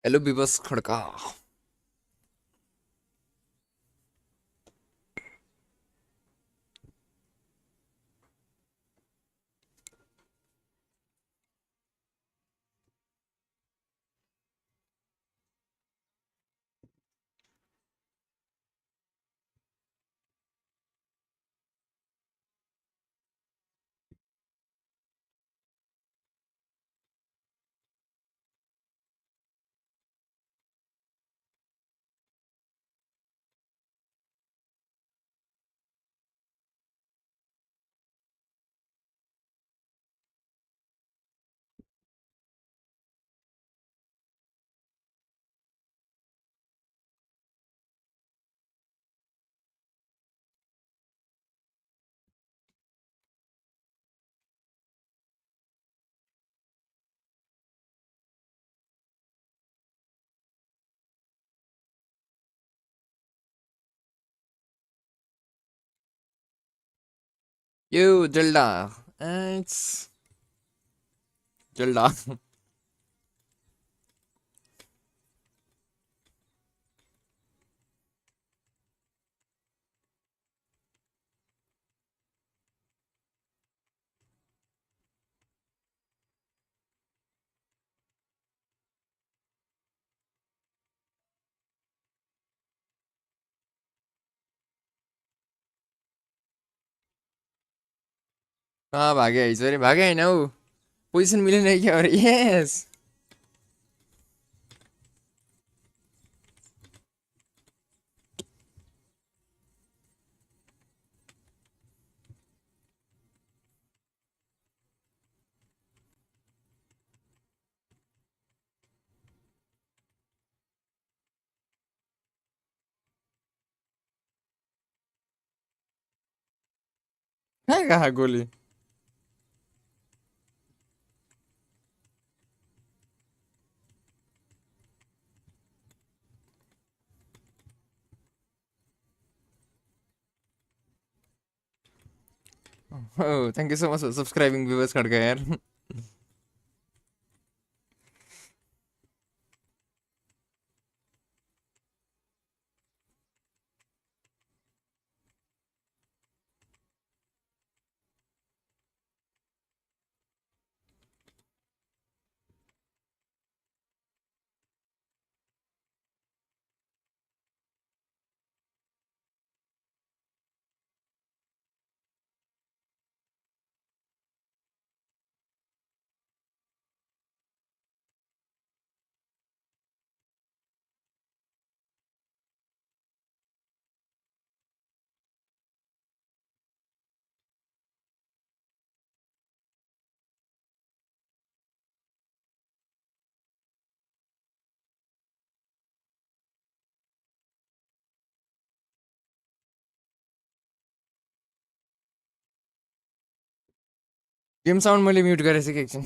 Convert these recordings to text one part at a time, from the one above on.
Hello बिबस खड़का। यो जल्दा इट्स जल्दा। कहाँ भागे हिजो भागे होइन हौ। पोजिसन मिलेन क्या अरे यस। कहाँ गोली। Oh, thank you so much for subscribing viewers खड़का यार। गेम साउन्ड मैले म्युट गरेको छु कि एकछिन।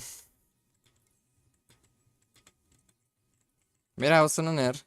मेरो आवाज सुन न यार।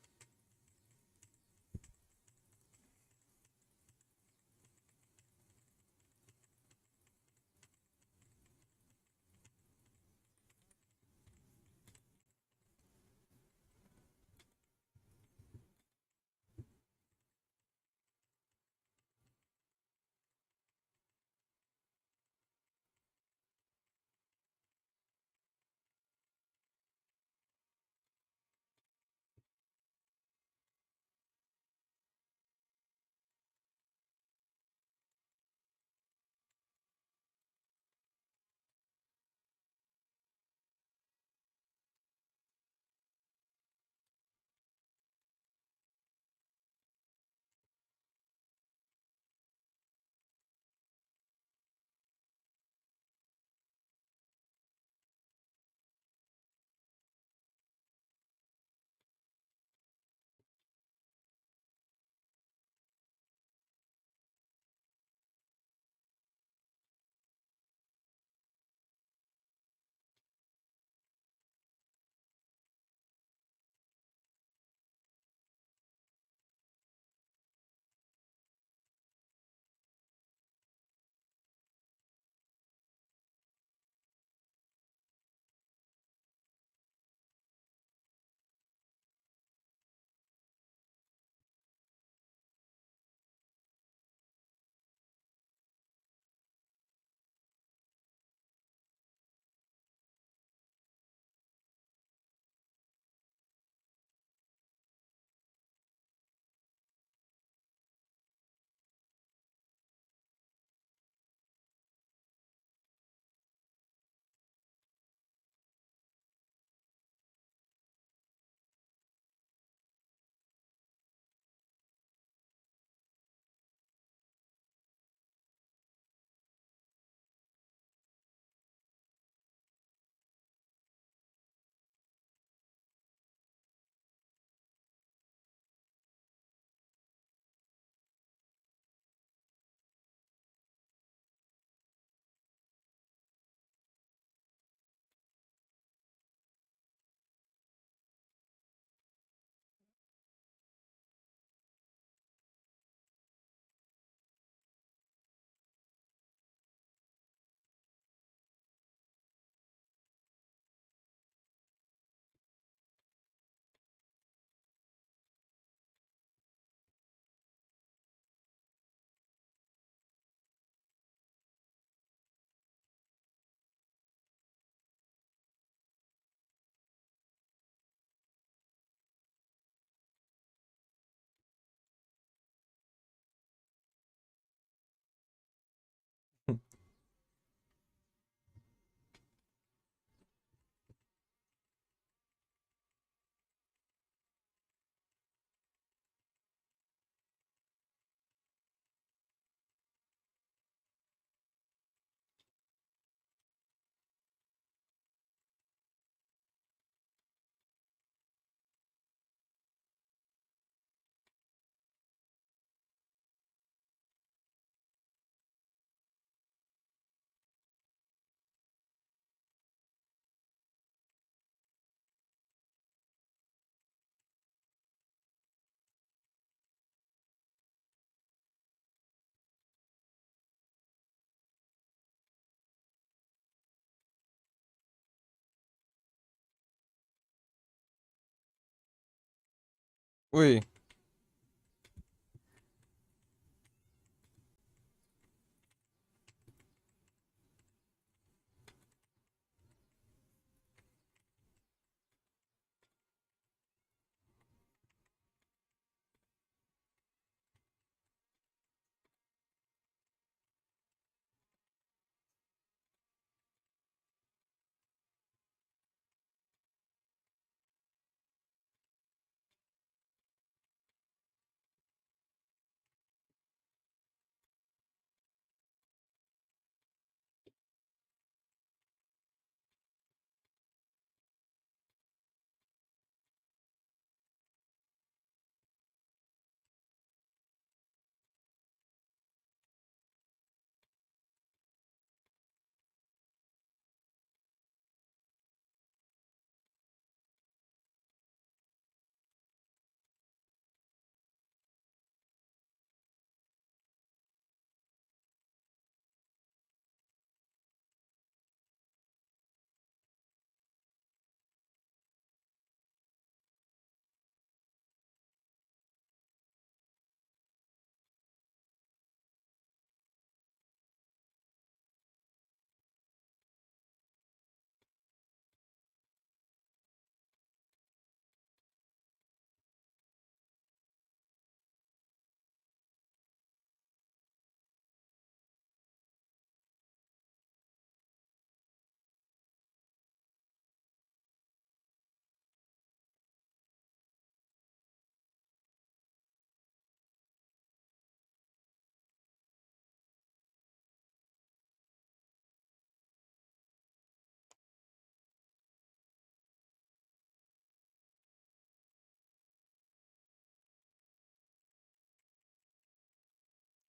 ओइ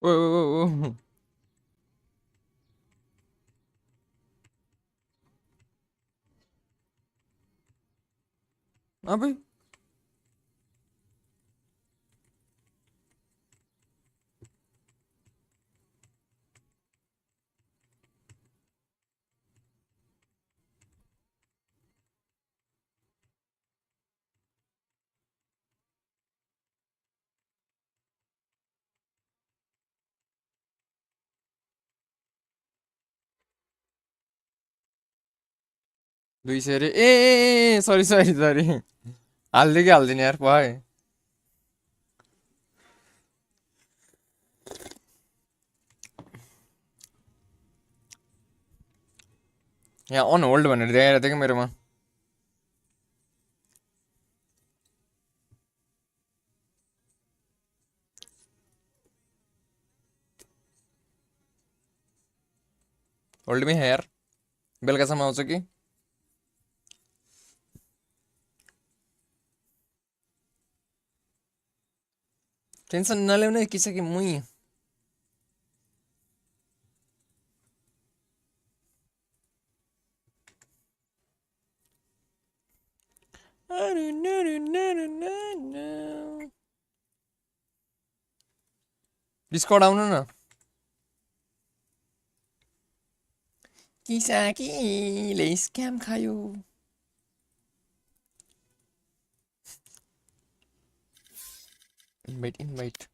ओइ ओइ ओइ अबे 200 अरे ए सरी सरी सरी हाल्दै कि हाल्दैन यार भयो यहाँ अन होल्ड भनेर देखाइरहेको थियो कि मेरोमा होल्ड मी हेयर बेलुकासम्म आउँछ कि टेन्सन नल्याउने कि छ कि मुई डिस्कर्ड आउनु न किसाकीले स्क्याम खायो इन्भाइट इन्भाइट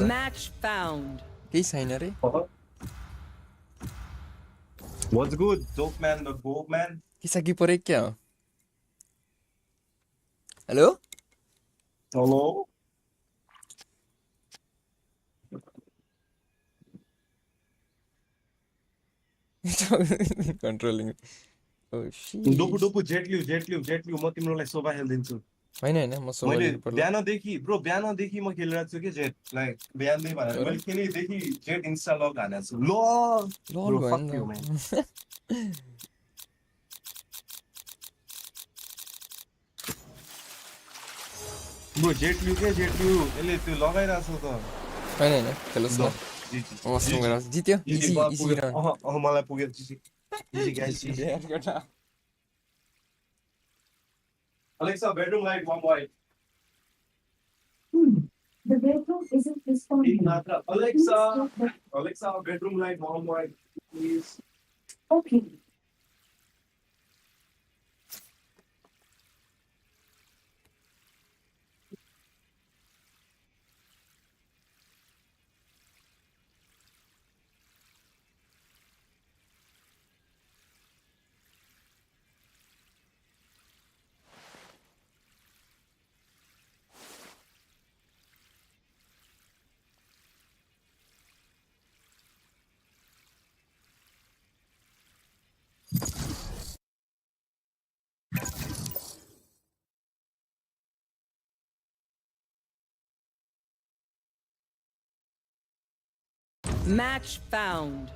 Match found. केही छैन रे What's good, dope man, the dope man? किसाकी परे क्या हो हेलो Hello? कन्ट्रोलिङ डोपु डोपु जेटल्यु म तिमीलाई शोभा खेलिदिन्छु होइन होइन म सोमा मैले लिनु पर्ला बिहानदेखि म खेलिरहेको छु कि जेट लाइक बिहानदेखि भनेर तर? मैले खेलेदेखि जेट इन्स्टा लग हानेको छु ल लल ब्रो भयो फक नि यु म्यान त ब्रो जेट लिउ के जेट लिउ यसले त्यो लगाइराछ त होइन होइन खेलोस् न मसँग गएर जित्यो इजी इजी रन मलाई पुग्यो जिजी guys Alexa, bedroom light, warm white. The bedroom isn't responding. Alexa, bedroom light, warm white, please. Okay. Match found.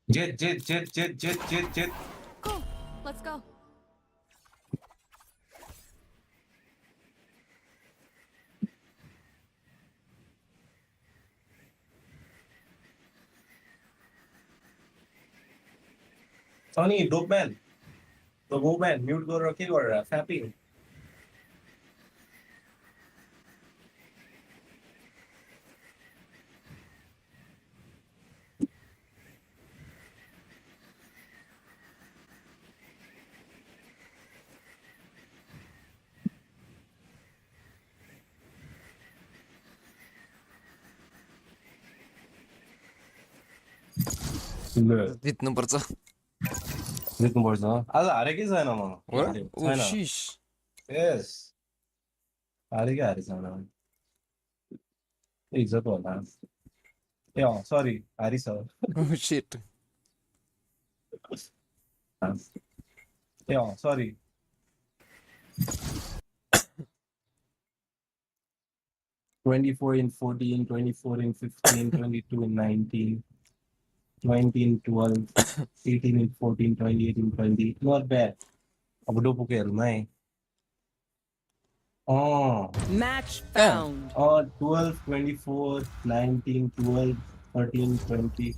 Jet. Cool. Let's go. Sonny, dope man. The woman, mute go rocky or fapping. जित्नुपर्छ जित्नुपर्छ आज हारेकै छैन म हो र ओ शिश yes हारेकै छैन इज्जत होला ए सरी Haris oh shit ए सरी $24 in 14, $24 in 15, $22 in 19, $20 in 12, $18 in 14, $28 in 20. Not bad. अब डोपो के हेर्नु है Match found. 12, 24, 19, 12, 13, 20.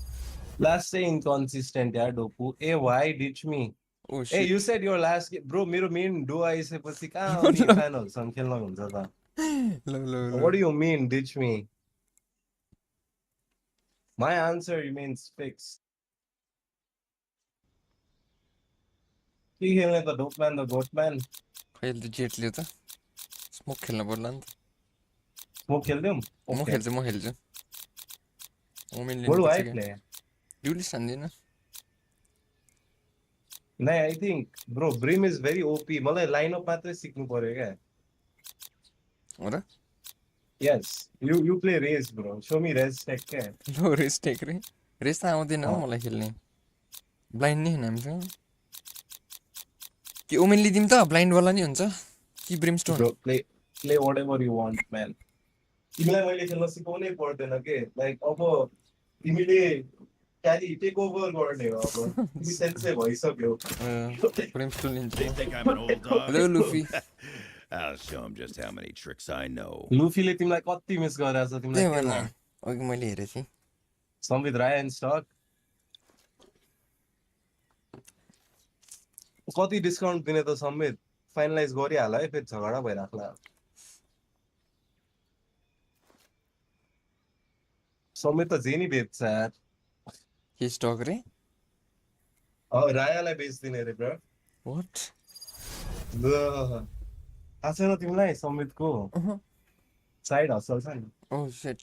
Last say inconsistent यार डोपो. Hey, why ditch me? ओ Hey, shit you said your last game. Bro, मेरो main duo आइसकेपछि कहाँ आउने फ्यानहरुसँग खेल्न हुन्छ त? ल What do you mean ditch me? My answer remains fixed. के खेल्ने त डोपम्यान द गोटम्यान खैले त जेट लियो त स्मोक खेल्न पर्ला नि त म खेल्दिम म खेल्छु ओमेन What do I लिनुपर्छ play? ड्युलिस्ट हान्दिन No, I think bro Brim is very OP. मलाई लाइनअप मात्रै सिक्नु पर्यो क्या हो र Yes, you play Raze bro. Show me Raze tech क्या लो रेस टेक रे रेस त आउँदैन हौ मलाई खेल्ने ब्लाइन्ड नै होइन हामीसँग कि ओमेन लिदिम त ब्लाइन्ड वाला नि हुन्छ कि Brimstone Bro, play whatever you want, man. तिमीलाई मैले खेल्न सिकाउनै पर्दैन के लाइक अब तिमीले क्यारी टेक ओभर गर्ने हो अब तिमी सेन्सै भइसक्यो ब्रिमस्टोन लिन्छु They think I'm an old dog. Hello Luffy I'll show them just how many tricks I know. लुफीले तिमीलाई कति मिस गरेछ त्यही तिमीलाई भएन अघि मैले हेरेको थिएँ संवित राय एन्ड स्टक कति डिस्काउन्ट दिने त समेत फाइनलाइज गरिहाल है फेरि झगडा भइराख्ला समेत त जे नि बेच्छ यार के स्टक रे रायालाई बेच्दिने रे ब्रो वाट थाहा छैन तिमीलाई समेतको साइड हसल छ नि ओ शिट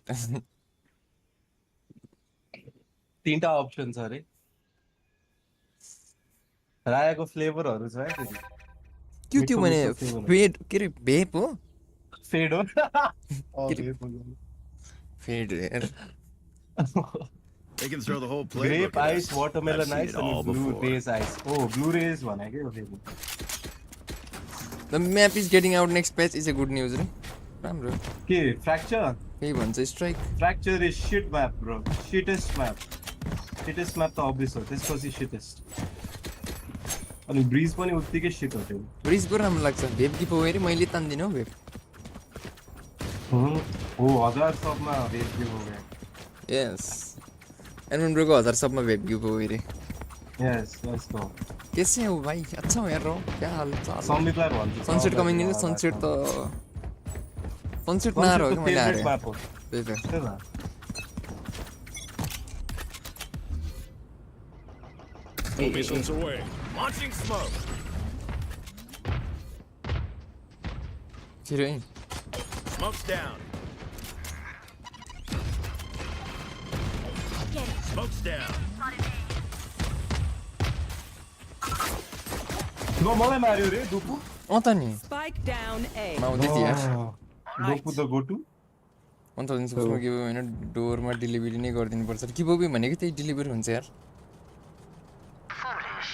तीनटा अप्सन छ अरे रायाको फ्लेभरहरू छ है फेरि के त्यो भने फेड के रे भेप हो फेड हो फेड यार They can throw the whole playbook grape at ice us. Watermelon I've ice seen it अनि all blue before. Raze ice ओ ब्लू रेज भनेको हो फेरि the map is getting out next patch is a good news रे राम्रो के Fracture केही भन्छ strike Fracture is shit map bro shittiest map shittiest map त अब्भियस हो त्यसपछि शिटेस्ट अनि ब्रिज पनि उत्तिकै शिट हो त्यो ब्रिज पो राम्रो लाग्छ भेब कि पो हेरे मैले तान्दिनँ हौ भेब हो 1000 सबमा भेट दियो हो गया यस एनवन ब्रो को 1000 सब में वेब क्यू को रे यस लेट्स गो कैसे हो भाई अच्छा हो यार रो क्या हाल चाल समितलाई भन्छ सनसेट कमिङ इन सनसेट त सनसेट ना रह्यो कि मैले हारे म्याप हो त्यही त त्यही त Missiles away. Launching smoke. छिरै Smoke's down. Smoke's down. लो मलाई मार्यो रे डुपु अँ त नि Spike down A. माउँदै थिएँ यार डुपु द गोटु 1000 सबमा के भयो होइन डोरमा डेलिभरी नै गरिदिनु पर्छ कि बोबी भनेको त्यही डेलिभरी हुन्छ यार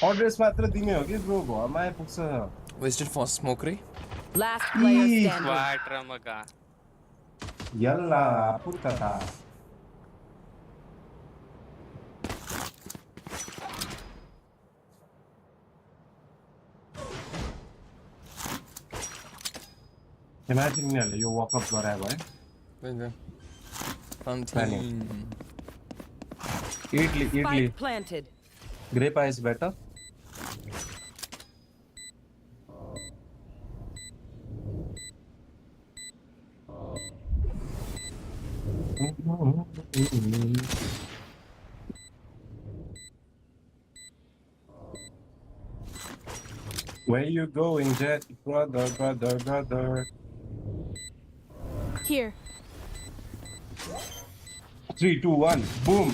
एड्रेस मात्र दिने हो कि ब्रो घरमा आइपुग्छ वेस्टेड फर्स्ट स्मोक रे Last player standing. वाट रमका यल्ला पुत्ता इमेजिन यो वकअप गरायो भए त्यही त Planning. Idli idli Spike planted. Grape ice better Where you going, Jet? Brother. Here. 3, 2, 1, boom.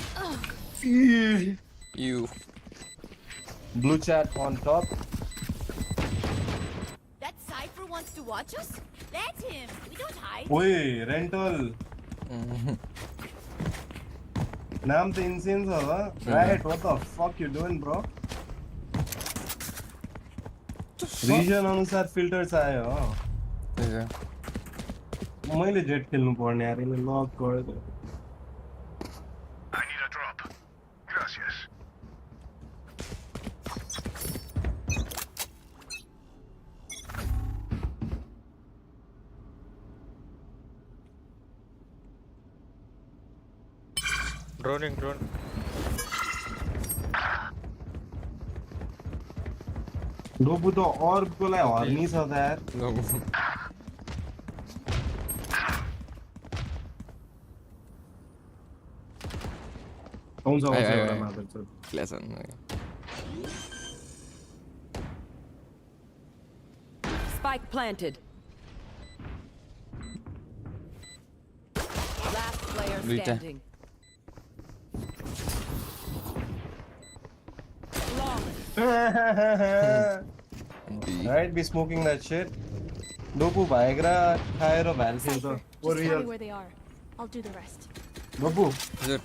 You Blue chat on top. That Cypher wants to watch us? Let him. We don't hide. Oi, rental. Naam to insane huh? Right, what the fuck you doing, bro? Region अनुसार filters आयो त्यही त मैले jet खेल्नु पर्ने यार यसले luck गर्यो I need a drop. Gracias. Droning drone डोबु त अर्बको लागि हर्नी छ त यार आउँछ आयो, आयो, एउटा आयो। मात्र class Spike planted. Last player Rita. standing. Right, be smoking that shit. डोबु भाइग्रा खाएर भ्याल्थ्यो Cypher, त just tell me where they are. I'll do the rest. डोबु हजुर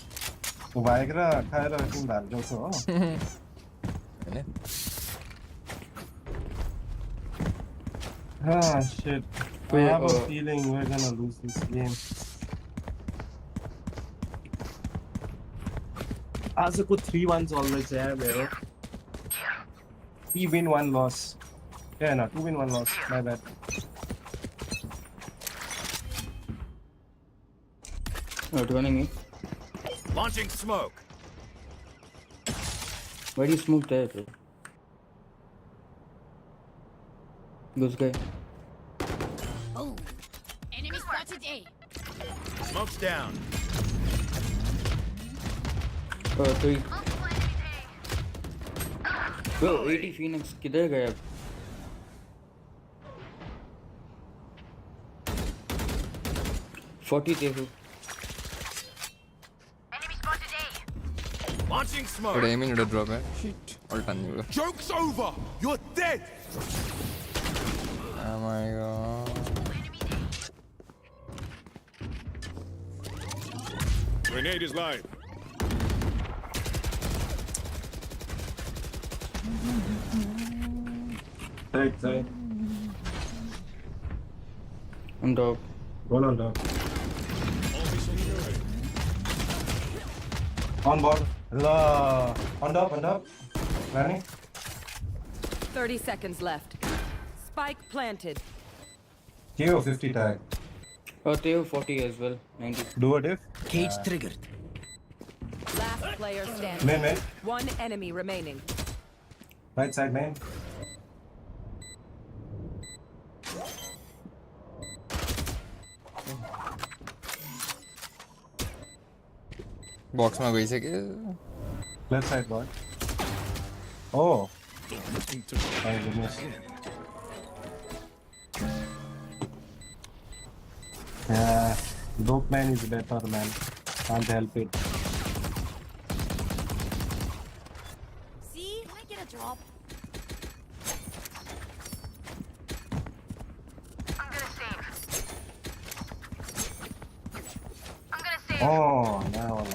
भाइग्रा खाएर तिमी भ्याल्छौ हो हैन Ah, shit. I have a feeling we're gonna lose this game. आजको 3-1 चल्दैछ यार मेरो 3 win 1 loss. Yeah, no, 2 win 1 loss. My bad. Running me. Launching smoke. Why do you smoke there? Bro? This guy. Oh. Enemy spotted A. Smoke's down. 3. Bro, 80 Phoenix किधर गया? देखो Launching smoke. एउटा amine एउटा drop है shit Alton नि Joke's over. You're dead. Oh my god Grenade is live. Side. on top. Roll on top. All missiles away. On board. On top. Running. 30 seconds left. Spike planted. KO 50 tag. Theo 40 as well. 90. Do what if? Last player standing. Main. One enemy remaining. Right side main. बॉक्समा गइसक्यो Left side boy. Oh. My goodness. Yeah, dope man is better man. Can't help it. See? Might get a drop. Oh, no.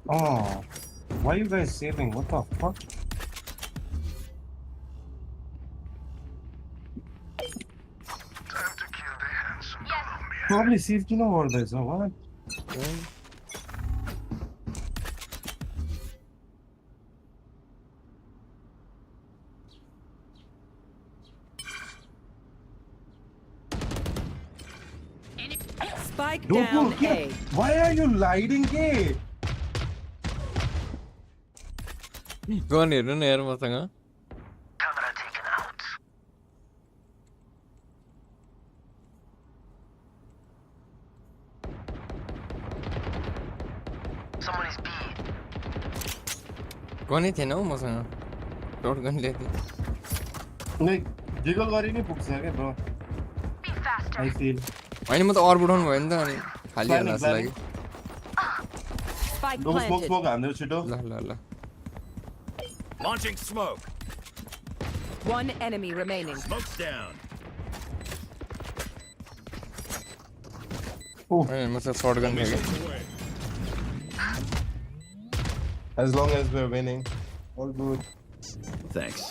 Oh, why are you guys saving? What the fuck? Probably saved you know all this, or what? Spike Don't down go, A. why are you lying, Kate? Gun हेर्नु न यार मसँग गनै थिएन हौ मसँग डट gun ल्याएको थिएँ Like, jiggle गरी नै पुग्छ क्या bro. I feel. होइन म त अर्ब उठाउनु भयो नि त अनि खाली हाल्नु जस्तो लाग्यो Spike Go smoke planted. हान्दै छिटो. ल Launching smoke. One enemy remaining. Smoke's down. होइन म त सर्ट गन थियो As long as we're winning, all good. Thanks.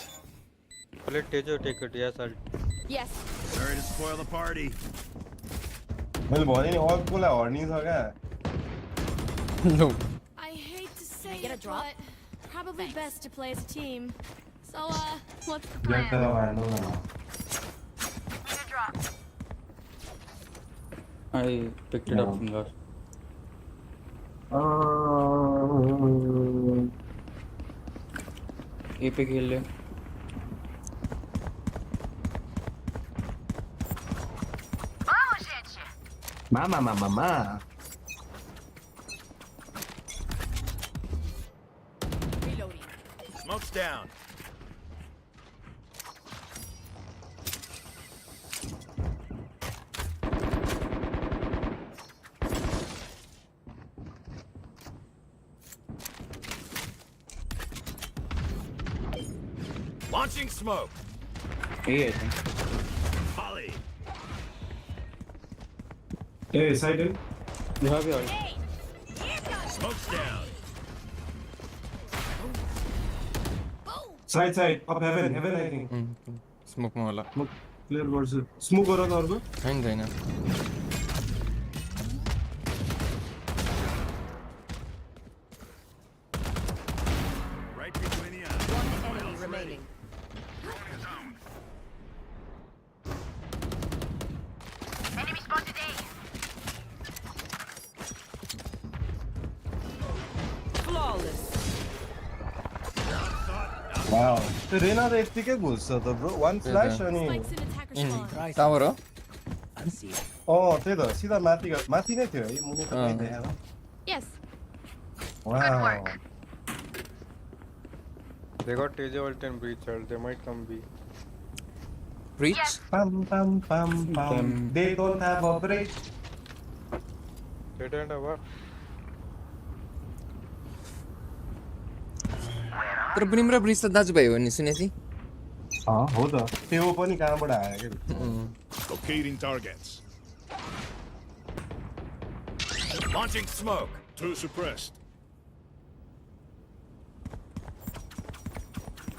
Let Tejo take it. Yes, I'll. Yes. Sorry to spoil the party. मैले भने नि all coli हर्नी छ क्या. लो I hate to say get a it, drop? but probably best to play as a team. So, what's the Get plan? the हान्नु न. I picked it up from last. A पे खेल ले. Ma. Reloading. Smoke's down. Launching smoke. A I think. Holly. Hey, side in. You have your. Hey! Here goes! Smoke's down. Boom! Side, up heaven I think. स्मोकमा होला Clear गर्छु. Smoke गर त अर्को. छैन छैन Right between the eyes. One enemy remaining. Flawless. Wow. त्यो रेना त यतिकै घुस्छ त ब्रो. One flash अनि Spikes in attacker spawn. Tower हो त्यही त सिधा माथि नै थियो है मुनि त कहीँ देखेन. Yes. Wow. They got Tejo ult and breach ult. They might come B. Breach Pam. They don't have a break. They don't have what? तर बुनिम र ब्रिज त दाजुभाइ हो नि सुनेको थिएँ हो त. त्यो पनि कहाँबाट आयो के. Locating targets. Launching smoke. Two suppressed.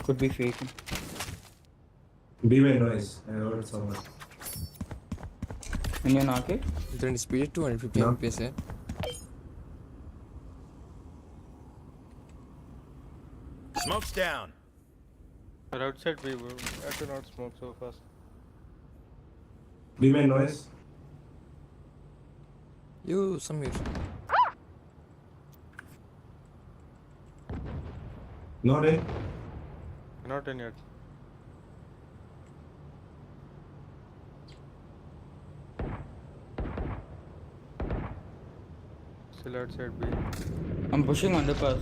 Could be fake. Be my noise. I heard someone. Indian arcade. Internet speed 250 No. FPS है. Smoke's down. They're outside B, bro. I do not smoke so fast. Be my noise. You Samir. No day. Not in yet. Still outside B. I'm pushing underpass.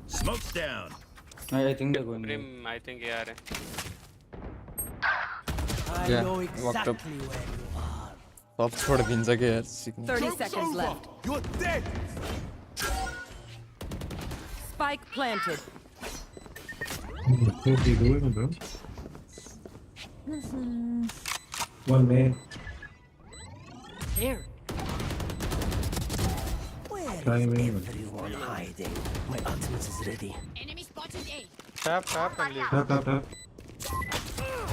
Smoke's down. I think they're going. there. Brim, I think AR है. Yeah, walked up. Top छोड़ दिन्छ के यार सिक्ने. 30 seconds left. You're dead. Spike planted. What are you doing, bro? One man. There. Timing. Enemy spotted A. Tap and leave. Tap.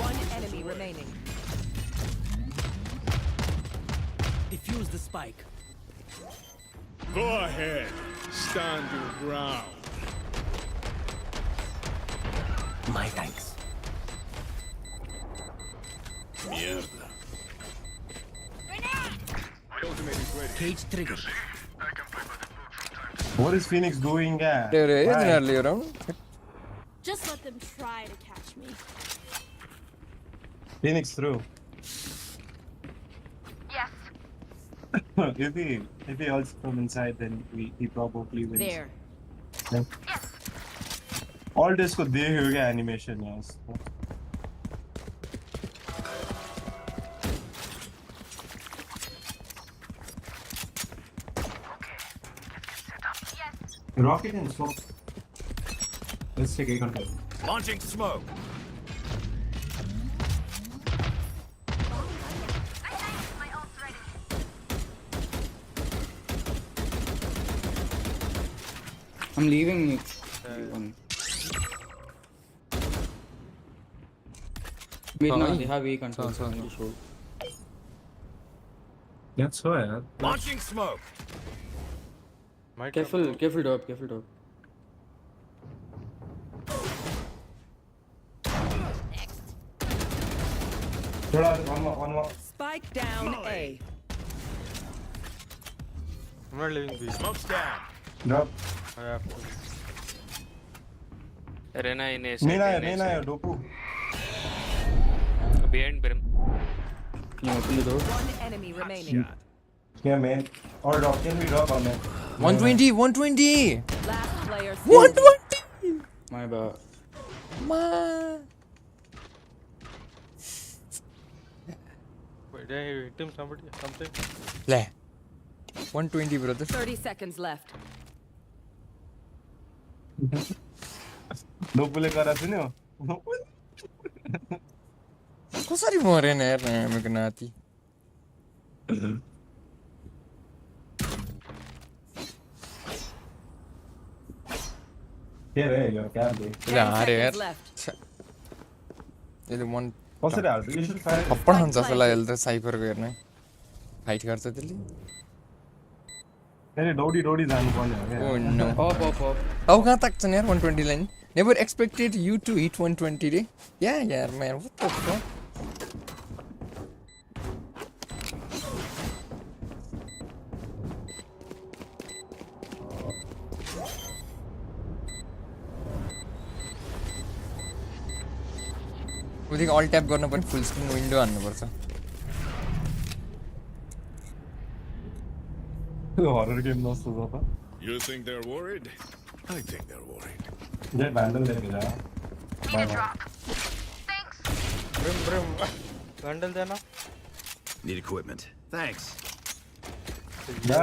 One enemy remaining. Defuse the spike. Go ahead. Stand your ground. My thanks. Mierda. Cage trigger. What is Phoenix doing? They're early around. Just let them try to catch me. Phoenix through. Yes. if he ults from inside, then he probably wins. There. All this could देख हो गया animation yes. Rocket and smoke. Let's take A control. Launching smoke. I'm leaving. Wait, Oh, no, I- they have A control. so- I just hold. That's so यार. Launching smoke. Might Careful top. थोड़ा one more. Spike down A. I'm not leaving B. Smoke's down. Drop. I have to. Arena in A. Main आया डोपू. Behind Brim. Can you open the door? One enemy remaining. Yeah man. Or drop. Can we drop on man? 120. Last player 120. My bad. Man. Wait, did I hit him something? ले 120 brother. 30 seconds left. डोपूले करा सुन्यो. कसरी मरेन यार नामेको नाति. के रे यो क्या दे. ले हारे यार. Seconds left. यसले one कसरी हाल्छ? You should fight. थप्पड हान्छ जस्तो लाग्यो यसले त साइफरको हेर्न. फाइट गर्छ त्यसले. तेरे दौडी जानु पर्ने हो Oh क्या? no. Off. अब कहाँ ताक्छन् यार 120 line. Never expected you to hit 120 रे. Yeah यार man, what the fuck? उदिक अल ट्याप गर्न पनि फुल स्क्रिन विन्डो हान्नुपर्छ. हरर गेम नस्तो छ त. You think they're worried? I think they're worried. जे भ्यान्डल लेके जा. Brim. Vandal देना. Need equipment. Thanks. La.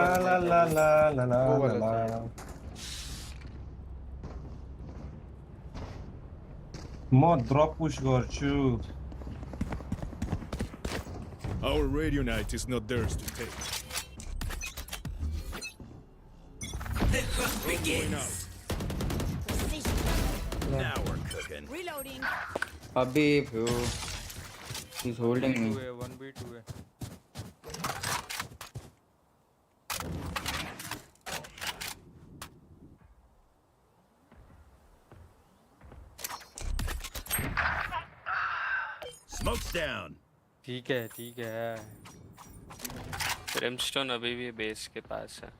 म ड्रप पुश गर्छु. Our radio night is not theirs to take. Begins. Now we're cooking. Reloading. Abhi, bro. He's holding me. 2A, 1B, 2A. Smoke's down. ठीक है. Brimstone अभी भी base के पास है.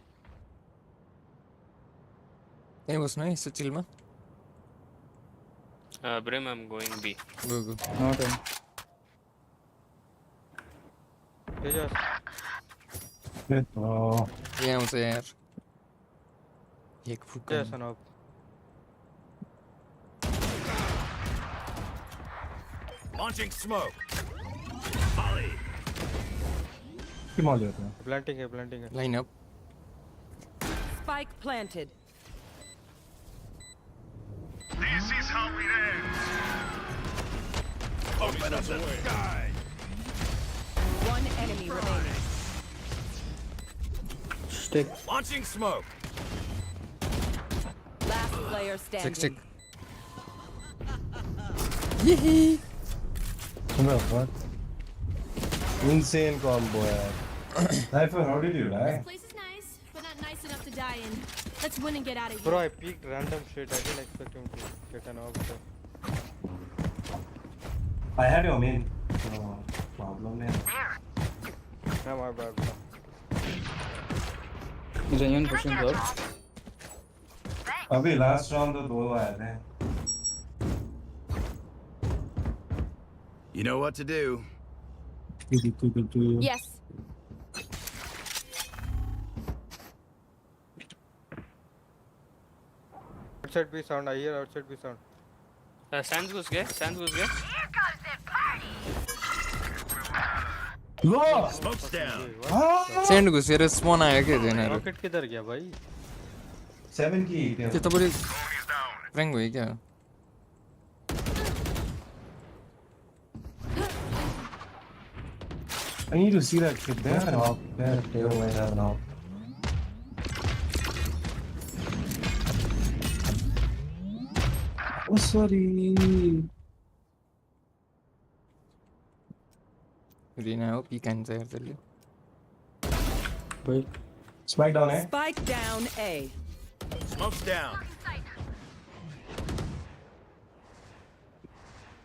Can you go nice, chill man. Brim, I'm going B. Go. Not him. Tejas, Oh, Yeah, I'm there. एक फुक Tejas and up. Launching smoke. Volley. क्यों मार लेते हैं? Planting है. line up. Spike planted. Open up the sky. One enemy remaining. Stick. Launching smoke. Last player standing. Stick. Yee. What? Insane combo, yaar. Cypher, how did you die? This place is nice, but not nice enough to die in. Let's win and get out of Bro, here. I peeked random shit. I didn't expect him to get an off. So. I had your main. No problem, man. Yeah, my bad, bro. Is anyone pushing up? अभी last round तो दो आए थे. You know what to do. Yes. Outside B sound. I hear outside B sound. Sands घुस गए. Low. Smoke's down. Send घुसेर spawn आयो के देना रे. Rocket किधर गया भाई? 7 की 8 त्यो त बडी prank भयो क्या? I need to see that kid there. No, there, tail right now. No. Oh, sorry. Rina हो पी कान्छ यार त्यसले. Wait. Spike down, eh? Spike down A. Smoke's down.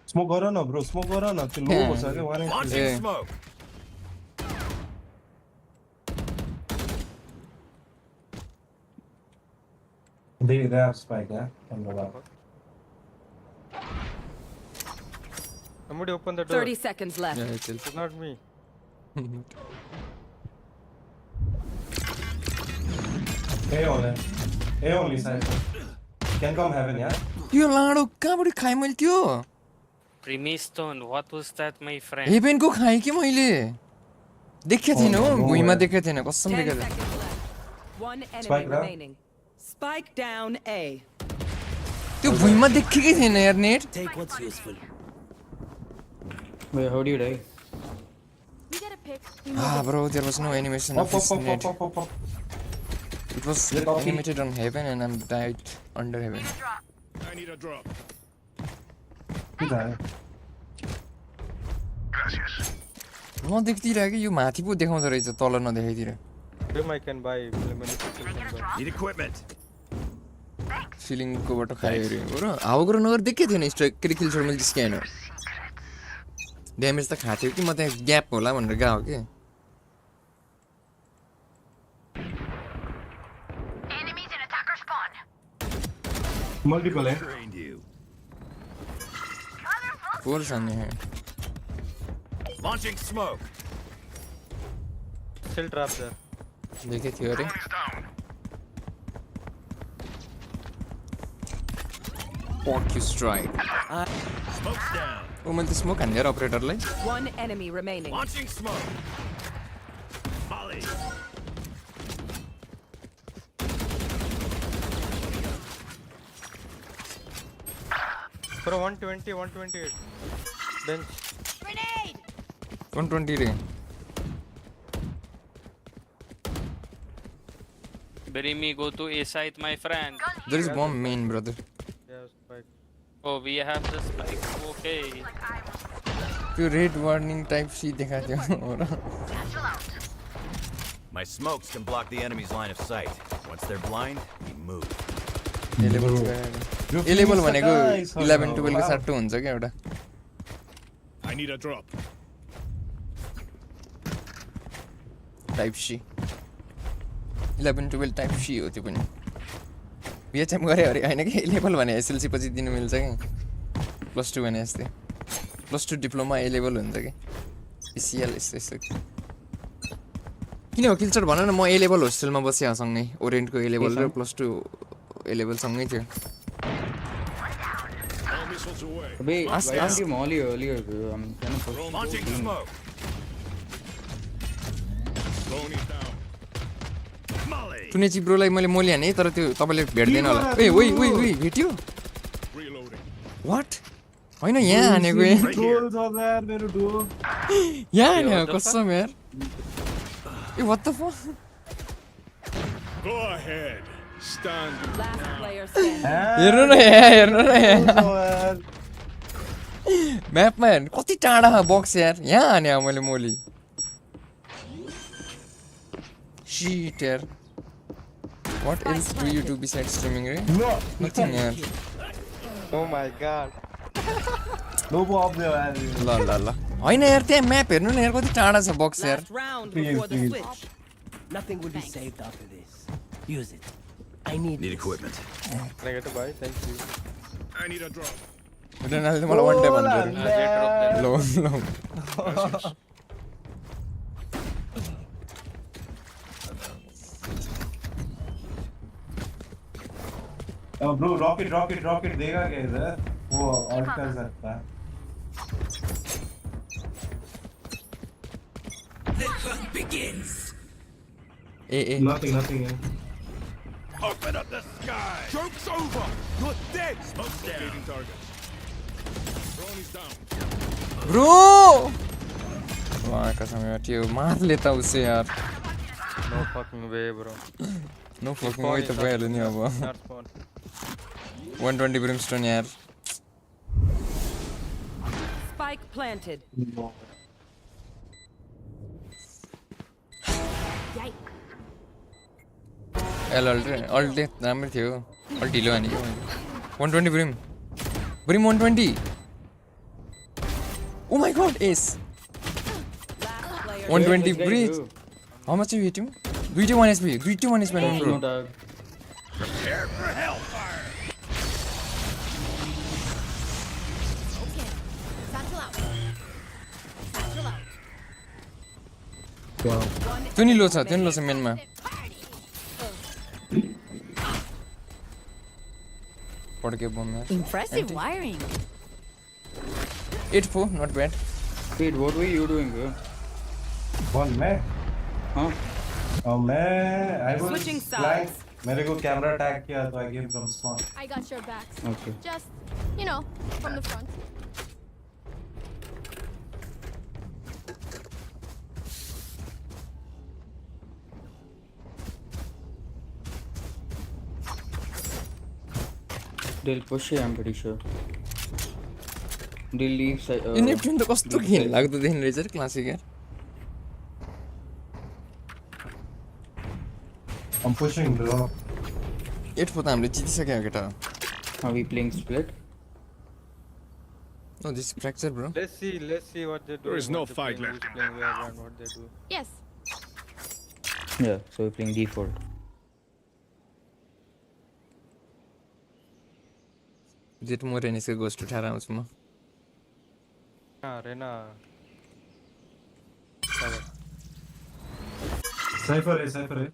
Smoke गर न bro, smoke गर न. त्यो low बस के one. Launching Yeah. smoke. They have spike, eh? On the left. Somebody open the door. 30 seconds left. Yeah, chill. It's not me. A only. A only side. Can come heaven, yeah? त्यो लाडो कहाँबाट खाएँ मैले त्यो? Brimstone, what was that, my friend? हेभेनको खाएँ कि मैले. देखेको थिएन हो, भुइँमा देखेको थिएन, कसम 10 देखेको थिएन. seconds left. One enemy Spike down. remaining. Spike down A. त्यो भुइँमा देखेकै थिएन यार net. Take what's useful. Wait, how do you die? We gotta pick. Ah, bro, there was no animation of Up, his up, up, net. up, up, up. It was Yeah, copy. animated on heaven and I'm died under heaven. I need a drop. Who's that? म देखिदिरहेको कि यो माथि पो देखाउँदो रहेछ तल नदेखाइदिएर. Brim I can buy. Need equipment. सिलिङकोबाट खायो अरे हो र हावागुरो नगर देखेकै थिएन स्ट्राइक किल सर्ट मैले जिस्क्याएन. ड्यामेज त खाथ्यो कि म त्यहाँ ग्याप होला भनेर गएको के. Multiple, eh? Trained you. Four सामने है. Launching smoke. Still trap there. देखे थियो अरे. Fuck you strike. Smoke's down. ओ मैले त स्मोक हान्ने यार अपरेटरलाई. One enemy remaining. Launching smoke. Volley. Bro, 120, 128. Bench. Grenade! 120 रे. Brimmy, go to A site, my friend. There is bomb main brother. Yeah, spike. Oh, we have the spike. Okay. त्यो red warning type सी देखाएको थियो हो र My smokes can block the enemy's line of sight. Once they're blind, we move. A level A level भनेको 11 12 को साट्टो हुन्छ क्या एउटा I need a drop. Type C 11 12 type C हो त्यो पनि बिएचएम गरे अरे हैन कि ए लेभल भने एसएलसी पछि दिनु मिल्छ कि प्लस 2 भने यस्तै प्लस 2 डिप्लोमा ए लेभल हुन्छ कि पीसीएल यस्तो किन हो किल्चर भन न म ए लेभल होस्टेलमा बसेँ सँगै ओरिएन्टको ए लेभल र प्लस 2 ए लेभल सँगै थियो Wait, why didn't you molly earlier, bro? I'm kind of Launching smoke. टुनेची ब्रोलाई मैले मोली हाने तर त्यो तपाईले भेट्दैन होला ए ओइ ओइ ओइ भेट्यो व्हाट हैन यहाँ हानेको Duel छ यार मेरो duel. यहाँ हाने कसम यार ए what the fuck Go ahead. Stand. Last player standing. हेर्नु न यहाँ म्यापमा हेर्नु कति टाढा बक्स यार यहाँ हाने मैले मोली शिट यार What else do you do besides streaming, right? No. Nothing, yaar. Oh my god. No problem यार. ल ल ल हैन यार त्यहाँ म्याप हेर्नु न यार कति टाढा छ बक्स यार Last round before the Please. switch. Nothing will be saved after this. Use it. I need Need this. equipment. Negative buy, thank you. I need a drop. रेनालले मलाई वन टाइम भन्नु Jet drop there. Low low Bro, rocket देगा क्या इधर? वो और कर सकता है. ए Nothing. Open up the sky. Joke's over. You're dead. Smoke's down. Target. Drone is down. Bro वाह कसम यार त्यो मार लेता उसे यार No fucking way, bro. No fucking way त भइहाल्यो नि अब Not spawn. 120 ब्रिमस्टोन यार Spike planted. No. एल अल्टे राम्रो थियो अल्ट ढिलो हाने क्या 120 ब्रिम 120 ओ माई गॉड एस Last player 120 bridge how much you hit him 21 HP 21 HP No bro tag. Prepare for hellfire. Satchel out. Satchel out. त्यो नि लो छ मेनमा पड्के बम यार Impressive wiring. 8-4 not bad Wait, what were you doing, bro? One मैं. Huh? मैं I was Switching sides. blind. मेरे को camera tag किया तो I gave them spawn. I got your back. Okay. Just, you know, from the front. They'll push it, I'm pretty sure. They'll leave side. यो नेप्ट्युन त कस्तो खेल लाग्दो देखिन रहेछ रे क्लासिक यार I'm pushing bro. 8-4 त हामीले जितिसक्यो केटा Are we playing split? No this fracture bro Let's see what they do. There is no what they fight play, left. who's playing where and what they do. Yes. Yeah, so we're playing D4. Jett मोर एनिसको ghost उठाएर आउँछु म Rena. Cypher है.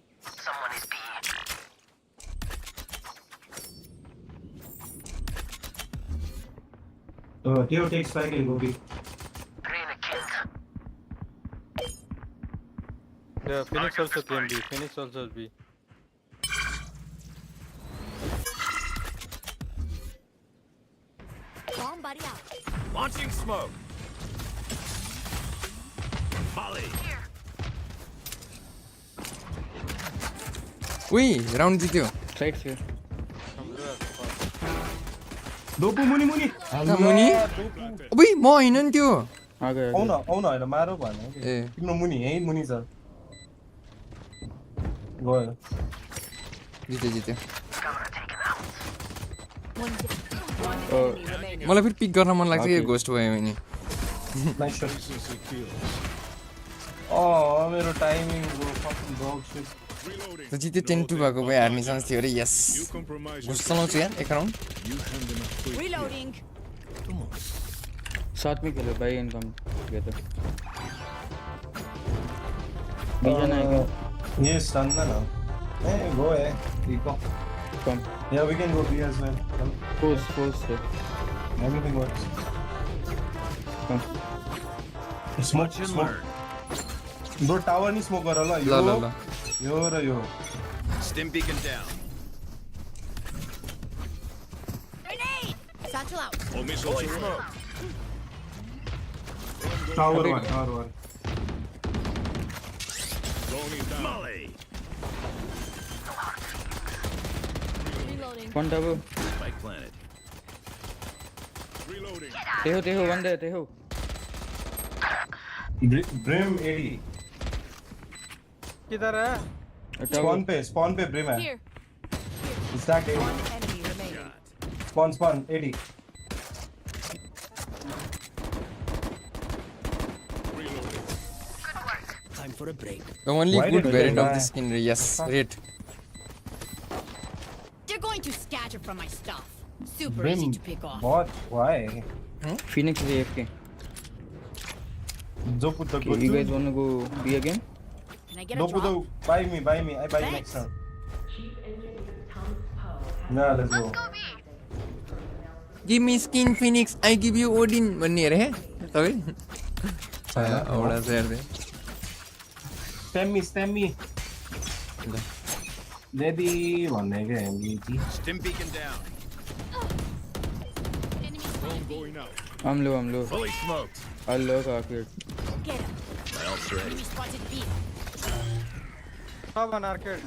Theo takes spike and go B. Yeah, Phoenix also came B. Phoenix also B. Bomb buddy out. Launching smoke. Molly. उही round जित्यो Sides here. From there, दोपु मुनि मुनि कहाँ मुनि? अबुई म होइन नि त्यो आगे आउन आउन होइन मारो भने ए तिम्रो मुनि यही मुनि छ गयो जित्यो जित्यो Enemy remaining. मलाई फेरि पिक गर्न मन लाग्छ कि घोस्ट भयो भने नाइस शट मेरो टाइमिङ फकिङ डग शिट त जित्यो 10-2 भएको भए हार्ने चान्स थियो अरे यस You compromise घोस्ट चलाउँछु यार एक round you hand them a quick Reloading. साथ में खेलो भाई इनकम टुगेदर बीजा ना है ये सन ना go Rico come yeah we can go B as well post है everything works कम smoke bro tower ni smoke गर ल ल ल ल यो र यो stim beacon down. Grenade! Satchel out. All missiles are up. tower one Going down. Molly. Reloading. One double Spike planet. Reloading. तेहो one दे तेहो brim 80 किधर है? spawn पे brim है Here. stack 80 One enemy remaining. spawn 80 Time for a break. The only Why good did I variant of buy? this skin yes red They're going to scatter from my stuff. Super brim easy to pick off. what why Phoenix is AFK जो put the you guys want to go B again Can I get a no put drop? buy me I buy Thanks. next round nah let's go give me skin phoenix I give you odin भन्ने अरे है तपाईँ औडा चाहिँ हेर्दै stem me Daddy भन्ने के हामी Stim beacon down. Enemy Drone going out. I'm low Fully smoked. I love arcade Get him. My ult's ready. Enemy spotted B. Have an arcade.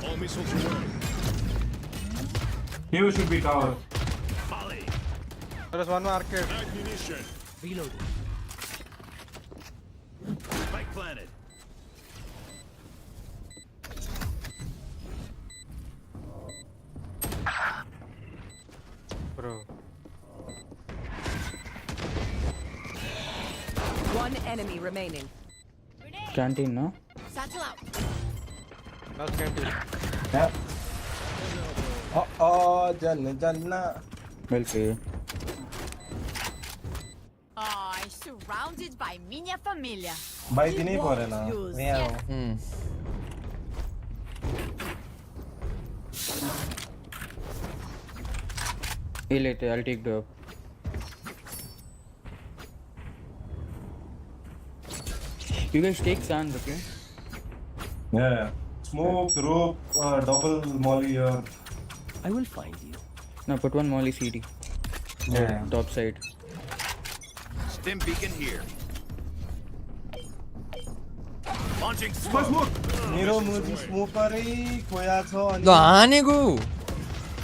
All missiles away. here should be tower Molly. There is one more arcade. Ammunition. Reloading. Spike planet. Bro. One enemy remaining. Grenade. canteen no Satchel out. Last canteen. yeah janna well played Oh, I'm surrounded by minha família. भाइ दिनै परेन यहाँ A later I'll take the you guys take sand okay yeah smoke rope double molly here I will find you. now put one molly CD yeah top side Stim beacon here. Launching smoke. मेरो मुजी स्मोकरै खोया छ अनि ल हानेको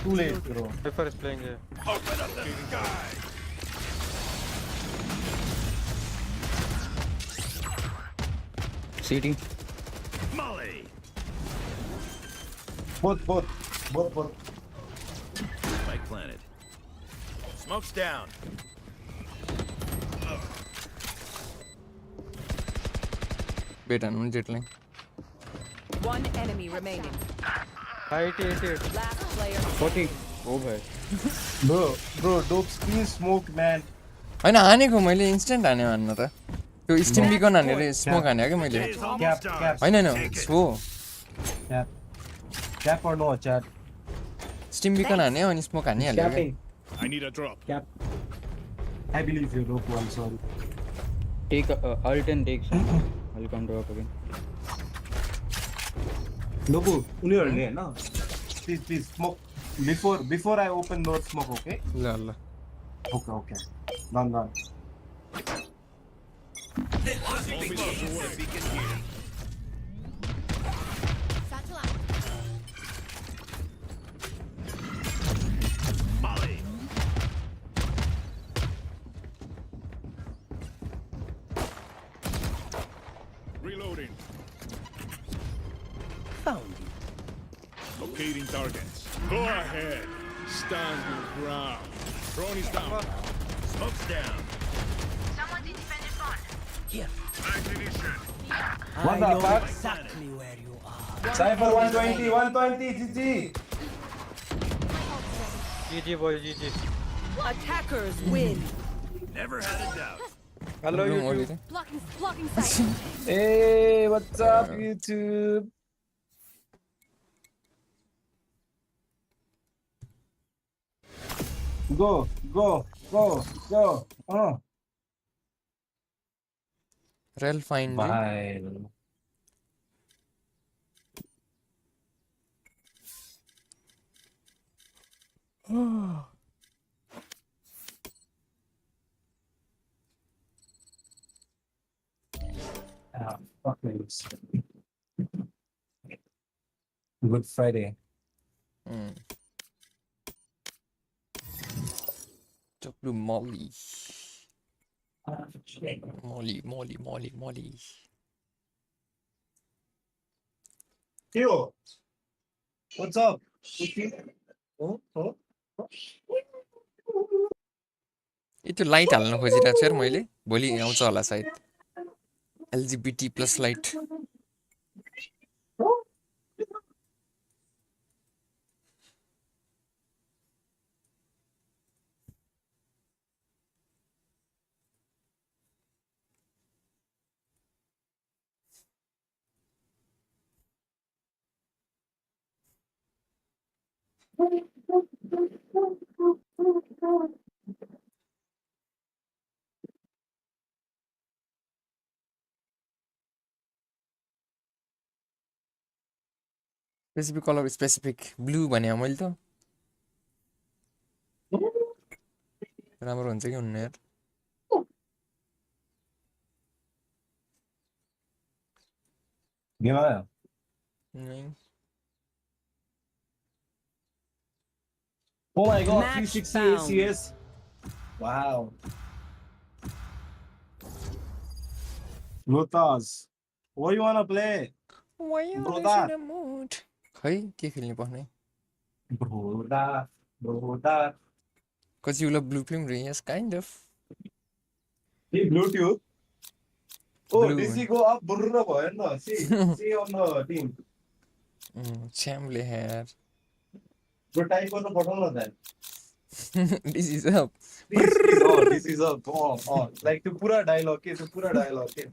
too late bro Cypher is playing here. Open up the sky. CD Molly. both Spike planet. Smoke's down. बेट हान्नु जेटलाई One enemy remaining. 88. Last player. 40 oh bhai bro dope screen smoke man होइन हानेको मैले इन्स्टेन्ट हाने हान्न त त्यो steam बिकन हानेर smoke हाने क्या मैले It's almost done. होइन होइन हो cap or no chat stim beacon हाने अनि स्मोक हानिहाल्यो क्या I need a drop. I believe you dope I'm sorry take alt and take some I'll come to up again लोगो उनीहरुले हैन please smoke before I open door smoke okay ल ल okay done All missiles away. Beacon here. Satchel out. Molly. Reloading. Found you. Locating targets. Go ahead. Stand your ground. Drone is down. Smoke's down. Here. Ammunition. What I the know fuck? exactly where you are. Cypher 120, 120, GG. GG boys, GG. Attackers win. Never had a doubt. Hello Blue YouTube. molly. Blocking sight. Hey, what's up, YouTube? Go, go, go, go. Oh, Rel find. bye. Ah, fucking Good Friday. Blue molly. Ah, shit. Molly. Yo, what's up? Oh, oh. त्यो light हाल्न खोजिरहेको छु यार मैले भोलि आउँछ होला सायद LGBT plus light specific colour specific blue भने मैले त राम्रो हुन्छ कि हुन्न यार Game आयो? नहीं Oh my god, Match 360 found. ACS. Wow. Rotas, what do you wanna play? Broda. खै के खेल्नु पर्ने Broda. Cause you love blue film, yes, kind of. Hey, Bluetooth. Oh, Blue. DC go up, burra bhayo ni त. See on the team. Chamble hair. Go type गर्नु पठाउन न then. This is up. This is up. Oh. Like त्यो पुरा dialogue के त्यो पुरा dialogue के.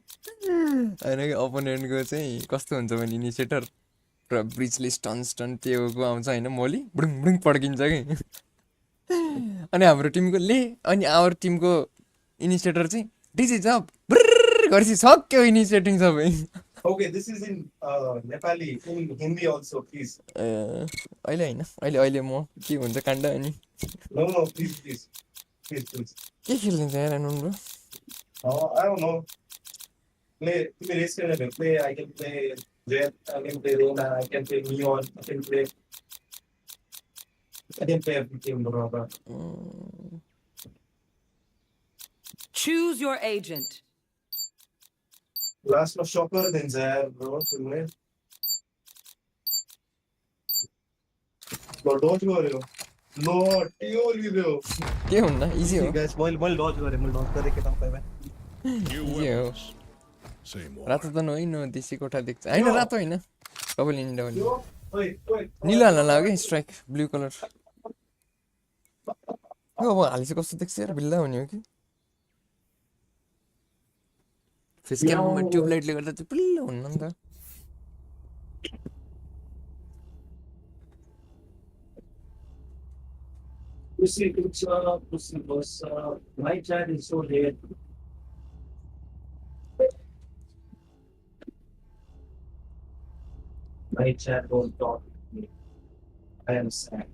हैन कि अपोनेन्टको चाहिँ कस्तो हुन्छ भने इनिसिएटर र ब्रिजले स्टन त्यो आउँछ हैन मोली बुडुङ पड्किन्छ कि अनि हाम्रो टिमको अनि आवर टिमको इनिसिएटर चाहिँ दिस इज अप गर्छ सक्यो इनिसिएटिङ सबै Okay, this is in Nepali, in Hindi also, please. अहिले हैन अहिले म के हुन्छ काण्ड अनि No, please. के खेल्ने छ यार अनुन I don't know. Play, play. I can play Jet, I can play Rona, I can play Neon, I can play everything, bro. Choose your agent. Last में shocker दिन जाए bro, तुमने. Dodge हो रहे हो. के हुन्न इजी हो Guys, मैले dodge गरेँ के तपाईँ भाइ. इजी हो Same one. रातो त होइन देशी कोठा देख्छ हैन रातो हैन कबल इन्डिया भने Wait. नीलो हाल्न लाग्यो स्ट्राइक ब्लू कलर अब हालिसे कस्तो देख्छ यार बिल्ला हुने हो कि फेस क्याममा ट्युबलाइटले गर्दा चाहिँ बिल्ला हुन्न नि त Pussy, my chat is so dead. My chat won't talk with me. I am sad.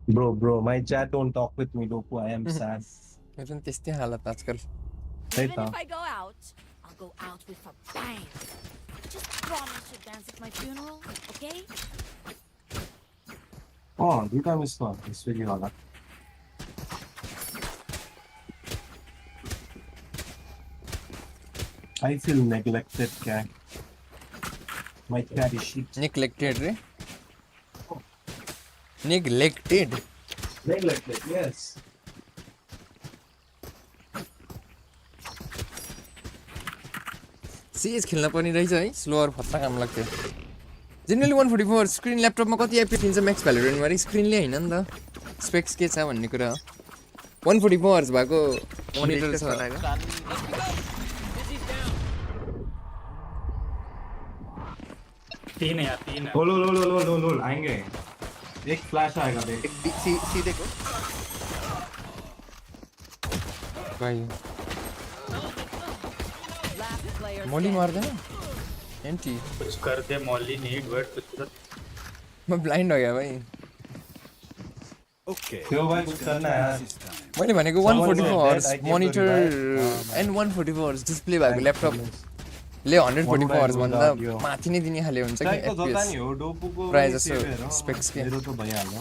Bro, my chat don't talk with me, Doku. I am sad. मेरो पनि त्यस्तै हालत आजकल Right Even now. if I go out, I'll go out with a bang. Just promise you'll dance at my funeral, okay? Oh, दुईटा miss भयो यसरी होला I feel neglected, cat. My cat is shit. Neglected, रे? Neglected. Neglected, yes. CS खेल्न पनि रहेछ है slower फत्ता काम लाग्थ्यो जेनरली 144 स्क्रिन ल्यापटपमा कति एफपी दिन्छ म्याक्स भ्यालोरेन्टमा रे स्क्रिनले हैन नि त स्पेक्स के छ भन्ने कुरा हो 144 हर्ज भएको मोनिटर छ तीन है यार, तीन है। लो आएंगे एक फ्लैश आएगा देख सीधे को भाइ Last player मोली standing. मार्दैन एन्टी कुछ कर दे मॉली नीड बट कुछ कर म ब्लाइन्ड हो गया भाइ Okay. क्यों भाई कुछ करना है यार मैले भनेको 144 हर्ज मोनिटर एन्ड 144 हर्ज डिस्प्ले भएको ल्यापटप ले 144 हर्ज भन्दा माथि नै दिने खाले हुन्छ कि साइको जता एफपीएस नि हो डोपुको प्राय जस्तो specs के। मेरो त भइहाल्यो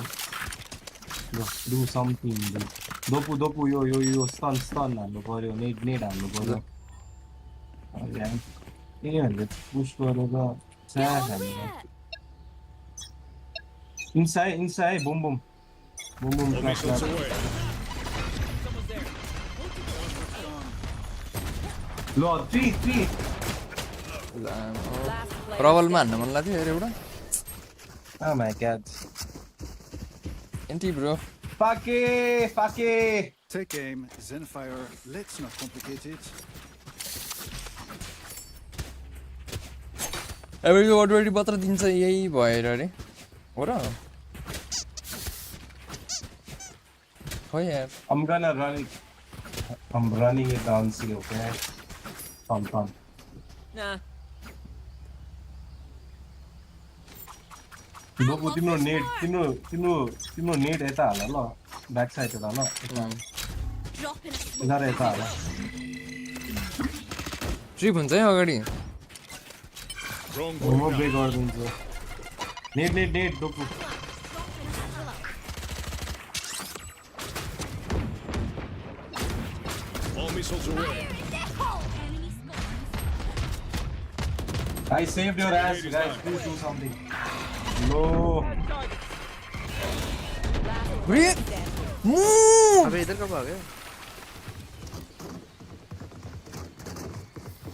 डु समथिङ डोपु यो स्टन हाल्नु पर्यो नेट हाल्नु पर्यो यिनीहरूले पुश गरेर स्याक हाल्नु inside Bum class Missiles away. लो 3 Last player प्रबलमा हान्न मन लाग्थ्यो हेर एउटा Oh my god. Anti bro Fake! Take aim, Zenfire. Let's not complicate it. अब यो अलरेडी पत्र दिन्छ यही भएर रे हो र हो यार I'm gonna run it. I'm running it down C, okay? Come. Nah. डोपु तिम्रो नेट यता हाल ल ब्याक साइड यता ल Drop in a smoke. यता यता हाल ट्रिप हुन्छ है अगाडि Drone म going out. ब्रेक गरिदिन्छु net डोपु All missiles away. Enemy spotted. I saved your ass, guys. Please do something. No. ब्रे मु अबे इधर कब आ गए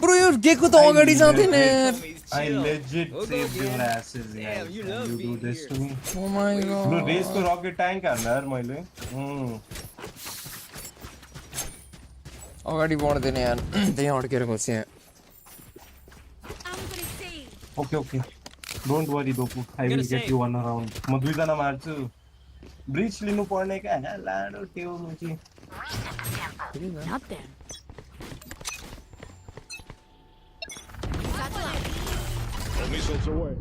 ब्रो यो गेको त अगाडि जाँदैन यार I legit saved your asses, guys. You do this to me. Oh my Bro, God race to rocket tank हाल्न यार मैले अगाडि बढ्दैन यार त्यही अड्केर बस्यो I'm gonna save. Okay. Don't worry, Dopu. I will get you one around. म दुईजना मार्छु bridge लिनु पर्ने क्या लाडो टेउ मुची Not them. All missiles away.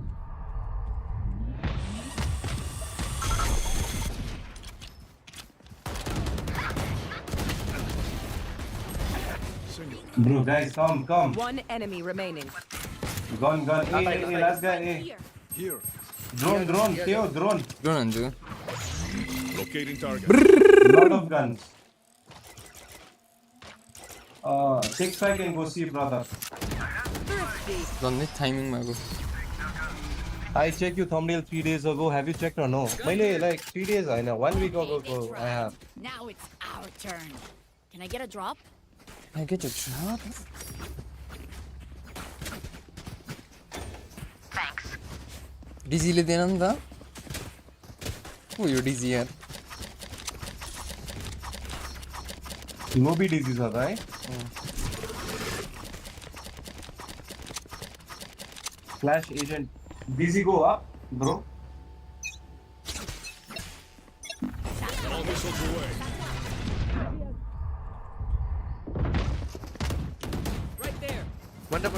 Bro, guys, come. One enemy remaining. Gun. Hey, last guy. Hey. Here. Drone. Theo, drone. Drone हान्छु Locating target. Lot of guns. Take strike and go see, brother. झन्डै टाइमिङमा गयो I checked your thumbnail 3 days ago. Have you checked or no? मैले like 3 days होइन 1 week ago I have. Now it's our turn. Can I get a drop? I get a drop डिजीले दिएन नि त को यो डिजी यार Lobby disease होता है. Flash agent. Busy go up, bro. All missiles away. बंदा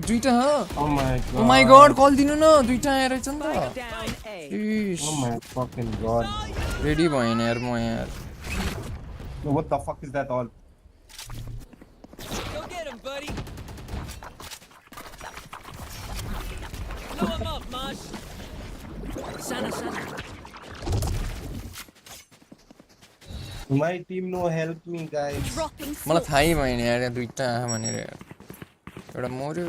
दुईटा Oh my god. O my God कल दिनु न दुईटा आएर छ नि Spike त down A. इश Oh my fucking god. Ready भएन यार म यार What the fuck is that all? Go get him, buddy. Blow him up, Mosh. sana My team no help me guys. Dropping मलाई smoke. थाहै भएन यार दुईटा भनेर एउटा मर्यो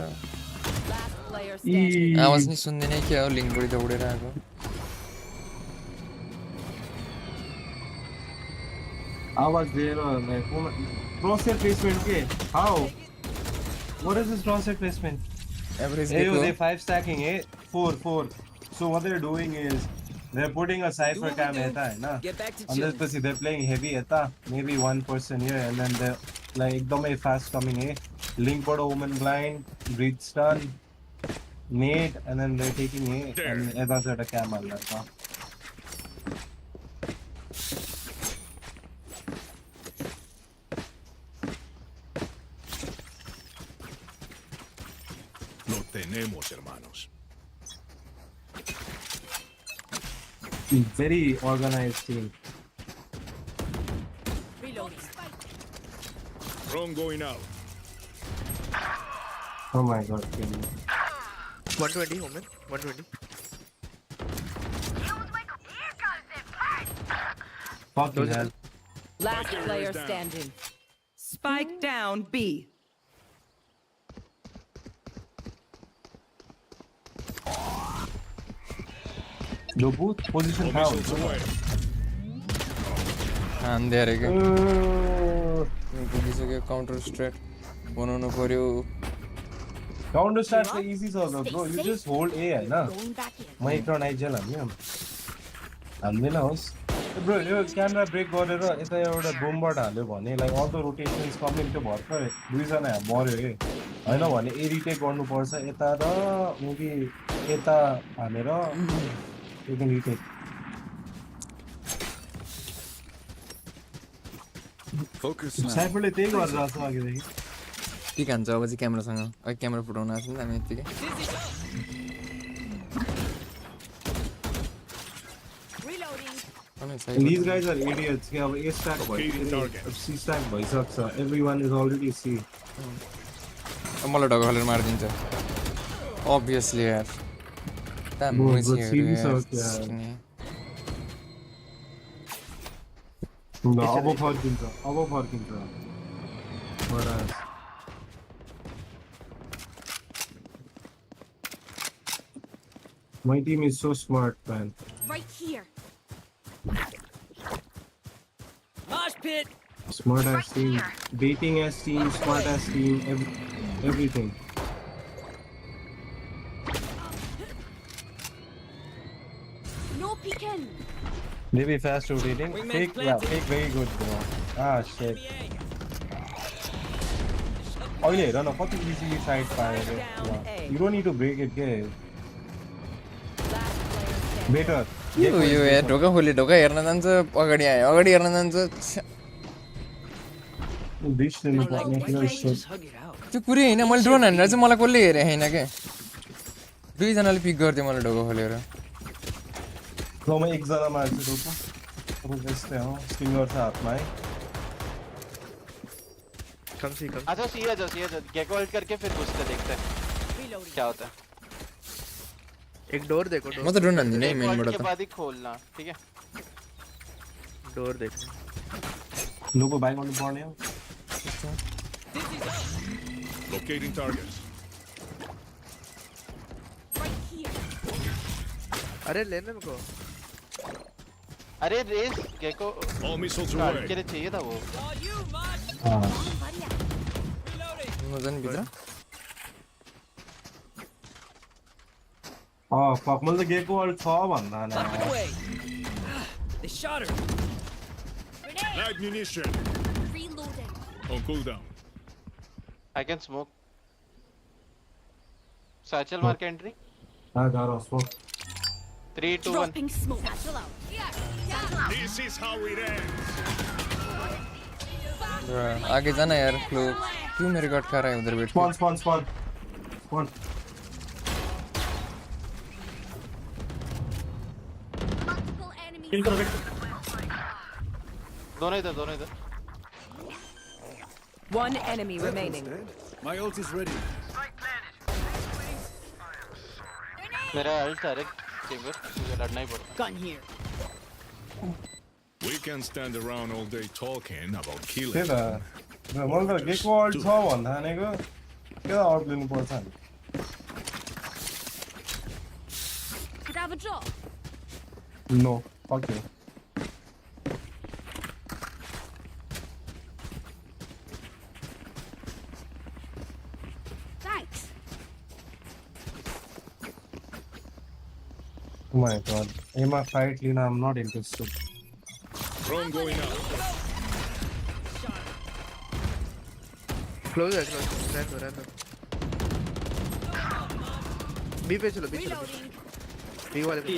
Last player standing. आवाज नि सुन्दैन के हो लिङ्कबाट दौडेर आएको आवाज दिएर like crosshair placement के? How? What is this crosshair placement? Average Hey, दिएको they 5 stacking, eh? 4. So what they're doing is they're putting a cipher cam eta, na? Get back to Unless chilling. basically they're playing heavy eta, maybe one person here, and then they're like ekdamai fast coming, eh? Link board woman blind, breach stun, nade, and then they're taking a and that's at a cam on that. Lo tenemos, hermanos. Very organized team. Reloading. Drone going out. Oh my god, team. 120, Omen. 120. Fucking hell. Last player standing. Spike down B. The booth position how? Missiles away. हान्दै अरे क्या पुगिसक्यो counter straight बनाउनु पर्यो Counter strike's the easy sort of bro. You just hold A, na? Going back in. Micron IGL हान्दैन होस् bro यो camera break गरेर यता एउटा बोमबाट हाल्यो भने लाइक अल द रोटेसन्स कम्प्लिट त्यो भर्खर दुईजना मर्यो ए होइन भने ए रिटेक गर्नुपर्छ यता र मुभी यता हालेर एकदिन रिटेक Focus now. साइफरले त्यही गरेर आएको छ अघिदेखि के खान्छ अब चाहिँ क्यामेरासँग अघि क्यामेरा फुटाउनु आएको छ नि त हामी यत्तिकै Reloading. अनि And सही these guys are idiots के अब A stack Locating भयो target. अब C stack भइसक्छ everyone is already C अब मलाई ढोका खोलेर मारिदिन्छ अभियसली यार Bro, but serious out यार ल अब फर्किन्छ Whereas my team is so smart, man. Right here. Mosh pit. Smart ass team, baiting ass team, smart ass team, everything. No peeking. Maybe fast rotating. Wingman Fake, yeah, planted. fake very good, bro. Ah shit. Oh yeah, no, कति easy side fire. Yeah. You don't need to break it, guys. Last player standing. Better. यो यो यार ढोका खोले ढोका हेर्न जान्छ अगाडि आयो अगाडि हेर्न जान्छ Dish दिनु पर्ने किन shit. Just hug it out. त्यो कुरै होइन मैले ड्रोन हानेर चाहिँ मलाई कसले हेरे होइन क्या दुईजनाले पिक गर्थ्यो मलाई ढोका खोलेर ल म एकजना मार्छु रोको अब त्यस्तै हो स्टिङ्गर छ हातमा है Come see, come. अच्छा सी आ जाओ गेको होल्ड करके फिर घुसते देखते हैं Reloading. क्या होता है एक डोर देखो म त ड्रोन हान्दिनँ है गेको मेनबाट होल्ड के त बाद ही खोलना ठीक है डोर देखो लोगो बाइ गर्नु पर्ने हो Locating targets. Right here. अरे लेने को अरे रेस गेको All missiles कार्ड away. के लिए चाहिए था वो All you, Mosh. Reloading. मजा नि भित्र फक मैले त गेको वर्ल्ड छ भन्दा न Fuck away. They shot her. Light munition. Reloading. On cooldown. I can smoke satchel मार के एंट्री हां जा रहा हूं 3 2 1 Dropping smoke. Satchel out. This is how it ends. आगे जाना यार फ्लो क्यों मेरे गट खा रहा है उधर बैठ के स्पॉन Multiple enemies. दोनों इधर One enemy remaining. My ult is ready. मेरा अल्ट है चेंबर मुझे लड़ना ही पड़ता Gun here. We can stand around all day talking about त्यही killing. त मैले त गेको अल्ट छ भन्दा हानेको के अल्ट लिनुपर्छ नि Could I have a drop? No okay Thanks. Oh my god. Emma fight Lina, I'm not interested. Drone going out. Close है रहने दो बी पे चलो Reloading. बी वाले पे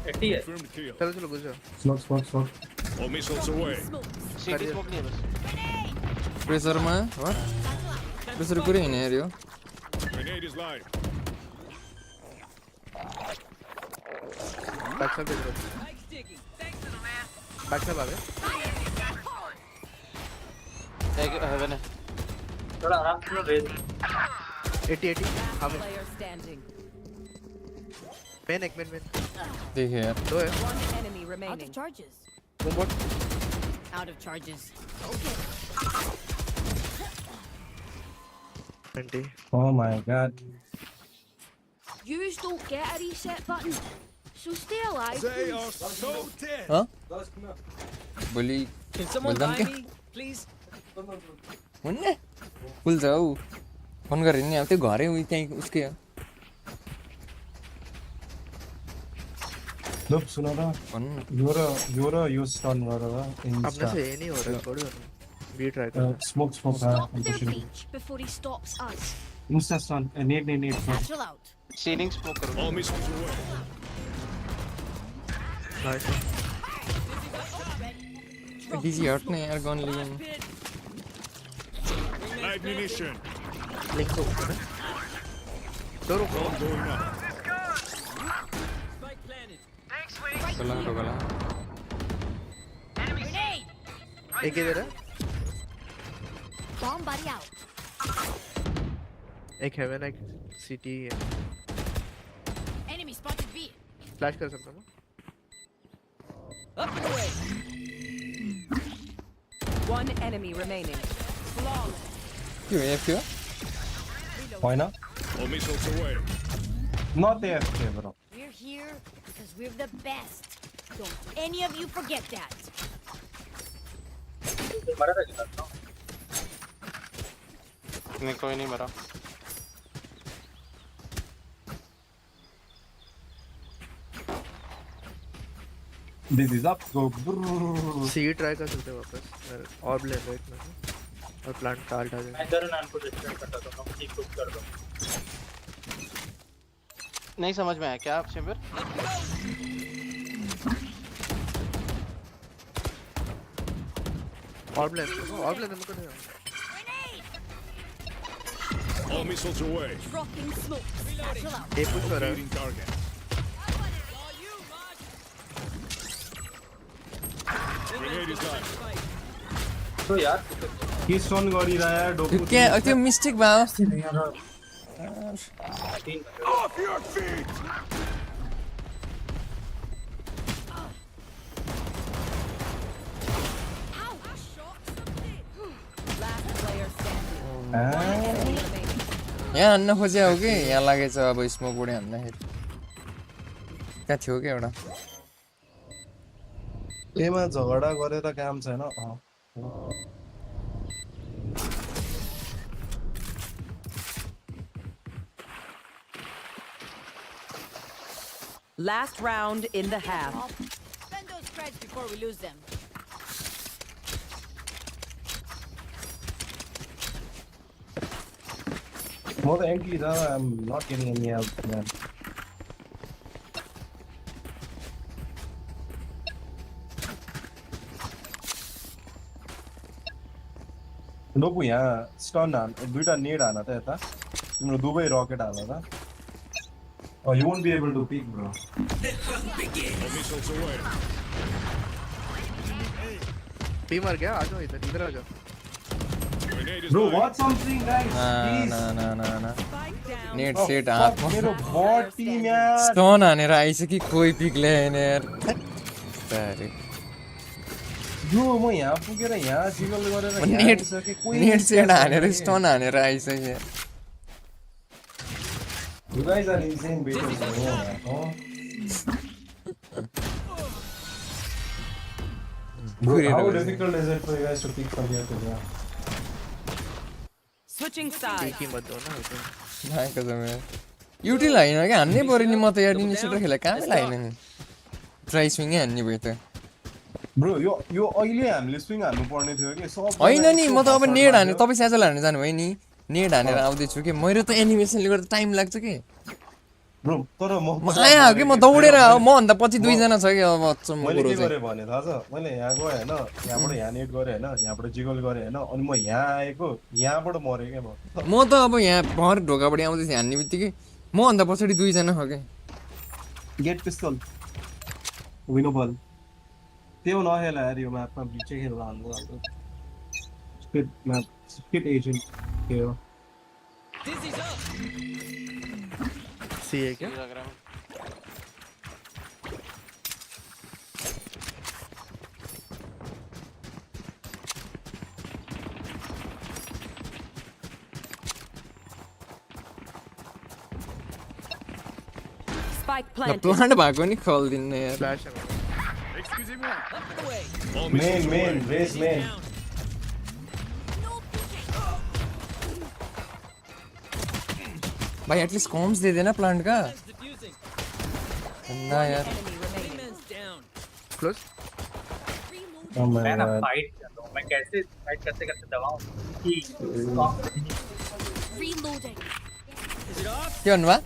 Confirmed kill. चलो घुस जाओ Smoke. All missiles away. City smoke नहीं है बस. प्रेसरमा हो प्रेसर पुरै हिँड्ने हेऱ्यो Grenade is live. Back side पे बैक साइड आ गए एक heaven है. 80 हाफ Player standing. मेन देखे यार दो है One enemy Out remaining. of charges. Bot Out of charges. 20 Oh my god. Yous don't get a reset button. So stay alive. They please. are so dead. हाँ बोली Can someone Well done, buy kya? me, please? हुन्ने full छ हौ phone गरेर नि अब त्यो घरै उही त्यहीँ उसकै हो Look, सुन र भन्नु न यो र यो स्टन गरेर अपने इन्स्टा से ये नहीं हो रहा छोड़ दो बी ट्राई कर smoke Stop their breach before he stops us. Insta stun नेट Satchel out. Ceiling smoke करो. All missiles away. Nice dizzy हट्ने यार गन लिएँ Live munition. लिंक को ऊपर है दो रुको Drone going out. Spike planted. गला गला Grenade. एक इधर है Bomb buddy out. एक हेवन एक सिटी है Enemy spotted B. फ्लैश कर सकता हूँ Up and away. One enemy remaining. के हो क्यों होइन All missiles away. नट एफके bro We're here because we're the best. Don't any of you forget that. नहीं कोई नहीं मरा. This is up go C try कर सकते हैं वापस और ले लो एक मिनट और प्लांट टाल डाल नहीं समझ में आया क्या आप शिविर? और प्लान हमको नहीं All missiles away. Dropping smoke. Satchel out. एक कुछ कर रहा है Leading target. Grenade is live. के स्टन गरिरहा डोकु क्या त्यो मिस्टेक भयो Off your feet. Last player standing. Ah. यहाँ हान्न खोज्या हो कि यहाँ लागेछ अब स्मोकबाट हान्दाखेरि कहाँ थियो कि एउटा एमा झगडा गरेर काम छैन Last round in the half. Spend those spreads before we lose them. म त एन्टी र I am not getting any help man डोकु यहाँ स्टन हान दुईटा नेड हान त यता तिम्रो दुवै रकेट हान त you won't be able to pick bro All missiles away. B मर गया आ जाओ इधर आ जाओ Grenade is bro live. What something guys ना Spike down. नेट सेट हातमा मेरो बट टिम यार स्टोन हानेर आइसक्यो कोही पिक ल्याएन यार अरे यो म यहाँ पुगेर यहाँ जिगल गरेर यहाँ नेट आइसके कोही नेट सेड हानेर स्टन हानेर आइसक्यो You guys are insane beaters. Bro, how difficult is it for you guys to pick from here to there? Switching sides. की मत दो ना उसे ना कसम यार युटी लाइन क्या हान्नै पर्यो नि म त यार इनिसिएटर खेले कामै लाइन नि ट्राई स्विङ हान्ने भयो त Bro, यो अहिले हामीले स्विङ हान्नु पर्ने थियो कि सब होइन नि म त अब नेट हाने तपाईँ स्याचल हान्नु जानुभयो नि नेट हानेर आउँदैछु कि मेरो त एनिमेसनले गर्दा टाइम लाग्छ कि ब्रो तर म आयो कि म दौडेर मभन्दा पछि दुईजना छ कि अब मैले के गरेँ भने थाहा छ मैले यहाँ गएँ होइन यहाँबाट यहाँ नेट गरेँ होइन यहाँबाट जिगल गरेँ होइन अनि म यहाँ आएको यहाँबाट मरेँ क्या म त अब यहाँ भर ढोकाबाट आउँदै थिएँ हान्ने बित्तिकै मभन्दा पछाडि दुईजना छ कि गेट पिस्तल विनोबल त्यो नखेला यार यो म्यापमा बिचै खेल्न हाल्नु स्पिड म्याप स्पिड एजेन्ट के हो सी है क्या लग रहा है Spike planted. प्लान्ट भएको नि खोलिदिनु यार फ्लैश है मेन रेस मेन भाई एटलिस्ट कॉम्स दे देना प्लांट का ना यार क्लोज मैं ना फाइट कर रहा हूं मैं कैसे फाइट करते करते दबाऊं कि reloading. के भन्नुभयो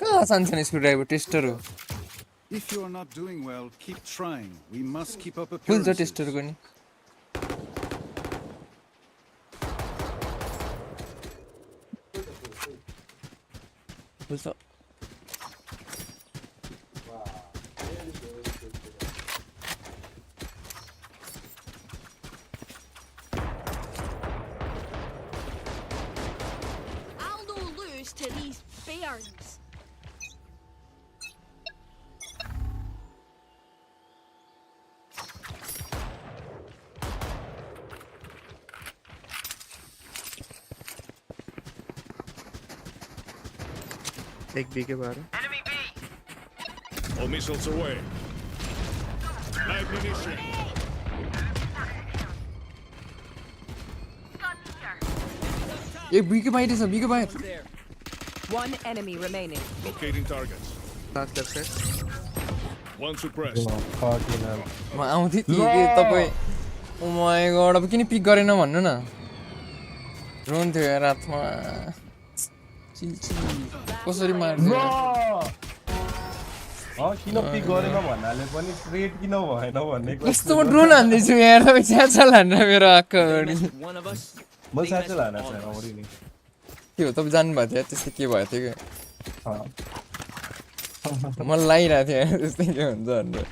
कहाँ सानसानो स्क्रुड्राइभर टेस्टर हो If you are not doing well, keep trying. We must keep up full छ appearances. टेस्टरको नि फुल छ I'll no lose to these bears. एक बी के बाहर है All missiles away. Live munition. ए बीके बाहिर छ बीके बाहिर One enemy remaining. Locating targets. Last left side One suppressed. म आउँदै थिएँ कि तपाईँ ओ माय गॉड अब किन पिक गरेन भन्नु न रोन्थ्यो यार रातमा चिल चिल कसरी मार्दियो किन पिक गरेन भन्नाले पनि ट्रेड किन भएन भन्ने कस्तो म ड्रोन हान्दैछु यार तपाईँ च्याचल हानेर मेरो आँखा अगाडि म साँच्चै लान छैन अगाडि नि के हो तपाईँ जानुभएको थियो त्यस्तो के भएको थियो कि मलाई लागिरहेको थियो यार त्यस्तै के हुन्छ भनेर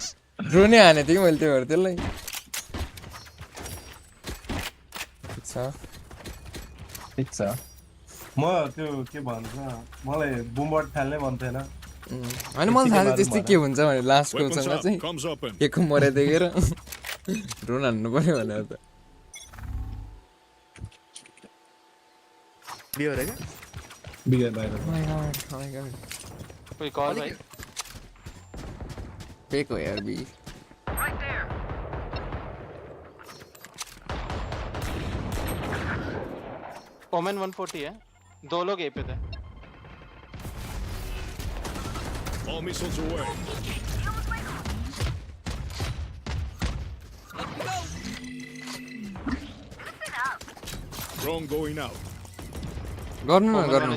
ड्रोनै हानेको थिएँ कि मैले त्यो भएर त्यसलाई ठिक छ म त्यो के भन्छ मलाई बुमबट फाल्नै मन थिएन होइन मलाई थाहा थियो त्यस्तै के हुन्छ भने लास्टको Weapons सँग up. चाहिँ Comes open. एकको मरे देखेर ड्रोन हान्नु पर्यो भनेर त बी हो रहा है क्या बिगे बाहिर कोई कॉल भाई फेक हो यार बी ओमेन 140 है दो लोग ए पे थे All missiles away. Drone going out. गर्नु न गर्नु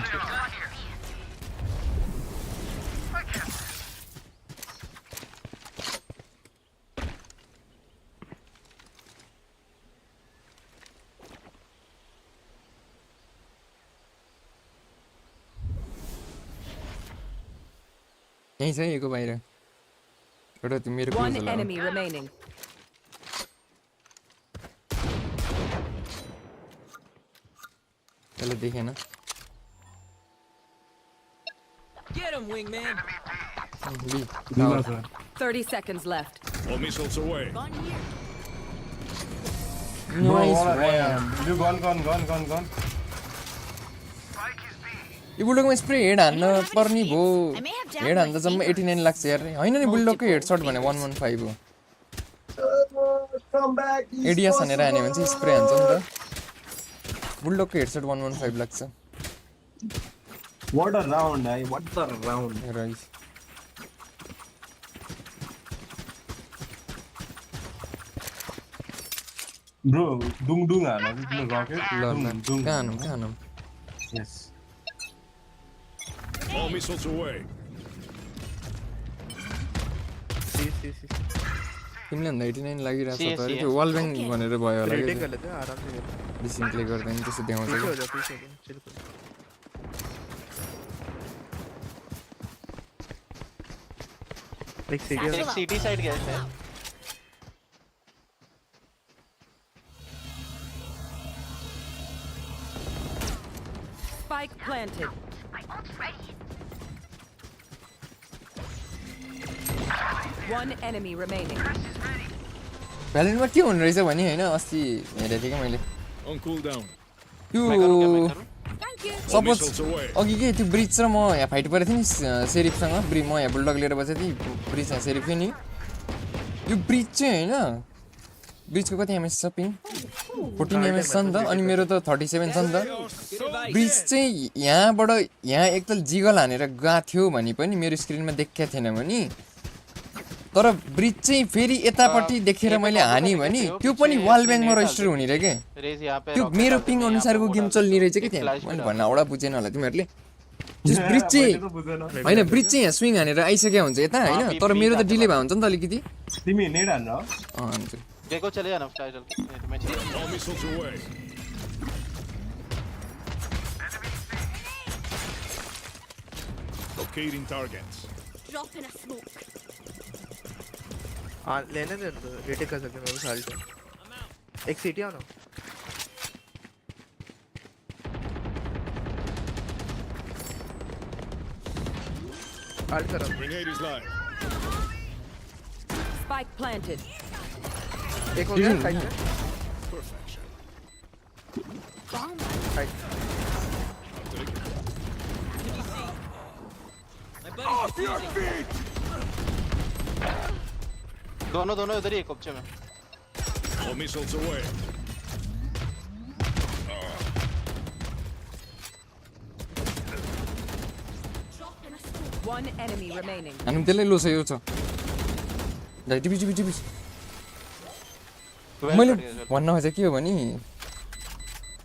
यहीँ छ यो बाहिर एउटा त्यो मेरो One क्लोज होला enemy remaining. त्यसले देखेन Get him, wingman. बी बिमा छ 30 seconds left. All missiles away. Gone here. Nice Bro, ram. You gone. यो बुलडकमा स्प्रे हेड हान्न पर्ने भो हेड हान्दा जम्मा 89 लाग्छ यार हैन नि बुलडककै हेडशट भने 115 हो एडिएस हानेर हाने भने चाहिँ स्प्रे हान्छ नि त बुलडकको हेडशट 115 लाग्छ What a round, what a round. Right Bro, dung हाल्नु तिम्रो rocket. Kanam Yes. All missiles away. सी तिमीले भन्दा 89 लागिरहेछ CS, त त्यो वल ब्याङ Okay. भनेर भयो होला रेडिङ कि कर लेते हैं आराम से डिसिम्प्ले गर्दा नि त्यसो देखाउँछ पीछे कि हो जा चिल कर एक सीढ़ी एक सिटी साइड गए थे Spike planted. One enemy remaining. भ्यालेन्टमा के हुने रहेछ भने हैन अस्ति हेरेको थिएँ कि मैले On cooldown. त्यो Thank you. Suppose missiles away. अघि के त्यो ब्रिज र म यहाँ फाइट परेको थिएँ नि सेरिफसँग म यहाँ बुलडक लिएर बसेको थिएँ ब्रिज यहाँ सेरिफ थियो नि यो ब्रिज चाहिँ हैन ब्रिजको कति एमएस छ पिङ 14 एमएस छ नि त अनि मेरो त 37 छ नि त ब्रिज चाहिँ यहाँबाट यहाँ एकताल जिगल हानेर गएको थियो भने पनि मेरो स्क्रिनमा देखेको थिएन भने तर ब्रिज चाहिँ फेरि यतापट्टि देखेर मैले हाने भने त्यो पनि वाल ब्याङमा रजिस्टर हुने रे के रेज यहाँ पे त्यो मेरो पिङ अनुसारको गेम चल्ने रहेछ कि त्यहाँ मैले भन्न औडा बुझेन होला तिमीहरूले जस ब्रिज चाहिँ हैन ब्रिज चाहिँ यहाँ स्विङ हानेर आइसक्यो हुन्छ यता हैन तर मेरो त डिले भयो हुन्छ नि त अलिकति तिमी नेड हान्न हो हुन्छ देखो चले जाना टाइटल में चले All missiles away. Locating targets. Drop in a smoke. हाँ लेने दे तो रेटिंग कर सकते हैं मैं साल्ट एक सीटी आओ ना साल्ट करो Grenade is live. Spike planted. एक हो गया साइड में Perfection. Side Off your feet. दोनों उधर ही एक ऑप्शन में All missiles away. One enemy remaining. अनि त्यसलाई लो छ यो छ दाइ टिपी मैले भन्न खोजेँ के हो भने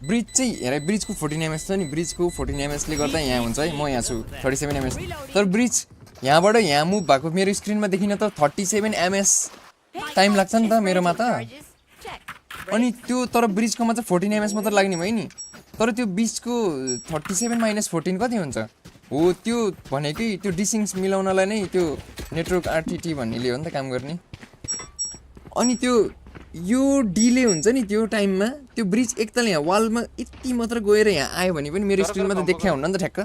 ब्रिज चाहिँ हेर ब्रिजको 14 एमएस छ नि ब्रिजको 14 एमएसले गर्दा यहाँ हुन्छ है म यहाँ छु 37 एमएस तर ब्रिज यहाँबाट यहाँ मुभ भएको मेरो स्क्रिनमा देखिन त 37 एमएस टाइम लाग्छ नि त मेरोमा त अनि त्यो तर ब्रिजकोमा चाहिँ 14 एमएस मात्र लाग्ने भयो नि तर त्यो बिचको 37 माइनस 14 कति हुन्छ हो त्यो भनेकै त्यो डिसिङ्स मिलाउनलाई नै त्यो नेटवर्क आरटिटी भन्नेले हो नि त काम गर्ने अनि त्यो यो डिले हुन्छ नि त्यो टाइममा त्यो ब्रिज एकताल यहाँ वालमा यति मात्र गएर यहाँ आयो भने पनि मेरो स्क्रिनमा त देखा हुन्न नि त ठ्याक्क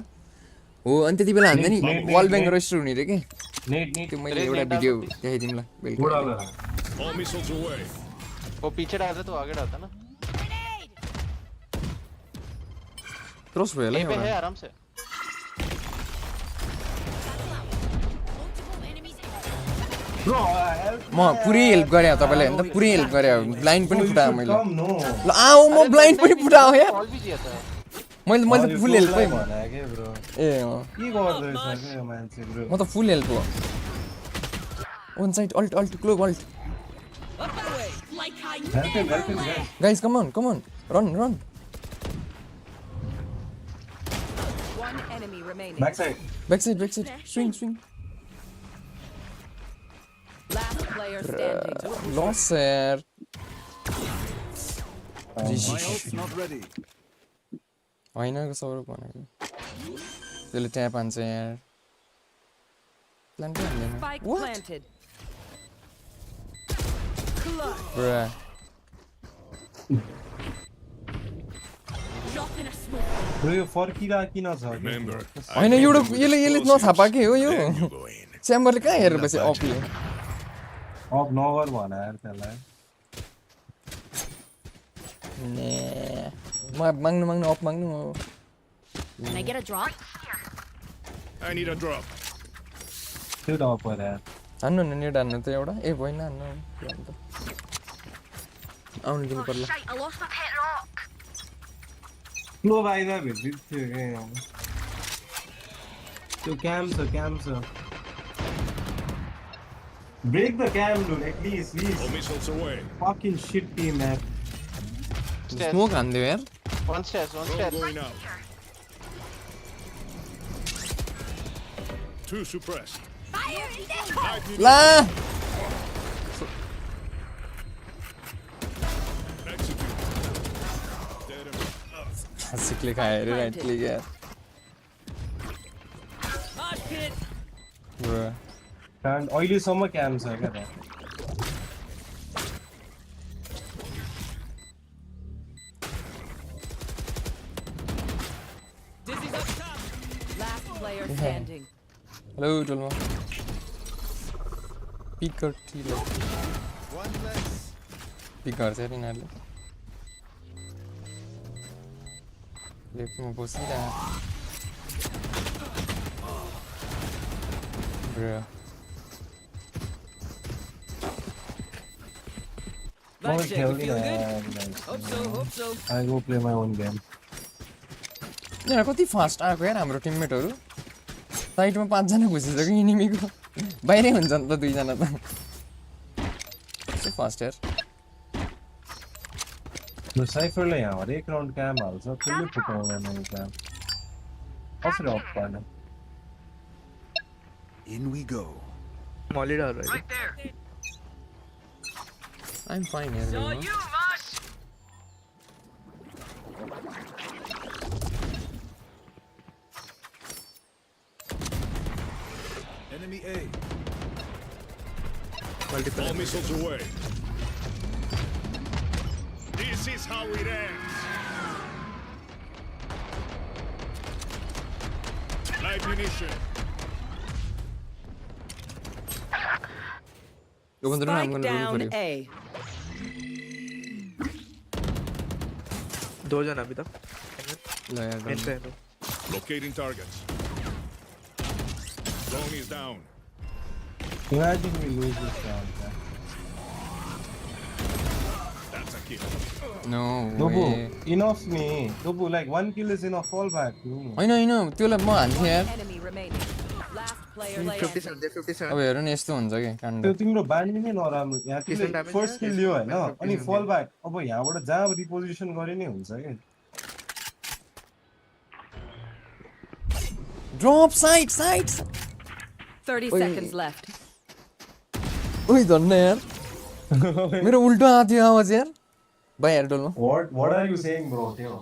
हो अनि त्यति बेला हान्दा नि वाल ब्याङ रजिस्टर हुने रे के त्यो मैले एउटा भिडियो देखाइदिउँ ल बेलुका All missiles away. वो पीछे डालते तो आगे डालता ना क्रस भयो होला ये पे है एउटा आराम से म पुरै हेल्प गरे तपाईलाई हैन त पुरै हेल्प गरे ब्लाइन्ड पनि फुटाए मैले ल आऊ म ब्लाइन्ड पनि फुटाए यार कॉल भी किया था मैले त फुल हेल्प भने के ब्रो ए के गर्दैछ के मान्छे ब्रो म त फुल हेल्प हो one side ult close ult guys come on run One enemy remaining. Back side back side swing Last player standing. लस यार Not ready. होइन सौरभ भनेको त्यसले ट्याप हान्छ यार प्लान पनि हान्दैन Spike planted. Bruh. Drop in a smoke. Bro यो फर्किरा किन छ Remember. होइन एउटा यसले नथापा के हो यो Then you go in. च्याम्बरले कहाँ हेरेर बस्यो अफले ऑफ नोवर वाला यार चला है ने माग्नु अफ माग्नु Can I get a drop? I need a drop. फिर ऑफ पर है हान्नु न नेट हान्नु त एउटा ए भएन हान्नु आउनु दिनु पर्ला I lost my pet rock. लो भाई ना भेज दिए तो camps break the cam dude at least All please missiles away. fucking shit team man Stairs. Smoke हान्दियो यार One stairs. Drone going out. Two suppressed. Fire in the hole! Light La execute. Dead and सिक्ले खायो रे right click यार Mosh pit. bro and oily summer cams है क्या Dizzy's up top. Last player standing. Hello डोलमा pick गर्टी ल one less. Pick गर्छ यार यिनीहरूले लेफ्टमा बसिरहेको bro Oh, Vibe check. You feel good? nice. Hope so. I go play my own game. यिनीहरू कति फास्ट आएको यार हाम्रो टिममेटहरू साइडमा 5 जना घुसिसक्यो इनिमीको बाहिरै हुन्छ नि त 2 जना त फास्ट यार The Cypher ले यहाँ हरेक राउन्ड क्याम हाल्छ त्यसले फुटाउँदैन यो क्याम कसरी अफ गर्ने In we go. मॉली डाल रहा है आई एम फाइन यार So Dolma you, Mosh. Enemy A. Multiple All missiles away. This is how it ends. Light munition. यो बन्दर नाम Spike गर्नु down पर्यो A. 2 जन अभी तक ल यार मेन पे है तो Locating targets. Drone is down. Imagine we lose this round. That's a kill. No Dobu, way enough me. Dobu, like 1 kill is enough. Fall back. होइन त्योलाई म हान्थेँ यार Enemy remaining. Last player 57 standing. दे 57 अब हेर न यस्तो हुन्छ कि काण्ड त्यो तिम्रो बानी नै नराम्रो यहाँ Decent damage फर्स्ट है, किल लियो हैन decent अनि damage फल ब्याक अब यहाँबाट जहाँ रिपोजिसन गरे नै हुन्छ के drop side 30 Oi. seconds left. ओइ धन्न यार मेरो उल्टो आथ्यो आवाज यार बाइ यार डोलमा what are you saying bro त्यो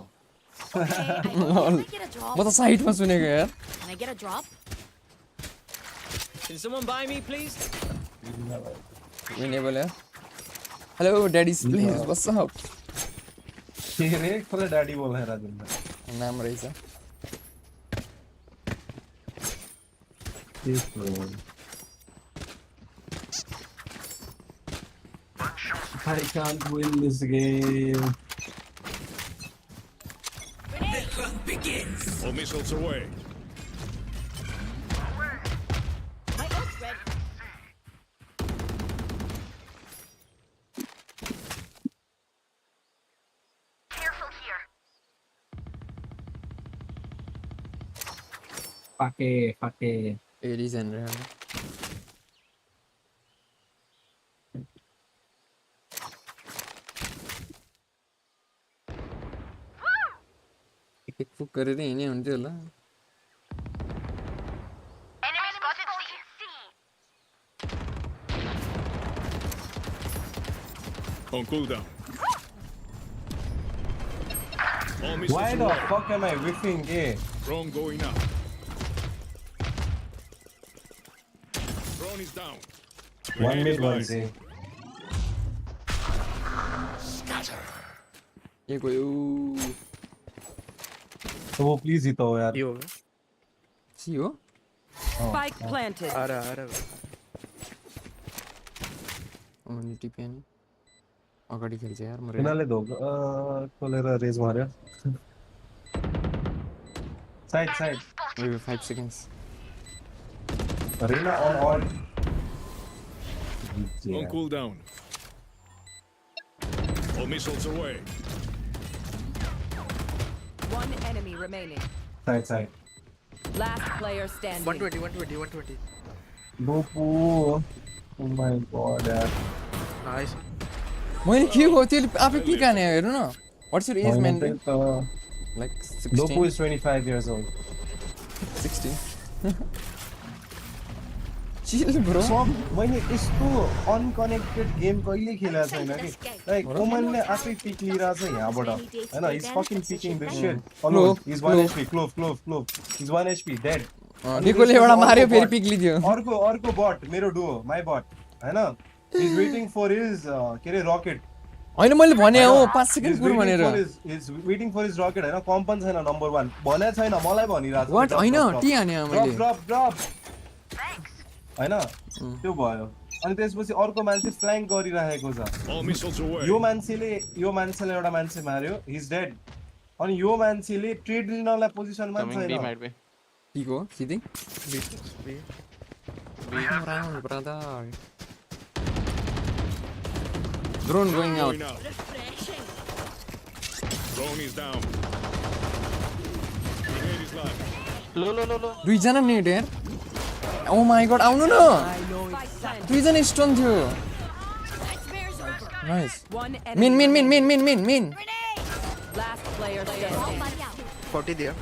Okay, can I get a drop? म त साइडमा सुनेको यार Can I get a drop? Can someone buy me, please? Winnable यार हेलो ड्याडीज प्लिज व्हाट्स अप के रे कसले ड्याडी बोलाएर दिन्छ नाम रहेछ I can't win this game. All missiles away. My ult's ready. Fake. एलिज हेरेर एक फुक गरेर हिँड्ने हुन्थ्यो होला On cooldown. All missiles Why the away. fuck am I whiffing gay? Drone going up. Drone is down. One Grenade mid, is one live. C. ए गयो तो वो प्लीज ही तो यार. ये होगा सी हो Spike planted. आ रहा मैले टिपे नि अगाडि खेल्छ यार म यिनीहरूले खोलेर रेज मार्यो side 5 seconds Reyna on On cooldown. All missiles away. One enemy remaining. Side Last player standing. 120. Bopu. Oh my god यार Nice. मैले के हो त्यो आफै पिक हाने हेर्नु न what's your age man like 16 Bopu is 25 years old 16 chill bro मैले यस्तो अनकनेक्टेड गेम कहिले खेलेको छैन कि लाइक ओमनले आफै पिक लिइरहेछ यहाँबाट हैन is fucking picking this shit hello is 1 HP Clove is 1 HP dead निकोले एउटा मार्यो फेरि पिक लिदियो अर्को बट मेरो डुओ माई बट हैन इज वेटिङ फर हिज के रे रकेट हैन मैले भने हो 5 सेकेन्ड पुर भनेर is waiting for his rocket हैन कम्पन छैन नम्बर 1 भने छैन मलाई भनिरहेछ व्हाट हैन टी हाने मैले ड्रप हैन त्यो भयो अनि त्यसपछि अर्को मान्छे फ्ल्याङ्क गरिरहेको छ यो मान्छेले एउटा मान्छे मार्यो हि इज डेड अनि यो मान्छेले ट्रेड लिनलाई पोजिसनमा छैन टीको सिधै B. Round brother drone going out Drone is down. Grenade is live. Low. दुई जना नेट यार ओ माय गॉड आउनु न दुई जना स्टोन थियो नाइस One मिन enemy. Last player standing. 40 दिया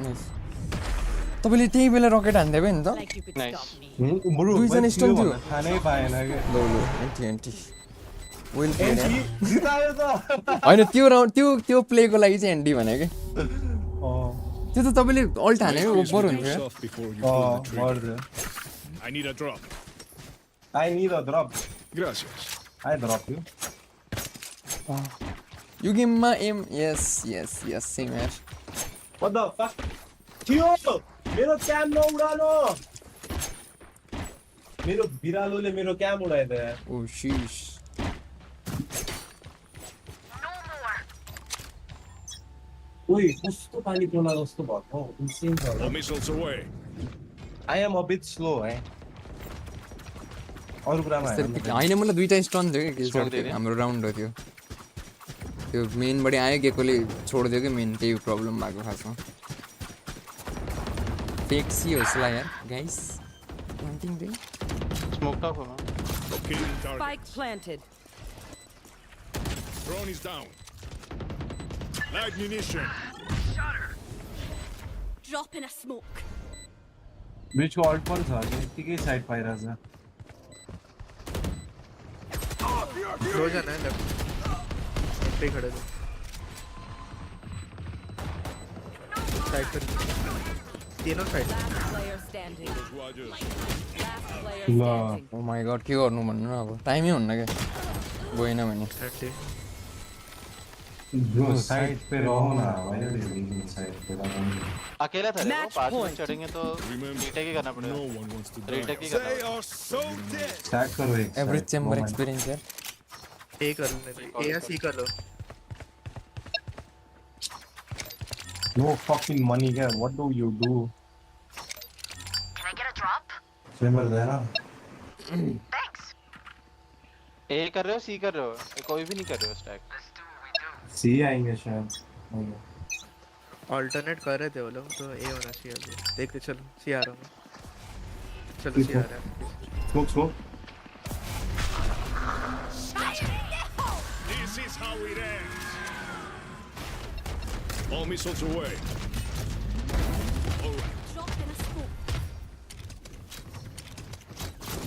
नाइस तपाईले त्यही बेला रकेट हान्दै भयो नि त Like you could Nice. stop me. दुईजना स्टोन थियो खानै पाएन के लो एन्टी वेल एन्टी जितायो त हैन त्यो राउन्ड त्यो प्लेको लागि चाहिँ एन्टी भने के त्यो त तपाईले अल्ट हानेको ओभर हुन्थ्यो Yourself before you pull the trigger. मर्द I need a drop. I need a drop. Gracias. I drop you. यु गेममा एम यस सेम यार What the fuck? थियो मेरो क्याम नउडालो मेरो बिरालोले मेरो क्याम उडाइदियो यार ओ शीश ओइ कस्तो पानी पोला जस्तो भएको इन्सेन छ All missiles away. I am a bit slow है अरु कुरामा हैन मलाई दुईटा स्टोन थियो कि हाम्रो राउन्ड हो त्यो मेनबाट आयो गेकोले छोडिदियो कि मेन त्यही प्रब्लम भएको खासमा फेक्सी होस्ला यार guys wanting they Smoked up. Locating target. Spike planted. Drone is down. Light munition. Drop in a smoke. बिचको अल्ट पनि छ कि यतिकै साइड पाइरहेछ दो जन है लेफ्ट पे खड़े थे साइड पर तीनों side Last player standing. Rogers. Last player ल standing. ओ माय गॉड के गर्नु भन्नु न अब टाइमै हुन्न के गएन भने ब्रो साइड पे रहो ना भाई साइड पे रहो अकेला था रे वो Match 5 मिनट point. चढ़ेंगे तो रीटेक ही करना No पड़ेगा one wants to retake die. ही करना They पड़ेगा are so dead. स्टैक करो एक एवरेज चेम्बर एक्सपीरियंस यार ए कर लो ए या सी कर लो नो फकिंग मनी क्या what do you do Can I get a drop? Chamber दे ना Thanks. ए कर रहे हो सी कर रहे हो कोई भी नहीं कर रहे हो स्टैक सी आएंगे शायद अल्टरनेट कर रहे थे वो लोग तो ए होना चाहिए अभी देखते चलो सी आ रहा हूँ चलो सी आ रहा है smoke This is how it ends. All missiles away. All right. Drop in a smoke.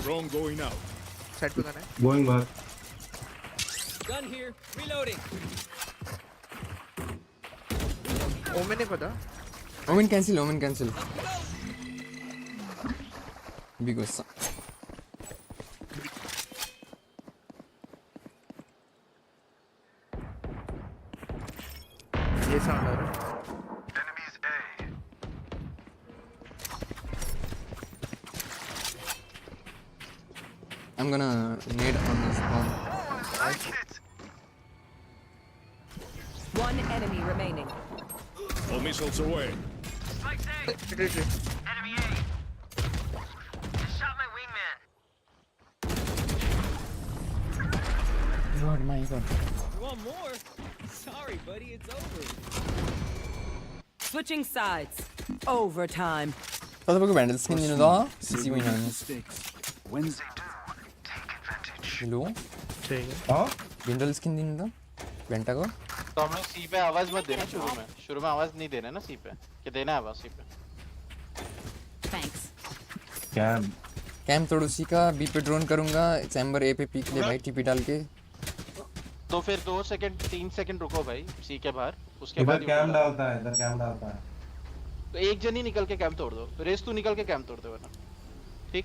Drone going out. Side पे जाना है going back Gun here. Reloading. Omen नहीं पता ओमेन कैंसिल बिकॉज ये साउंड आ रहा है I'm gonna nade on this bomb. One enemy remaining. All missiles away. God, my God. You want more? Sorry, buddy, it's over. Switching sides. Overtime. तपाईँको भ्यान्डल skin दिनु त cc win hello भ्यान्डल skin दिनु त घन्टाको तो हम लोग सी पे आवाज मत देना शुरू में आवाज नहीं देना ना सी पे कि देना है आवाज सी पे Thanks. कैम तोड़ू सी का बी पे ड्रोन करूंगा चैम्बर ए पे पीक ले भाई टीपी डाल के तो फिर 2 सेकंड 3 सेकंड रुको भाई सी के बाहर उसके इधर बाद कैम डालता है तो एक जन ही निकल के कैम तोड़ दो रेस तू निकल के कैम तोड़ दे वरना ठीक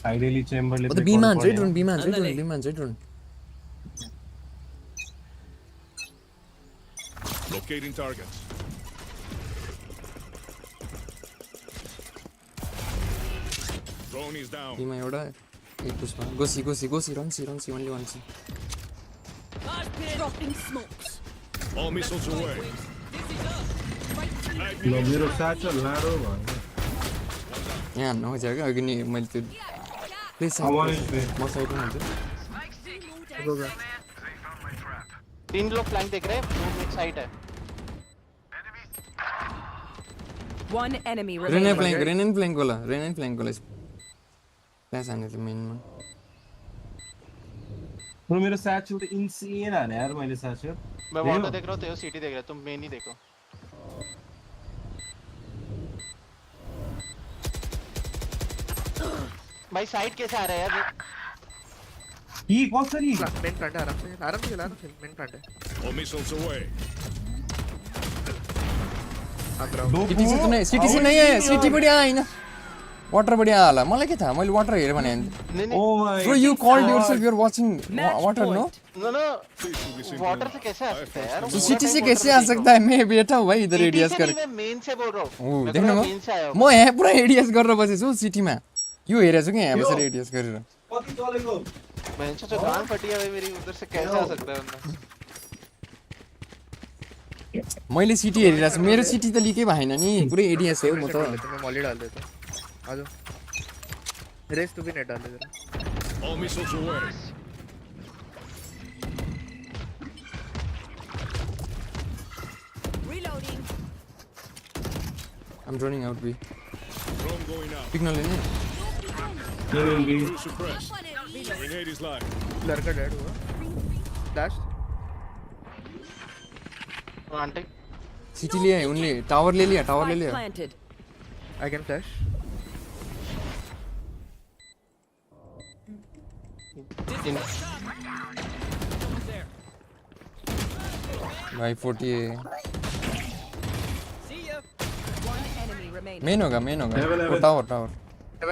आइडियली चेंबर ले ओ तो B main drone Locating targets. Drone is down. बीमा एउटा एक पुष्पा गोसी रन सी only one सी Dropping smokes. All missiles away. लो मेरो साचल नारो भयो यहाँ न हो जाएगा अघि नि मैले त्यो प्लिज म साइडमा हुन्छु 3 लोग फ्लैंक देख रहे हैं दो मिड साइड है One enemy rain remaining. Flank होला प्लास हान्ने थियो मेनमा ब्रो मेरो साचल त इन्सेन हाने यार मैले साचल मैं वाटर देख रहा हूं तेरे सिटी देख रहा है तुम मेन ही देखो भाई साइड कैसे आ रहा है यार ई कसरी मेन प्लांट आराम से मेन प्लांट है All missiles away. सिटी से नहीं है सिटी बढ़िया हैन वाटर बढ़िया होला मलाई के थाहा मैले वाटर हेरे भने oh my bro you called yourself you are watching water no no water से कैसे आ सकता है यार तो सिटी से कैसे आ सकता है मैं बैठा हूं भाई इधर एडीएस कर मैं मेन से बोल रहा हूं ओ देख्नु म यहाँ पुरा एडीएस गरेर बसेछु सिटीमा यो हेरेछु के यहाँ बसेर एडीएस गरेर कति चलेको बहन से गान फटी है भाई मेरी उधर से कैसे आ सकता है बंदा मैले सिटी हेरिरहेछु मेरो सिटी त लिकै भएन नि पुरै एडीएस हो म त मैं मॉली डाल देता हूं आ जाओ रेस तू भी नेट डाल दे जरा All missiles away. Reloading. I'm running out B Drone going out. Signal हैन Crew suppressed. Grenade is live. लड़का डेड हुआ डैश आंटी सिटी लिया है उनले टावर ले लिया Spike planted. I can flash भाई 40 See ya. One enemy remaining. Main होगा वो टावर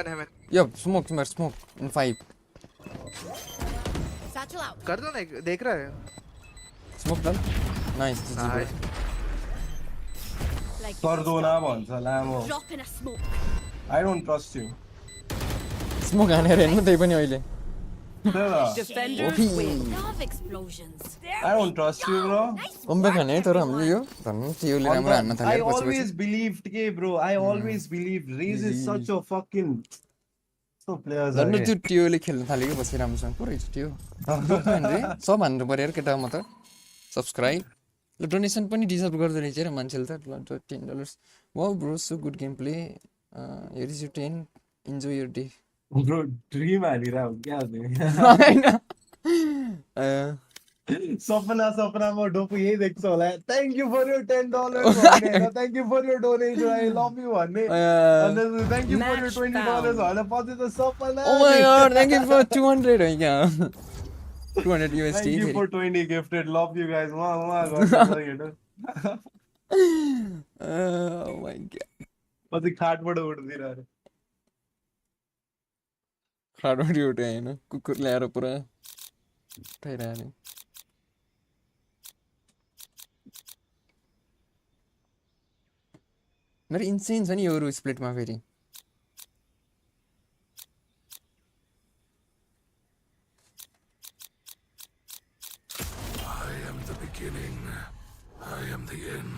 हेवन यो स्मोक इन 5 Satchel out. कर दो ना देख रहा है स्मोक डाल नाइस Like कर दो ना भन्छ लामो drop in a smoke. I don't trust you smoke हानेर हेर्नु त्यही पनि अहिले Defenders win. Love explosions. I don't trust you bro comeback हाने है तर हामीले यो धन्न टियोले राम्रो हान्न I थाल्यो पछि always believed के bro I always believed Raze is such a fucking so players धन्न are त्यो टियोले खेल्न थालेको पछि राम्रोसँग पुरै टियो रे सब हान्नु पर्यो यार केटा म त सब्स्क्राइब ल डोनेसन पनि डिजर्भ गर्दो रहेछ र मान्छेले त ल $10 wow bro so good game play here is your 10 enjoy your day bro dream हालिरा हो क्या हैन सपना म डोपु यही देख्छ होला थ्यांक यू फर योर $10 भन्ने thank you for your donation I love you भन्ने अनि थ्यांक यू फर योर $20 भने पछि त सपना ओ माय गॉड थ्यांक यू फर 200 है क्या 200 USD thank you for 20 gifted लभ यु गाइस वा गर्छ ओ माय गॉड पछि खाटबाट उठ्दिरा रे खाडोडी उठे हैन कुकुर ल्याएर पुरा उठाइरहने मेरो इन्सेन छ नि यो स्प्लिटमा फेरि beginning. I am the end.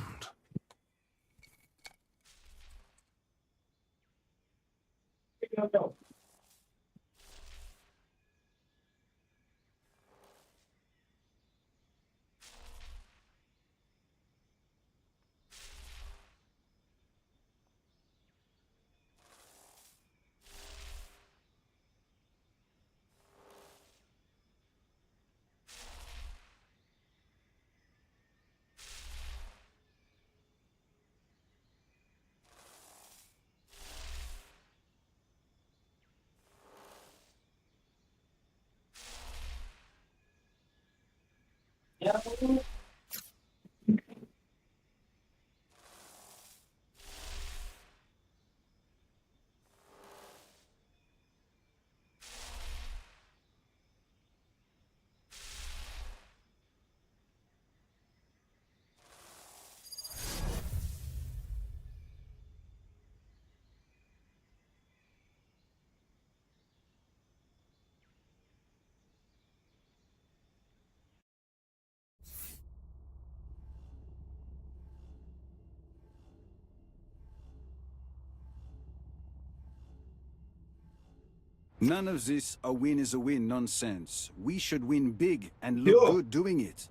None of this a win is a win nonsense. We should win big and look good doing it.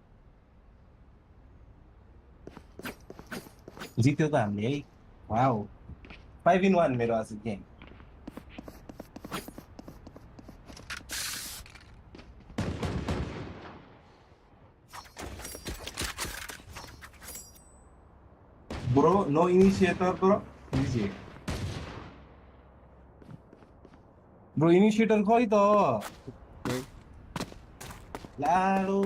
जित्यो त हामीले है वाओ 5-in-1 मेरो आज game Bro, no initiator, bro. Easy. Bro, initiator खोइ त लाडो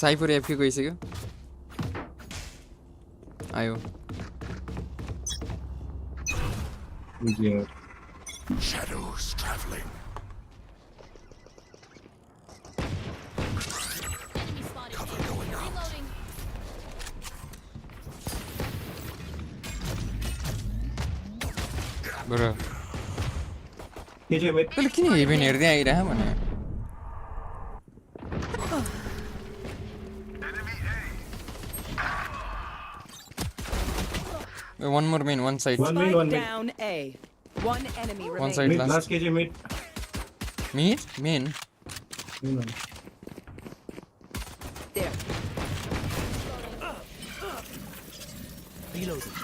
cipher एफके गइसक्यो आयो Shadows traveling. Cover going out. Bro के चाहिँ वेट तैँले किन हेभेन हेर्दै आइरह भने one more main, one side. One main, one main. Down A. One enemy One remaining. side Mid, last. last KJ mid. Mid? Main? Main one. There. Reloading.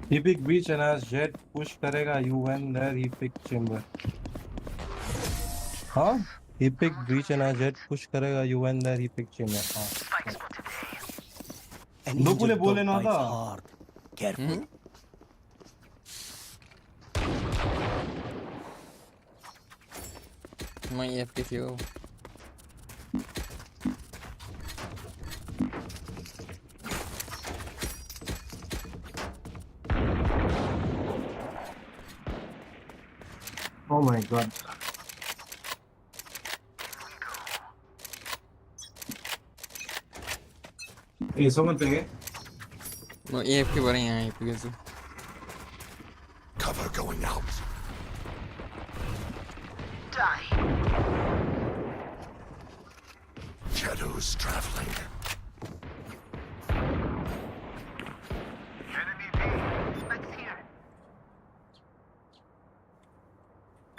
He pick breach and as jet push करेगा you went there he pick chamber. हाँ? He pick breach and as jet push करेगा you went there he pick chamber. हाँ. लोगोले बोले ना था. Careful. My AFK थियो Oh my god. Hey, someone take it. म AFK भएर यहाँ आइपुगेको छु Cover going out. Shadows traveling. Enemy B. Let's hear.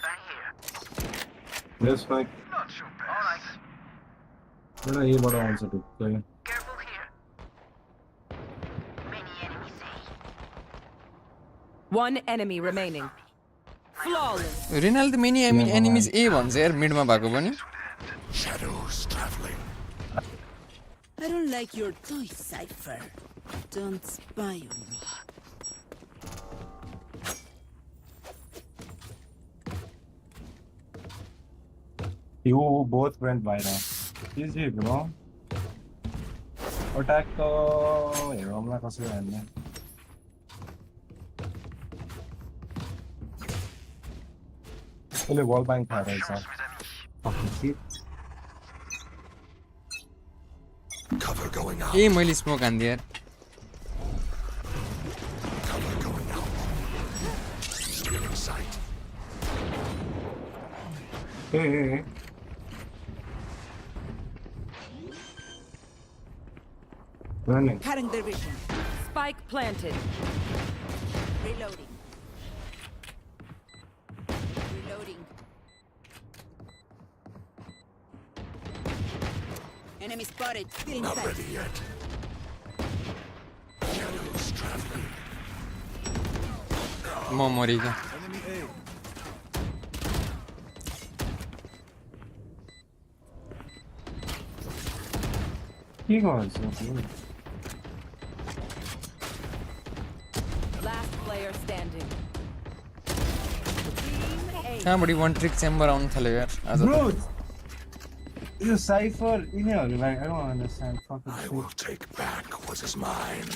Right here. Yes, Mike. Not so bad. All right. मेरा ये बड़ा आंसर टूट गया. Careful here. Many enemies A. One enemy remaining. Flawless. रेनाल्ड मेनी एनिमिज ए भन्छ यार मिडमा भएको पनि Shadows traveling. I don't like your toy, Cypher. Don't spy on me. You both went viral. Easy, bro. Attack to हमला कसरी हान्ने. उसले wall bang खाएर रहेछ. Fucking shit. Cover going out. ए मैले स्मोक हान्दिए यार Cover going out. Stealing sight. Hey. Running. Cutting their vision. Spike planted. Reloading. Reloading. Enemy spotted. Still Not inside. ready yet. Shadows traveling. म मरेको Enemy A. के गर्छ Last player standing. कहाँबाट वान trick chamber आउनु थाल्यो यार आज Bro, यो cipher यिनीहरूलाई I don't understand fucking I shit. will take back what is mine.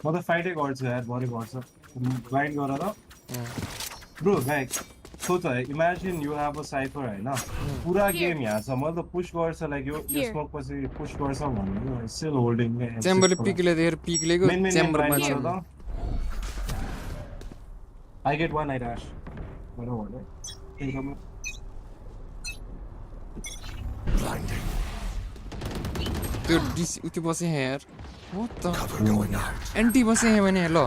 म त फाइटै गर्छु यार भरे गर्छ ग्राइन्ड गर त ब्रो लाइक सोच imagine you have a cipher होइन पुरा गेम यहाँ छ मैले त पुश गर्छ लाइक यो स्मोक पछि पुश गर्छ भन्नु स्टिल होल्डिङ चेम्बरले पिकले दिएर पिकलेको चेम्बरमा छ I get one I dash. Whatever. Blinding. त्यो डिस उति बसे यार what the Cover going out. Anti बसे यहाँ भने ल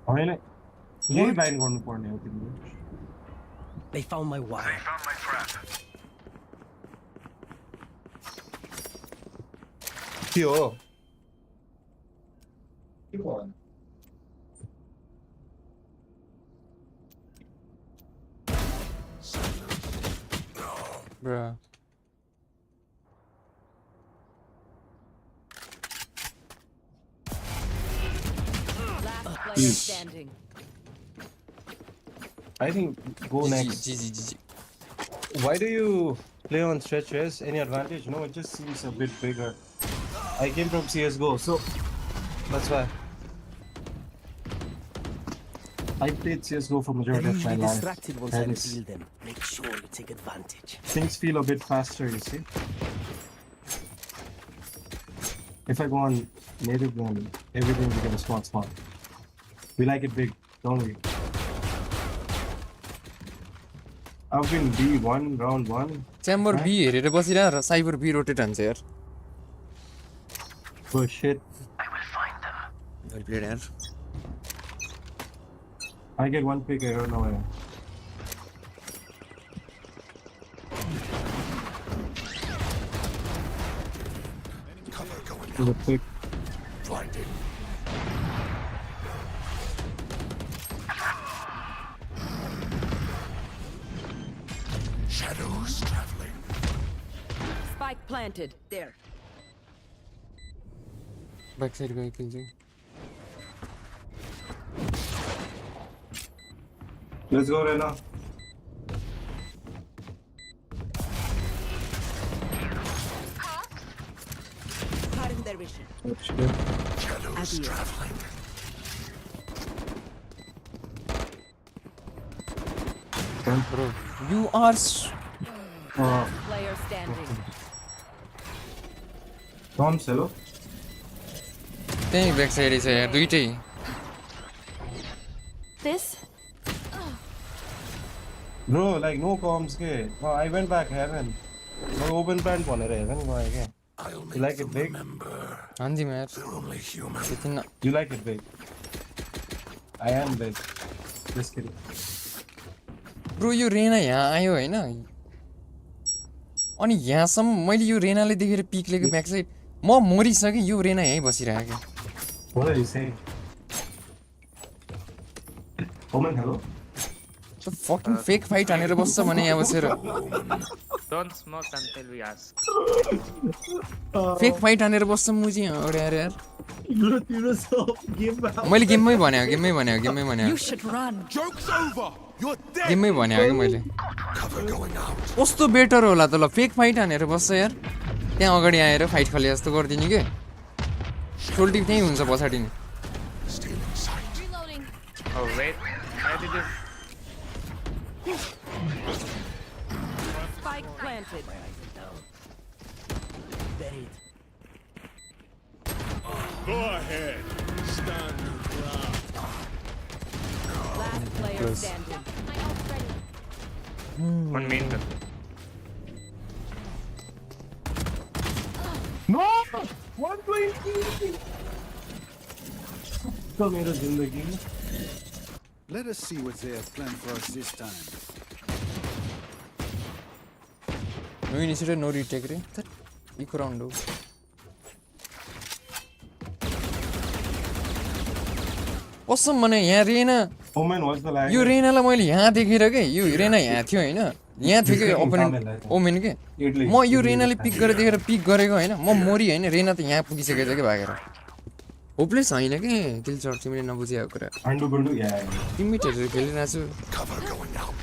होइन यही बाइन्ड गर्नुपर्ने हो तिमीले They found my wire. के हो Bruh. Last player standing. I think go next. GG. Why do you play on stretches? Any advantage? No, it just seems a bit bigger. I came from CSGO, so that's why. I played CSGO for majority They're of my usually life. distracted once I Hence, reveal them. Make sure you take advantage. things feel a bit faster, you see. If I go on native then everything becomes small. We like it big, don't we? I've been B1, round 1. Chamber B हेरेर बसिरह र cyber B rotate हुन्छ यार Oh shit. Well played यार I get one pick, I don't know where. Cover going The out. pick. Blinding. Shadows traveling. Spike planted. There. Back side गयो किल चाहिँ Let's go, Rena. Cutting their vision. That's good. Shadows traveling. Bro, you are Player standing. Tom, hello. त्यही back side छ यार दुईटै This? Bro, like no comms, ke. No, I went back heaven. No open plant भनेर heaven गए के. I'll You like make it them big? remember हान्जी यार they're only human. त्यति न You like it big. I am big. Just kidding. ब्रो यो Reyna यहाँ आयो होइन अनि यहाँसम्म मैले यो रेनाले देखेर पिकलेको ब्याक साइड म मरिसकेँ यो रेना यहीँ बसिरहेको What are you saying? Omen, hello. Fucking fake fight हानेर बस्छ भने यहाँ बसेर Don't smoke until we ask. Fake fight हानेर बस्छ मुजी अरे यार यार मैले गेममै भने You should run. Joke's over. You're dead. गेममै भने कि मैले Cover going out. कस्तो बेटर होला त ल फेक फाइट हानेर बस्छ यार त्यहाँ अगाडि आएर फाइट खोले जस्तो गरिदिने के सोल्टी त्यहीँ हुन्छ पछाडि नि Still in sight. Reloading. Oh wait, why did you? Spike planted. Buried. Go ahead. Stand your ground. close. standing. My ult's ready. One main. No! 120! तो मेरो जिंदगी में Let us see what they have planned for us this time. No initiative, no retake रे. That eco round हो. Awesome मने यहाँ Raina. Omen was the lag. यो रेनालाई मैले यहाँ देखेर के यो रेना यहाँ थियो हैन. यहाँ थियो के ओपोनेन्ट ओमेन के. म यो रेनाले पिक गरेर देखेर पिक गरेको हैन. म मोरी हैन रेना त यहाँ पुगिसकेको छ के भागेर. होपलेस हैन के किल शट तिमीले नबुझेको कुरा. Undo गुन्डु या. टिममेटहरु खेलिरहेको छु. Cover going out.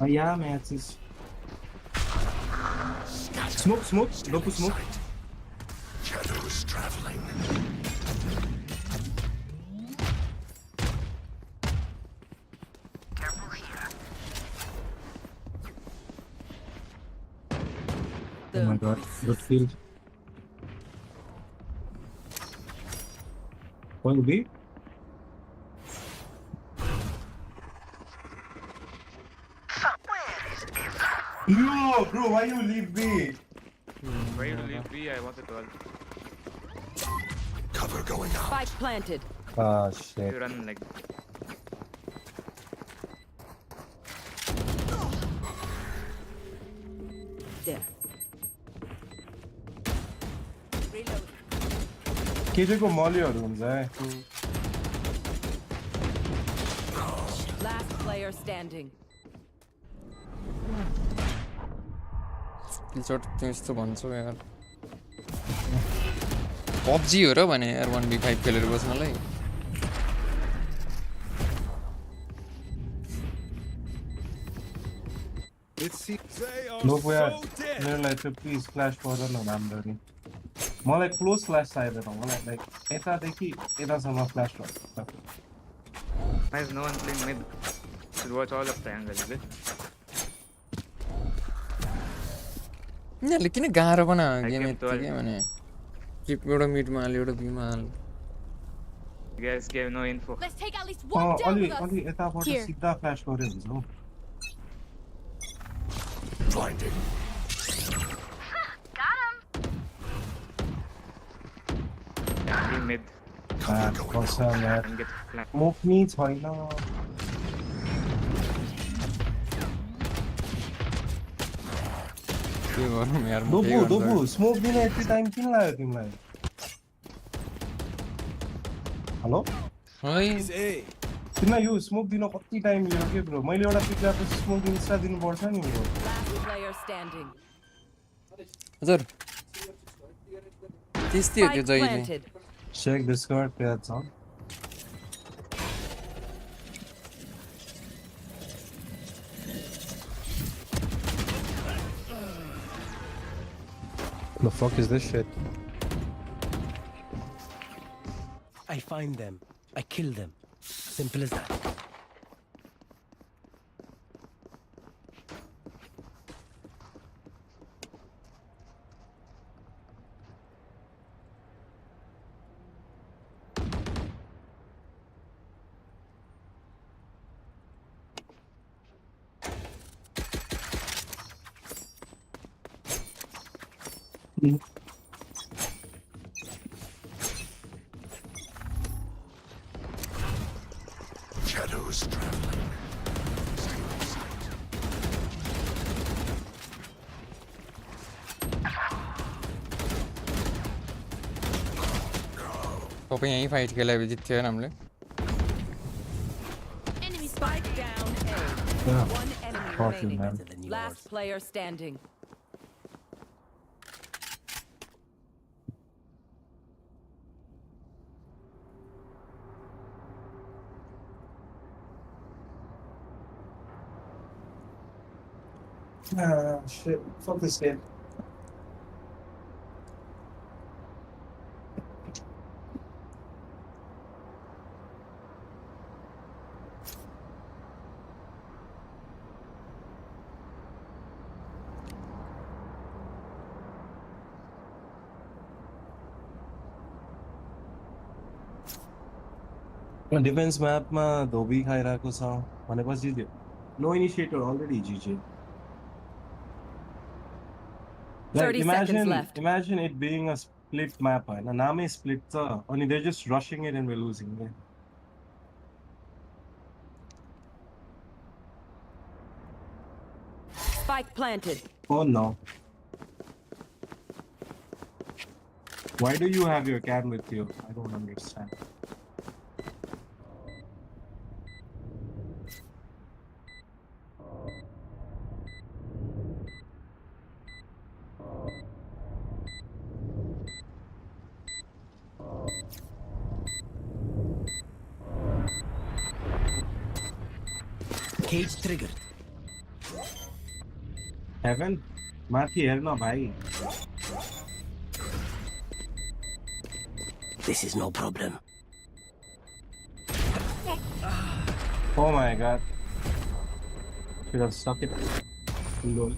Yeah, man, it's just... Smoke, local smoke. Shadows traveling. Oh my god, good field. Going B? No, bro, why you leave B? Why you leave B? I want the 12. Cover going out. Spike planted. Ah, shit. You run like. There. Reload. KJ को मॉलीहरु हुन्छ है. Last player standing. Kill shot तिमी यस्तो भन्छौ यार. PUBG हो र भने यार 1v5 खेलेर बस्नलाई. Let's see. They are Look where so dead. मेरो लागि चाहिँ प्लिज फ्ल्याश गर न राम्ररी. मलाई क्लोज फ्ल्याश चाहिँदैन. मलाई लाइक यतादेखि यतासम्म फ्ल्याश गर. There's no one playing mid. Should watch all of the angles, is it? यिनीहरूले किन गाह्रो बना गेम game यतिकै भने. एउटा मिडमा हाल्यो एउटा बीमा हाल्यो. You guys gave no info. Let's take at least one down with us. अलि यताबाट Here. सिधा फ्ल्याश गर्यो हुन्छ हौ. Blinding. Yeah, be mid पर्छ यार. and get flanked. मोक्नी छैन. के गरौँ यार म दोबु दोबु स्मोक दिन यति टाइम किन लाग्यो तिमीलाई? हेलो? है Is A. तिमीलाई यो स्मोक दिन कति टाइम लियो के ब्रो? मैले एउटा पिक गरेपछि स्मोक दिन एक्स्ट्रा दिनुपर्छ नि ब्रो. Last player standing. हजुर त्यस्तै हो त्यो Spike जहिले. planted. Check Discord, that's on. The fuck is this shit? I find them. I kill them. Simple as that. Shadows traveling. Stay in sight. तपाईँ यहीँ फाइट खेले जित्थ्यो हामीले. Enemy Spike down A. Yeah. One enemy Fuck you, remaining. man. Better than Last yours. player standing. Ah, shit. Fuck this game. Defense map ma Dobi khairako cha भनेपछि no initiator already GG. 30 seconds left. Imagine it being a split map. Na naam split cha and they're just rushing it and we're losing. Yeah. Spike planted. Oh no. Why do you have your cam with you? I don't understand. Cage triggered. Heaven? Mathi herna bhai. This is no problem. Oh my god. Should have stuck it. Lol.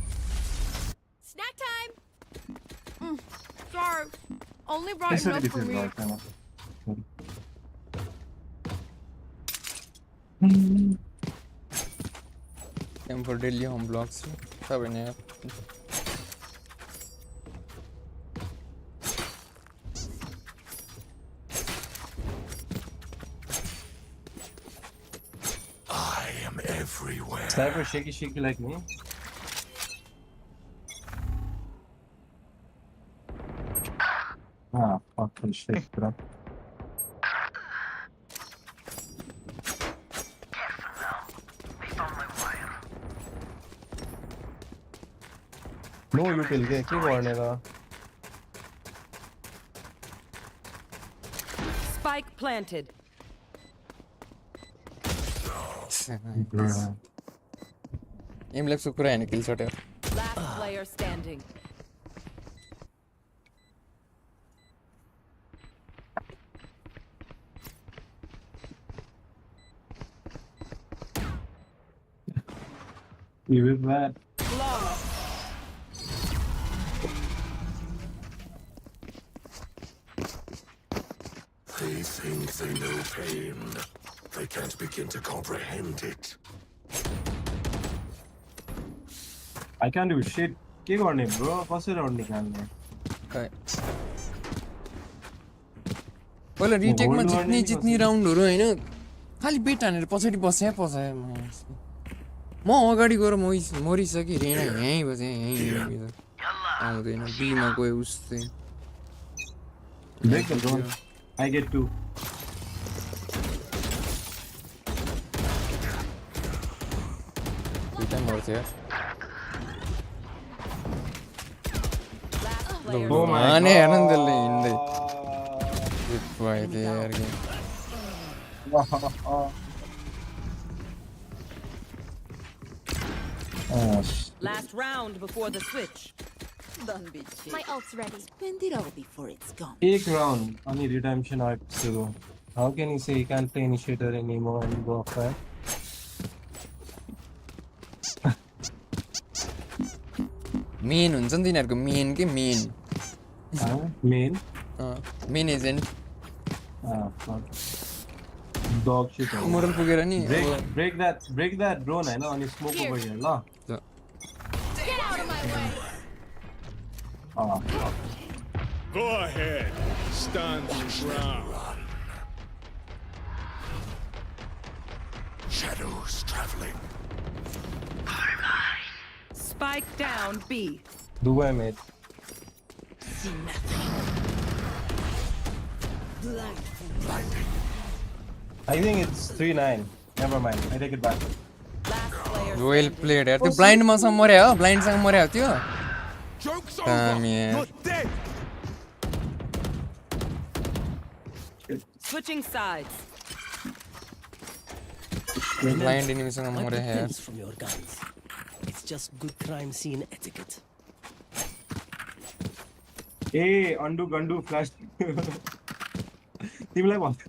Snack time! Sorry. Only brought This enough is for me. right now. Time for daily home vlogs. Sabi niya. I am everywhere. Sniper shaky like me. Ah, fucking shit, bro. No util के गर्ने र Spike planted. Aim left कुरा हैन kill shot यार. Last player standing. You with that? Flawless. They think they know pain. They can't begin to comprehend it. I can't do shit. के गर्ने bro? कसरी round निकाल्ने? पहिला रिटेकमा जित्ने राउन्डहरु हैन खाली बेट हानेर पछाडी बस्या म अगाडि गएर मरिसके रेना यही बसे यही आउँदैन बीमा गयो उस्तै Break the drone. I get two. दुईटा मर्छ यार Last player Oh my माने god. आनन्दले हिँड्दै जित भयो त्यो यार game Last round before the switch. Don't be cheap. My ult's ready. Spend it all before it's gone. Take round. Only redemption arc zero. How can you say you can't play initiator anymore and go off that? Main हुन्छ नि तिनीहरुको main के main Main? Main agent Ah, fuck. Dog shit. Moral पुगेर नि Break that drone, I know, and you smoke over here, no? Get out of my way! Ah, fuck. Go ahead. Stand your ground. Shadows traveling. Spike down B. Dubai, mate. See nothing. Blinding. I think it's 3-9. Never mind. I take it back. Last player well played यार त्यो ब्लाइन्डमा सम मर्या हो ब्लाइन्डसँग मर्या हो त्यो Joke's Damn, over. yeah. You're dead. switching sides. Blind एनिमीसँग Wipe मर्या the यार pins from your guns. It's just good crime scene etiquette. Hey, undo, gundu, flash. तिमीलाई भन्छ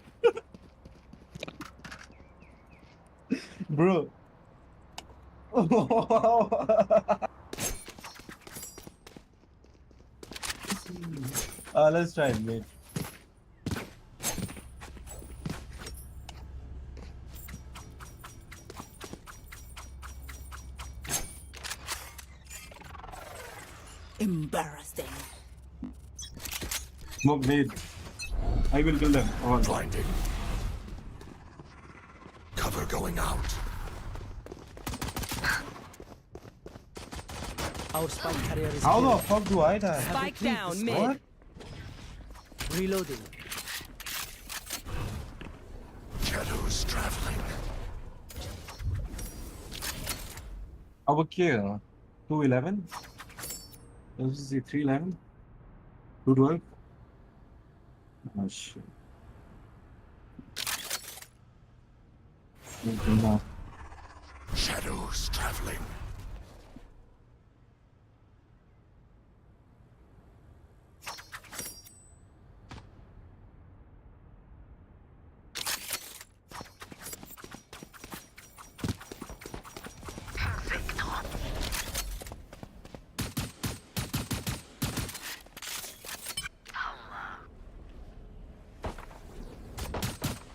Bro. Let's try it, mate. Embarrassing. Smoke mid. I will kill them. Oh, Blinding. Cover going out. Our spike carrier is how the killed. fuck do I die? Spike down mid. What? Reloading. Shadows traveling. Our kill. 211. This is the 311. 212. Oh shit. No. Shadows traveling.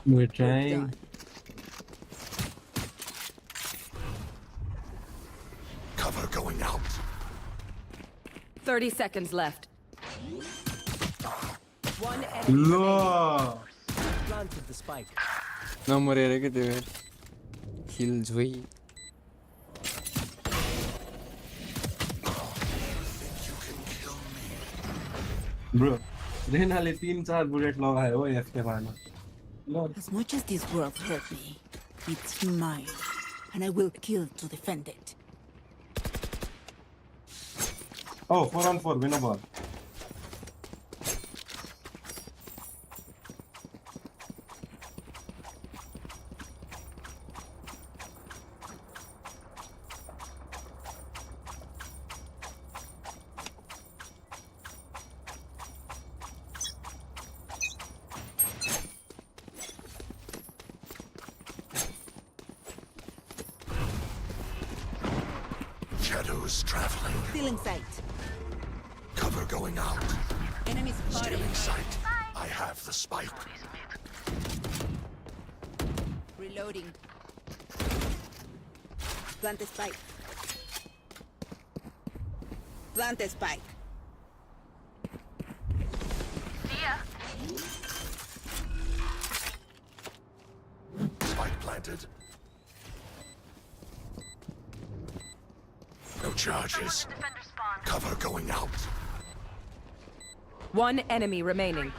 We're trying. Cover going out. 30 seconds left. One enemy. No. Planted the spike. No मरेर के त्यो किल जोई Bro. रेनाले 3-4 bullet लगायो हो एफके मार्न. As much as this world hurt me, it's mine, and I will kill to defend it. Oh, 4-on-4 win a ball. Shadows traveling. Still in sight. Cover going out. Enemies spotted. Stealing sight. I have the spike. Reloading. Plant the spike. Plant the spike. Spike planted. No charges. Cover going out. One enemy remaining.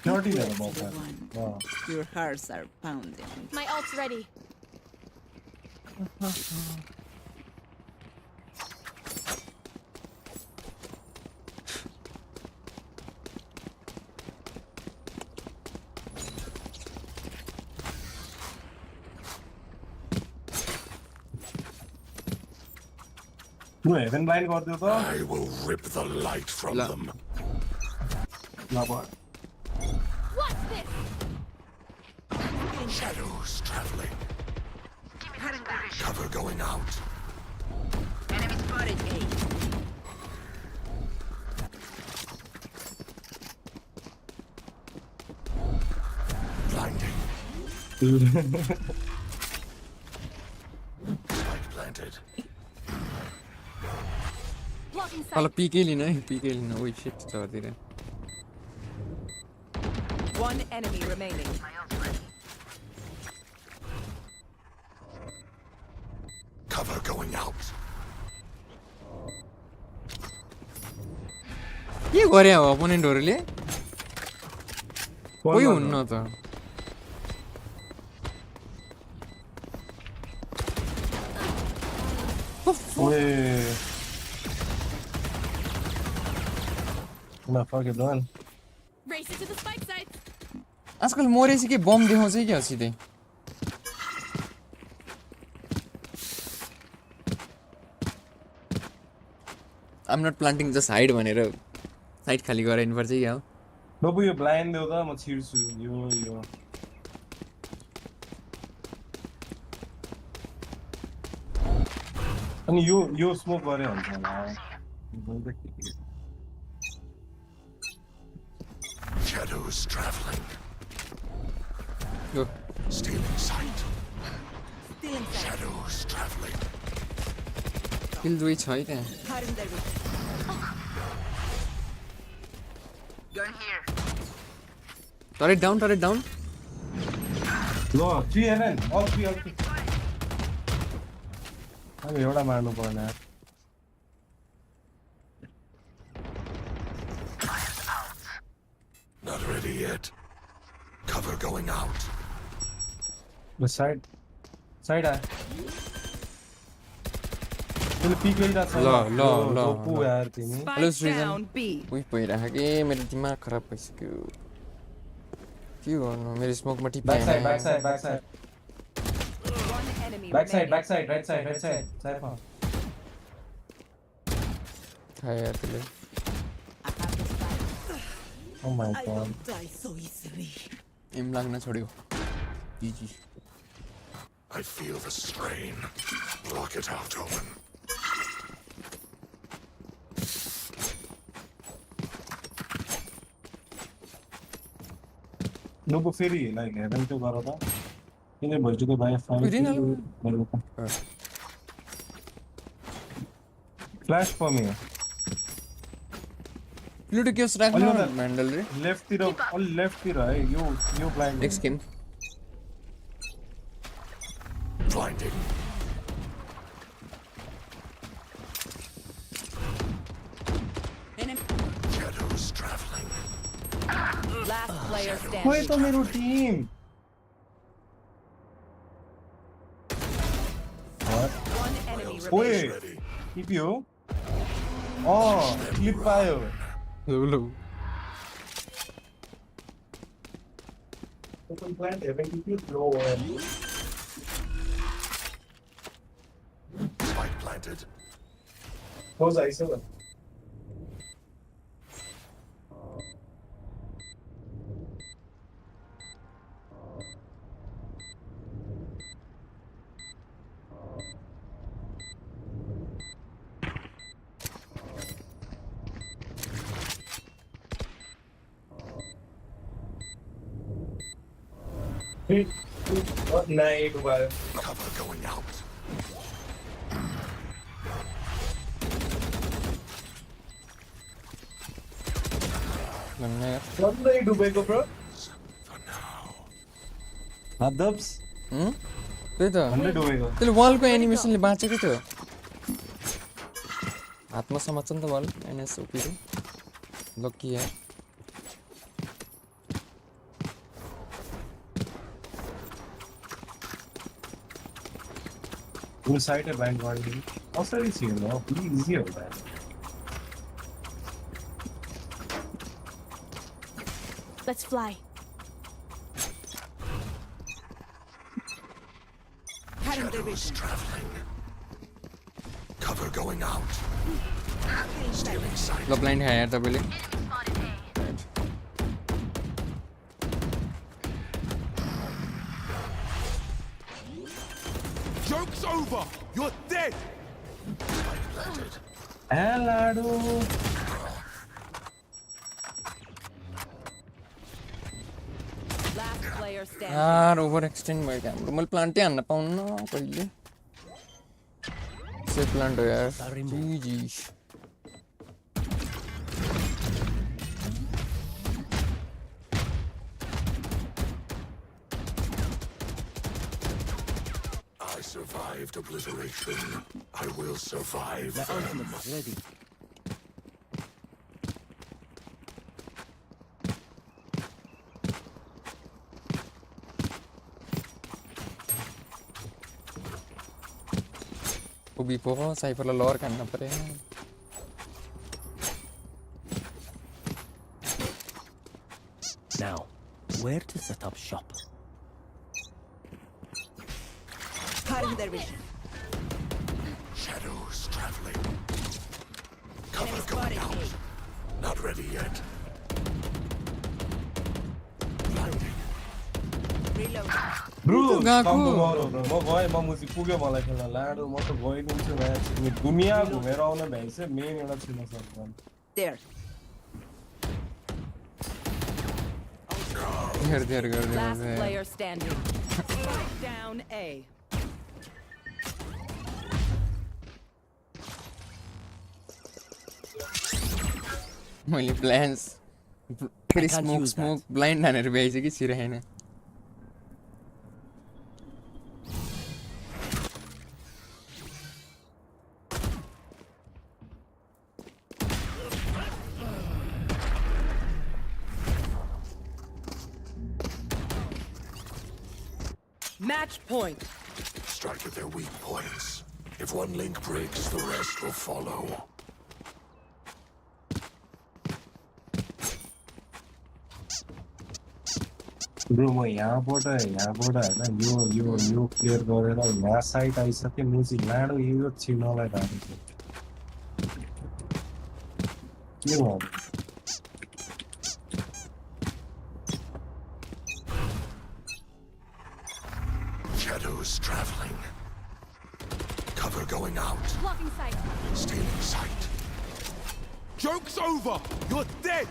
Dirty there about that. Wow. Your hearts are pounding. My ult's ready. No, even blind got the ball. I will rip the light from them. No ball. What's this? Shadows traveling. Cover going out. Enemy spotted A. Blinding. Spike planted. Blocking sight. Ala PK लिन है PK लिन ओइ shit चर्दिर One enemy remaining. Cover going out. के गरे हो अपोनेन्टहरुले कोही हुन्न त Wait. No, fuck it, man. Race it to the spike sites. आजकल Moraceae के बम देखाउँछ क्या सिधै I'm not planting just hide भनेर साइड खाली गराइनु पर्छ क्या हो Babu, you're blind though, I'm not here soon. Yo. And you smoke very on. Shadows traveling. Go. Stealing sight. Still inside. Shadows traveling. Kill दुई छ है त्यहाँ. Cutting their vision. Turret down, turret down. No, 3 heaven. All three. अब एउटा मार्नु पर्ने यार. Not ready yet. Cover going out. The side आयो. त्यसले पिक गरिरहेको छ. ल पु यार तिमी. Hello, Spike Srijan. down B. उही भइरहेको कि मेरो दिमाग खराब भइसक्यो. के गर्नु मेरो स्मोकमा टिपाएन. Backside. One enemy remaining. Backside. Right side. Side for. खायो त्यसले. I have the spike. Oh my I god. don't die so easily. Aim लाग्न छोड्यो. GG. I feel the strain. Block it out, Omen. नुको फेरि like heaven त्यो गर त. किन भइसक्यो भाइ फाइन. Flash for me. लुटो क्योस राख्नु ह्यान्डल रे. लेफ्ट तिर है यो blind. Next game. Blinding. Shadows traveling. Last player खोइ standing. त मेरो टिम. One enemy ओए remaining. Ready. टिप्यो. क्लिप पायो. लो. Open plant heaven टिप्यो लो. Spike planted. Close ice over. Night, Cover going out. Sunday डुबेको ब्रो. For now. हादब्स. त्यही त. Sunday डुबेको. त्यसले वालको एनिमेसनले बाँचेको थियो. हातमा समात्छ नि त वाल एनएस ओपीले. लकी यार. Full side है blind warning. Also it's here now. Pretty easy होता है. Let's fly. Cutting their Shadows vision. traveling. Cover going out. Stealing sight. ल ब्लाइन्ड खायो यार तपाईँले. Joke's over. You're dead. Spike planted. Hello. Last player standing. यार over extend भयो क्या हाम्रो. मैले प्लान्टै हान्न पाउन्न कहिले. सेफ प्लान्ट हो यार. GG. I survived obliteration. I will survive. The ultimate is ready. Ubi po, cypher la lore kanna pare. Now, where to set up shop? Cutting their vision. Shadows traveling. Cover going out. Not ready yet. Blinding. Reload. Bro गएको। Combo मरो bro म गए म मुजी पुग्यो मलाई खेल्न लाडो म त गइदिन्छु म्याच दुनिया घुमेर आउन भ्याइछ मेन एउटा छिन सक्छ There. हेर Last player standing. Strike down A. मैले प्लान्स फेरि can't smoke use that. Blind हानेर भ्याइछ कि छिराएन Match point. Strike at their weak points. If one link breaks, the rest will follow. Bro म यहाँबाट हैन यो क्लियर गरेर यहाँ साइट आइसक्यो मुजी लाडो यो छिनलाई राखेको के भयो Shadows traveling. Cover going out. Blocking sight. Stealing sight. Joke's over! You're dead!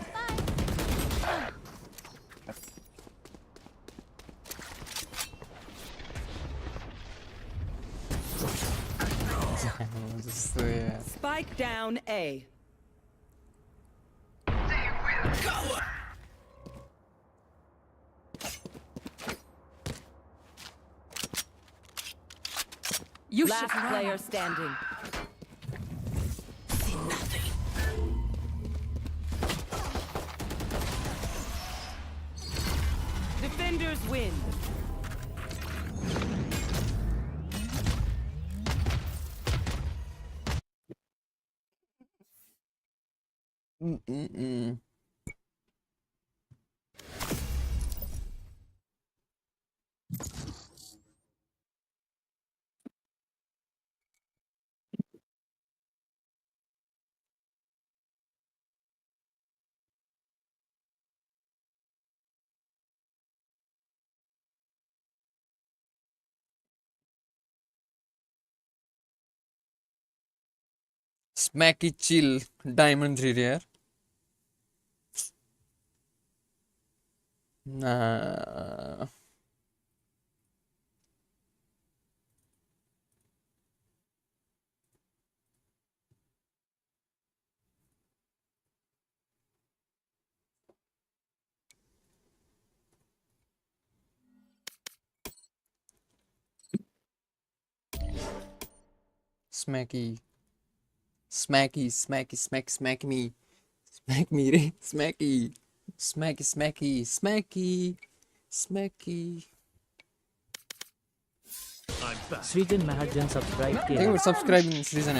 जस्तो यार Spike down A. You last player standing. Defenders win. Smacky chill diamond 3 rare. Nah. Smacky. Smacky, smacky, smack me. Smack me, re. Smacky. Smacky, smacky, smacky. Smacky. Srijan Mahajan subscribe Thank you for subscribing, Srijan.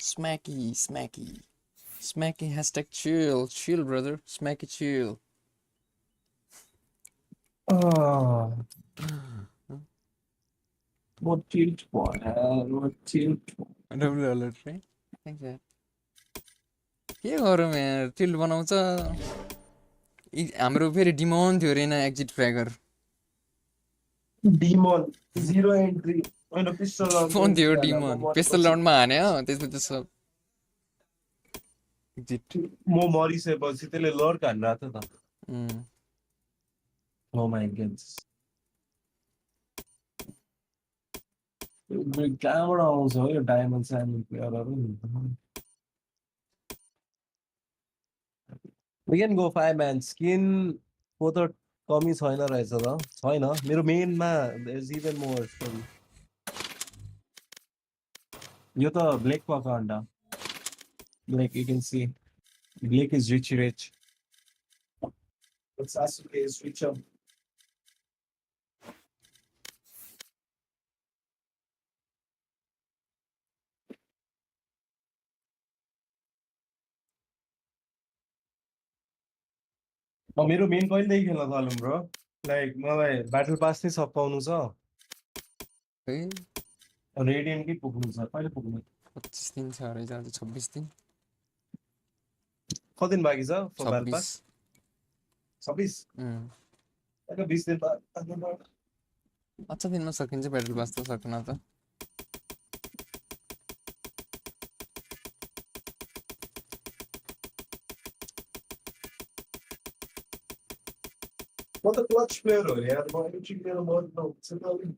Smacky, smacky. Smacky hashtag chill. Chill, brother. Smacky chill. What tilt boy? What tilt? Double alert, right? Thanks, यार. के गरौँ यार tilt बनाउँछ हाम्रो फेरि demon थियो अरे exit फ्र्यागर Demon 0 entry. होइन पिस्टल राउन्ड फोन थियो डिमोन पिस्टल राउन्डमा हान्यो त्यसपछि सब एक्जिट म मरिसकेपछि त्यसले लर्क हानिरहेको थियो त ओ माय गॉड्स कहाँबाट आउँछ हो यो डायमन्ड साइमन्ड प्लेयरहरू We can go 5 man skin को त कमी छैन रहेछ त छैन मेरो मेनमा there is even more story यो त ब्लेक को अकाउन्ट हो Blake, you can see Blake is rich. But Sasuke is richer. मेरो मेन कहिलेदेखि खेल्न थालौँ ब्रो लाइक मलाई ब्याटल पास नै सकाउनु छ रेडियन कि पुग्नु छ कहिले पुग्नु 25 दिन छ अरे जान्छ 26 दिन कति दिन बाँकी छ फर ब्याटल 26 पास 26 अगर 20 दिन बाद अच्छा दिनमा सकिन्छ पेट्रोल पास त सक्न त म त क्लच प्लेयर हो यार म एन्ट्री प्लेयर म नहुन्छ त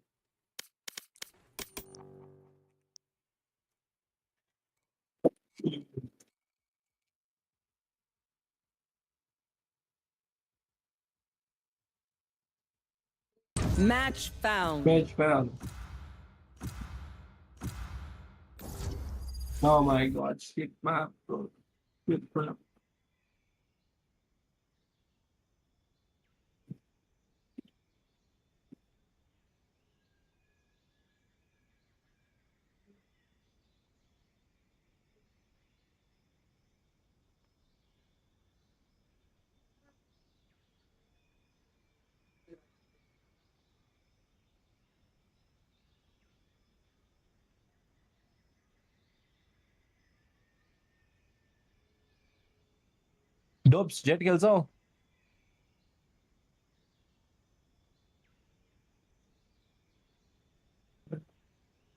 Match found. Match found. Oh my god, shit map, bro. Shit map. Dopes, jet kills all.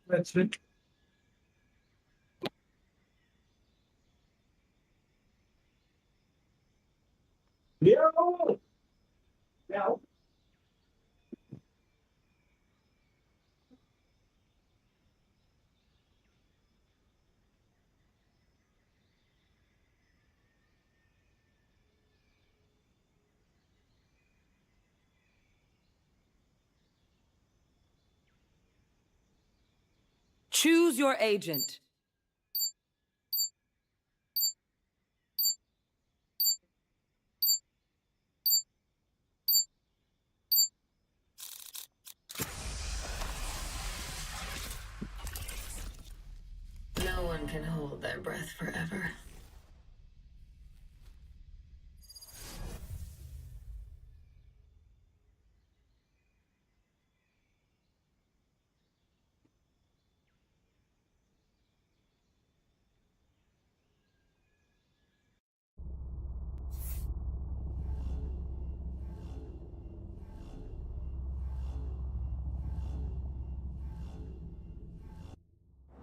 That's it. Yo! Now. Choose your agent. No one can hold their breath forever.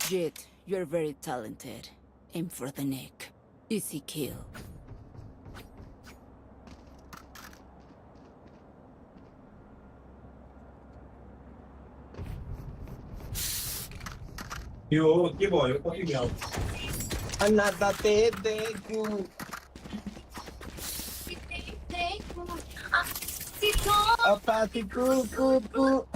Jet, you're very talented. Aim for the neck. Easy kill. Yo, que boy, eu corri mesmo. Another day, you. A party, cool.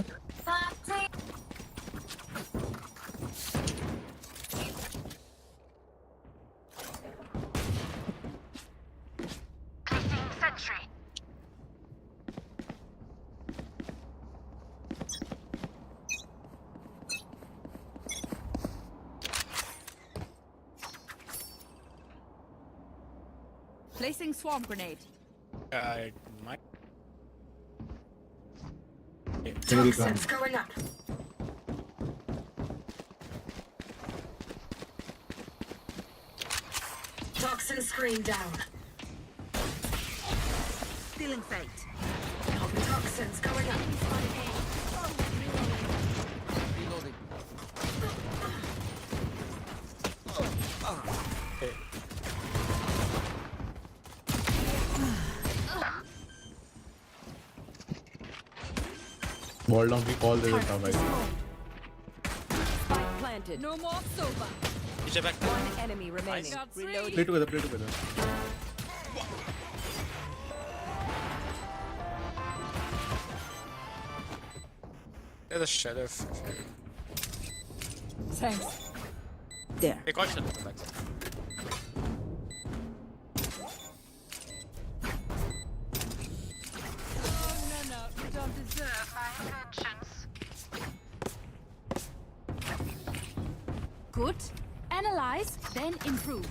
Placing swarm grenade. It might. Toxins going up. Toxin screen down. Stealing fate. Toxins going up. Reloading. Wall down की call दे देता हूँ भाई. Spike planted. No more soba. One enemy remaining. Reloading. Play together. Yeah, the sheriff. Thanks. There. Hey, call sheriff. Back. No, you don't deserve my attentions. Good. Analyze, then improve.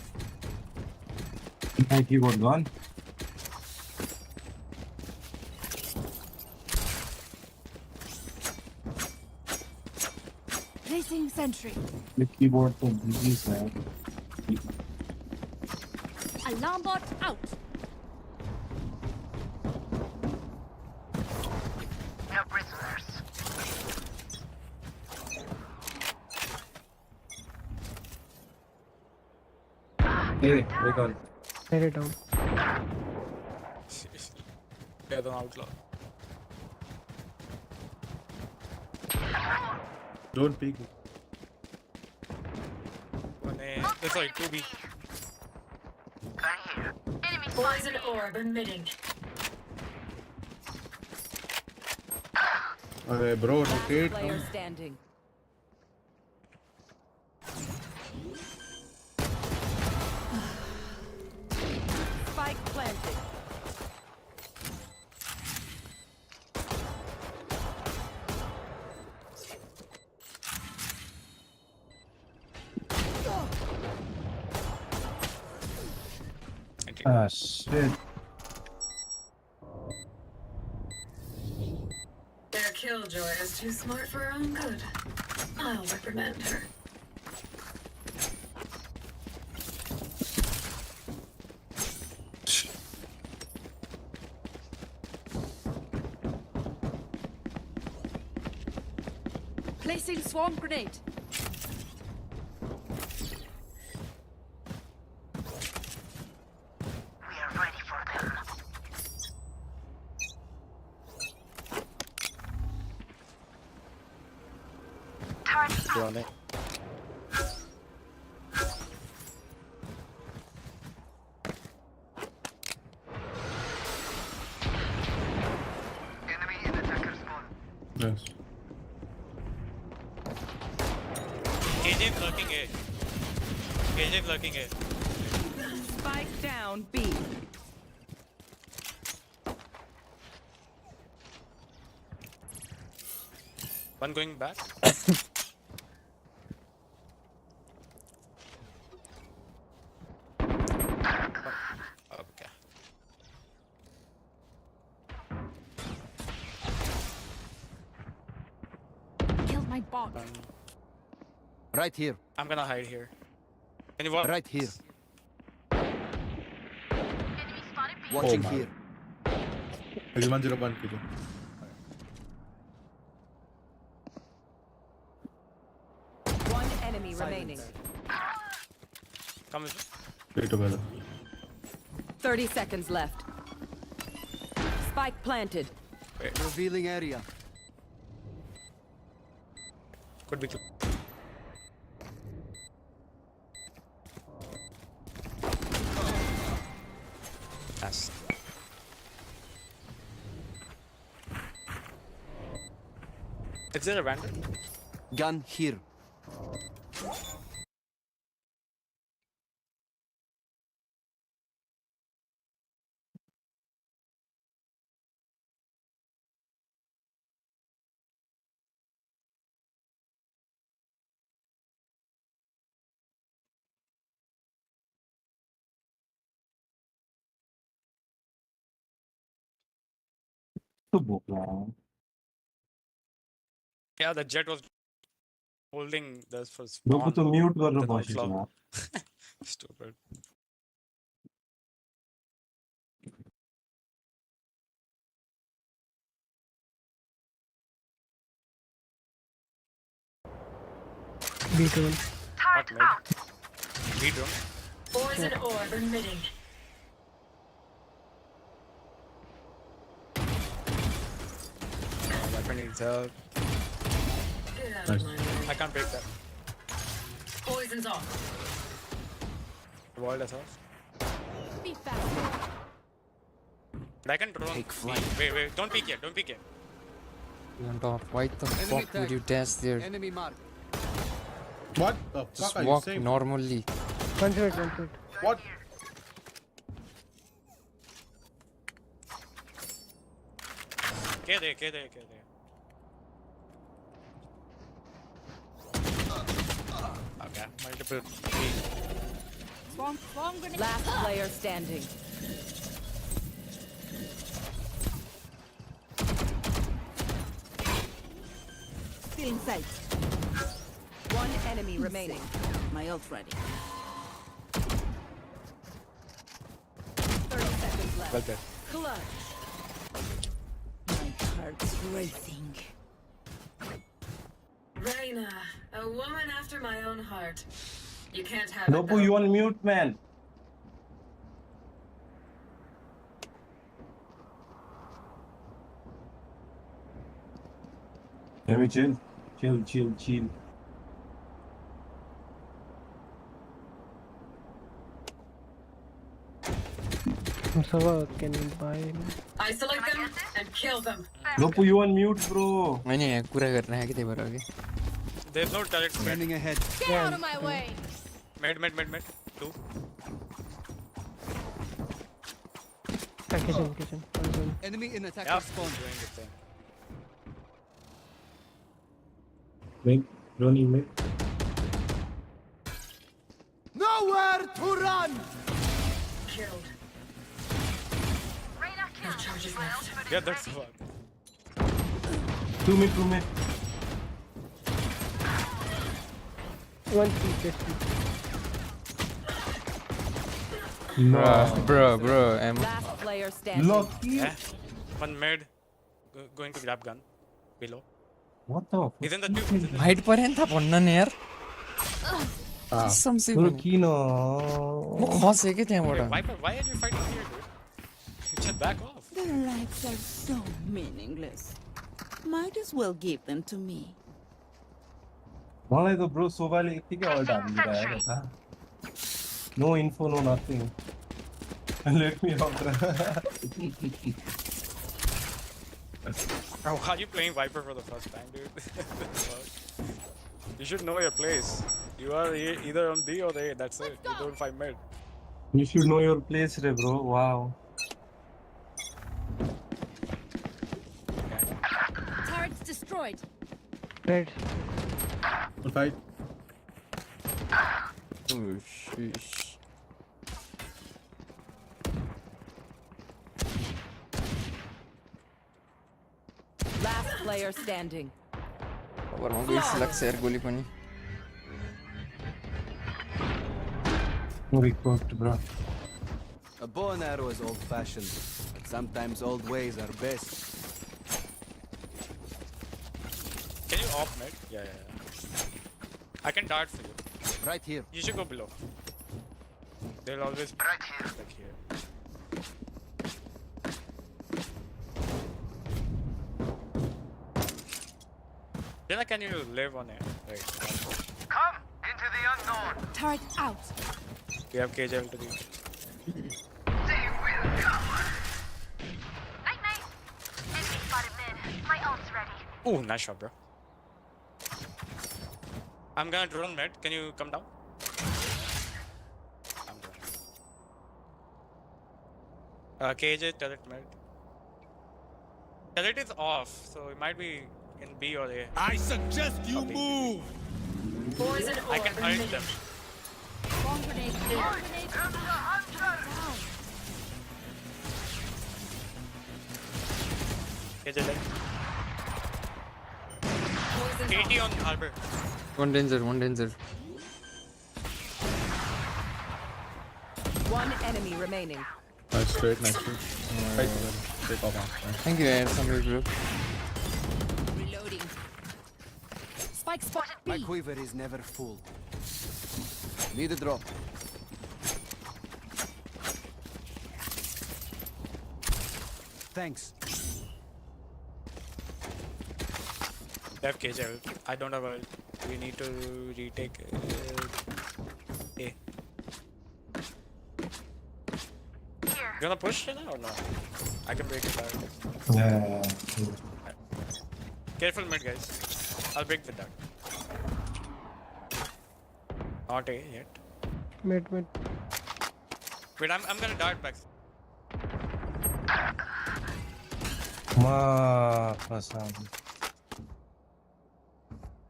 My keyboard gone. Placing sentry. The keyboard तो busy है. Alarm bot out. Hey, wake on. Tear it down. Yeah, the outlaw. Don't peek. One A. Sorry, 2B. Poison orb emitting. Okay, bro, rotate. Player standing. Spike planted. Ah, shit. Their killjoy is too smart for her own good. I'll reprimand her. Placing swarm grenade. Go on it. Nice. KJ lurking A. KJ lurking A. Spike down B. One going back. Okay. Killed my bot. Right here. I'm gonna hide here. Can you walk? Right here. Watching my. here. 101 kilo. One enemy remaining. Come with me. Stay together. 30 seconds left. Spike planted. Revealing area. Could be two. Yes. Is there a vandal? Gun here. Subok lang. Yeah, the jet was holding this for Logo spawn. to mute कर लो The बॉशेस outlaw. ना. Stupid. B drone. Not mid. B drone. Poison orb emitting. Weapon needs help. Get out of my way. I can't break that. Poison's off. Walled us off. Be fast. But I can drone. Take flight. Wait. Don't peek yet. Don't peek yet. On top. Why the fuck would you dash there? Enemy mark. What the Just fuck are you walk saying? normally. One shot, one shot. What? K there. Okay, multiple. Swarm grenade. Last player standing. Still in sight. One enemy remaining. My ult ready. 30 seconds left. Well played. Clutch. My heart's racing. Reina, a woman after my own heart. You can't have Lobo, it. you on mute, man. Can we chill? Chill. Can you buy me? Isolate them and kill them. Lopu, you on mute, bro. नहीं कुरा करना है कि ते बरोगे There's no turret. Standing ahead. Get out of my way. Mid. 2. Kitchen. Enemy in attack spawn. Doing the thing. Wait, running mid. Nowhere to run. Killed. No charges left. Yeah, that's the one. 2 mid. One T50. bro I'm Last player standing. Lucky. Yeah. One mid. Going to grab gun. Below. What the? He's in the tube. Height पर्यंत था भन्नु नि यार कसम से Bro, kino. म खसे के त्यहाँबाट Viper, why are you fighting here, dude? Just back off. Their lives are so meaningless. Might as well give them to me. मलाई त ब्रो सोभाले यतिकै अल्ट हालिदिरहेको छ no info no nothing let me out How are you playing Viper for the first time, dude? You should know your place. You are either on B or A, that's it. You don't fight mid. You should know your place, re bro. Wow. Turrets destroyed. Red. Fight. Oh sheesh Last player standing. और म गइस लाग्छ यार गोली पनि Very cooked, bro. A bow and arrow is old-fashioned, but sometimes old ways are best. Can you off mid? Yeah. I can dart for you. Right here. You should go below. They'll always be right here. Like here. Then can you live on it? Right. Come into the unknown. Turret out. We have KJ to the. They will come. Night. Enemy spotted mid. My ult's ready. Oh, nice shot, bro. I'm gonna drone mid. Can you come down? I'm done. KJ turret mid. Turret is off, so it might be in B or A. I suggest you move. Poison I can orb ult them. Bomb grenade. KJ dead. Poison 80 on Harbor. one danger One enemy remaining. Nice straight. Take off. thank you यार Sameer bro Reloading. Spike spotted My B. quiver is never full. Need a drop. Thanks. They have KJ ult. I don't have ult. We need to retake A. You gonna push it or no? I can break it down. Yeah. Careful mid, guys. I'll break with that. Not A yet. Mid. Wait, I'm gonna dart back. Ma, Hassan.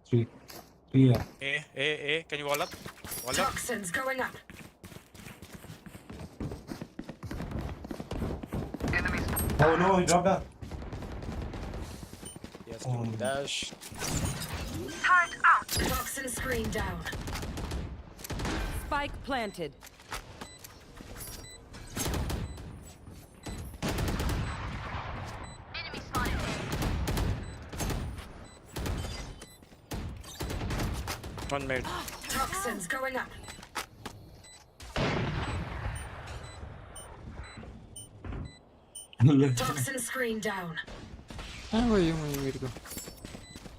Three. Yeah. A. Can you wall up? Wall up. toxins going up. Oh no, he dropped that. Yes, Oh. dash. Toxin screen down. Spike planted. One mid. Toxins going up. Toxin screen down. कहाँ गयो मेरो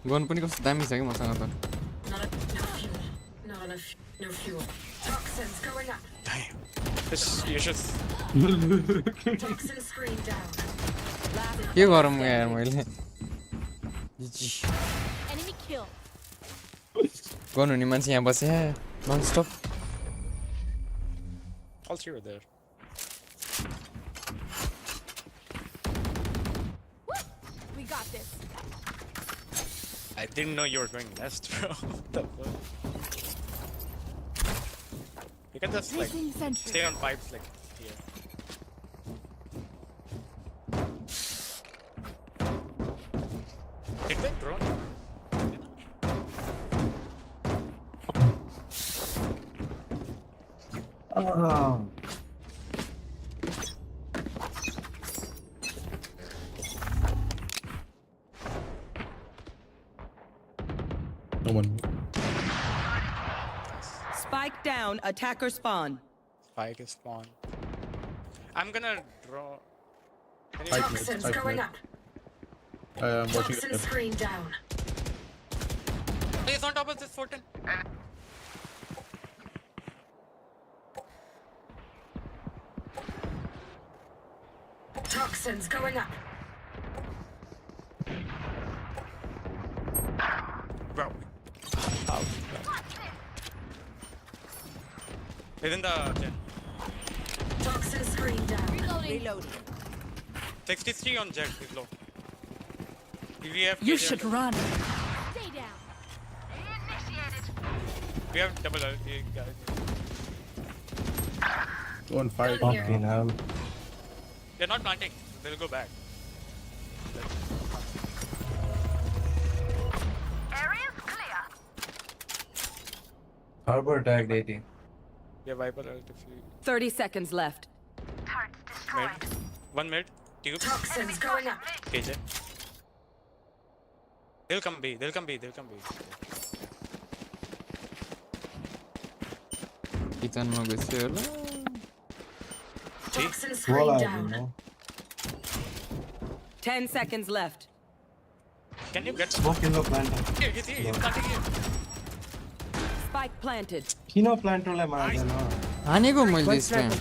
gun पनि कस्तो दामी छ कि मसँग त No fuel. Toxins going up. Damn. You should. Toxin screen down. के गरौँ यार मैले Enemy kill. गर्नु नि मान्छे यहाँ बसे नन स्टप All three were there. We got this. I didn't know you were going left, bro. What the fuck? You can just like Placing sentry. stay on pipes like here. Did they drone? No one. Spike down, attacker spawn. Spike is spawn. I'm gonna draw. Can you- Toxins going up. I am watching Toxin it. screen down. Oh, he's on top of this 14. Toxins going up. Bro. Out. Within the 10. Toxin screen down. Reloading. 63 on jet is low. PVF. You should run. Stay down. We have double guys. Go and fight. Fucking hell. They're not planting. They'll go back. Harbor tagged 80. Yeah, Viper if you 30 seconds left. mid. One mid. Tube. Toxins going up. KJ. They'll come B. They'll come B. They'll come B. किचनमा गइसक्यो होला Toxin Roll screen out, you down. know. 10 seconds left. Can you get Smoke in the plant. here? Get here. He's planting here. Spike planted. Kino plant roll मार्दैन हानेको मैले spam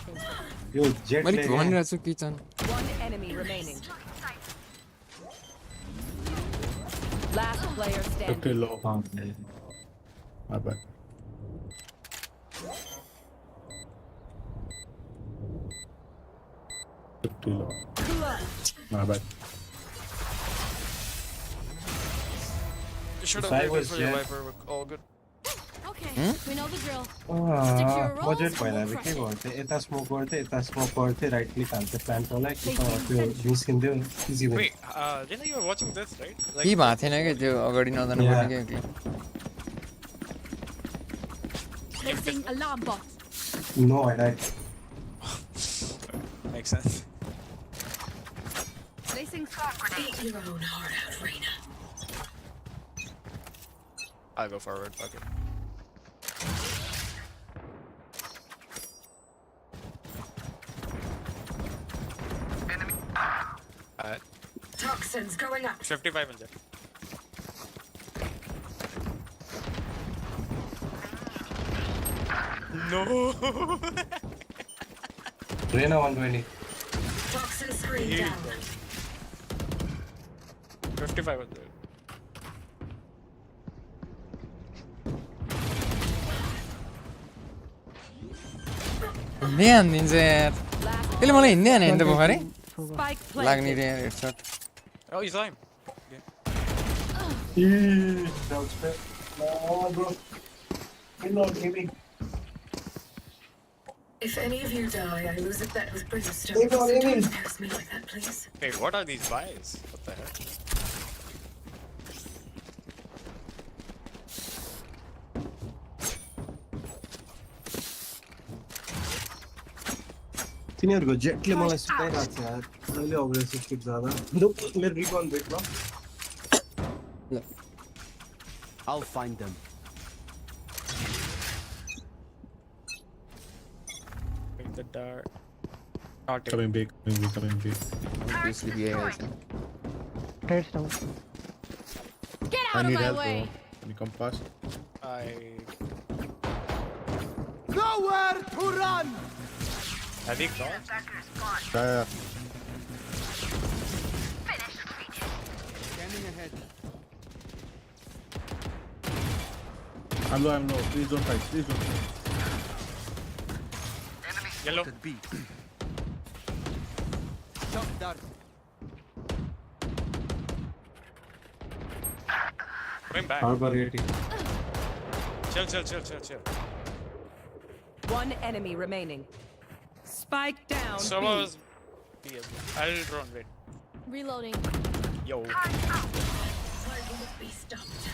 यो jet मैले भनिरहेको छु kitchen One enemy remaining. Last player 50 standing. low. My bad. Low. My bad. You should If I have waited was for your Jet- Viper. We're all good. Okay, we know the drill. Budget भइरहेको के गर्थेँ यता smoke गर्थेँ यता smoke गर्थेँ right click हाल्थेँ plant होला कि त त्यो निस्किन्थ्यो easy way Wait, Jena, you were watching this, right? केही भएको थिएन क्या त्यो अगाडि नजानु पर्ने क्या Placing alarm bot. No I like Makes sense. Placing swarm grenade. Eat your own heart out, Reyna. I'll go forward. Fuck it. Alright. Toxins going up. 55 in jet. No. Reyna 120 Toxin screen Here down. 55 in jet. हिँड्दै हानिदिन्छ यार त्यसले मलाई हिँड्दै हाने नि त भर्खरै Spike लाग्ने planted. रे headshot Oh, you saw him. If any of you die, I lose a bet with brimstone. Hey, no, So Amy. don't embarrass me like that, please. Wait, what are these buys? What the heck? तिनीहरूको जेटले मलाई सुताइरहेको छ यार अहिले aggressive kick ज्यादा मेरो रिकन भेट ल I'll find them. In the dark. Not it. Coming big, coming big. त्यसले बिहे गर्छ Terrace down. Get I out need of my help, way. bro. Can you come fast? Nowhere to run! I think so. Yeah. Scanning ahead. I'm low. Please don't fight. Yellow. B. Shock dart. Going back. Harbor 80. Chill. One enemy remaining. Spike down. So B. was BS. I'll drone, wait. Reloading. Yo. I won't be stopped.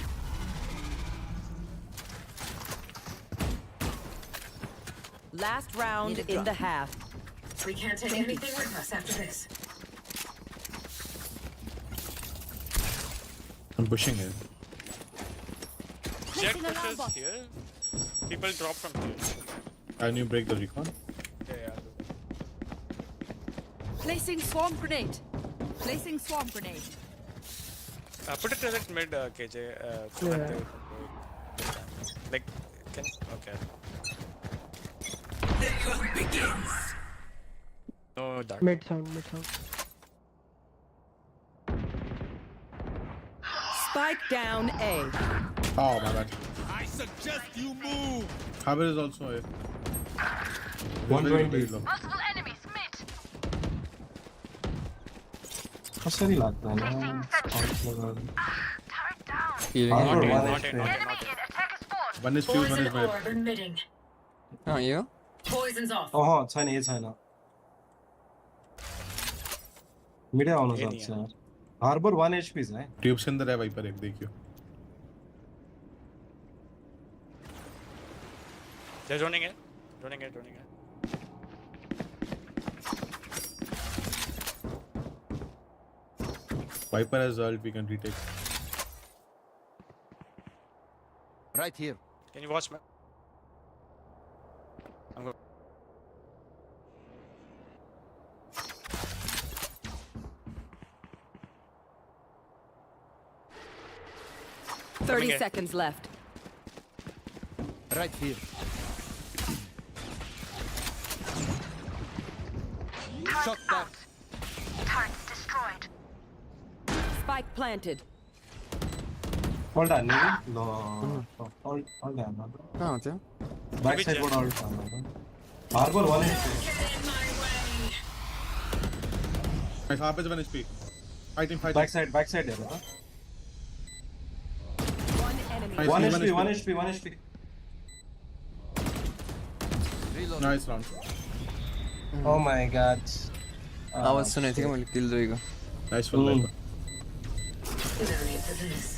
Last round in the half. We can't take anything with us after this. I'm pushing it. Jet Placing alarm pushes bot. here. People drop from here. Can you break the recon? Yeah. Placing swarm grenade. Placing swarm grenade. Put it direct mid, KJ. Like, can okay. The hunt begins. No dark. Mid sound. Spike down A. Oh my god. I suggest you move! Harbor is also here. 120. Multiple enemies mid. ऐसा नहीं लगता ना. Healing. Harbor Not 1 in, HP. not in. Attacker spawn. One is fuse, one Poison is mid. orb emitting. Yo Poison's off. छैन ए छैन. Midday आउन ए सक्छ यार. Harbour 1 HP छ है. ट्यूब्स के अंदर है वाइपर एक देखियो. They're droning it. Viper has ult, we can retake. Right here. Can you watch me? I'm going. Coming 30 in. seconds left. Right here. Shock dart. Turrets destroyed. Spike planted. Hold on. No. Hold on. कहाँ होते हो? Back side को hold on. Harbor 1 HP. Get in my way. Nice, Harbor is 1 HP. Fighting. Back side है ना. One enemy. Nice, 1 one HP. Reload. Nice round. Oh my god. आवाज सुने थे क्या मैले किल जोईको? Nice full Viper. No need for this.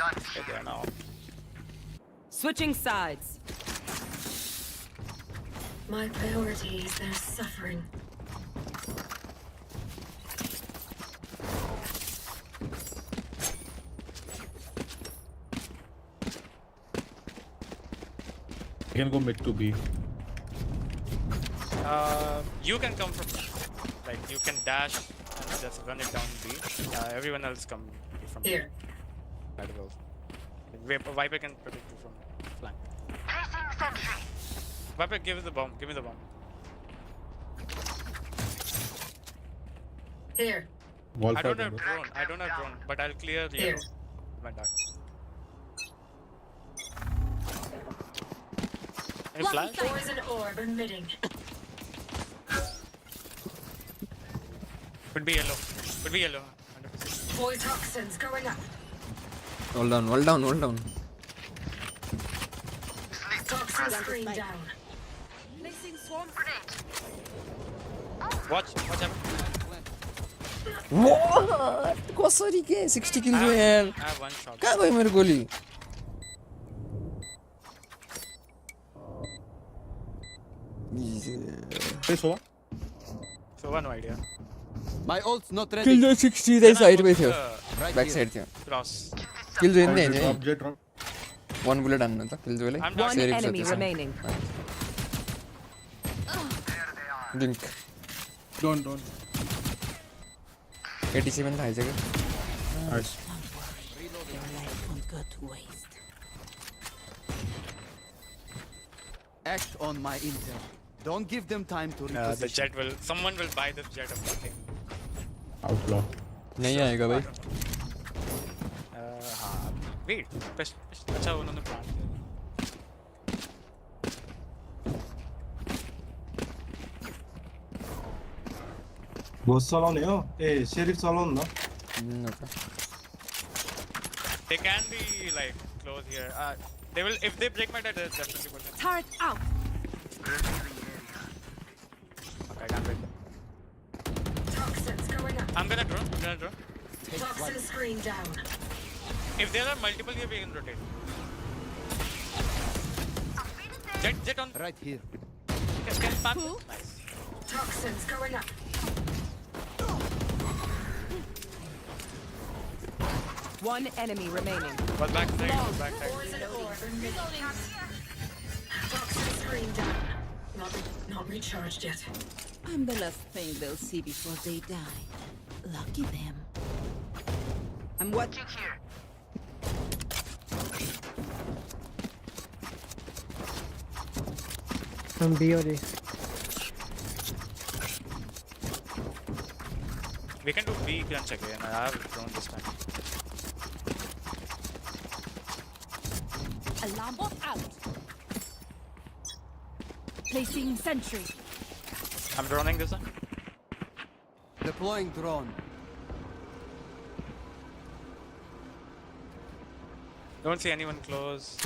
Okay, there now. Switching sides. My priority is their suffering. You can go mid to B. You can come from, like, you can dash and just run it down B. Everyone else come from Here. Viper can protect you from flank. Placing sentry. Viper, give me the bomb. Here. Wall I don't fight. have drone, but I'll clear the Here. my dark. Any Lucky flash? sight. Poison orb emitting. Could be yellow. 100%. Poison toxins going up. Hold down. Toxin screen down. Placing swarm Grenade. Watch out. What? कसरी के 60 किल जो यार. I have one shot. कहाँ गयो मेरो गोली? Hey, Sova. So one idea. My ult's not ready. किल जो 60 दै साइड पे थियो. Right back here. साइड थियो. Cross. किल जो नि Drop, jet drop. 1 बुलेट हान्नु त किल जोले. I'm not One Sheriff enemy छ त्यसमा. remaining. Drink. Don't. 87 था जगह. Nice. Their life won't go to waste. Act on my intel. Don't give them time to The reposition. jet will. Someone will buy this jet of nothing. Outlaw. नहीं आएगा भाई. हाँ. Wait. अच्छा उन्होंने plan किया. Boss salon ya. Sheriff salon na. Okay. They can be like close here. They will if they break my dead. Definitely put them. Turret out. Okay, I can't break them. Toxins going up. I'm gonna draw. Toxin screen down. If there are multiple here, we can rotate. Jet on. Right here. Can spam. Nice. Toxins going up. One enemy remaining. Was backside. Poison orb emitting. Toxin screen down. Not recharged yet. I'm the last thing they'll see before they die. Lucky them. I'm watching here. From B or A. We can do B crunch again. I have drawn this time. Alarm bot out. Placing sentry. I'm droning this one. Deploying drone. Don't see anyone close.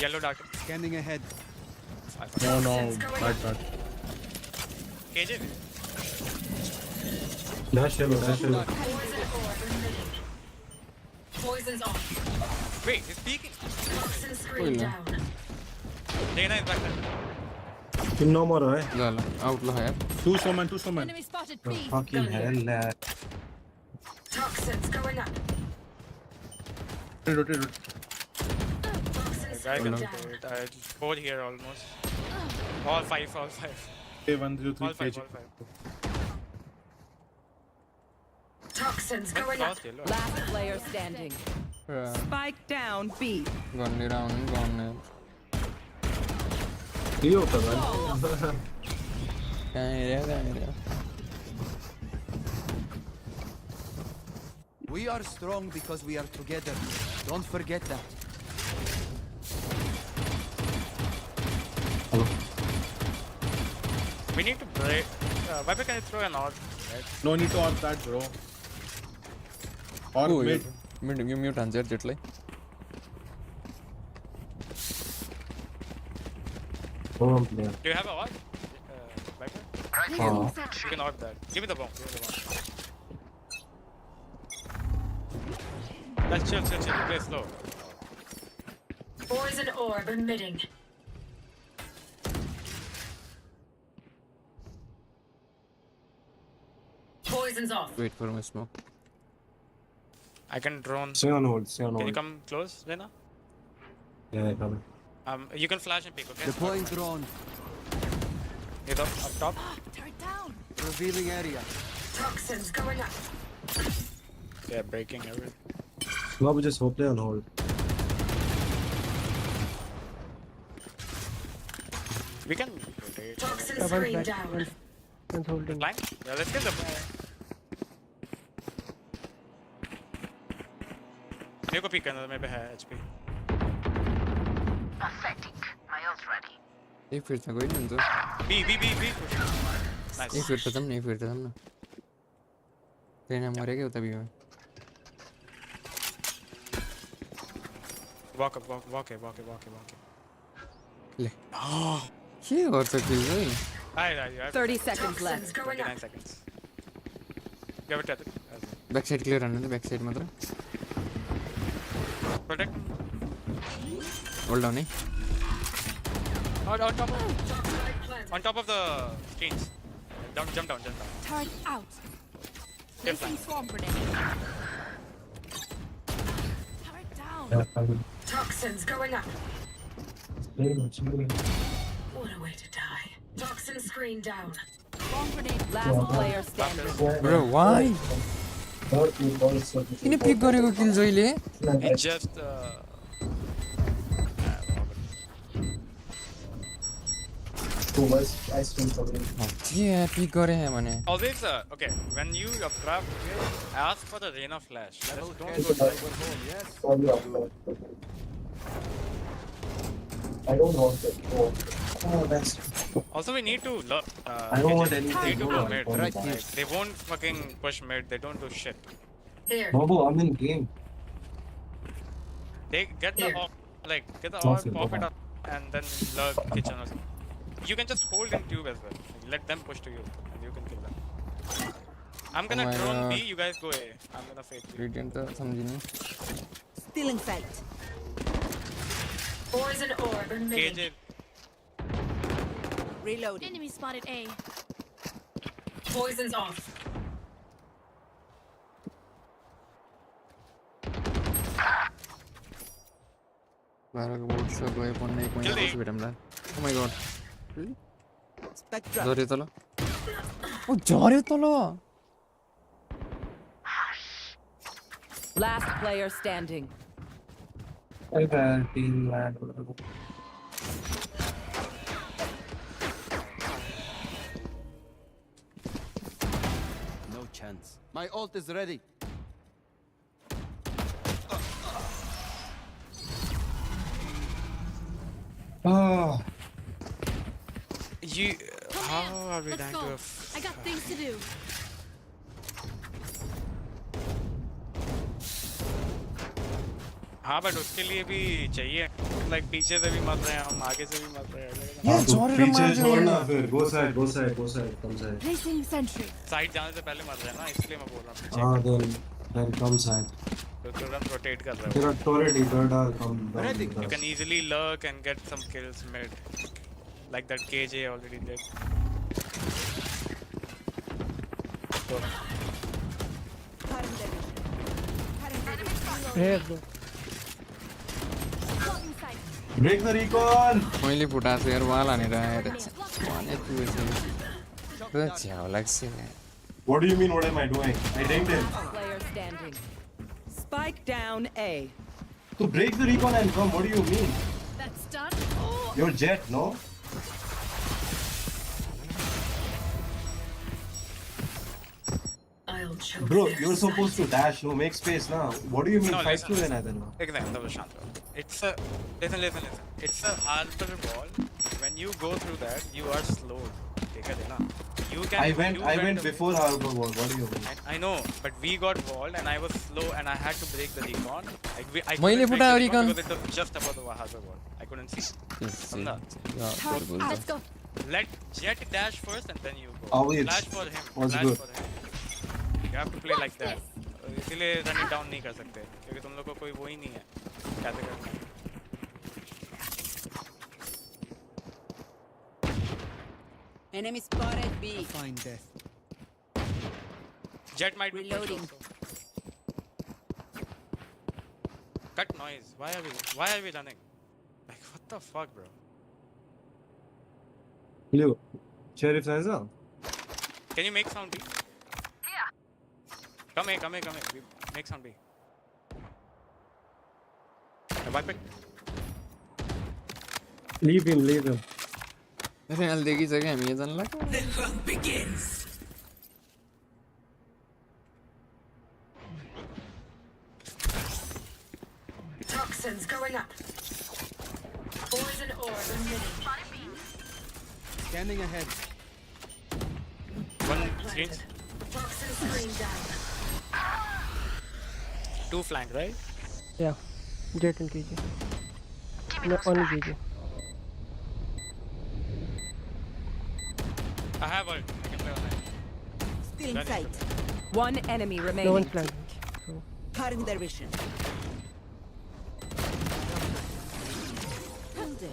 Yellow dart. Scanning ahead. No. Right. KJ. Dash hello. Poison orb emitting. Poison's off. Wait, he's peeking. Toxin screen down. Dana is back there. Team no more hai. La outlaw है. Two snowman. Enemy spotted B. Fucking hell lad. Toxins going up. Rotate. Toxin Guy screen can down. do it. I'll hold here almost. All five. A 1 0 All 3 five. KJ. Toxins going up. Lost yellow. Last player standing. Spike down B. Gone down. ये होता है. कहाँ है? We are strong because we are together. Don't forget that. We need to break. Viper, can you throw an orb? No need to orb that, bro. Or mid. You mute answer jetly. Do you have a orb? Viper? You can orb that. Give me the bomb. Let's chill. Play slow. Poison orb emitting. Poison's off. Wait for my smoke. I can drone. Stay on hold. Can you come close, Lena? Yeah, come. You can flash and pick, okay? Deploying drone. Either up top. Turret down. Revealing area. Toxins going up. Yeah, breaking everything. No, we just hope they on hold. We can rotate. Toxin screen down. Line? Yeah, let's get the. मेरे को pick करना था, मेरे पे है HP. Pathetic. My ult ready. एक फिर था कोई नहीं तो. B. Nice. एक फिर था तुम नहीं फिर था तुम ना. तेरे मरेगा उतना भी मैं. Walk it. ले. ये और सकती है भाई. Aye. 30 seconds left. 29 seconds. Give it to it. Back side clear रहने दे बैक साइड मतलब. Protect. Hold down नहीं. On top of the screens. Jump down. Turret out. Get Placing flank. swarm grenade. Turret down. Toxins going up. What a way to die. Toxin screen down. Last player standing. Bro, why? किन pick गरेको किल जहिले? It's just Yeah, pick गरे हैं मैंने. always okay. When you grab, ask for the Reina flash. Just don't go direct. I don't want it. Oh, that's. Also, we need to look. I don't want anything. Need to No, go no, mid. no, Like, no. they won't fucking push mid. They don't do shit. Here. Bobo, I'm in game. They get the Here. op, like get the Awesome, op, pop it Bobo. up, and then lurk kitchen or something. You can just hold in tube as well. Let them push to you, and you can kill them. I'm gonna my drone God. B. You guys go A. I'm gonna fake B. Radiant तो समझी नहीं. Still in sight. Poison orb emitting. KJ. Reloading. Enemy spotted A. Poison's off. बारह का board से गए पौने एक महीना Kill कुछ भी डमला. Oh my god. Spectra. जोरे तलो. ओ जोरे तलो. Last player standing. I've been mad. No chance. My ult is ready. Oh, You. How are we Let's dying go. to a? I got things to do. हाँ but उसके लिए भी चाहिए. Like पीछे से भी मर रहे हैं हम, आगे से भी मर रहे हैं. ये जोरे रे मार छोड़ना फिर. Go side, go side, go side. Come side. Placing sentry. Side जाने से पहले मर रहे हैं ना, इसलिए मैं बोल रहा हूँ पीछे. Then come side. तो तुरंत rotate कर रहे हो. There are turret either come down. Ready. You can easily lurk and get some kills mid, like that KJ already did. So, Break the recon. मैले फुटा से यार वाला नहीं रहा है. वाने तू ऐसे. तो चाव लग से. What do you mean? What am I doing? I dinged him. Player standing. Spike down A. To break the recon and come. What do you mean? That's done. Oh, You're jet, no? I'll choke Bro, their you're supposed to sight. dash. No, make space now. What do you mean? No, Fight listen. to win either now. एक second, double शांत रहो. It's a listen. It's a harbor wall. When you go through that, you are slowed. ठीक है देना. You can. I you went before harbor wall. What do you mean? I know, but we got walled and I was slow and I had to break the recon. Like I मैले couldn't break फुटायो the recon recon. because it was just above the harbor wall. I couldn't see. समझा? let's go. Let Jet dash first and then you go. Oh, it's- Flash for him. was Flash good. for him. You have to play like that. इसीलिए run it down नहीं कर सकते क्योंकि तुम लोग को कोई वो ही नहीं है कैसे करना है. Enemy spotted B. Find death. Jet might be pushed Reloading. also. Cut noise. Why are we running? Like what the fuck, bro? Blue. Sheriff Faisal. Can you make sound B? Yeah. Come here. We make sound B. Back. Leave him. अरे हल्दी की जगह हम ये जान लगा. The hunt begins. Toxins going up. Poison orb emitting. Scanning ahead. One screen. Toxin screen down. Two flank, right? Yeah. Jet and KJ. No, only KJ. I have ult. I can play on it. Still in Done it. sight. One enemy No remaining. one's planting. So Cutting their vision. I'm dead.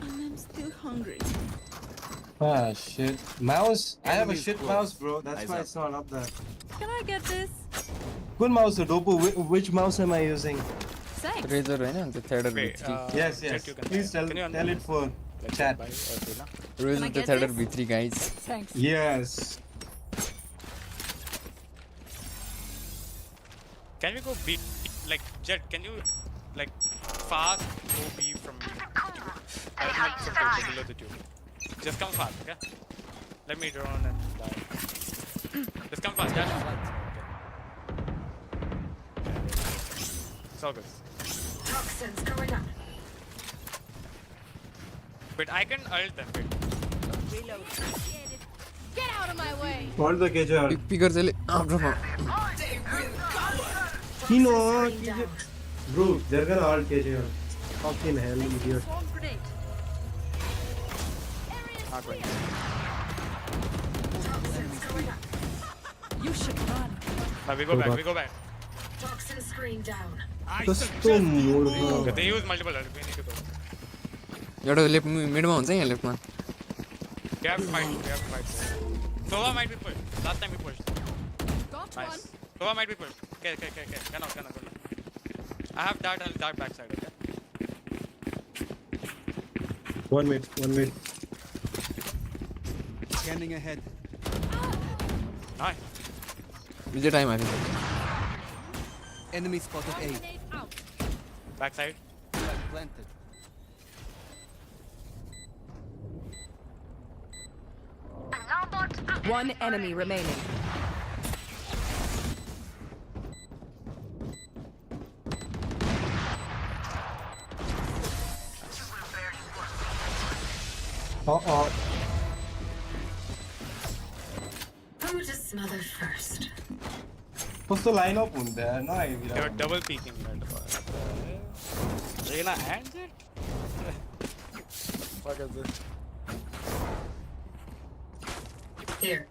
And I'm still hungry. Ah, shit. Mouse? I have a Enemies shit close. mouse, bro. That's Eyes why up. it's not up there. Can I get this? Good mouse, Dopo. Which mouse am I using? Thanks. Razor है ना तो third Wait, Yes. Jet, you can Please Can you tell it for Let's chat. buy or do not. Rose Can I with the get third this? B3 guys. Thanks. Yes. Can we go B? Like Jet, can you like fast go B from me? Below the tube. Just come fast, okay? Let me drone and die. Just come fast, Jet. Okay. It's all good. Toxins going up. Wait, I can ult them. Wait. Reload. Get out of my way. What the KJ? Picker chale drop. Kino KJ. Bro, they're gonna ult KJ. Fucking hell, idiot. Swarm grenade. Not going. Toxins going up. You should run. Now we go back. We go back. Toxin screen down. Just to move. Okay, they use multiple ult. We need to go. एउटा left मिडमा हुन्छ यहाँ लेफ्टमा. We have to fight. We have to fight. Sova might be pushed. Last time we pushed. Got Nice. one. Sova might be pushed. Okay. Cannot. I have dart. I'll dart backside. Okay. 1 minute. Scanning ahead. Nice. Vijay time आयो. Enemy spotted A. Grenade out. Backside. Planted. One enemy remaining. Who to smother first? कस्तो lineup हुँदैन They आइदिरा. were double peeking. Reyna and Jet? What is this? Here.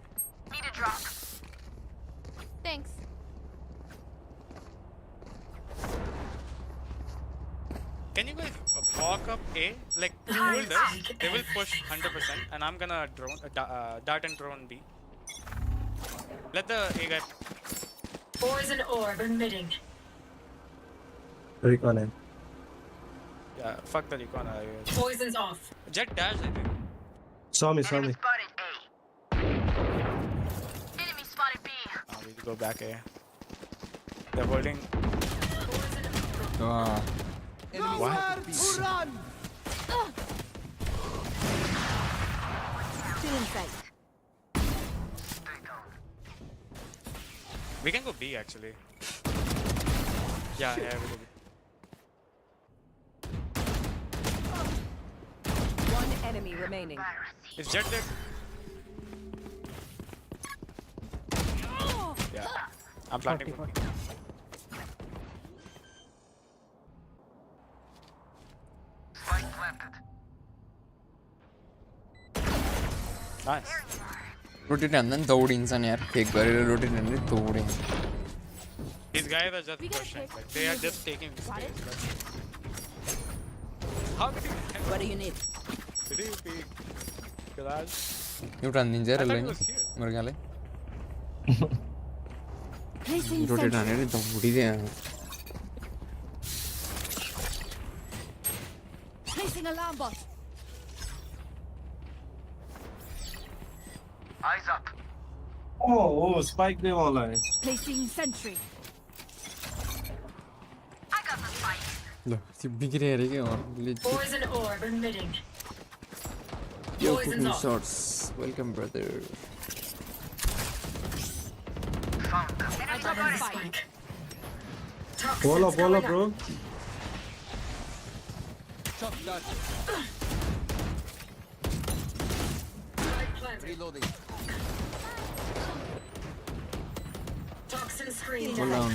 Thanks. Can you guys walk up A? Like, hold this. They will push 100%, and I'm gonna drone, dart and drone B. Let the A guy. Poison orb emitting. Recon है. Yeah, fuck the recon. Poison's off. Jet dash, I think. Saw me. We go back A. They're holding. What? Still inside. We can go B actually. Yeah, we go B. One enemy remaining. Is Jet there? Yeah. I'm planting. for B. Nice. Rotate हान्दा नि दौडिन्छ नि यार. Fake गरेर rotate हान्दै दौडिन्छ. These guys are just pushing. Like, they are just taking space. How did he? What do you need? Did he peek? Garage? एउटा हान्दिन्छ यार I thought he यसलाई was here. मुर्गालाई. Placing rotate sentry. हानेर दौडिदियो. Placing alarm bot. Oh, spike दे वाला है. Placing sentry. ल त्यो बिग्रियो अरे के Poison orb emitting. Yo Poison's cooking off. Shots. Welcome brother. I got a spike. Spike. Bola, Toxins going bro. up. Shot dart. Spike planted. Reloading. Toxin screen Hold down. on.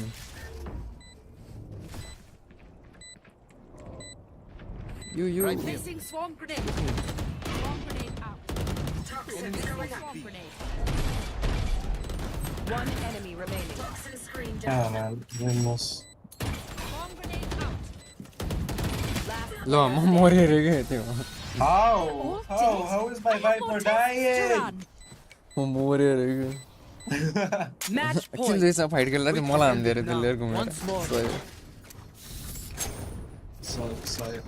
You. Placing swarm grenade. Swarm grenade out. Toxins going up. Swarm grenade. One enemy remaining. Toxin screen Yeah, down. man. Goodness. Swarm grenade out. Last ल म मरे रे के त्यो. How is my Viper dying? म मरे रे के. match किन point. रहेछ फाइट खेल्दा चाहिँ मलाई हान्दै रे त्यसले घुमेर. Once more. Sorry.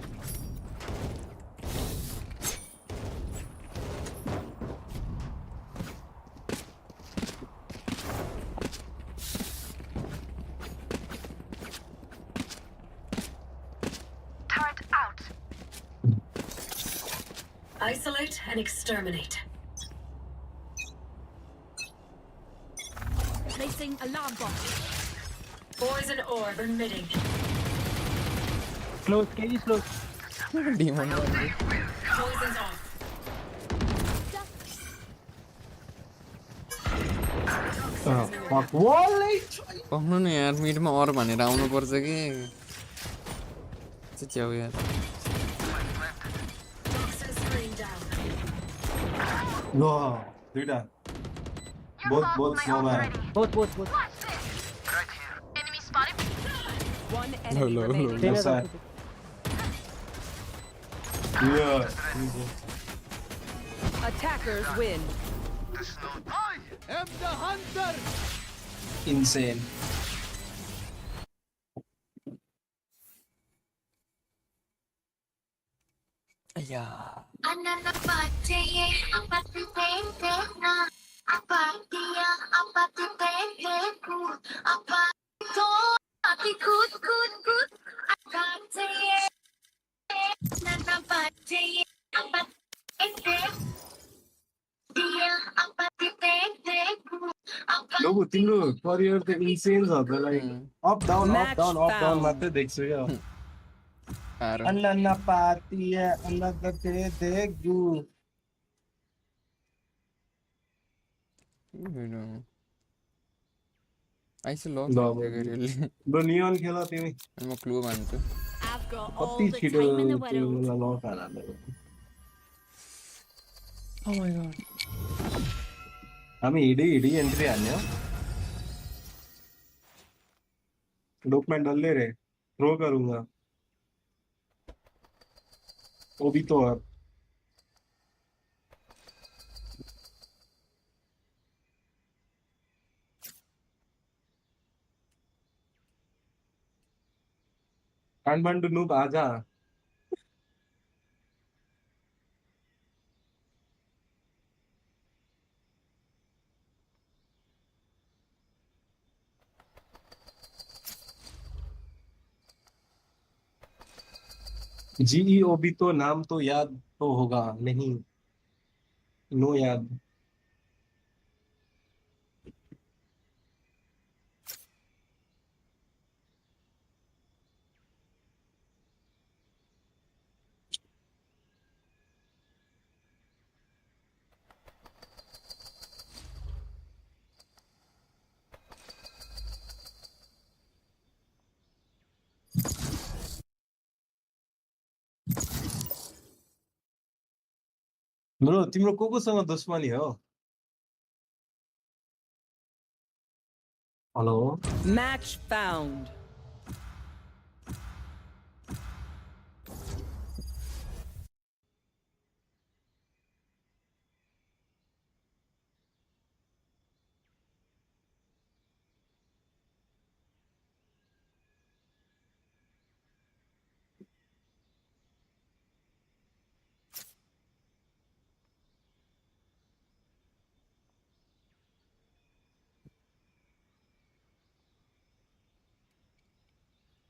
Isolate and exterminate. Placing alarm bomb. Poison orb emitting. Close, KG close. Demon. Poison's off. Fuck. Wally! भन्नु नि यार मिडमा अर भनेर आउनु पर्छ कि च्याउ यार Toxin screen down. No, dude. Both snowman. Both. One enemy no. remaining. Yes, sir. Yeah. Attackers win. am the hunter. Insane. Yeah. लोगो तिम्रो करियर त इन्सेन छ त लाइक अप डाउन मात्रै देख्छु क्या अन्ना पातिया अन्ना त देखु आइसु लग गरे ब्रो नियन खेल तिमी म क्लू भन्छु कति छिटो त्यो लक हाल्नु ओ माय गॉड हामी हिडी एन्ट्री हाल्ने हो डॉक्यूमेंट डल्ले रे थ्रो करूंगा वो भी तो है कानबंडू नूब आजा GEOB तो नाम तो याद तो होगा नहीं नो याद ब्रो तिम्रो कोसँग दुश्मनी हो हेलो Match found.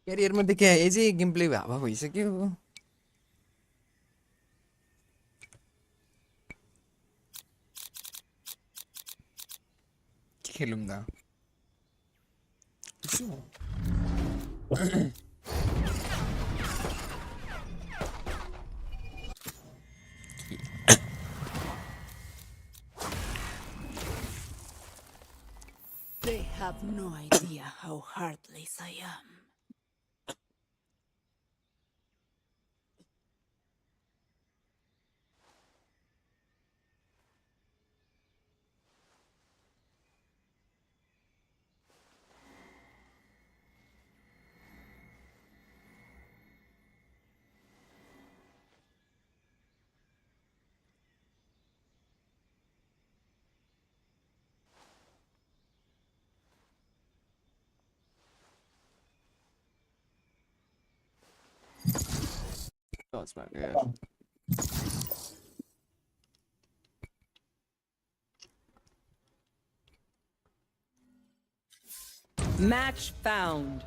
क्यारियर मध्ये के एजे गेम प्ले भावा भइसक्यो के खेलौँ त They have no idea how heartless I am. That's about it. Match found.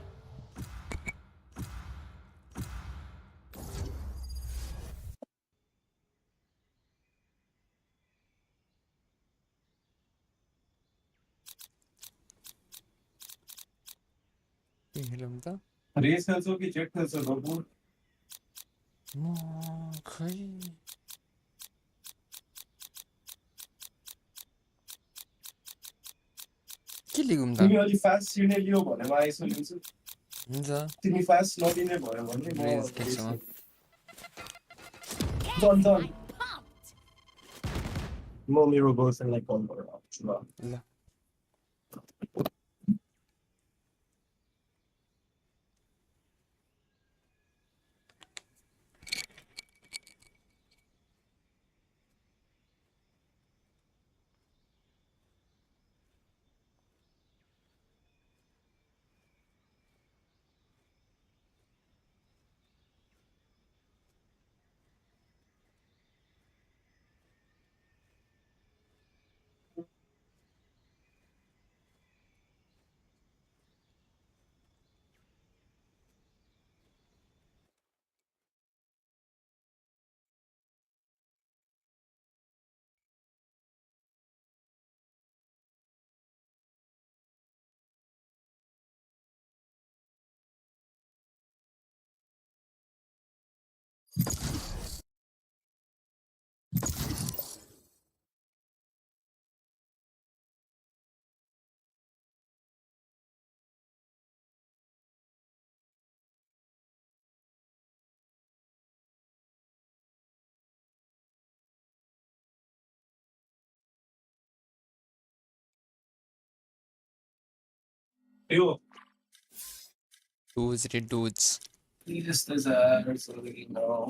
हिलम त रेस खेल्छौ कि चेक खेल्छौ बाबु? म खै के लिगौँ त? तिमी अलि फास्ट सिने लियो भने म आइसो लिन्छु। हुन्छ तिमी फास्ट नलिने भयो भने म रेस खेल्छु म। डन म मेरो गर्लफ्रेन्डलाई कल गरेर आउँछु ल। ल यो डोज रे डोज। यस्तो छ no.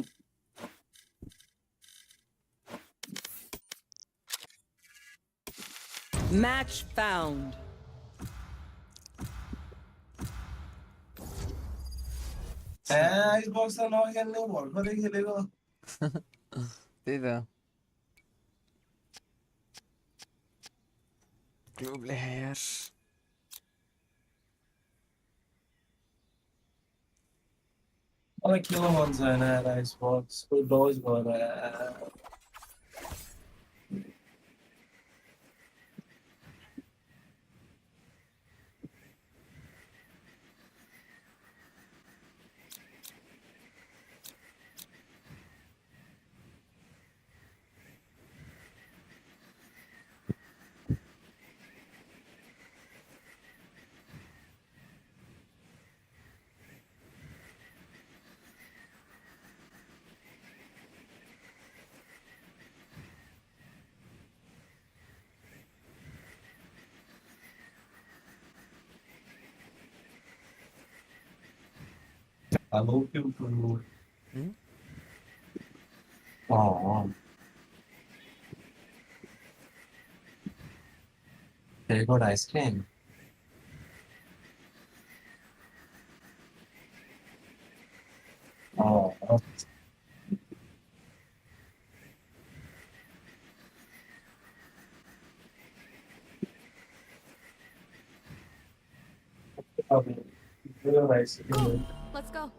Match found. आइसबक्स त नखेल्ने भर्खरै खेलेको। त्यही त ग्लोबले यार मलाई खेल्न मन छैन आइसबक्स कोही डज भएर। Hello, people. Oh. They got ice cream. Oh. Okay. Ice cream. Let's go.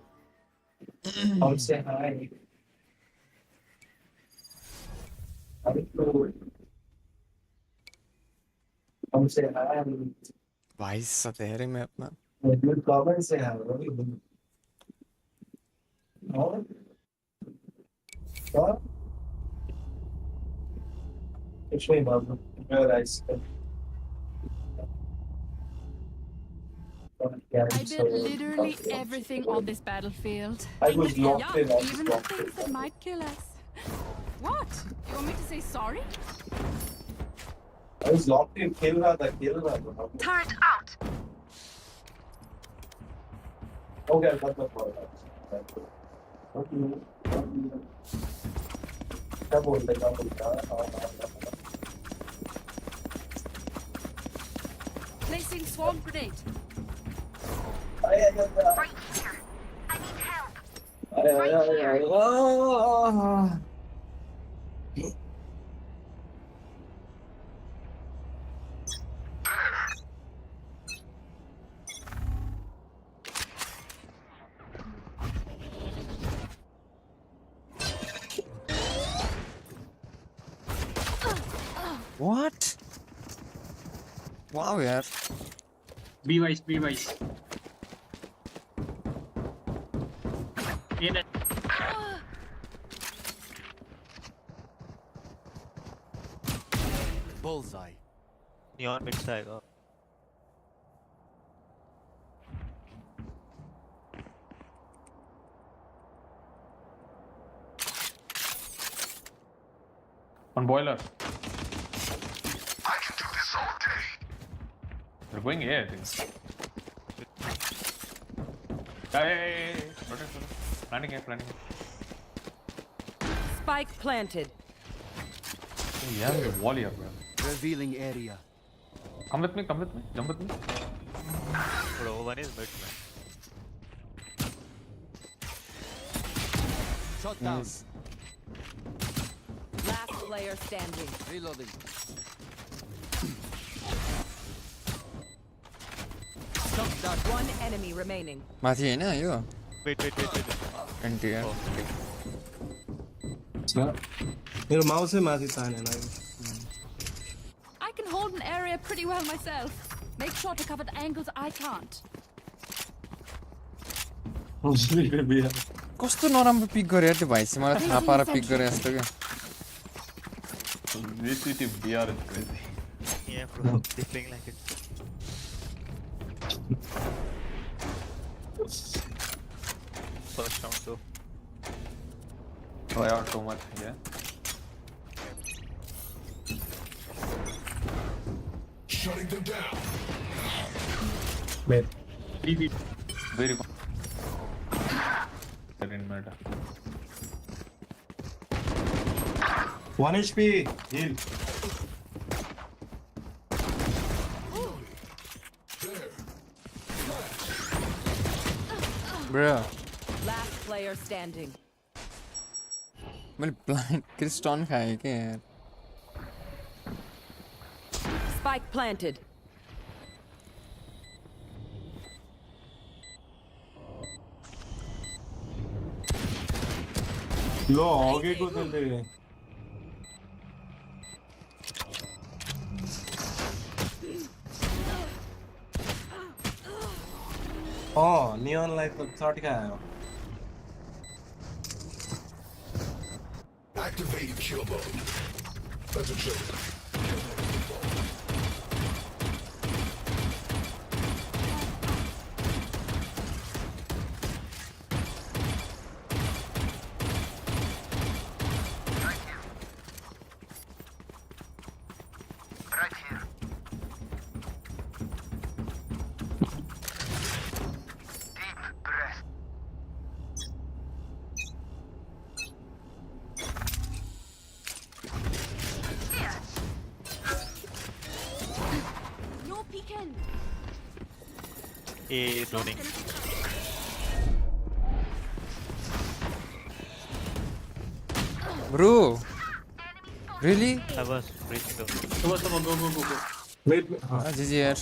I'll say hi. I'll say hi. भाइ सधैँ म्यापमा You come and say hi. No? What? It's me, Babu. Your ice cream. I did literally everything on this battlefield. I was locked in. I was Even the locked things that in. might kill us. What? You want me to say sorry? I was locked in. Kill Radha. Turret out. Okay, I got the call. क्या बोलते Placing swarm grenade. What? Wow यार Be wise, be wise. Bullseye. Neon mid side. On boiler. I can do this all day. They're going A, I think. Hey. Planning A. Spike planted. Oh, yeah, the wall here, bro. Revealing area. Come with me. Jump with me. Bro, one is mid, man. Shot down. Nice. Last player standing. Reloading. One enemy remaining. माथि हैन यो Wait. Anti यार मेरो माउसै माथि तानेन I can hold an area pretty well myself. Make sure to cover the angles I can't. कस्तो नराम्रो pick गरे त्यो भाइ चाहिँ मलाई थाहा पाएर पिक गरे जस्तो के VCT BR is crazy. Yeah, bro. They playing like it. First round, so. Try out too much, yeah. Shutting them down. Wait. Very good. They're in meta. 1 HP. Heal. Bro Last player standing. मैले blind Kristen खाएँ के यार Spike planted. लो आगे को चलते गए नियन light तो shot का आयो Activating kill mode. That's a joke. A is loading. Bro really I was breaking the. go wait GG यार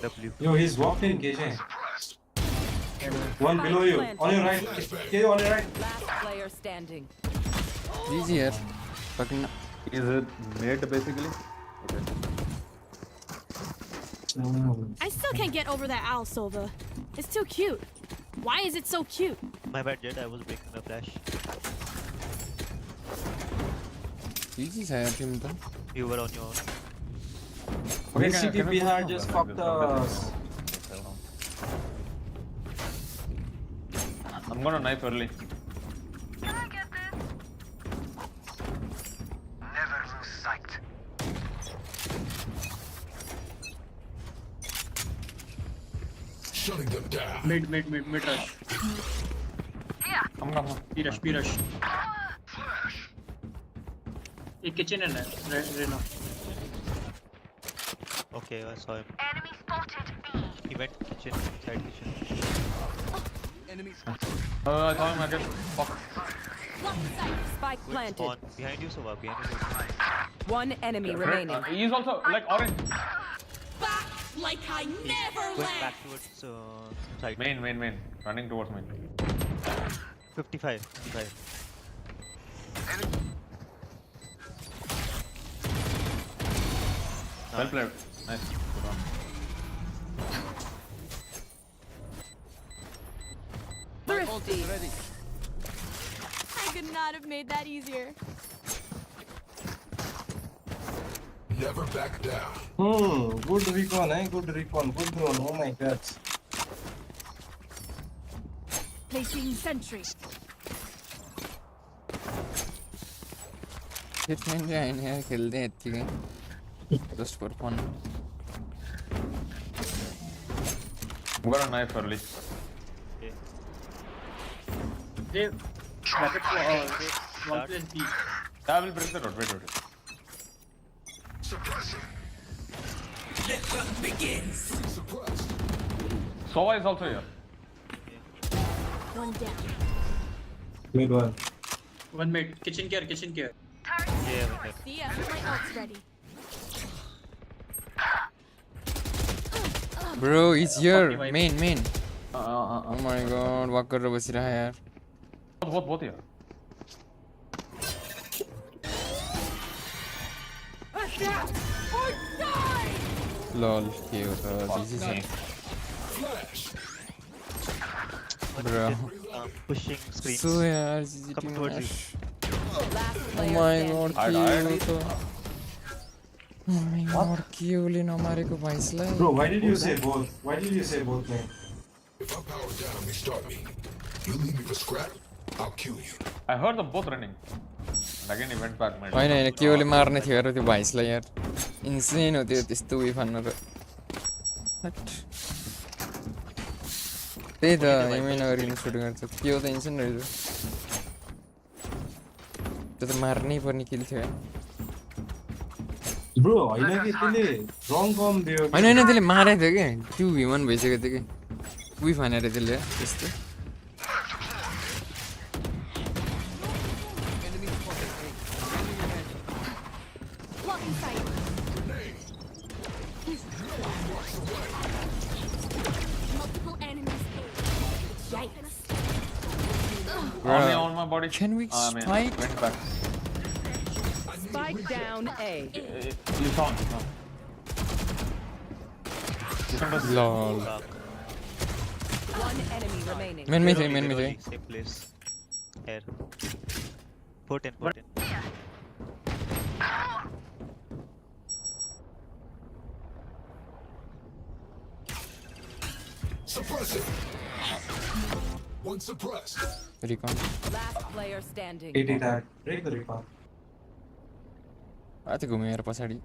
W. yo he's walked in KJ one below you on your right KJ on your right Last player standing. GG यार fucking Is it mid basically? Okay. I still can't get over that owl, Sova. It's too cute. Why is it so cute? My bad, Jet. I was breaking the flash. GG छ यार Tim त You were on your own. VCT Bihar just fucked us I'm gonna knife early. Can I get this? Never lose sight. Shutting them down. Mid rush. Come on. B rush. एक kitchen है Reno. Okay, I saw him. Enemy spotted B. He went kitchen, side kitchen. Enemy spotted. I saw him again. Fuck. Spike Good planted. spawn. Behind you, Sova. Behind you. One enemy remaining. He's also like orange. Back like I never Going left. back towards side. Main. Running towards main. 55. Well played. Nice. Good one. Thrifty. I could not have made that easier. Never back down. Good recon, good recon, good drone. Oh my god. Placing sentry. Hitman जो आए हैं खेलते हैं ठीक है just for fun. We got a knife early. They rapid for one place B. I will break the road. Wait. Suppressing. The hunt begins. Suppressed. Sova is also here. One down. Mid one. One mid. Kitchen care. See ya. My ult's ready. Bro, it's here. Okay, Main. Oh my god, walk कर रहा बस रहा है यार. Both here. Lol, ये होता है Decisive. Bro. Pushing screens. So यार Coming towards you. Oh my god, क्यों तो? Oh my god, क्यों लेना हमारे को भाई slide? Bro, why did you say both? Man? If I power down, they start me. You leave me for scrap, I'll kill you. I heard them both running. And again, he went back. होइन क्यों ले मारने थियो यार त्यो भाइसलाई यार. Insane हो त्यो त्यस्तो उयो फान्न र. त्यही त एमै नगरिकन सुट गर्छ. के हो त इन्सन रहेछ. त्यो त मार्नै पर्ने किल थियो यार. Bro, होइन कि त्यसले wrong bomb दियो. होइन त्यसले मारेको थियो कि. त्यो ह्युमन भइसकेको थियो कि. उही फानेर त्यसले त्यस्तो. Blocking sight. Multiple enemies. Yikes. On my body. Can we spike? Went back. Spike down A. You found. Lol. One enemy remaining. Men me say. Same place. Here. Put in. Suppress it. One suppressed. Recon. Last player standing. 80 tag. Break the recon. आते घुमे यार पछाडि.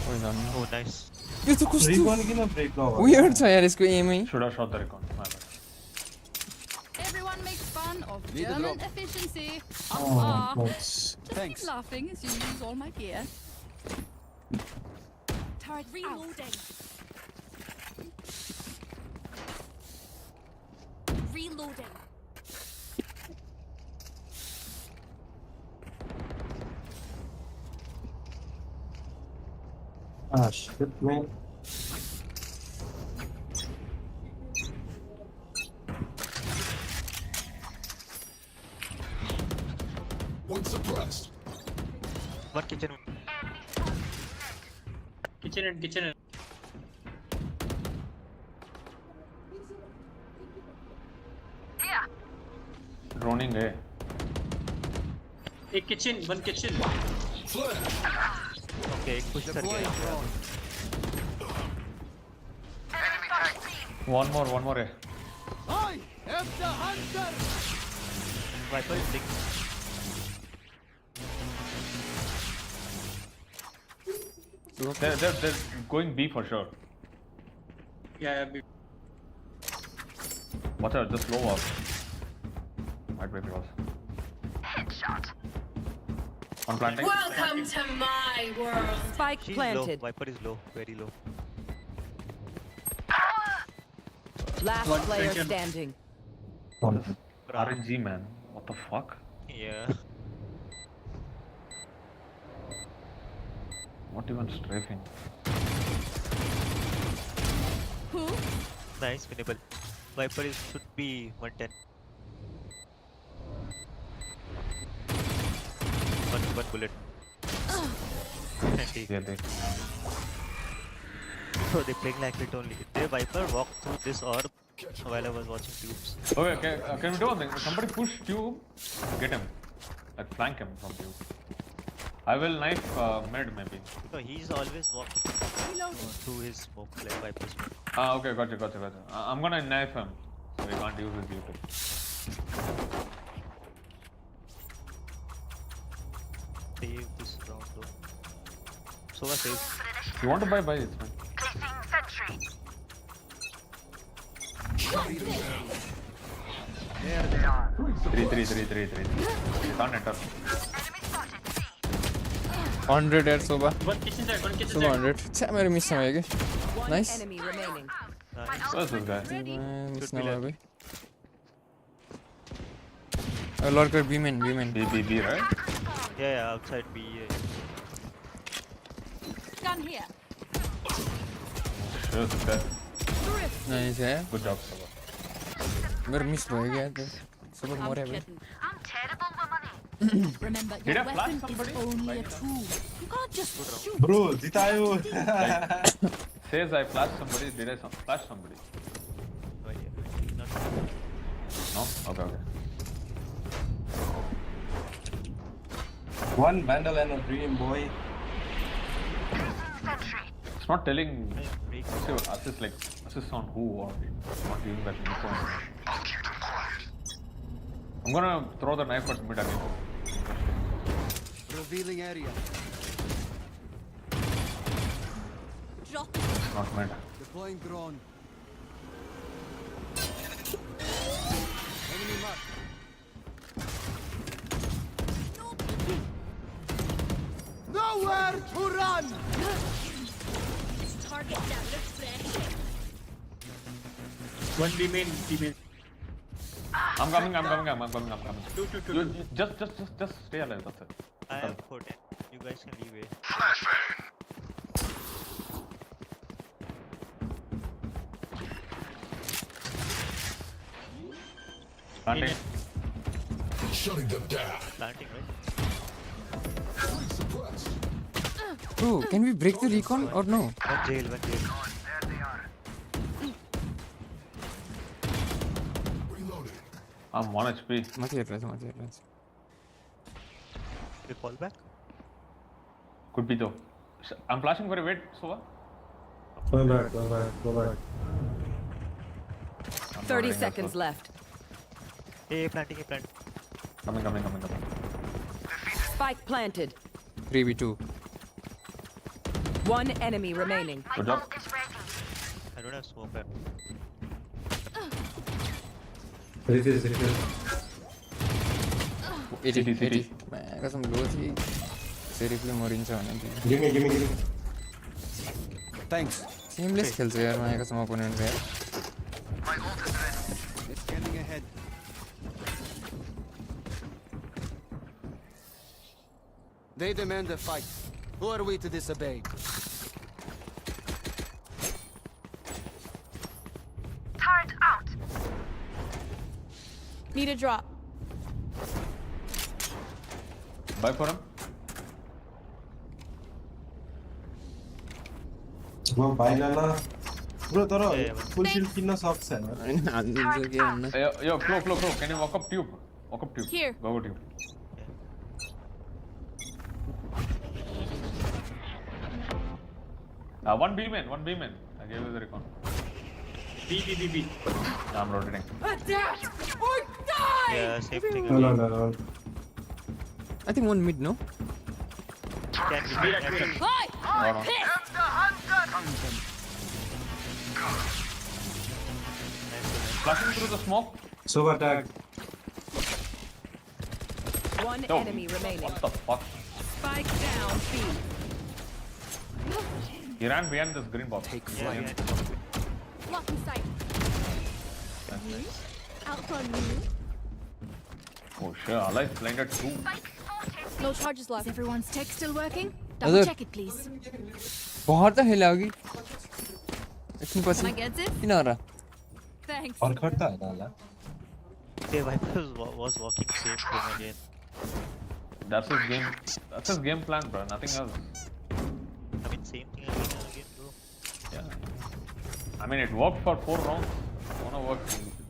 ओइ जान. Oh, nice. यो त कस्तो Recon किन break नभयो? weird छ यार यसको एमै. Should have shot the recon. My bad. Everyone makes fun of German efficiency. Oh, nice. Just keep laughing as you use all my gear. Turret reloading. Reloading. Ah, shit, man. One suppressed. One kitchen. Kitchen. Droning, eh? एक one kitchen. Okay, एक push कर गया. One more, eh? I am the hunter. Viper is big. They're going B for sure. Yeah, big. Watch out, just low up. Might be close. Headshot. On planting. Welcome to my world. Spike She's planted. low. Viper is low, very low. Last One player second. standing. RNG, man. What the fuck? Yeah. Not even strafing. Who? Nice, winnable. Viper should be 110. One bullet. 20. Yeah, they. So they playing like it only. Their Viper walked through this orb while I was watching tubes. Okay, can we do one thing? Somebody push tube, get him. Like flank him from tube. I will knife mid maybe. No, he's always walking through his smoke, like Viper's smoke. Okay, gotcha. I'm gonna knife him, so he can't use his UP. Save this round though. So what save? You want to buy, it's fine. There they are. 3. You can't enter. 100 यार सोबा. One kitchen side. सोबा 100. छे मेरे miss हो गए. Nice. Enemy remaining. Where's this guy? Miss ना हुआ भाई. Lurker B main. B, right? Yeah, outside B. Gun here. Where's this guy? Nice है. Good job, Soba. मेरे मिस हो गया तो सोबा मरे भाई. Remember, Did your I flash weapon somebody? is only a tool. You can't just shoot. Bro, jitayo. Says I flashed somebody. Did I flash somebody? No? Okay. One vandal and a dream boy. It's not telling assist on who or not giving that info. I'm gonna throw the knife at mid again. Revealing area. Drop. Not mid. Deploying drone. Enemy mark. Nowhere to run. Target down. Looks fresh. One B main. I'm coming. Two. You just stay alive, that's it. I have 14. You guys can leave it. Planting. Shutting them down. Planting, right? Bro, can we break the recon or no? One jail. I'm 1 HP. मत ये रहा. They fall back. Could be though. I'm flashing for a wait, Sova. Go back. 30 seconds left. Hey, planting. Coming. Spike planted. 3v2. One enemy remaining. Good job. I don't have smoke there. Refill. 80. मैं कसम लो थी. Seriously मरिन्छ भने. Give me. Thanks. Seamless खेल्छ यार मैं कसम opponent यार. Scanning ahead. They demand a fight. Who are we to disobey? Turret out. Need a drop. Buy for him. Bro, buy lala. Bro, taro Yeah, full shield किन्न सक्छ हैन. Yo, flow. Can you walk up tube? Here. Go tube. One B man. I gave you the recon. B. I'm rotating. Adapt or die. Yeah, same thing. No. I think one mid no. Can be Hi. No. Pissed. Flashing through the smoke. Soba tag. One Yo, enemy remaining. What the fuck? Spike down B. He ran behind this green box. Yeah. Blocking sight. Out from you. Oh shit, Alive blinded too. No charges left. Is everyone's tech still working? Other- Double check it, please. बहुत तो हिला होगी. इतनी Can I पसी. get this? किन आ रहा? Thanks. और खट्टा है होला. Okay, Viper was walking same thing again. That's his game plan, bro. Nothing else. I mean, same thing again, bro. Yeah. I mean, it worked for 4 rounds. Wanna work?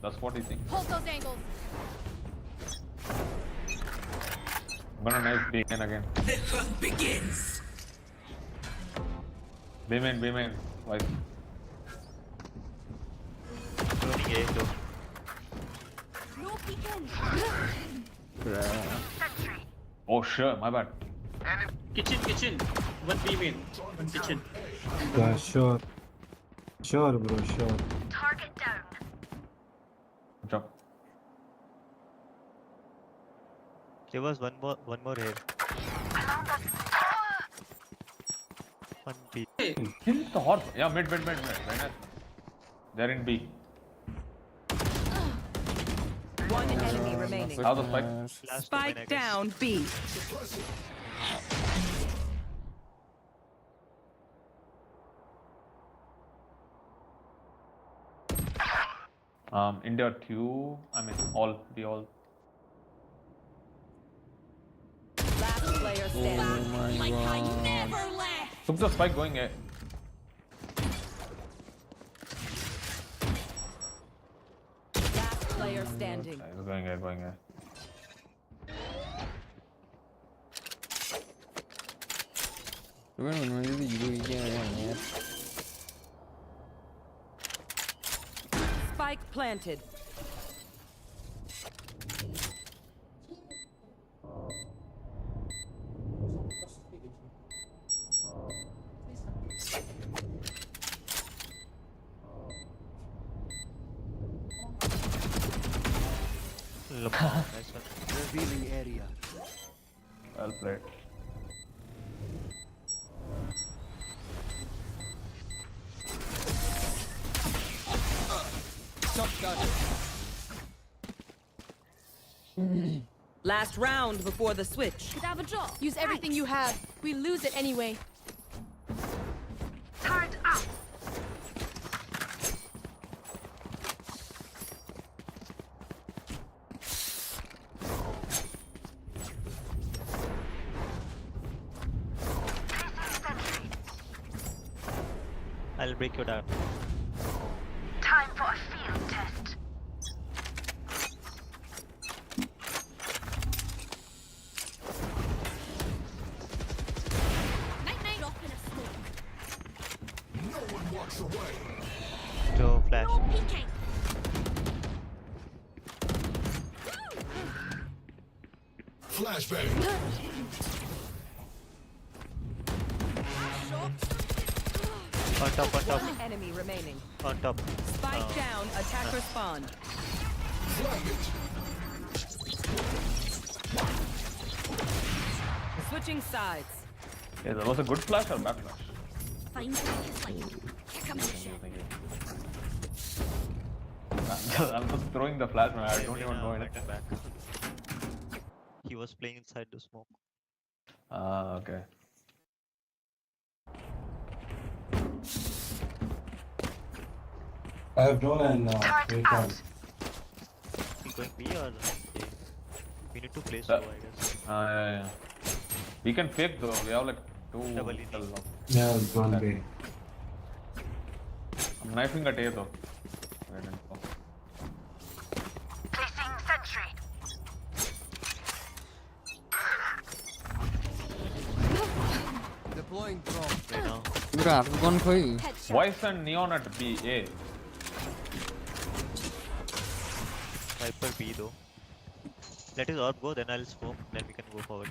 That's what he thinks. Hold those angles. I'm gonna knife B again. The hunt begins. B main. Like. Droning A, though. No peeking. Oh shit, my bad. Kitchen. One B main. One kitchen. Yeah, sure. Sure, bro, sure. Target down. Jump. There was one more here. One B. Kill the horse. Yeah, mid. Very nice. They're in B. One enemy remaining. How the spike? Spike down B. India 2. I mean, all. Last player standing. Oh my god. Never left. Took the spike going A. Last player standing. Going A. Spike planted. Nice one. Revealing area. Well played. Last round before the switch. Could have a job. Use everything you have. We lose it anyway. Turned up. I'll break you down. Time for a field test. Night off in a smoke. No one walks away. Joe flash. No peeking. Flashbang. On top. One enemy remaining. On top. Spike down. Attacker spawn. Flag it. Switching sides. Yeah, that was a good flash or bad flash? Find his like. Here comes the shit. Thank you. I'm just throwing the flash, man. I don't even know anything. Back. He was playing inside the smoke. Ah, okay. I have drone and wait on. He going B or A? We need to play slow, I guess. Yeah. We can fake though. We have like two. Double in. Yeah, drone B. I'm knifing at A though. Wait and go. Placing sentry. Deploying drone. Right now. Voice and Neon at B. A. Viper B though. Let his orb go, then I'll smoke, then we can go forward.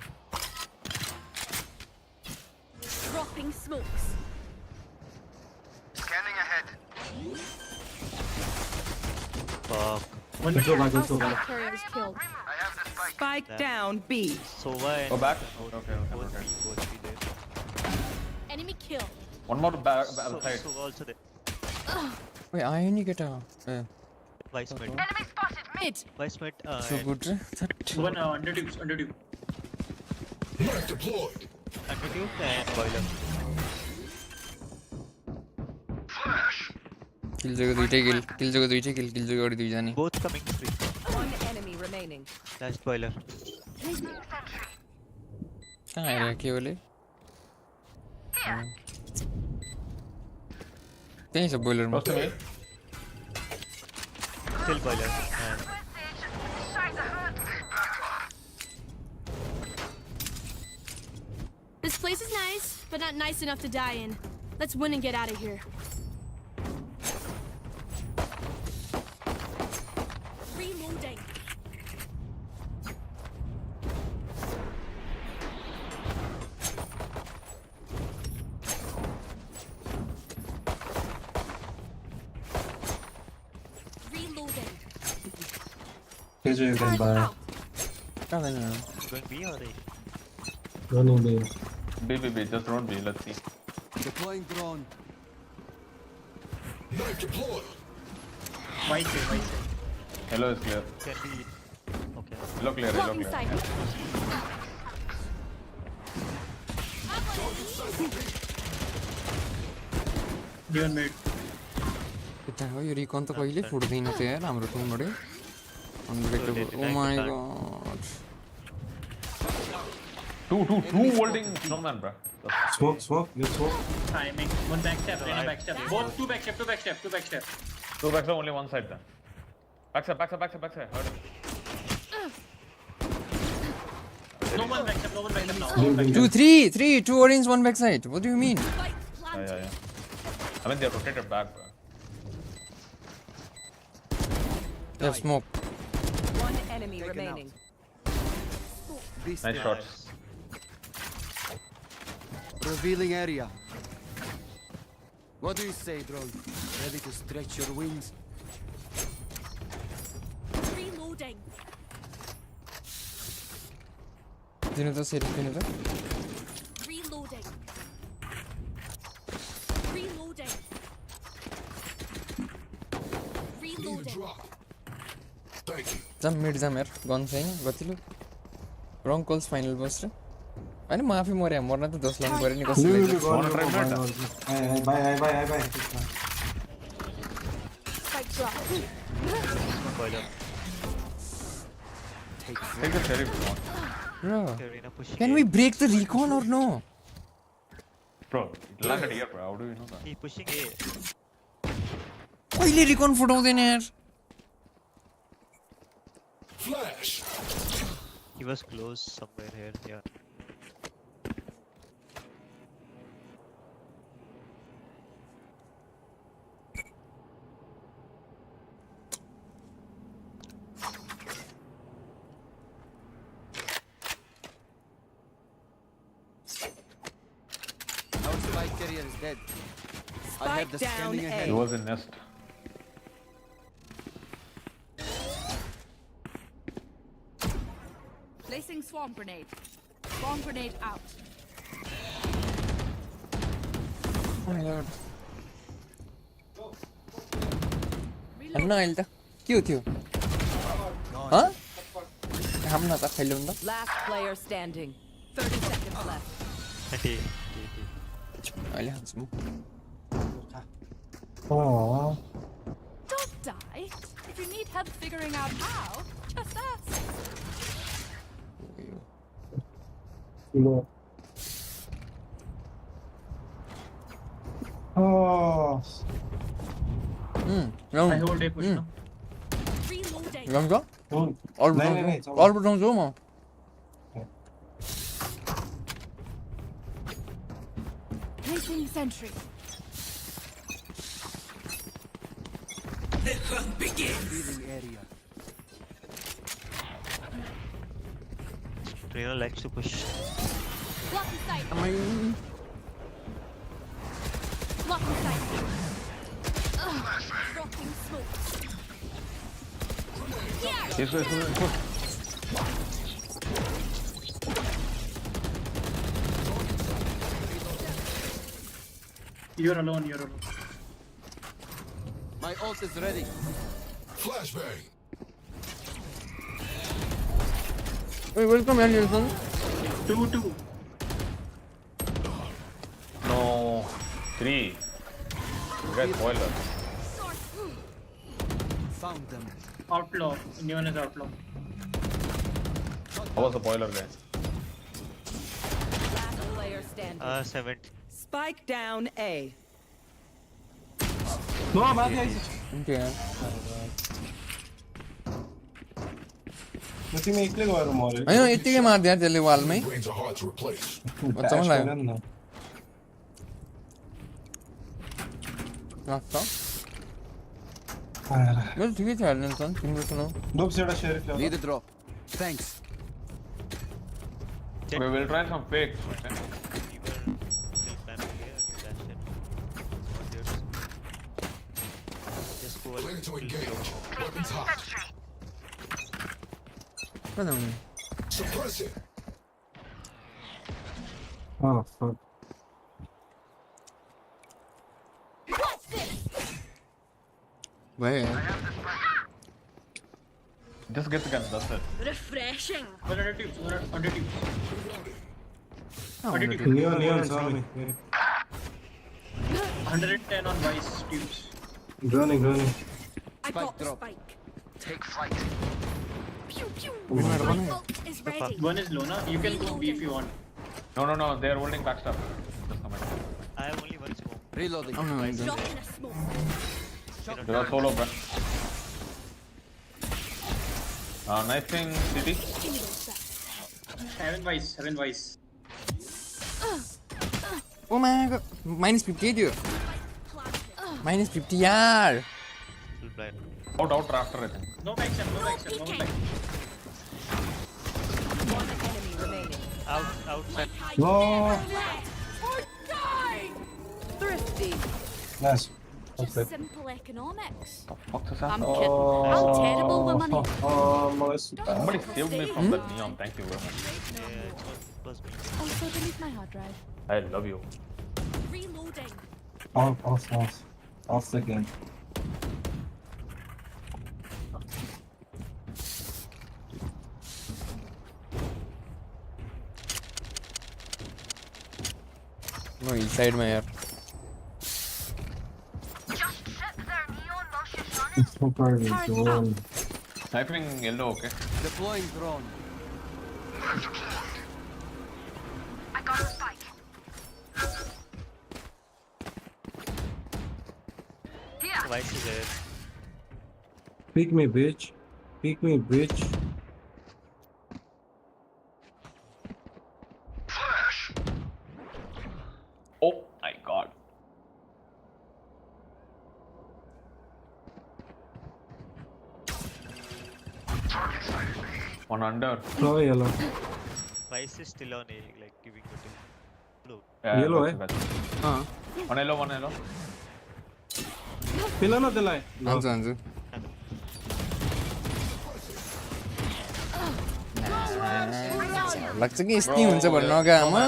Dropping smokes. Scanning ahead. Fuck. Outside carrier was killed. I have the spike. Spike down B. Sova and Go back. both Okay. both B there. Enemy kill. One more back So, side. Sova also there. Wait, I only get a. Vice mid. Enemy spotted mid. Vice mid. So And good. One under tube. Knife deployed. Undertube and boiler. Flash. Kill jagah duita kill jagah dui jani. Both coming free. One enemy remaining. Last boiler. कहाँ आया के बोले? त्यही छ boiler मा. Still boiler. And place is nice, but not nice enough to die in. Let's win and get out of here. Reloading. Reloading. Here's where you can buy. Going B or A? Running there. B, just don't B, let's see. Deploying drone. White side. Yellow is clear. Can be. Okay. Yellow clear, yellow clear. Given mid. यो रिकन त कहिले फुट्दैन थियो यार हाम्रो टिमबाट unbreakable oh my god Two holding snowman, bro. Smoke. You smoke. Timing. One backstep, Reyna backstep. Both two backstep. Two backs are only one side then. Backside. Heard him. No one backstep now. 2 3 2 orange 1 backside. What do you mean? Yeah. I mean they're rotated back, bro. They have smoke. One enemy remaining. Nice shots. Revealing area. What do you say, drone? Ready to stretch your wings? Reloading. दिनु त set दिनु त Reloading. जम mid जम यार gun छैन गतिलो रङ calls final बस र हैन म आफै मरे मर्न त 10 लाख गरे नि कसले Bye. Spike drop. Boiler. Take the sheriff if you want. Bro, Reyna pushing can A. we break the recon or no? Bro, it landed here, bro. How do you know that? He pushing A. कहिले recon फुटाउँदैन यार Flash. He was close somewhere here. Yeah. Our spike carrier is dead. I have the scanning ahead. He was in nest. Placing swarm grenade. Swarm grenade out. Oh my god. I'm not else. Cute थियो huh? I'm not a fellow. Last player standing. 30 seconds left. अहिले हान्छु Oh. Don't die. If you need help figuring out how, just ask. No. Oh. Long. I hold a push now. Reloading. Long go? Oh. All No, but no, all but don't zoom. Placing sentry. The hunt begins. Revealing area. Reyna likes to push. Blocking sight. Blocking sight. Dropping smoke. Yes. You're alone. My ult is ready. Flashbang. Wait, welcome Anderson. 2-2. No. 3. You guys boiler. Found them. Outlaw. Neon is outlaw. How was the boiler guy? Last player standing. 70. Spike down A. No, bad guys. Okay. तिमी एक्लै गएर मर्यो हैन यतिकै मार्दिया त्यसले वालमै Brains are hard to replace. मजामा लाग्यो न लाग्छ मेरो ठिकै छ हेर्नु त तिम्रो सुनाउ डोप्स एउटा शेरिफ ल्याऊ Need a drop. Thanks. We will try some fakes. Okay? Just go Ready to engage. Weapons hot. Suppress it. Oh fuck. Where? Just get the gun, that's it. Refreshing. 100 tubes, 100 tubes. Neon saw me. 110 on vice tubes. Running. I got the spike. Take flight. Pew pew. We might run My it. ult is ready. One is low now. You can go B if you want. No, they are holding back stuff. Just come in. I have only one smoke. Reloading. Oh no, I don't. Drop in a smoke. They are solo, bro. Nice thing, City. Heaven vice. Oh my god, -50 थियो -50 यार Full blind. Out rafter, I think. No backstab. One enemy remaining. Outside. No. Or die. Thrifty. Nice. Just Okay. simple economics. Fuck this I'm ass. kidding. How terrible the money. Somebody saved me from that neon. Thank you very much. Yeah, it was me. Also, delete my hard drive. I love you. Reloading. Off again. No, east side में यार Super drone. Sniping yellow, okay. Deploying drone. I got a spike. Vice is there. Pick me, bitch. Oh my god. One under. Oh, yellow. Vice is still on A, like giving it to blue. Yeah, Yellow, gotcha, eh? gotcha. One yellow. Pila na delay. हान्छु लाग्छ कि यस्तै हुन्छ भन्नु अगामा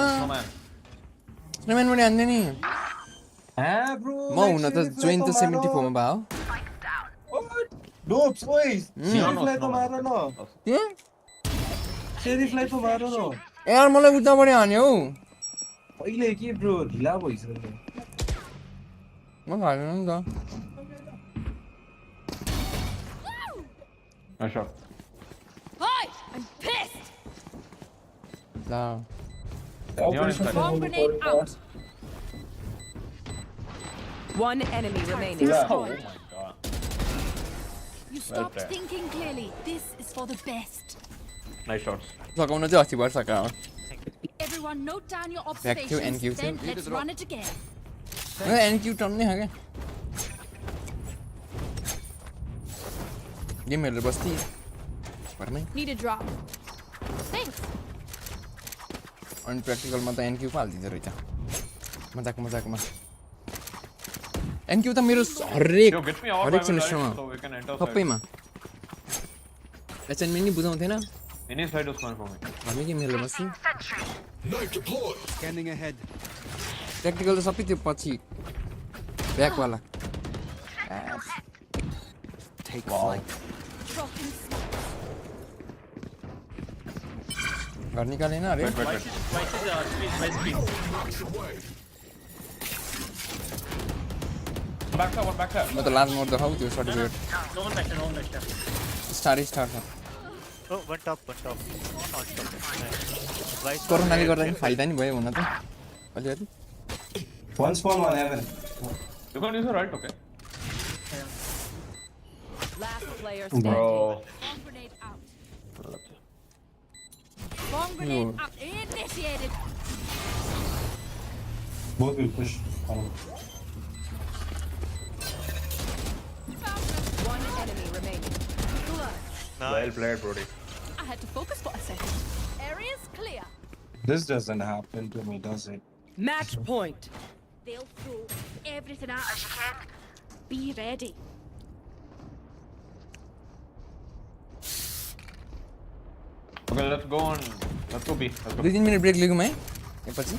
स्नोम्यान पनि हान्दैन नि म हुन त जोइन त 74 मा भयो Dopes, boys. शेरिफलाई त मार न के शेरिफलाई त मार न यार मलाई उताबाट हान्यो हौ पहिले के ब्रो ढिला भइसक्यो म हाल्नु नि त Nice shot. Hi, I'm pissed. La Neon is back. Bomb grenade out. One enemy remaining. Oh my god. You stopped there. thinking clearly. This is for the best. Nice shots. सकाउन चाहिँ अस्ति भएर सकायो Everyone note down your NQ, observations. Then NQ. let's run it again. एनक्यू टन्नै हो क्या game हेरेर बस्ती घरमै Need a drop. Thanks. अनि प्र्याक्टिकलमा त एनक्यू पो हालिदिँदो रहेछ मजाकमा एनक्यू त मेरो हरेक Yo, get me out. हरेक I will सेमेस्टरमा die, so we can enter. सबैमा एसाइनमेन्ट नि बुझाउँथेन Any side was fine for me. हामी गेम हेरेर बस्थ्यौँ Knife deployed. Scanning ahead. Practical त सबै त्यो पछि ब्याकवाला Take flight. Dropping घर निकालेन अरे Wait. Vice is please. Back up. म त लास्ट मोड देखाउ त्यो certificate No one backstab. Star छ Oh, one top. On top. Vice. कोरोनाले गर्दा नि फाइदा नि भयो हुन त अलिअलि One spawn, one heaven. You can use it right, okay? Last player standing. Bro. bomb grenade out. Bomb grenade initiated. Both will push. One enemy remaining. Well played, Brody. I had to focus for a second. Area's clear. This doesn't happen to me, does it? Match point. They'll throw everything at us. Be ready. Okay, let's go on. Let's go B. Let's go. 2-3 minute break लिगौँ है त्यसपछि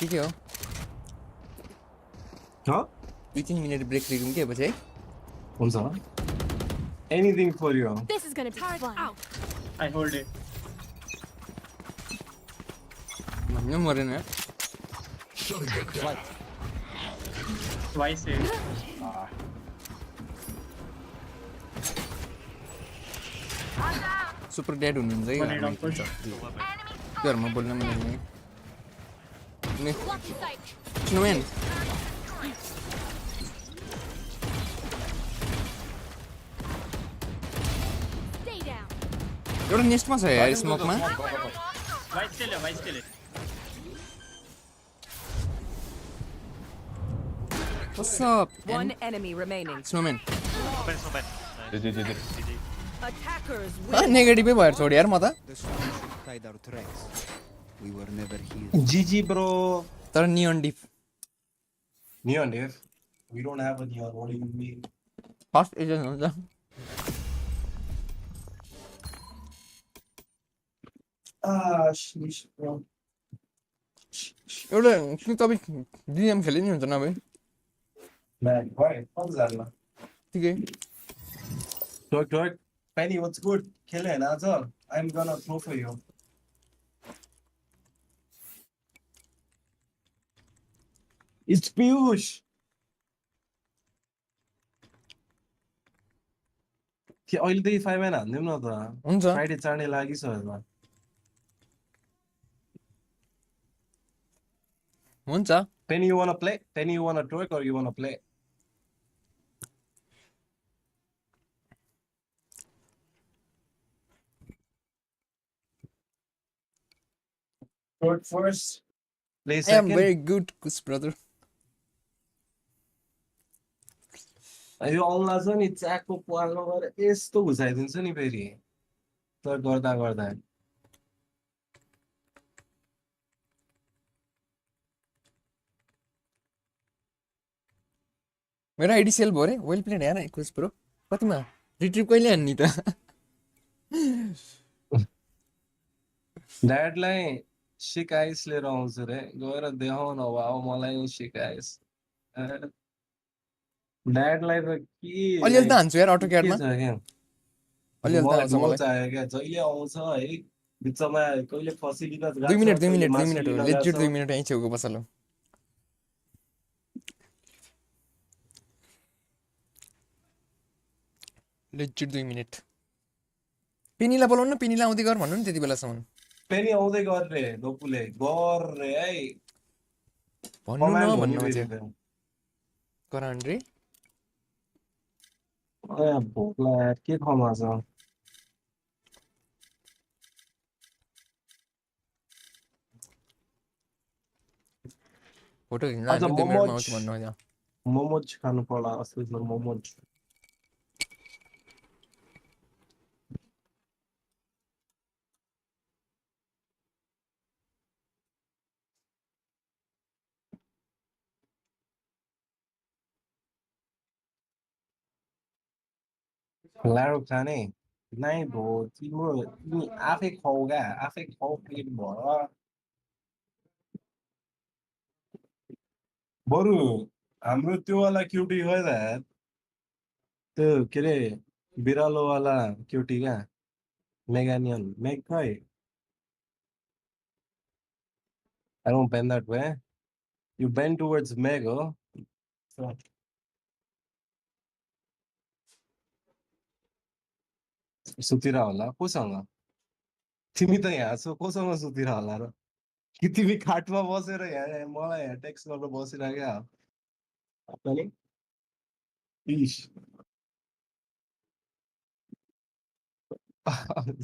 के हो Huh? 2-3 minute break लिगौँ के पछि है हुन्छ Anything for you. This is gonna be fun. I hold it. भन्नु मरेन यार Twice it. सुपर ड्याड हुनुहुन्छ है One on push. घरमा बोल्न मिल्ने स्नोम्यान Stay down. एउटा नेस्टमा छ यार स्मोकमा Why still it? Why still it? What's up? One enemy remaining. Snowman. Snowman. GG. Attackers नेगेटिभै भएर छोड यार म त We were never here. GG bro. तर नियन dip Neon Dave. We don't have a neon. What do you mean? First agent हुन्छ Sheesh bro. एउटा कि तपाईँ डिएम खेले नि हुन्छ नभए Man, why? What's that? ठिकै Talk. Penny, what's good? Kill it, Nazar. I'm gonna throw for you. It's Piyush. कि अहिले त 5 हान्दिउँ न त हुन्छ फ्राइडे चाँडै लागिसक्यो हुन्छ Penny, you wanna play? Penny, you wanna twerk or you wanna play? Twerk first. Play I am second. very good Kus brother यो औँला छ नि च्याकको पाल्न गएर यस्तो घुसाइदिन्छ नि फेरि तर गर्दा मेरो आइडी सेल भयो रे वेल प्लेड यार कुस ब्रो कतिमा रिट्रिभ कहिले हान्ने त ड्याडलाई सिकाइस लिएर आउँछु रे गएर देखाउन वाउ मलाई नि सिकाइस ड्याडलाई त के अलिअलि त हान्छु यार अटो क्याडमा के छ क्या अलिअलि त हान्छु मलाई चाहियो क्या जहिले आउँछ है बिचमा कहिले फसिलिँदा 2 मिनट हो लेजिट 2 मिनट यहीँ छेउको बसल लेजिट 2 मिनट पिनीलाई बोलाउनु न पिनीलाई आउँदै गर भन्नु नि त्यति बेलासम्म फेरि आउँदै गर रे डोपुले गर रे है भन्नु न भन्नु चाहिँ करान रे भोकला यार के खमा छ फोटो खिच्न हामी 2 मिनेटमा आउँछु भन्नु हो मोमोज खानु पर्ला अस्ति मोमोज लाडो खाने नै भो तिम्रो तिमी आफै खाऊ क्या आफै खाऊ पेट भयो बरु हाम्रो त्यो वाला क्युटी खै त त्यो के अरे बिरालो वाला क्युटी क्या मेगानियन मेग खै I don't bend that way. You bend towards Meg, oh. So. सुतिरा होला कोसँग तिमी त यहाँ छौ कोसँग सुतिरा होला र कि तिमी खाटमा बसेर यहाँ मलाई यहाँ टेक्स्ट गर्न बसिराख्या पनि इश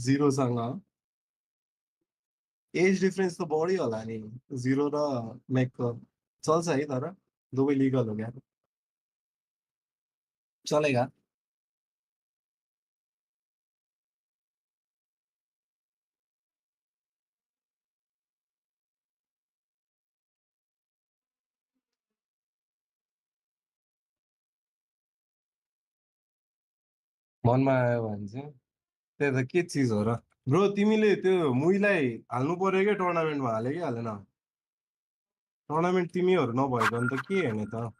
0 सँग एज डिफरेंस तो बढी होला नि 0 र मैकको चल्छ है तर दुवै लिगल हो क्या चलेगा मनमा आयो भने चाहिँ त्यही त के चिज हो र ब्रो तिमीले त्यो मुईलाई हाल्नु पर्यो क्या टुर्नामेन्टमा हाले कि हालेन टुर्नामेन्ट तिमीहरू नभएको अन्त के हेर्ने त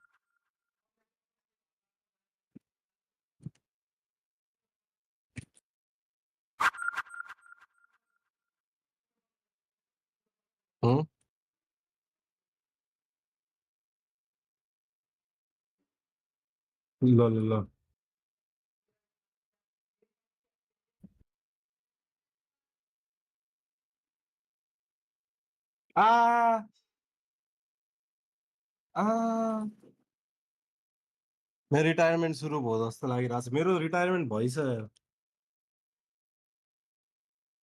हुँ? ल ल ल आ आ मेरो रिटायरमेन्ट सुरु भयो जस्तो लागिरहेको छ मेरो रिटायरमेन्ट भइसक्यो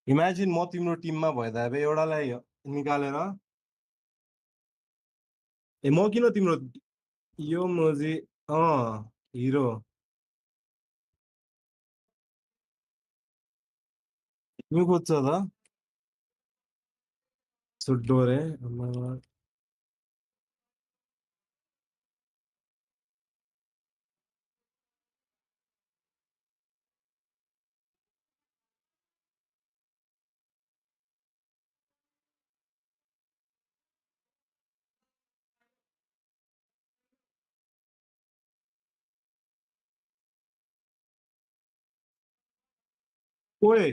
इमेजिन म तिम्रो टिममा भइदा भए एउटालाई निकालेर ए म किन तिम्रो यो मोजी हिरो तिमी खोज्छ त सुड्डो रे ओए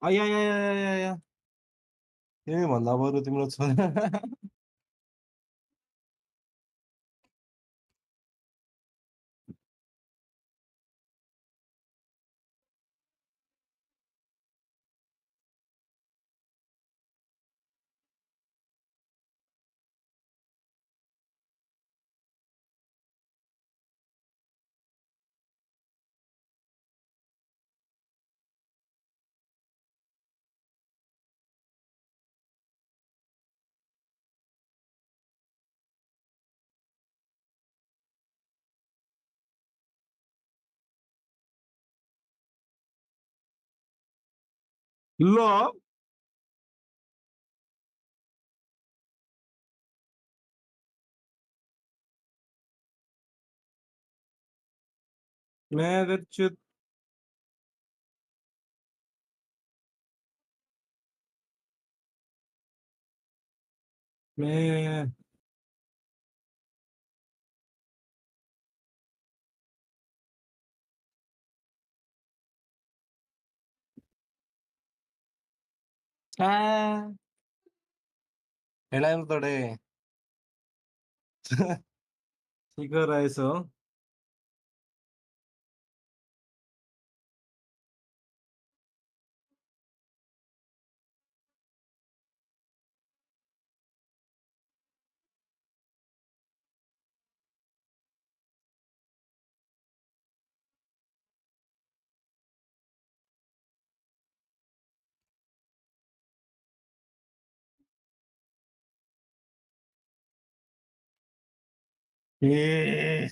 आया तिमी भन्दा बरु तिम्रो छोरा ल मैं मैं हेलाइम तोडे ठिक रहेछ हो ए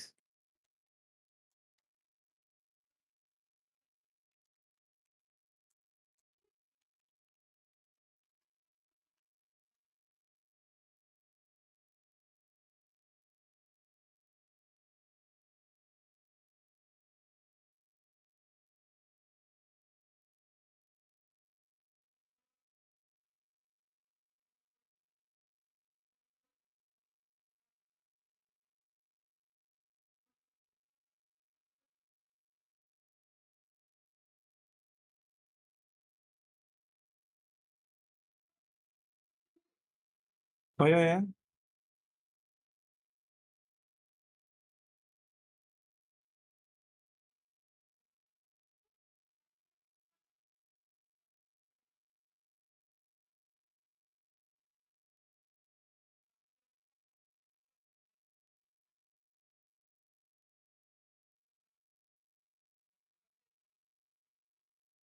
भयो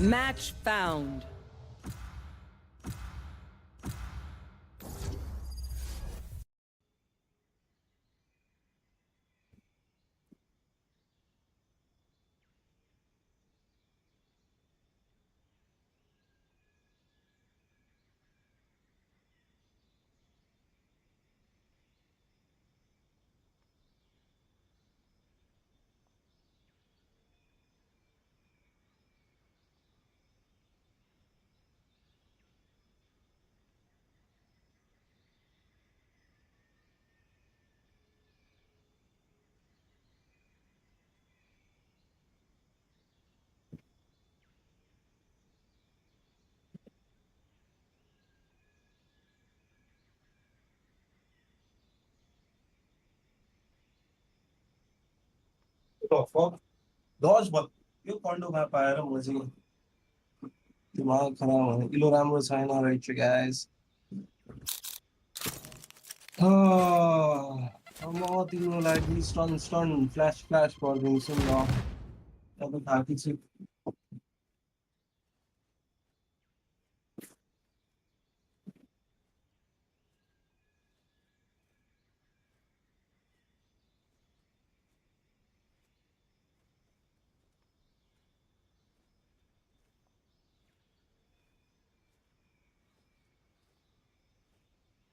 Match found. तो fuck dodge बल यो कन्डो मा पाएर म चाहिँ दिमाग खराब भयो इलो राम्रो छैन रहेछ गाइस म तिम्रो लागि स्टन फ्ल्याश गरिदिन्छु नि ल तपाईँ थाकी छु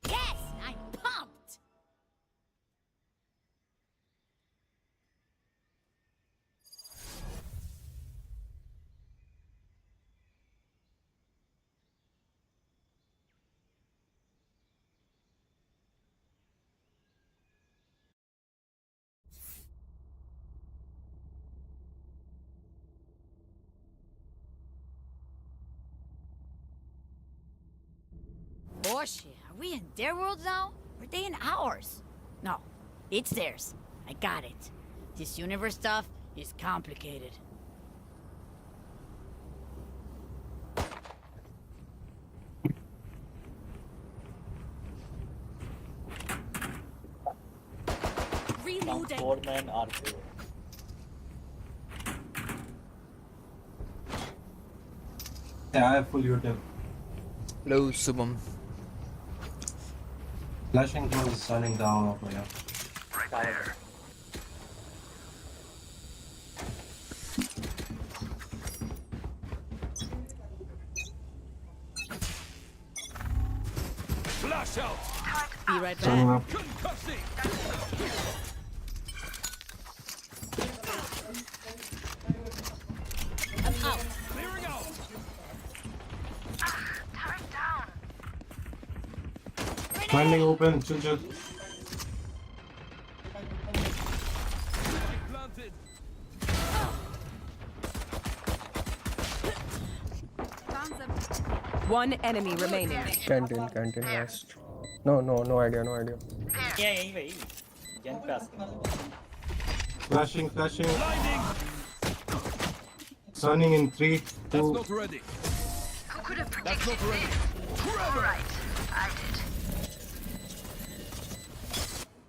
Yes, I'm pumped. Oh shit, are we in their world now? Or are they in ours? No, it's theirs. I got it. This universe stuff is complicated. Reloading. 4-man R2. Yeah, I have full util. Hello, Subham. Flashing close running down over here. Right there. Flash out. Be right Turning back. up. Concussing. I'm out. Clearing out. Landing open, chill. Planted. One enemy remaining. Canteen last. No idea. Yeah, यहीं पे ही. Gen पे asking. Flashing. Blinding. Sunning in 3, 2. That's not ready. Who could have That's predicted not ready. this? All right, I did.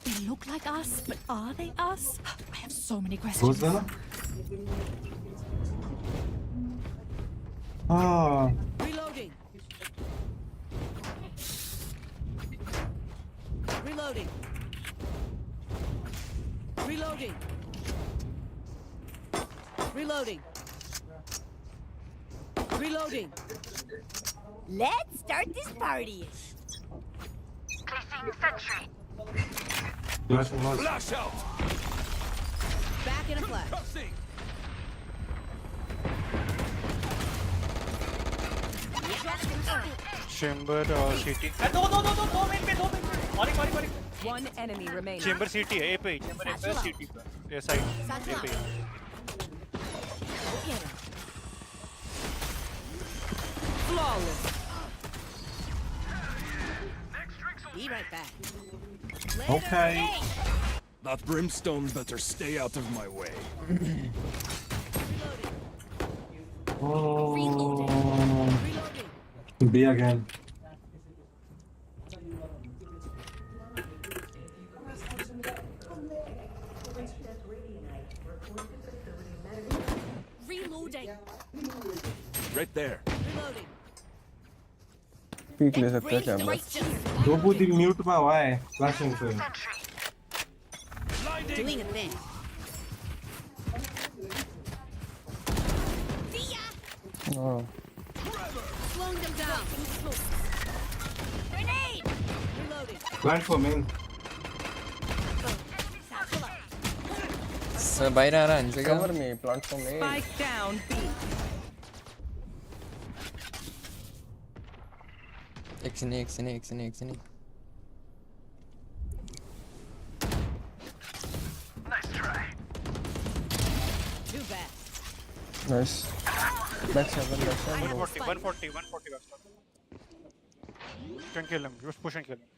They look like us, but are they us? I have so many Who's questions. that? Ah, Reloading. Reloading. Reloading. Reloading. Reloading. Let's start this party. Placing sentry. flashing once. Flash out. Back in a flash. Concussing. Chamber CT. दो main पे. Mori. One enemy remaining. Chamber CT है, A पे ही. Chamber A पे CT पे. ये side. A पे ही. Flawless. Be right back. Okay. That brimstone better stay out of my way. Oh. B again. Reloading. Right there. Peak ले सकता है camera दो बूटी म्यूट में हुआ है फ्लैशिंग से Doing a thing. हां Slowing them down. Grenade! Reloading. Plant for main सब बाहर आ रहा है इनसे कवर में प्लेटफॉर्म में Spike down B. एक से नहीं Too bad. Nice back 7 140 backstab. Can kill him. Just push and kill him.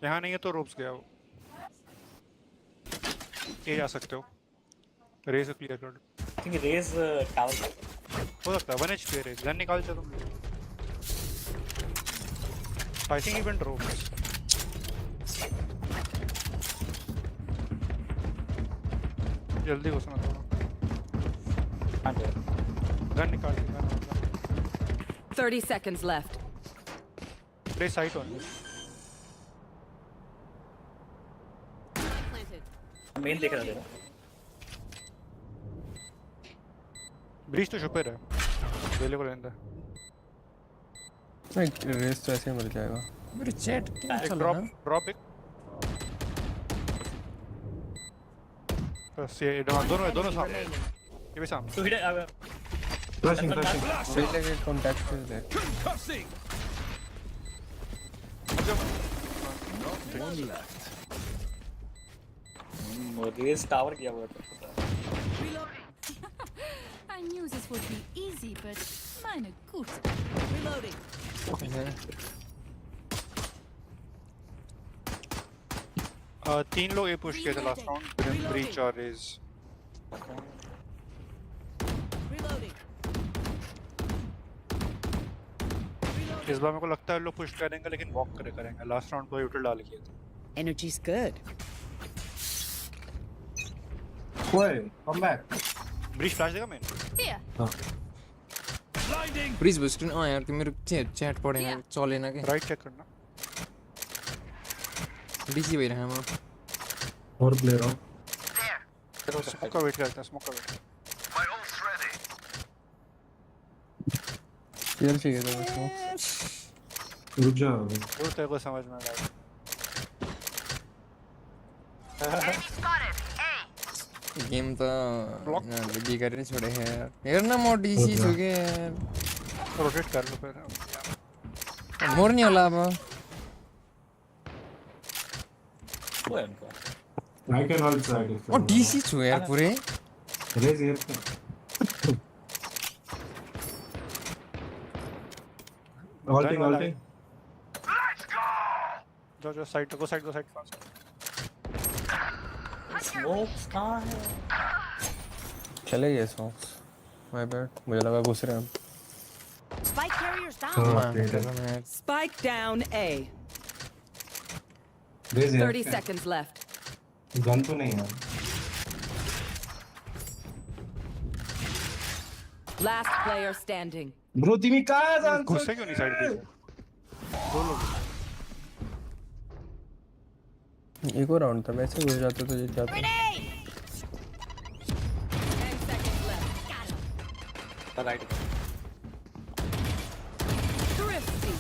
यहाँ नहीं है तो रोप्स गया वो. ये जा सकते हो. रेस क्लियर कर. I think raise tower. हो सकता है 1 HP रेस. गन निकाल चलो. I think even ropes. जल्दी घुसना थोड़ा. गन निकाल. 30 seconds left. Play sight on. Main देख रहा था. ब्रीच तो छुपे रहा. वेले को लेंदा. एक रेस तो ऐसे ही मर जाएगा मेरे चैट एक ड्रॉप एक. बस ये दोनों सामने. ये भी सामने. So hit फ्लैशिंग पहले के कांटेक्ट कर दे One left. raise tower किया हुआ था. I knew this would be easy, but meine Güte. Reloading. तीन लोग ये पुश किए थे लास्ट राउंड. ब्रीच और रेज. Reloading. इस बार मेरे को लगता है लोग पुश करेंगे लेकिन वॉक करेंगे. लास्ट राउंड को यूटिल डाल किया था. Energy's good. ओए कम बैक ब्रीच फ्लैश देगा मैं. Here. Blinding. प्लीज बस स्क्रीन यार कि मेरे चैट पढ़ेगा चले ना के राइट चेक करना. डीसी वही रहा हम और प्लेयर हो स्मोक का वेट करते हैं. स्मोक का वेट. क्लियर चाहिए था उसको रुक जा वो तेरे को समझ में आ रहा है. गेम तो ना लगी करने छोड़े हैं यार ना मोर डीसी हो गए यार. रोटेट कर लो फिर. मोर नहीं होला अब. हुआ है उनका. आई कैन होल्ड साइड और डीसी छु यार पूरे रेज हियर ऑल्टिंग जो साइड को साइड फास्ट. Smokes कहाँ है? चले गए स्मोक्स माय बैड मुझे लगा घुस रहे हैं. Spike carriers down. Spike down A. Raze 30 seconds left. Gun तो नहीं है Last player standing. ब्रो तिमी कहाँ जान्छ घुसे क्यों नहीं साइड पे. दो लोग. एक और राउंड था वैसे घुस जाते तो जीत जाते. 10 seconds left. Right. Thrifty.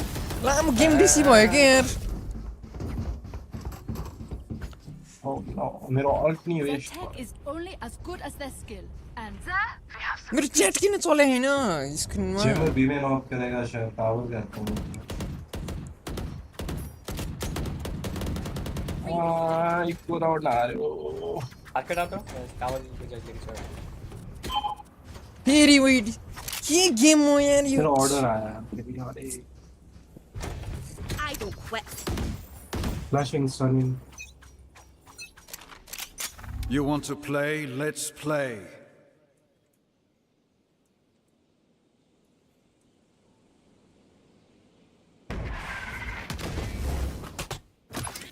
लाम गेम डीसी भयो के यार. ओ नो मेरो अल्ट नहीं Their west tech is only as good as their skill. And मेरो चैट किन चले हैन स्क्रिनमा. जेमर बी में नॉक करेगा शायद टावर करता हूं एक पूरा आउट ला रहे हो. आके डालता हूँ. Tower पे जाके रिचर. तेरी वेट ये गेम हो यार ये. मेरा ऑर्डर आया तेरी वाले I don't quit. Flashing stunning You want to play? Let's play.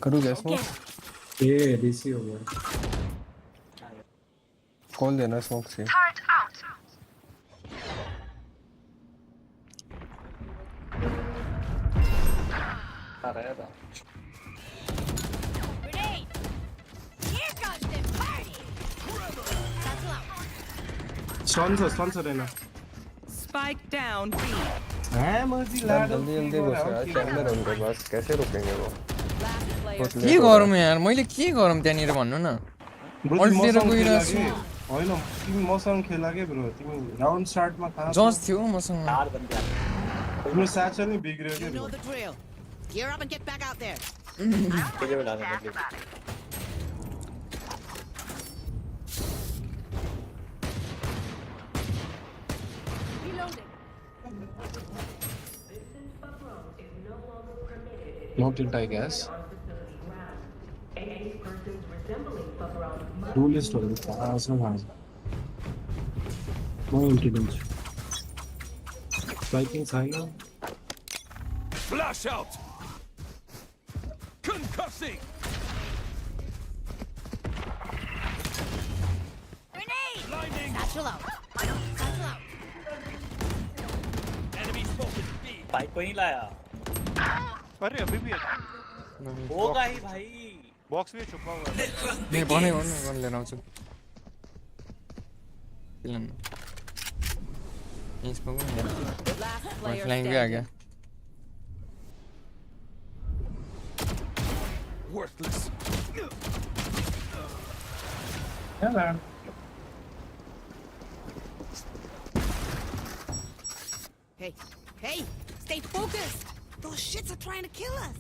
करूँ क्या स्मोक ये डीसी हो गया. कॉल देना स्मोक से. खा रहा है था Grenade! Here comes the party! Satchel out. Sponsor है ना Spike down B. है मर्जी लाड जल्दी जल्दी घुस यार चैम्बर है उनके पास कैसे रुकेंगे वो के गरौँ यार मैले के गरौँ त्यहाँनिर भन्नु न अल्ट लिएर गइरहेको छु होइन तिमी मसँग खेला के ब्रो तिमी राउन्ड स्टार्टमा कहाँ जस थियो मसँग तिम्रो साथ नि बिग्रियो के You know the drill. Gear up and get back out there. No tilt, I guess. Duelist or no intelligence. Striking higher. Flash out! Concussing! Grenade! Satchel out. Satchel out. Enemy spotted B. Bike को ही लाया अरे अभी भी होगा ही भाई box में छुपा हुआ है नहीं बने गन लिएर आउँछु किलन इसको फ्लाइङ भी आ गया Worthless. Hello. Hey, hey, stay focused. Those shits are trying to kill us.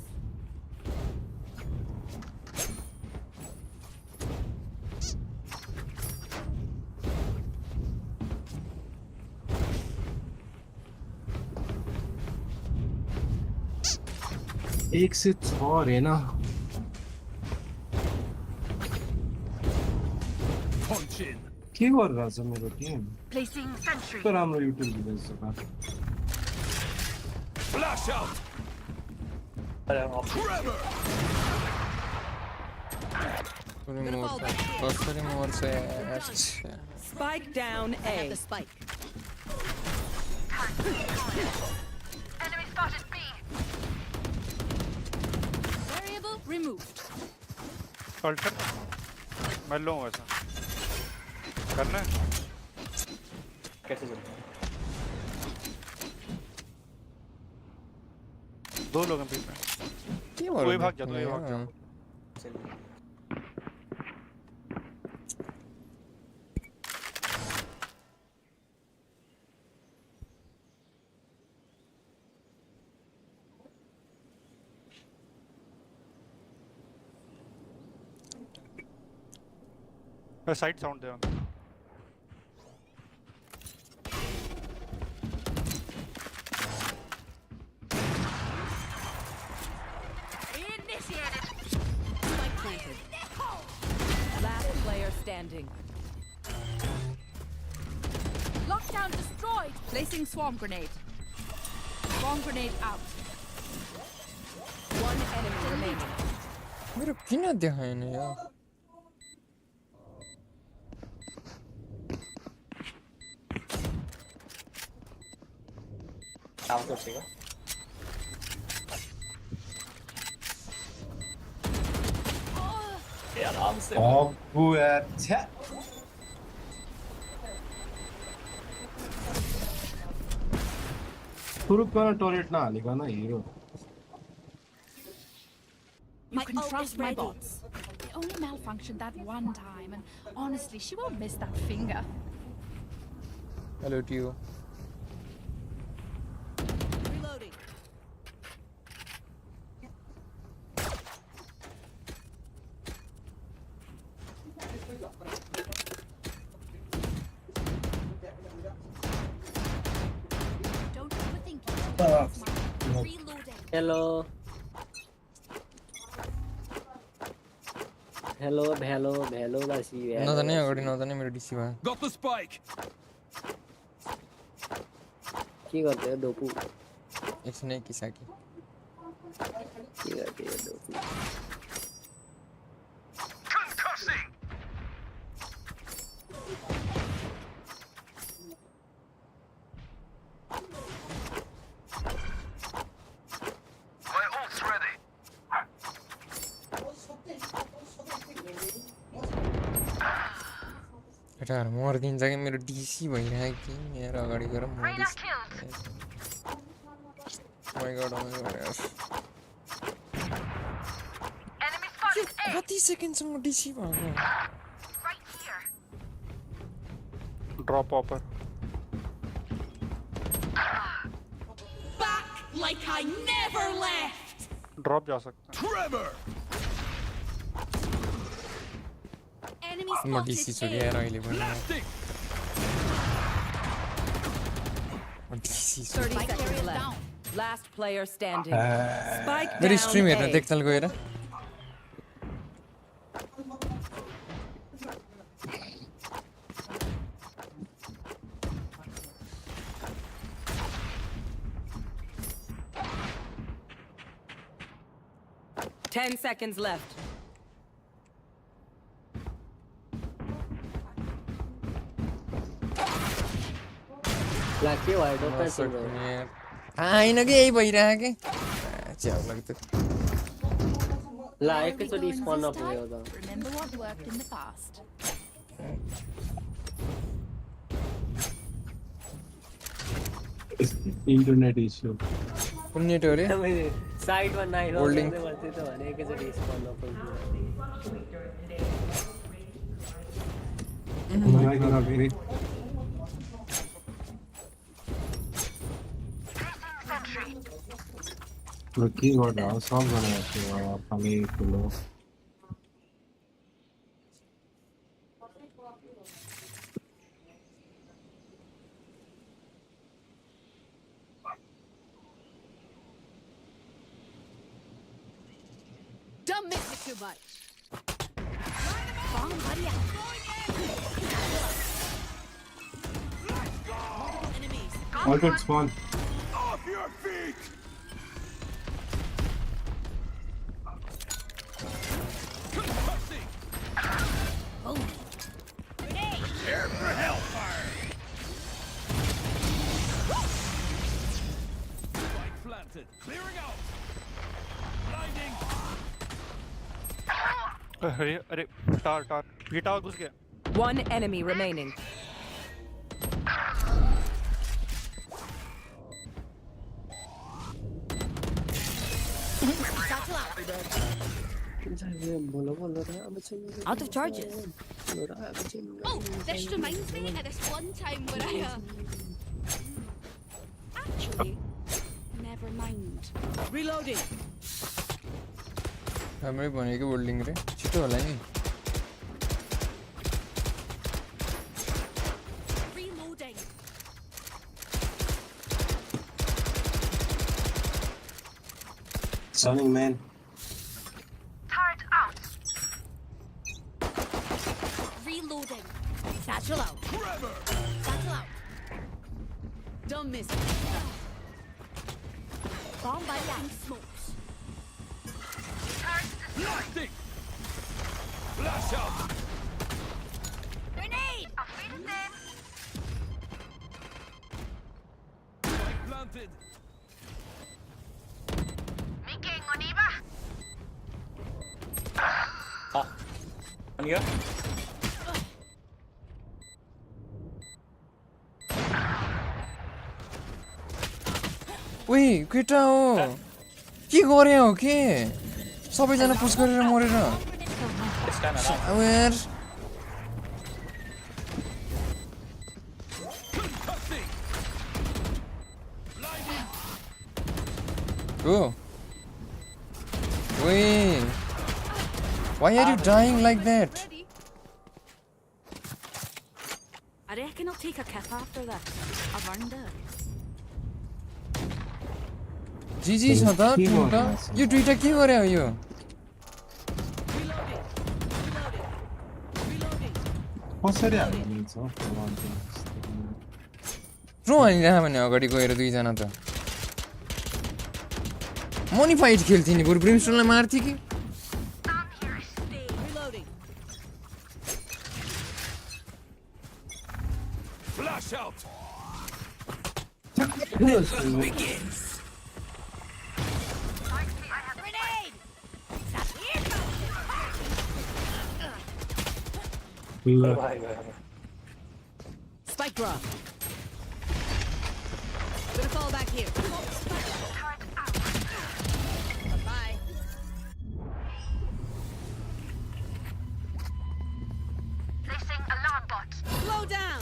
एक से और है ना Punch in. के गरिरहेछ मेरो टिम Placing sentry. कस्तो राम्रो युट्युब भिडियोज छ Flash out. Trevor. Spike down I have A. the spike. Enemy spotted B. Variable removed. Alter मैं लो वैसा करना है कैसे चलता है दो लोग हैं बीच में कोई भाग जा कोई भाग जा साइड साउंड दे Initiated. Spike planted. Last player standing. Lockdown destroyed. Placing swarm grenade. Swarm grenade out. One enemy remaining. मेरो किन देखाएन यार काम कर सकेगा आराम से सुरुकमा टोरेट नहालिकन hero You can trust my bots. They only malfunctioned that one time, and honestly, she won't miss that finger. Hello to you Reloading. Don't overthink it. Reloading. Hello hello भेलो भेलो बासी नजाने अगाडि नजाने मेरो डिसी भयो Got the spike. के गर्दै हो डोपु एकछिन है किसाकी के गर्दै हो डोपु Concussing. My ult's ready. केटाहरू मरिदिन्छ कि मेरो डिसी भइरहेको कि मेरो अगाडि गएर मरिस माइ गॉड कति सेकेन्डसम्म डिसी भएको ड्रॉप ऑपर Like I never left. Drop जा सकता है Trevor! Enemy म डिसी छु यार अहिले पनि डिसी छु 30 seconds left. Last player standing. Spike मेरो down स्ट्रिम हेर्न A. देखताल गएर 10 seconds left. Lucky wide open. आइन कि यही भइरहेको कि च्याउ लाग्थ्यो ला एकैचोटि स्पन अप भयो त Remember what worked in the past. Internet issue. कुन नेट हो रे साइडमा 9 Holding. गर्दै त भने एकैचोटि स्पन अप भयो के गर्दा हो सब गरेको थियो खाली ठुलो Don't mix it too much. Altered spawn. Off your feet! Concussing! Prepare for hellfire! Spike planted. Clearing out! Blinding! अरे टार ये टावर घुस गया One enemy remaining. Out of charges. Oh, this reminds me of this one time where I. Actually, never mind. Reloading. राम्रै भनेको holding रे छिटो होला नि Reloading. Sunning man. Turret out. Reloading. Satchel out. Satchel out. Don't miss. Bomb by down. Smokes. Blasting! Flash out! Grenade. Spike planted. On here. ओइ केटा हो के गरे हो के सबैजना पुस गरेर मरेर where Go. Wait. Why are you dying like that? I reckon I'll take a kip after this. I've earned it. GG छ त दुईटा यो दुईटा के गरे हो यो कसरी हाल्नुहुन्छ प्रो हानिरह भने अगाडि गएर दुईजना त मनी फाइट खेल्थे नि बरु ब्रिमस्टोनलाई मार्थे कि Flash out! begins. scrub. Gonna fall back here. Bye. Placing alarm bot. Slow down.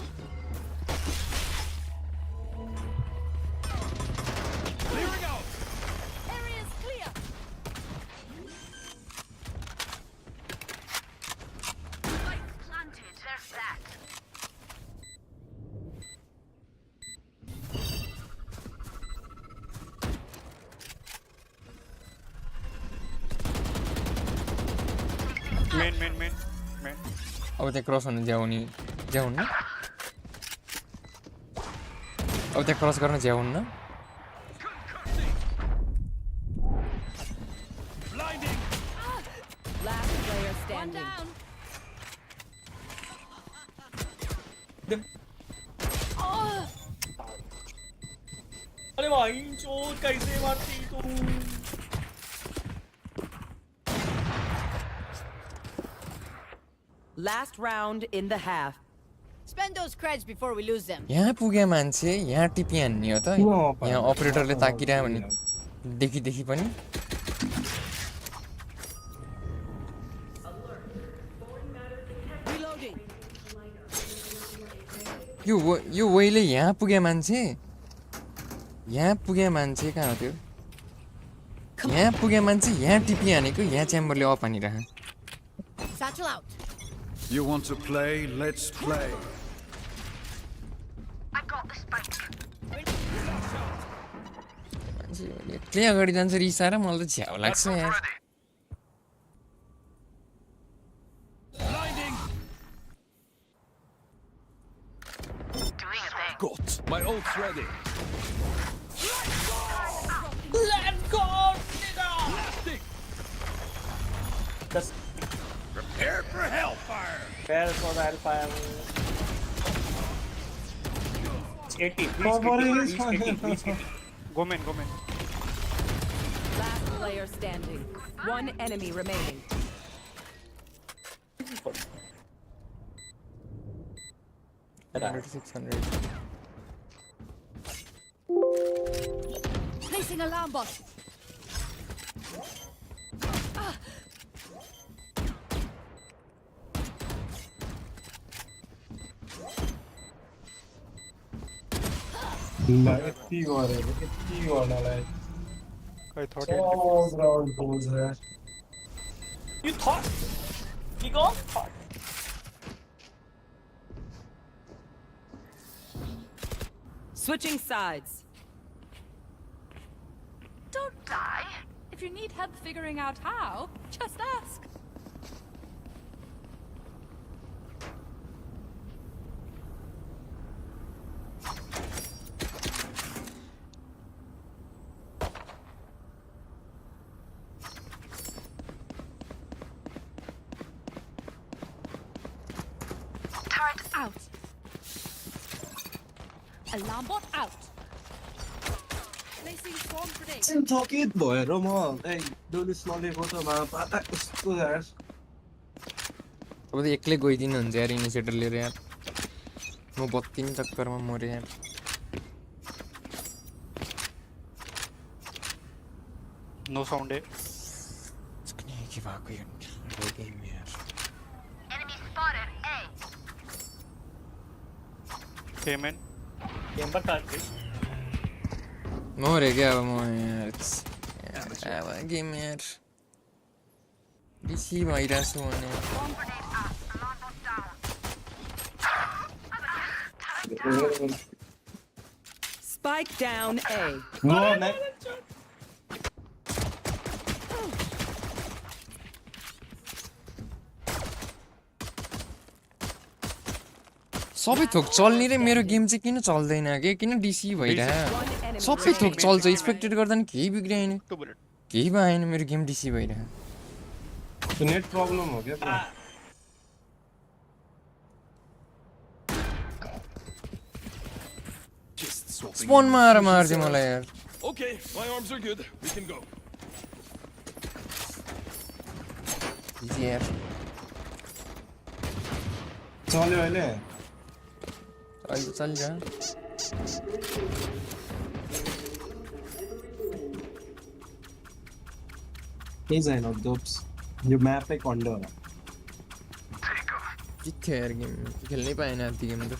Clearing out. Area's clear. Spike planted. There's that. Main. अब त्यहाँ क्रस हुनु ज्याउनी ज्याउन्न अब त्यहाँ क्रस गर्न ज्याउन्न Blinding. Last player standing. अरे भाई चोट कैसे मारती तू Last round in the half. Spend those creds before we lose them. यहाँ पुगे मान्छे यहाँ टिपी हान्ने हो त यहाँ अपरेटरले ताकिरह्यो भने देखि पनि Reloading. यो वहिले यहाँ पुगे मान्छे कहाँ हो त्यो यहाँ पुगे मान्छे यहाँ टिपी हानेको यहाँ च्याम्बरले of हानिरह Satchel out. You want to play? Let's play. I got the spike. एक्लै अगाडि जान्छ रिसाएर मलाई त झ्याउ लाग्छ यार Blinding. Got my ult's ready. Let's go nigga Blasting. Just Prepare for hellfire. prepare for the hellfire. It's 80. Please 80. Go main. Last player standing. One enemy remaining. 600 Placing alarm bot. यति गर्नलाई I thought all ground balls है You thought? You go thought. Switching sides. Don't die. If you need help figuring out how, just ask. Turret Out. Alarm bot out. Placing swarm grenade. थकित भएर म डोलिस नलेको त पाता कस्तो यार अब त एक्लै गइदिनु हुन्छ यार इनिसिएटर लिएर यार म 32 चक्करमा मरे यार No sound है के भएको यो गेम यार enemy spotted. A. Payment. Game पर काट के. मरे क्या अब म यार अब गेम यार डिसी भइरहेको छु भने Spike down A. No, no. सबै थोक चल्ने रे मेरो गेम चाहिँ किन चल्दैन के किन डिसी भइरह सबै थोक चल्छ एक्सपेक्टेड गर्दा नि केही बिग्रिएन केही भएन मेरो गेम डिसी भइरह नेट प्रब्लम हो क्या स्पोन मार्दै मलाई यार Okay, my arms are good. We can go. यार चल्यो अहिले चल जा He's I know dopes. You map a condo. किथे यार गेम खेल नहीं पाए ना आती गेम तो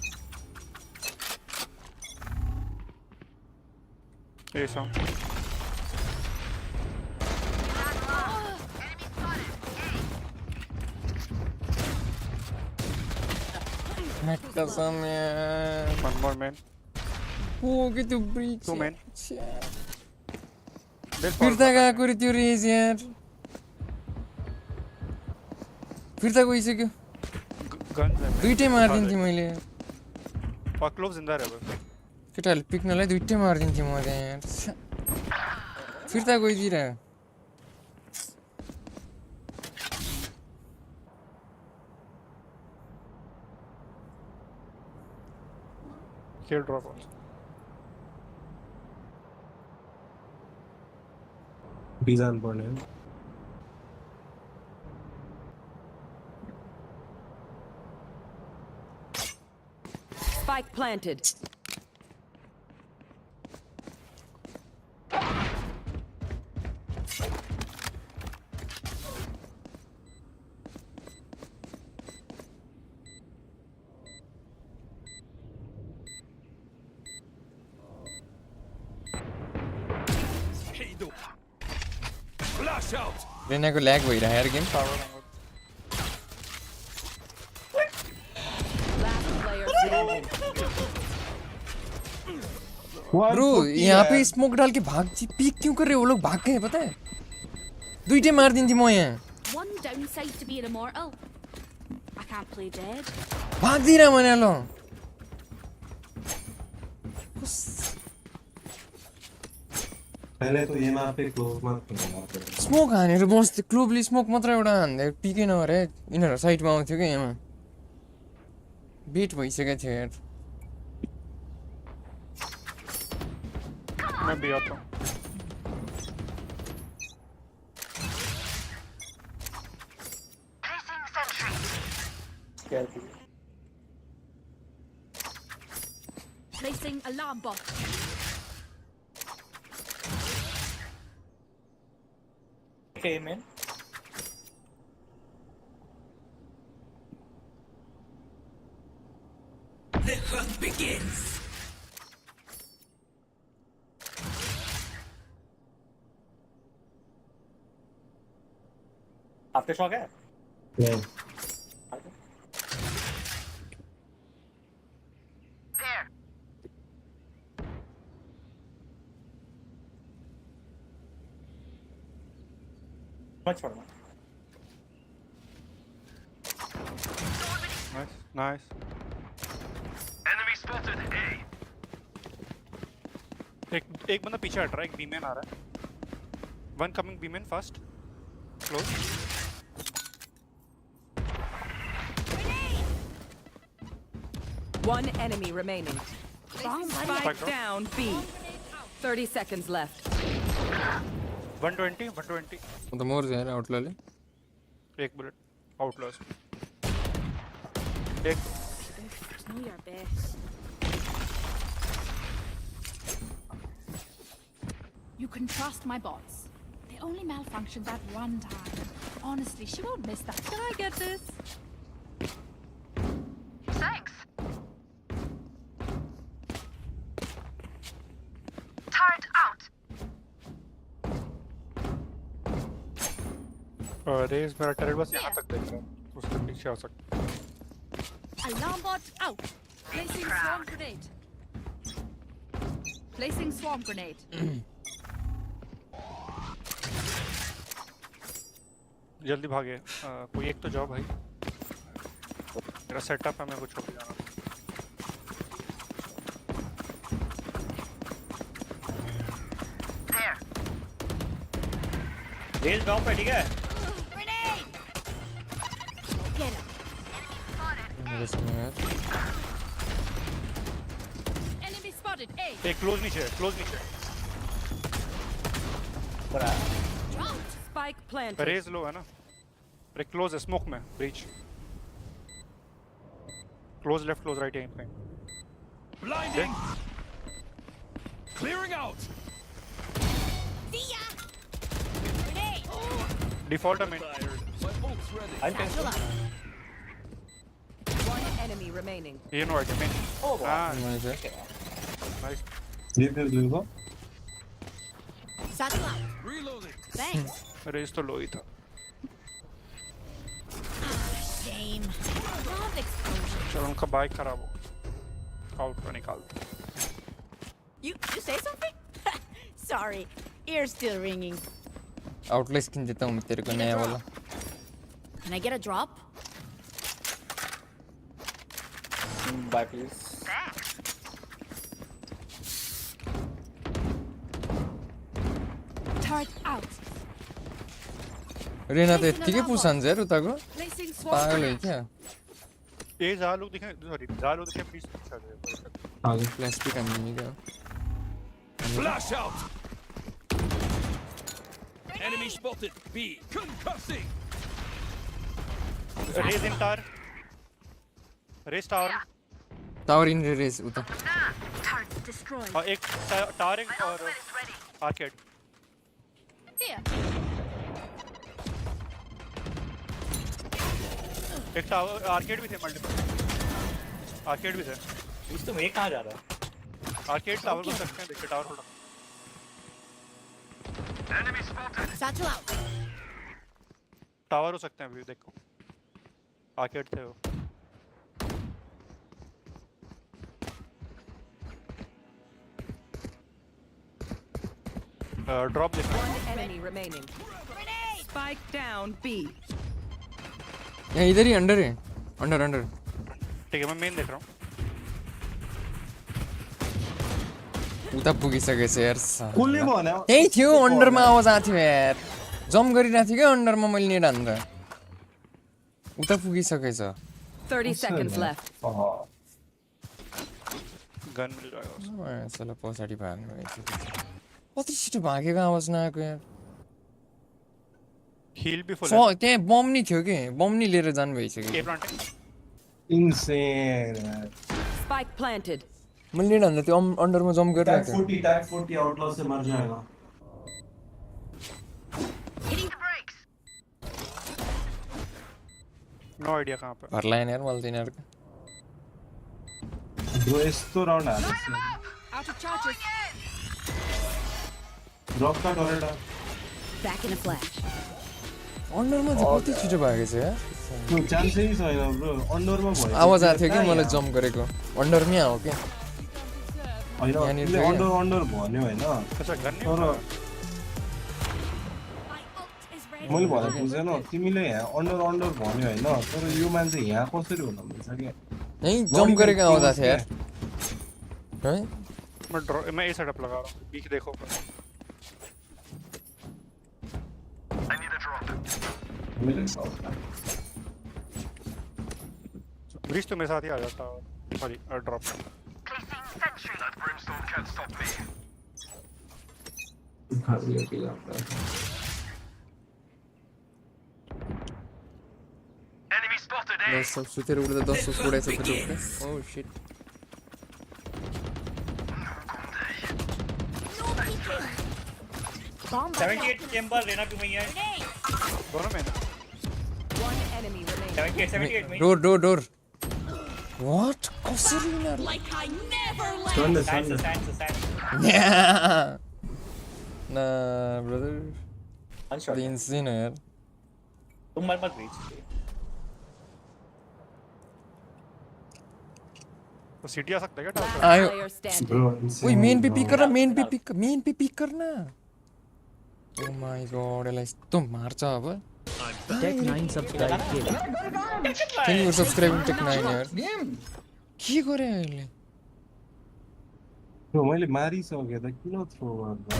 ये सम मैं कसम यार one more man हो कि तू ब्रीच two men फिरता का करती रेस यार फिरता कोई से क्यों guns दुईटे मार दिन्थेँ मैले और क्लोव जिंदा रहे बस केटाले पिक्नलाई दुईटे मार दिन्थेँ म त्यहाँ यार फिरता गइदिरा kill drop also Bizan born him. Spike planted. Flash out. रेनाको ल्याग भइरहेको यार game Last player standing. Bro यहाँ पे स्मोक डाल के भाग पीक क्यों कर रहे हो वो लोग भाग गए पता है दुईटे मार दिन्थेँ म यहाँ One downside to being immortal. I can't play dead. भाग्दिरा भने ल पहले तो ये मैप पे क्लोज मत करना स्मोक हानेर बस्थे क्लोबली स्मोक मात्र एउटा हान्दै पिकै नगरे यिनीहरू साइडमा आउँथ्यो क्या यहाँ बेट भइसकेको थियो यार मैं भी आता हूँ Placing alarm bot. Okay, man. The hunt begins. After shock है? Yeah. Much for one. nice nice Enemy spotted A. एक बंदा पीछे हट रहा है एक बीमैन आ रहा है one coming B main fast close One enemy remaining. Spike down B. 30 seconds left. 120 120 अन्त मोर यार आउटलाले एक बुलेट आउटलॉस एक Know your best. You can trust my bots. They only malfunctioned that one time. Honestly, she won't miss that. Can I get this? Thanks. Turret out. Raze मेरा turret बस यहाँ तक देख रहा है उसके पीछे आ सकता Alarm bot out. Placing swarm grenade. Placing swarm grenade. जल्दी भागे कोई एक तो जाओ भाई मेरा सेटअप है मैं कुछ छोड़ जाना रेस ड्रॉप है ठीक है Get him. Enemy spotted. A. एक क्लोज नीचे Dropped. Spike planted. रेस लो है ना एक क्लोज है स्मोक में breach close left close right यहीं पे Blinding. Clearing out. Default I mean. One enemy remaining. You know what I mean. Oh, wow. Nice. Nice. Do go. Satchel out. Reloading. Thanks. Raise तो low ही था. Shame. Bomb explosion. चलो उनका bike खराब हो. Out को निकाल. You say something? Sorry, ear's still ringing. Outlay skin देता हूँ तेरे को नया वाला. Can I get a drop? Bye, please. Turret out. Raina तो इतनी के पूछान ज़ेर उताको. Placing sword पागल है grenade. क्या? ये ज़ालू दिखे, sorry, ज़ालू दिखे please पूछा दे. आगे फ्लैश भी करनी है क्या? Flash out. Enemy spotted. B. Concussing. Raise in tower. Raise tower. Tower in Raze उता. Turret destroyed. और एक towering और arcade. Here. एक टावर आर्केड भी थे मल्टीपल. आर्केड भी थे. इस तुम एक कहाँ जा रहा है? आर्केड टावर को सकते हैं देखिए टावर थोड़ा. Satchel out. टावर हो सकते हैं अभी देखो. आर्केड थे वो. ड्रॉप देखो. One enemy remaining. Spike down B. यहाँ इधर ही अंडर है. अंडर. ठीक है मैं मेन देख रहा हूँ. उता पुगिसके छ यार. कुलले भन्यो. त्यही थियो अन्डरमा आवाज आथ्यो यार. जम्प गरिरहेको थियो के अन्डरमा मैले नेट हान्दा. उता पुगिसकेछ. 30 seconds left. गन मिल जाएगा. साला पछाडि भाग्नु भएछ. कति छिटो भागेको आवाज नआएको यार. हील भी फुल है. त्यहाँ बम नि थियो के. बम नि लिएर जानु भइसक्यो. के प्लान्टिङ. Insane. Spike planted. मैले नेट हान्दा त्यो अन्डरमा जम्प गरिरहेको थियो. Type 40 आउटलॉ से मर जाएगा. Hitting the brakes. No idea कहाँ पे. भर लाइन यार मलाई त यिनीहरुको. ब्रो यस्तो राउन्ड हालेछ. Out of charges. ड्रप का turret. Back in a flash. अन्डरमा चाहिँ कति छिटो भागेछ यार. त्यो चान्सै छैन ब्रो. अन्डरमा भयो. आवाज आथ्यो के मलाई जम्प गरेको. अन्डरमै आयो के. हैन यसले अन्डर भन्यो हैन. अच्छा गर्ने. तर मैले भने बुझेन. तिमीले यहाँ अन्डर भन्यो हैन. तर यो मान्छे यहाँ कसरी हुन मिल्छ के. यही जम्प गरेको आवाज आथ्यो यार. है मैं ये सेटअप लगा रहा हूँ. बीच देखो. ब्रिज तो मेरे साथ ही आ जाता. Sorry drop. सब सुतेर उड्दा 10 उडाइछ त doctor. Oh shit. Bomb. 78 chamber लेना भी वही है. दोनों में. One enemy remaining. 78 में. डोर. What? कसरी यिनीहरु? Like I never left. Sand. Nah, brother. Unshot. Insane यार. तुम मत ब्रीच. तो सिटी आ सकता है क्या. आयो. Player standing. ओए मेन पे पिक करना. मेन पे पिक करना. Oh my god, यसलाई यस्तो मार्छ अब. Tech 9 subscribe किया. Can you subscribe Tech 9 यार? के गरे अहिले? ब्रो मैले मारिसके त किन थ्रो गर्दा.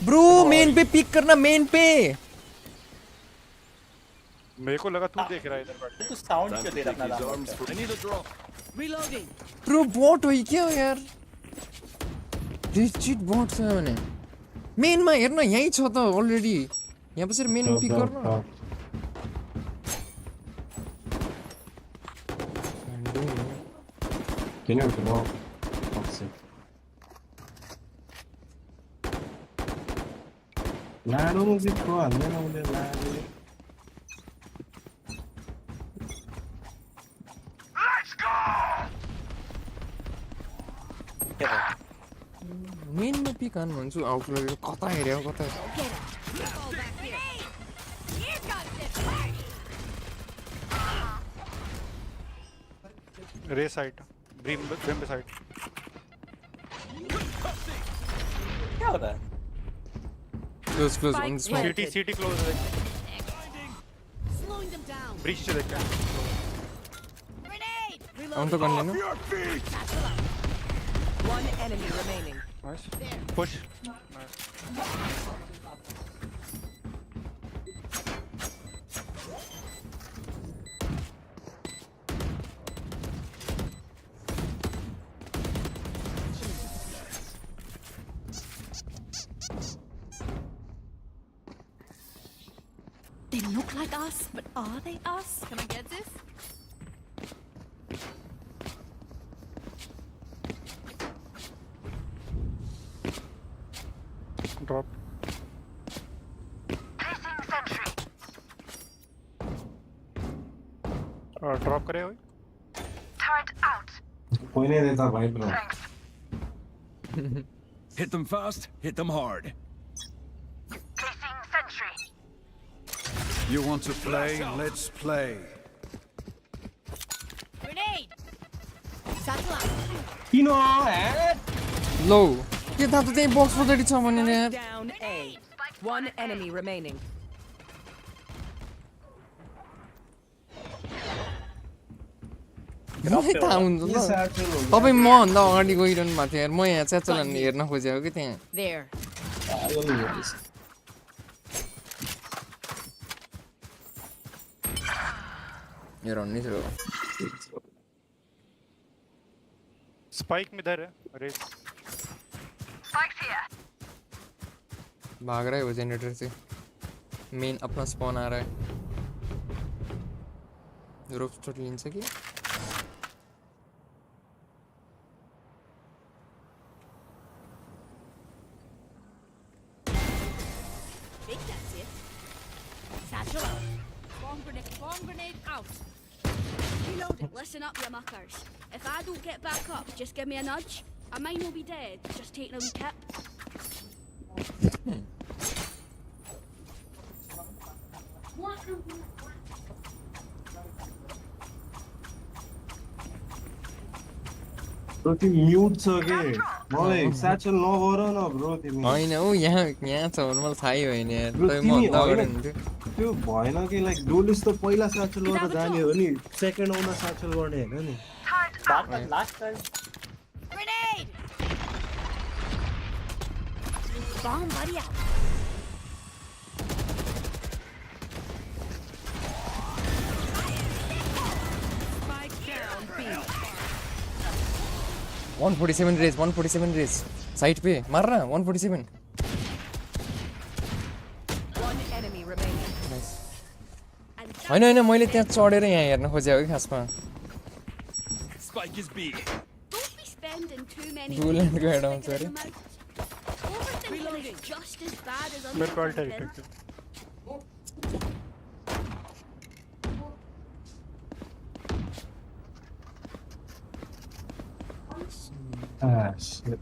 ब्रो मेन पे पिक करना. मेन पे. मेरे को लगा तू देख रहा है इधर बैठ. तू साउंड क्यों दे रहा है. Reloading. ब्रो बॉट हो क्या यार. रिचिट बॉट छ भने. मेनमा हेर्न यही छ त अलरेडी. यहाँ बसेर मेन पिक गर्न. Can you go? Toxic. Lado mo si Pro, ano na ulit lado? Let's go! Main में पिक हान भन्छु आउटलोड कता हेर्यो कता रे साइड ब्रिम साइड क्या हो रहा है? Close on smoke city close है Slowing them down. ब्रिज से देख ऑन तो कर लेना One enemy remaining. Nice push They look like us, but are they us? Can I get this? Drop drop करे हुए कोई नहीं देता भाई bro. Hit them fast, hit them hard. You want to play? Let's play. Grenade! Satellite! किन है? लो के थाहा त त्यही बक्स पछाडि छ भनेर यार Down A. One enemy remaining. मलाई थाहा हुन्छ त तपाईँ मभन्दा अगाडि गइरहनु भएको थियो यार म यहाँ च्याचलन हेर्न खोजेको कि त्यहाँ There. यो रन्नी थियो स्पाइक में इधर है रेस भाग रहा है वो जनरेटर से मेन अपना स्पॉन आ रहा है रूफ स्टोर लिन्छ कि Think that's it. Satchel out. Bomb grenade out. Reloading. Listen up, you muckers. If I don't get back up, just give me a nudge. I might not be dead, just taking a wee kip. Bro, तिमी mute छ के मलाई स्याचल नगर न bro तिमी हैन उ यहाँ छ भने मलाई थाहै होइन यार Bro, तै म तिमी भन्दा अगाडि होइन, हुन्थ्यो त्यो भएन कि लाइक डोलिस त पहिला स्याचल गरेर जाने हो नि सेकेन्ड आउन स्याचल गर्ने हैन नि Last time. Grenade! Bomb buddy out. Spike down B. 147 Raze 147 Raze side पे मार न 147 One enemy remaining. हैन हैन मैले त्यहाँ चढेर यहाँ हेर्न खोजेको कि खासमा Spike is B. Don't be spending too many Duelant days go ahead, figuring sorry. them out. Overthinking is just as bad as मेरे को alter underthinking. Ah, shit.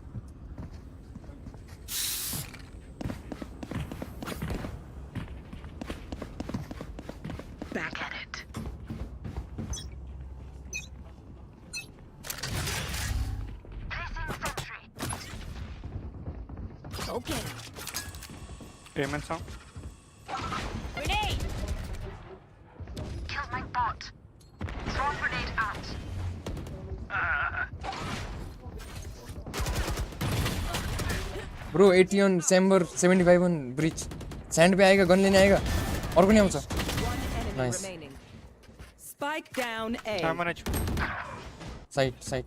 Back at it. Okay. Payment sound Grenade! Kill my bot. Throw grenade out. Bro 80 on chamber 75 on bridge sand पे आएगा gun लेने आएगा और कोई नहीं आउँछ Enemy Nice. remaining. Spike down A. सामान side side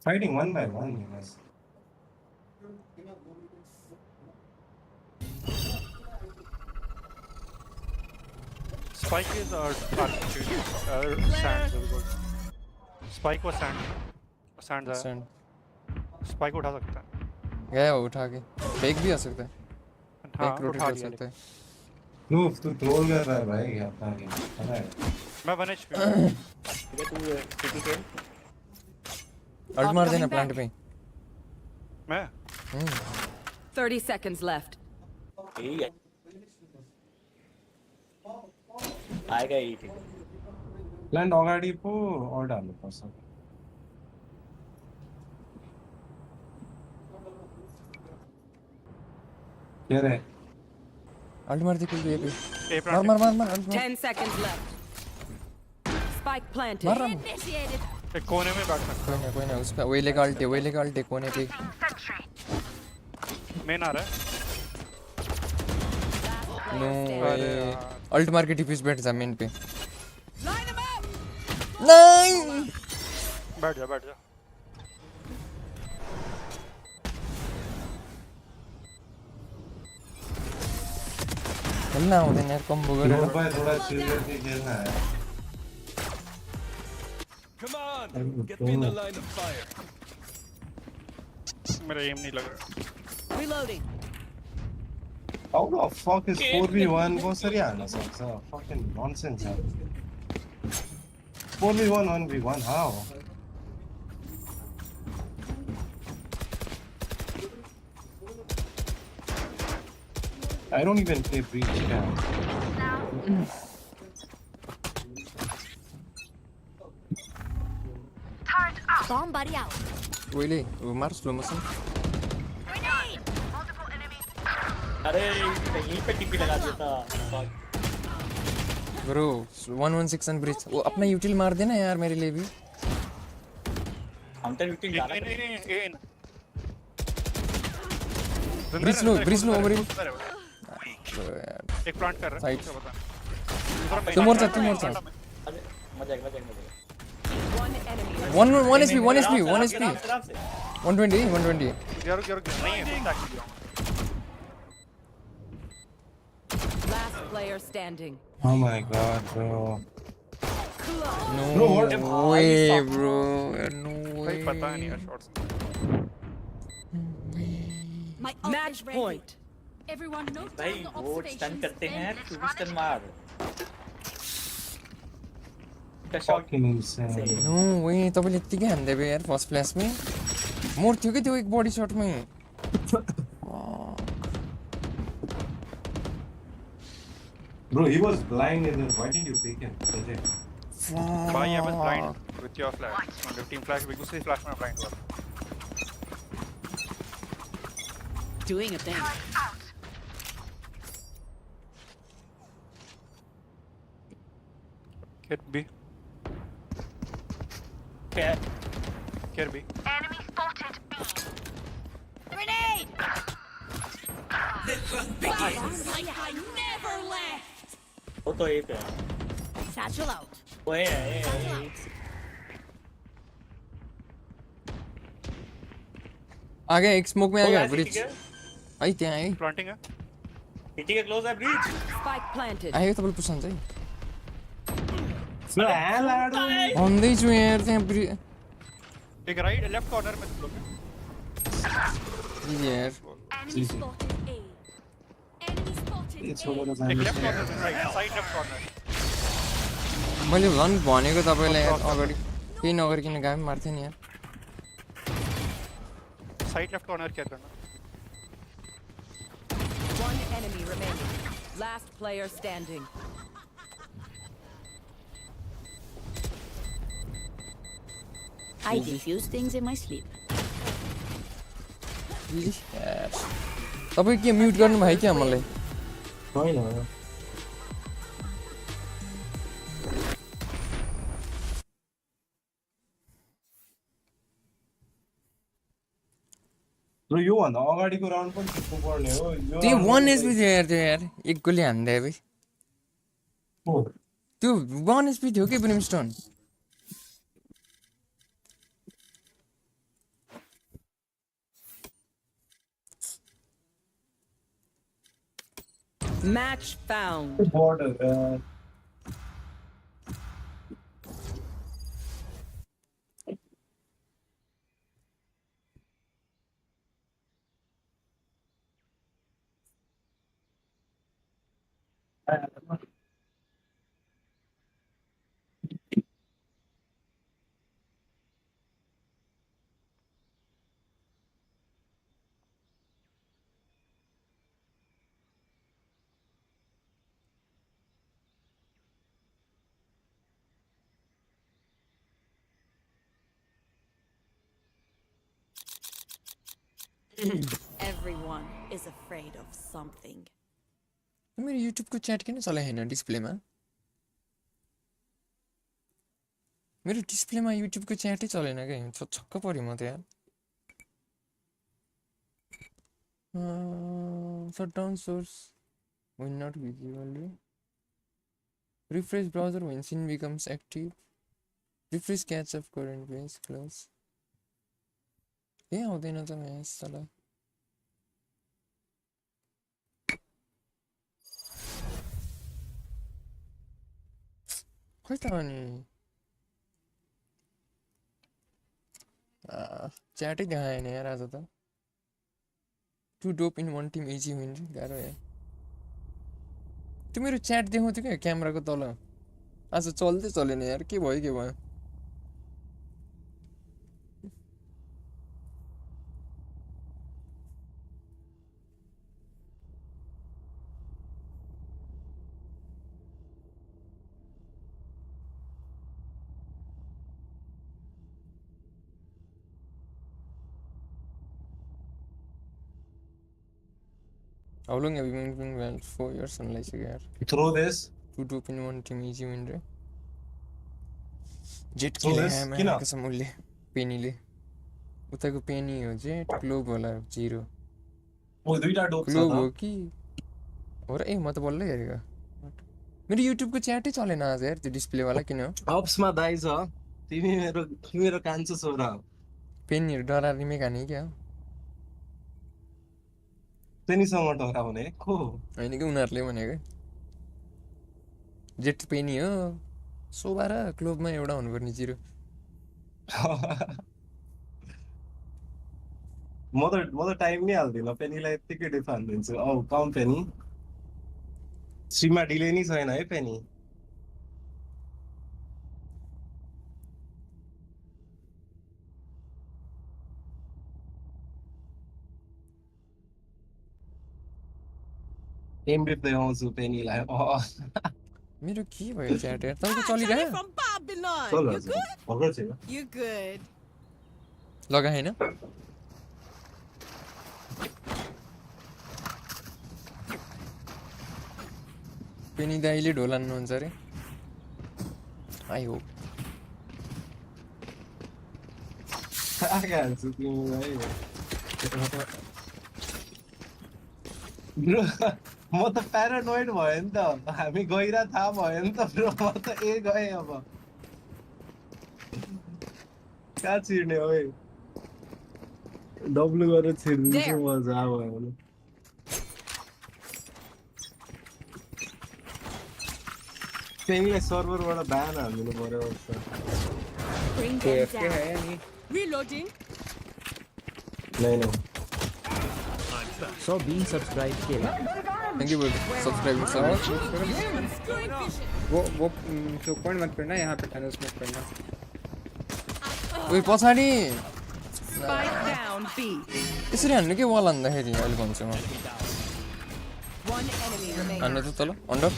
Fighting one by one, you guys. Spike is sand. Spike was sand. Sand है. Sand. Spike उठा सकता है. गया वो उठा के. Fake भी आ सकता है. हाँ, Fake rotate उठा कर लिया सकता है. तू ट्रोल कर रहा है भाई अपना गेम. मैं 1 HP. अल्ट मार देना प्लांट पे. मैं 30 seconds left. आएगा ही ठीक. प्लांट ऑलरेडी पो और डालो बस. क्या रे? अल्ट मार दे कोई पे. मार मार मार मार अल्ट मार. 10 seconds left. Spike planted. मार रहा हूँ. एक कोने में बैठ सकता कोई ना उसका वही लेगा अल्ट कोने पे. मेन आ रहा है. नो अल्ट मार के डिफ्यूज बैठ जा मेन पे. नहीं बैठ जा. खेलना होता है यार कम बगैर. थोड़ा चिल करके खेलना है. Come on, get me in the line of fire. मेरा एम नहीं लग रहा. Reloading. How the fuck is 4v1 वो सर यार ना सर fucking nonsense यार. 4v1 1v1 how? I don't even play breach now. Bomb buddy out. Really? मार slow motion. अरे यहीं पे टीपी लगा दिया था. Bro 116 and breach. वो अपना यूटिल मार देना यार मेरे लिए भी. काउंटर यूटिल डाला. नहीं. ब्रिज लो ओवर. एक प्लांट कर रहा है. तुम और मजा. One enemy. 1 HP 120. यार नहीं है. Last player standing. Oh my god, bro. No what? way, bro. No way. पता नहीं है shots. Match point. Everyone note भाई down the वो स्टन observations. करते हैं. तू भी स्टन मार. Fucking insane. No way. तपाईँले यतिकै हान्दै भयो यार फर्स्ट फ्ल्याशमै. मर्थ्यो के त्यो एक बडी शटमै. Bro, he was blind and then why did you pick him? Why I was blind with your flash. मतलब team flash भी दूसरी flash में blind हुआ. Doing a thing. Get B. Get B. Enemy spotted B. Grenade! Like I never left. वो तो ये पे. Satchel out. वो है. आ गया एक स्मोक में आ गया ब्रिज. आई त्यहाँ आई. प्लांटिंग है. हिटी के क्लोज है ब्रिज. Spike planted. आयो तपाईँले पुछ्नु चाहिँ. Lad. भन्दै छु यार त्यहाँ ब्रिज. एक राइट लेफ्ट कॉर्नर में तुम लोग. यार. Enemy spotted A. Enemy spotted It's A. over the एक लेफ्ट कॉर्नर में साइड लेफ्ट कॉर्नर. मैले भनेको तपाईँलाई यार अगाडि केही नगरिकन गाम मार्थेँ नि यार. साइड लेफ्ट कॉर्नर क्या करना. One enemy remaining. Last player standing. I defuse things in my sleep. तपाईँ के म्युट गर्नुभयो क्या मलाई? होइन. Bro, यो भन्दा अगाडिको राउन्ड पनि जित्नु पर्ने हो. त्यो 1 HP थियो यार त्यो यार. एक गोली हान्दै भाइ. त्यो 1 HP थियो के Brimstone. Match found. Border. Everyone is afraid of something. मेरो युट्युबको च्याट किन चलाएन डिस्प्लेमा मेरो डिस्प्लेमा युट्युबको च्याटै चलेन के छक्क पर्यो म त यार shutdown source when not visible refresh browser when scene becomes active refresh catch up current page close आउँदैन त म्याच चला खै त अनि च्याटै देखाएन यार आज त 2 dope in 1 team easy win गाह्रो यार त्यो मेरो च्याट देखाउँथ्यो क्या क्यामेराको तल आज चल्दै चलेन यार के भयो How long have you been playing Valorant? 4 years unless you get. Throw this. 2 dope in 1 team easy win रे. Jet kill है मैं कसम उल्ले पेनी ले. उताको पेनी हो जेट ग्लोब वाला 0. वो दुईटा डोप ग्लोब हो कि और ए म त बोल्दै हेरेको. मेरो YouTube को च्याटै चलेन आज यार त्यो डिस्प्ले वाला किन हो? अप्स मा दाइ छ. तिमी मेरो कान्छो छोरा. पेनीहरु डराउने मेकानिक क्या? पेनीसँग डराउने को हैन कि उनीहरुले भनेको जेट पेनी हो सोभा र क्लोबमा एउटा हुनुपर्ने 0 म त टाइम नै हाल्दिन पेनीलाई यतिकै डिफान दिन्छु औ कम पेनी सीमा डिले नै छैन है पेनी एम बिप देखाउँछु पेनीलाई मेरो के भयो च्याट यार तपाईको चलिरह्यो You good. लगा हैन पेनी दाइले ढोलान्नुहुन्छ रे आई होप आगान्छु तिमीलाई म त प्यारानोइड भयो नि त हामी गइरा थाहा भयो नि त ब्रो म त गए अब कहाँ छिर्ने हो डब्लु गरेर छिर्दिन्छु मजा भयो पेनीलाई सर्भरबाट ब्यान हाल्दिनु पर्यो Reloading. नहीं So being subscribed किया. Thank you for subscribing so much. वो जो पॉइंट मत करना यहाँ पे टनल्स मत करना. ओए पछाडी. Spike down B. यसरी हान्नु के वाल हान्दाखेरि अहिले भन्छु म. One enemy remaining. हान्नु त तल अन्डर.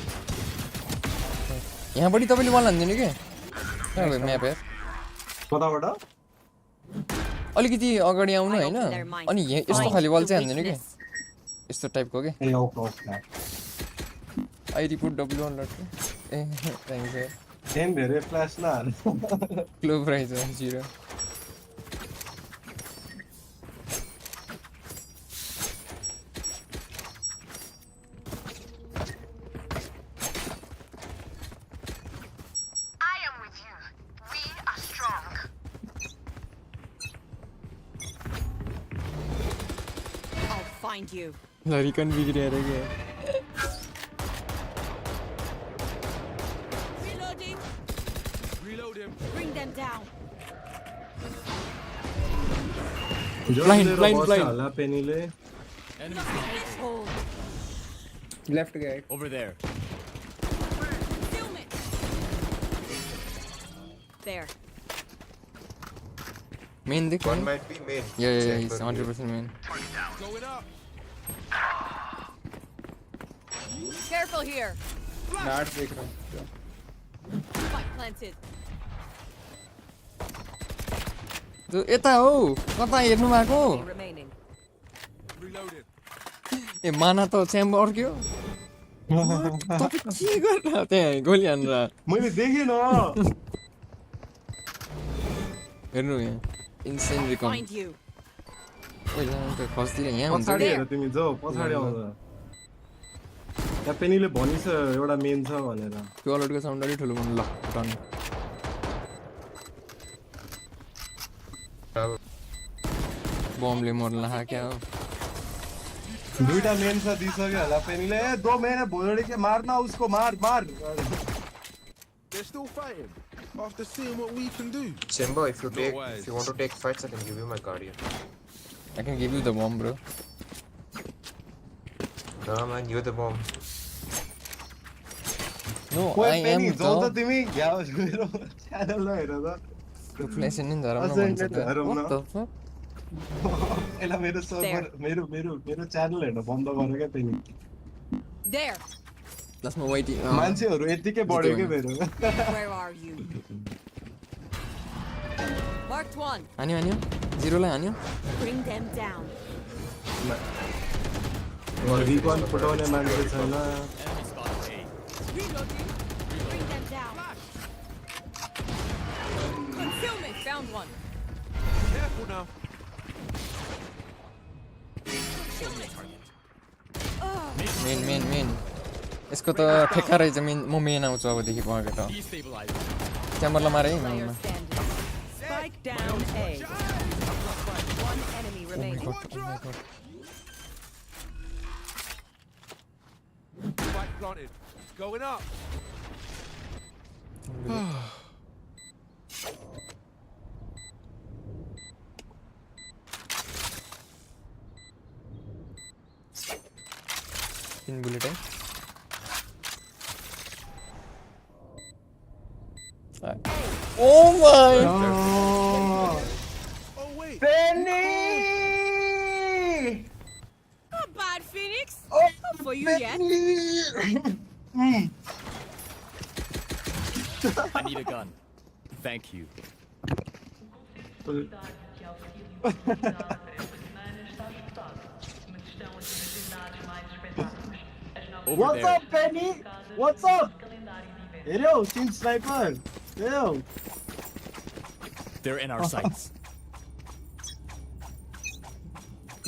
यहाँ बडी तपाईले वाल हान्दिनु के? कहाँ भयो म्याप यार? कताबाट? अलिकति अगाडि आउनु हैन अनि यस्तो खाली वाल चाहिँ हान्दिनु के यस्तो टाइपको के आई रिपोर्ट डब्ल्यु अलर्ट ए थ्यांक्स यार गेम धेरै फ्ल्याश न हाल क्लो प्राइस 0 You. Larikan बिग्रिया रे के Reloading. Reload him. Bring them down. Blind. हाला पेनीले Left guy. Over there. there. Main dick. One might be main. Yeah, he's 100% main. Going up. Careful here. Not big room. Spike planted. त्यो यता हो कता हेर्नु भएको Remaining. Reloaded. ए माना त chamber अर्क्यो तपाईँ के गरेर त्यहाँ गोली हानेर मैले देखेन हेर्नु यहाँ इन्सेन रिकम Find you. ओइ त खस्दिएर यहाँ हुन्छ पछाडि हेर तिमी जाऊ पछाडि आउँदा त्यहाँ पेनीले भनिस एउटा मेन छ भनेर त्यो अलर्टको साउन्ड अलि ठुलो ल डन बमले मर्ला क्या हो दुईटा मेन छ दिइसक्यो होला पेनीले ए दो मेन है भोजडी के मारना उसको मार They're still fighting after seeing what we can do. Simba, if you want to take fights, I can give you my guardian. I can give you the bomb, bro. No man, you're the bomb. No, I am the तिमी यहाँ मेरो channel ल हेर त त्यो flash इन धरम न भन्छ त what the fuck एला मेरो सर्भर मेरो च्यानल हेर्न बन्द गर्नु के पेनी There. लास्टमा वाइटी मान्छेहरु यतिकै बढ्यो के मेरो Where are you? Marked one. हान्यो 0 lie हान्यो Bring them down. रिकन फुटाउने मान्छे छैन Reloading. Bring them down. Concealment. Found one. Careful now. Main यसको त ठेक्का रहेछ म मेन आउँछु अबदेखि पक्कै त च्याम्बरलाई मारे है मेनमा Spike down A. One enemy remaining. Spike planted. Going up. तीन बुलेट है Oh my! Oh wait! Penny! Not bad, Phoenix. Oh, not for you yet. I need a gun. Thank you. What's up, Penny? What's up? Hello, Team Sniper. Hello. They're in our sights.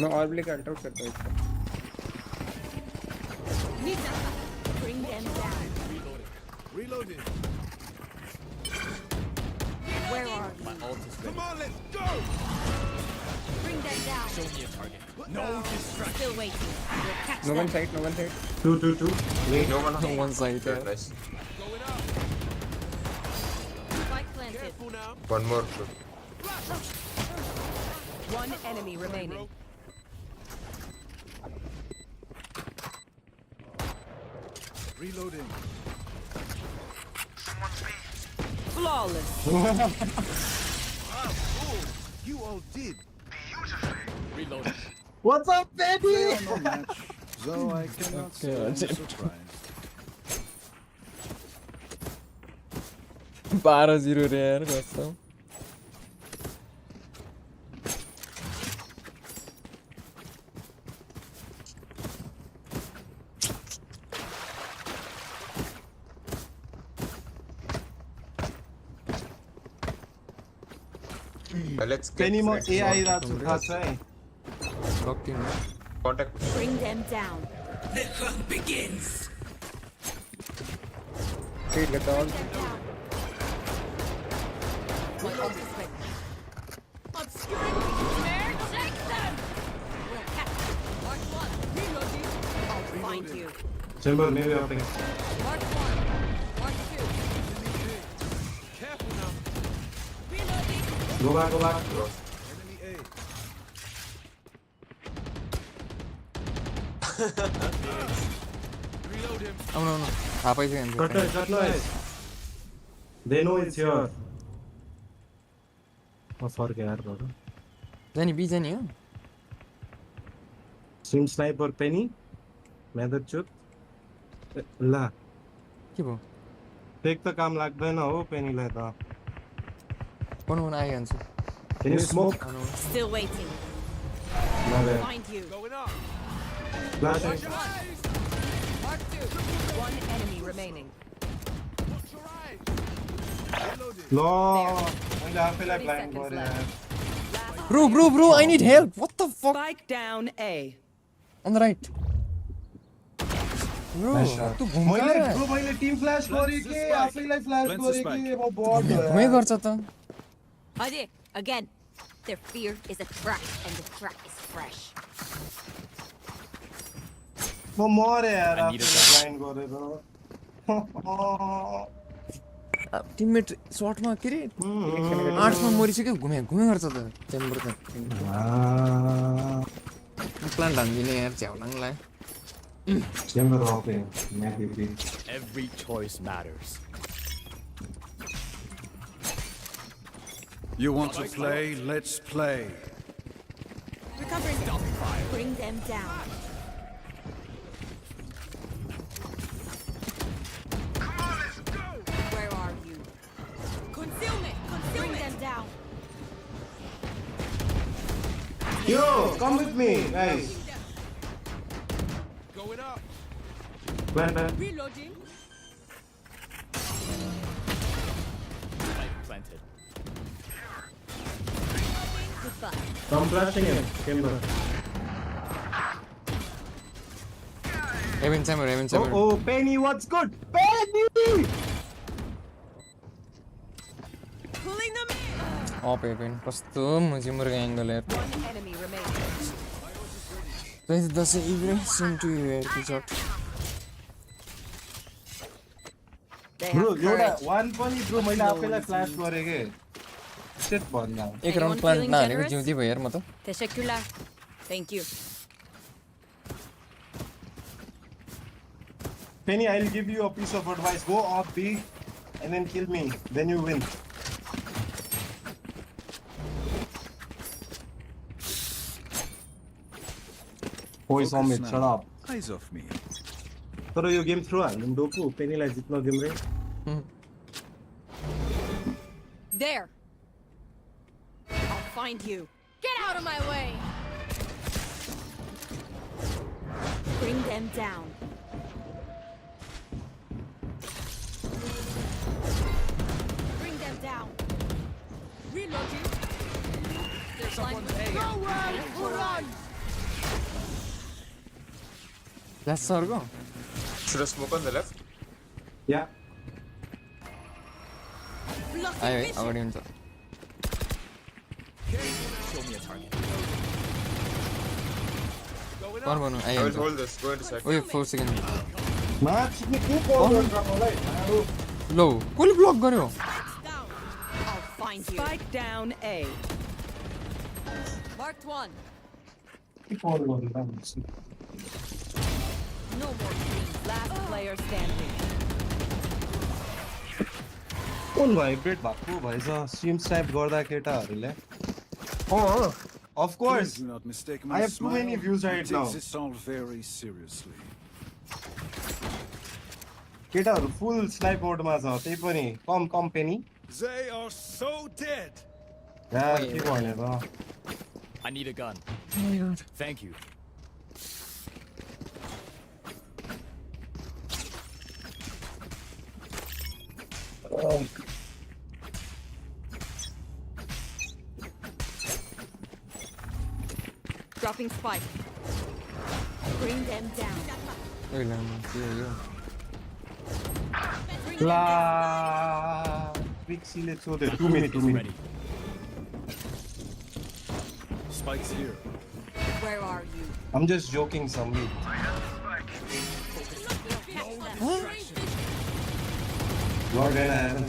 मैं और bleak alt out करता हूँ इसको Bring them down. Reloading. Where are you? My ult is ready. Come on, let's go. Bring them down. Show me a target. No distraction. Still waiting. We'll catch No them. one side, no one side. 2 Wait, no one side. Very nice. Going up. Spike planted. Careful now. One more. Shoot. One enemy remaining. Reloading. Flawless. You all did. Reloading. What's up, baby? Though I cannot say I'm surprised. 12-0 रे यार कसम Let's get Penny mo friends. AI आइराछु थाहा छ है luck in Contact. Bring them down. The hunt begins. Wait, let all. Them down. My ult is ready. Obscuring snare. Take them. We'll catch them. Mark one. Reloading. I'll find you. Chamber maybe up again. Mark one. Mark two. Careful now. Reloading. Go back. Enemy A. Reload him. Oh no थाहा पाइसक्यो Cut no. They know it's yours. फर्क यार बरो जानी B जानी हो stream sniper पेनी मैं त चुप ला के भयो फेक त काम लाग्दैन हो पेनीलाई त बनाउन आइहाल्छु Can you smoke? Still waiting. Love it. Find you. Going up. Flash. Mark 2. One enemy remaining. No, मैले आफैलाई ब्लाइन्ड गरे यार Bro, I need help. What the fuck? Spike down A. On the right. Bro, तू घुम मैले कहाँ bro मैले Tim flash गरे के आफैलाई फ्ल्याश गरे के म बॉट घुमै गर्छ त Ajay, again. Their fear is a trap, and the trap is fresh. म मरे यार आफैलाई ब्लाइन्ड गरेर टिममेट शॉटमा के रे 8 मा मरिसक्यो घुमे गर्छ त चेम्बर त प्लान हान्दिने यार झ्याउलाङलाई चेम्बर ओके मैं भी Every choice matters. You want to play? Let's play. Recovering them. Bring them down. Where are you? Conceal me! Bring them down. Yo, come with me, guys. Going up. Plan. Reloading. Planted. Goodbye. Come flashing him, Kimber. Raven Chamber. Oh, Penny, what's good? Penny! Pulling them in. Up happen कस्तो मुजिमरको angle यार One enemy remaining. Guys, that's an evasion to you यार की shot Bro, एउटा one पनि bro मैले आफैलाई flash गरे के shit भन्दा एक राउन्ड प्लान्ट नहालेको जिउँदै भयो यार म त Teşekkürler. Thank you. Penny, I'll give you a piece of advice. Go off B and then kill me. Then you win. Boys on mid, shut up. Eyes off me. तर यो game throw हाल्नु डोकु पेनीलाई जित्न game रे There. I'll find you. Get out of my way! Bring them down. Bring them down. Reloading. There's Let's go. Should I smoke on the left? Yeah. आयो है अगाडि हुन्छ Show me a target. कौन बनाउँ I आयो will hold this. Go into second. ओए 4 second मार्च नि को कल गर्छ मलाई लो कसले ब्लक गर्यो I'll find you. Spike down A. Marked one. के कल गर्नु No more dreams. Last player standing. कुन भाइब्रेट भएको भएछ स्ट्रीम स्नाइप गर्दा केटाहरुले of course. Please do not mistake I my have too many smile. views I right take now. this all very seriously. केटाहरु full snipe मोडमा छ त्यही पनि कम पेनी They are so dead. यार के भने त I need a gun. Oh my god. Thank you. Dropping spike. Bring them down. ओइ लामा के हो यो ला पिक्सीले छोड्यो 2 minute Ready. Spike's here. Where are you? I'm just joking Samit Lord and heaven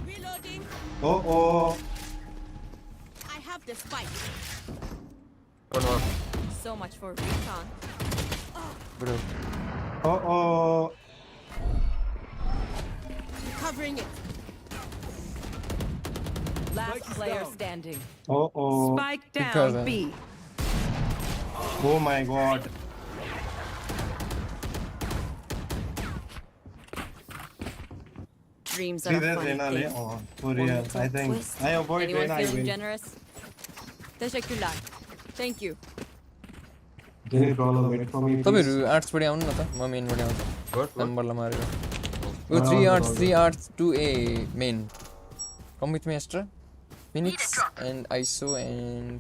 Reloading. oh I have the spike. One more. So much for recon. bro oh Covering it. Last player standing. Oh. Spike Because, down B. Oh my god. Dreams See are a that funny Reyna thing. for real. I think I avoid Anyone Reyna. I feeling win. generous? Teşekkürler. Thank you. Any problem? Wait for me. तपाईँहरू arts पढि आउनु न त म मेनबाट आउँछु नम्बरलाई मारेर ओ 3 arts 2A main come with me Astra Phoenix and ISO and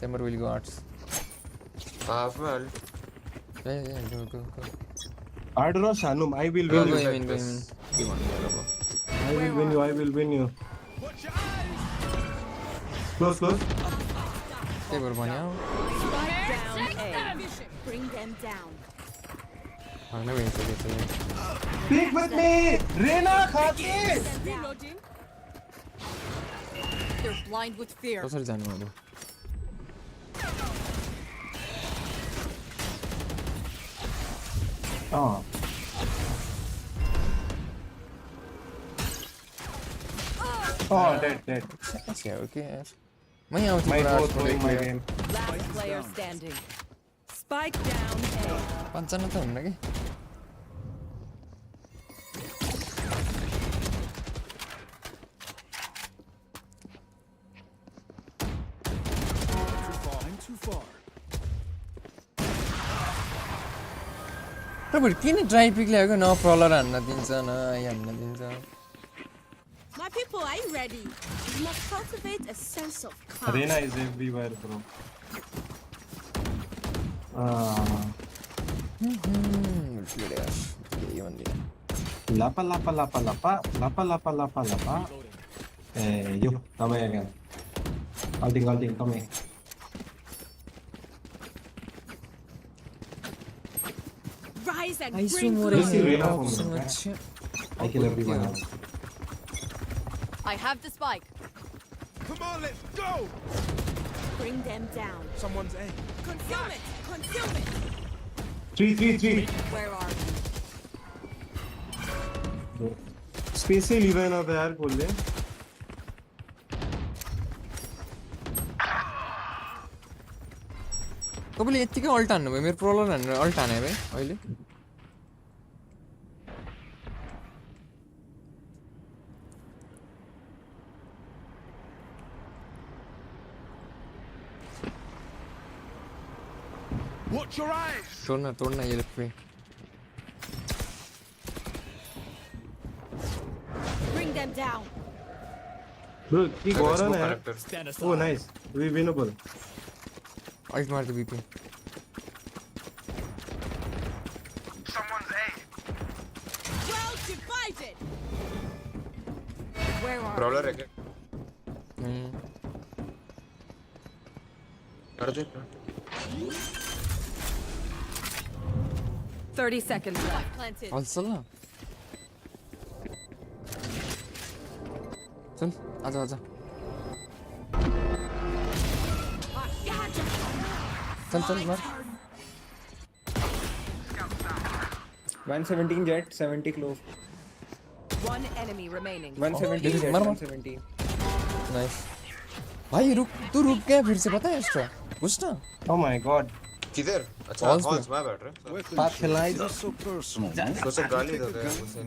Chamber will go arts Well, yeah go Ardro Shanum, I will go win you. I will win you. Close. त्यही भएर भन्यो Bring them down. होइन भइसक्यो Speak with me, Reyna Khati. Reloading. They're blind with fear. कसरी जानु अब Dead. Okay मै आउँछु My पुरा boat arts throwing my game. Last player standing. Spike down A. पाँचजना त हुन्न कि I'm too far. तपाईँहरू किन ड्राई पिक ल्याएको न प्रलर हान्न दिन्छ न आई हान्न दिन्छ My people, are you ready? You must cultivate a sense of calm. Reyna is everywhere, bro. Lapa. Yo, come here again. Ulting, come here. Rise and ISO bring more This is glory. Reyna for me, okay? I kill everyone else. I have the spike. Come on, let's go! Bring them down. Someone's A. Consume it. 3. Where are you? Space he leave है ना यार खोल ले. तपाईँले यत्तिकै alt हान्नु भयो मेरो प्रलर हानेर अल्ट हाने भाइ अहिले Watch your eyes! तोड्न ये पे Bring them down. Bro, he got on है. Stand aside. Oh, nice. We winnable. Ult मार दे बीपी Someone's A. Well divided. Where are Brawler again. कर दे 30 seconds left. planted? Also ना चल आजा चल मार 117 jet, 70 close. One enemy remaining. 117 jet, मर 117. नाइस भाई तू रुक गया फिर से पता है एक्स्ट्रा कुछ ना Oh my god. किधर अच्छा Halls हॉल्स मैं बैठ रहा पास खिलाई दो. So personal. तो सब गाली देते हैं मुझे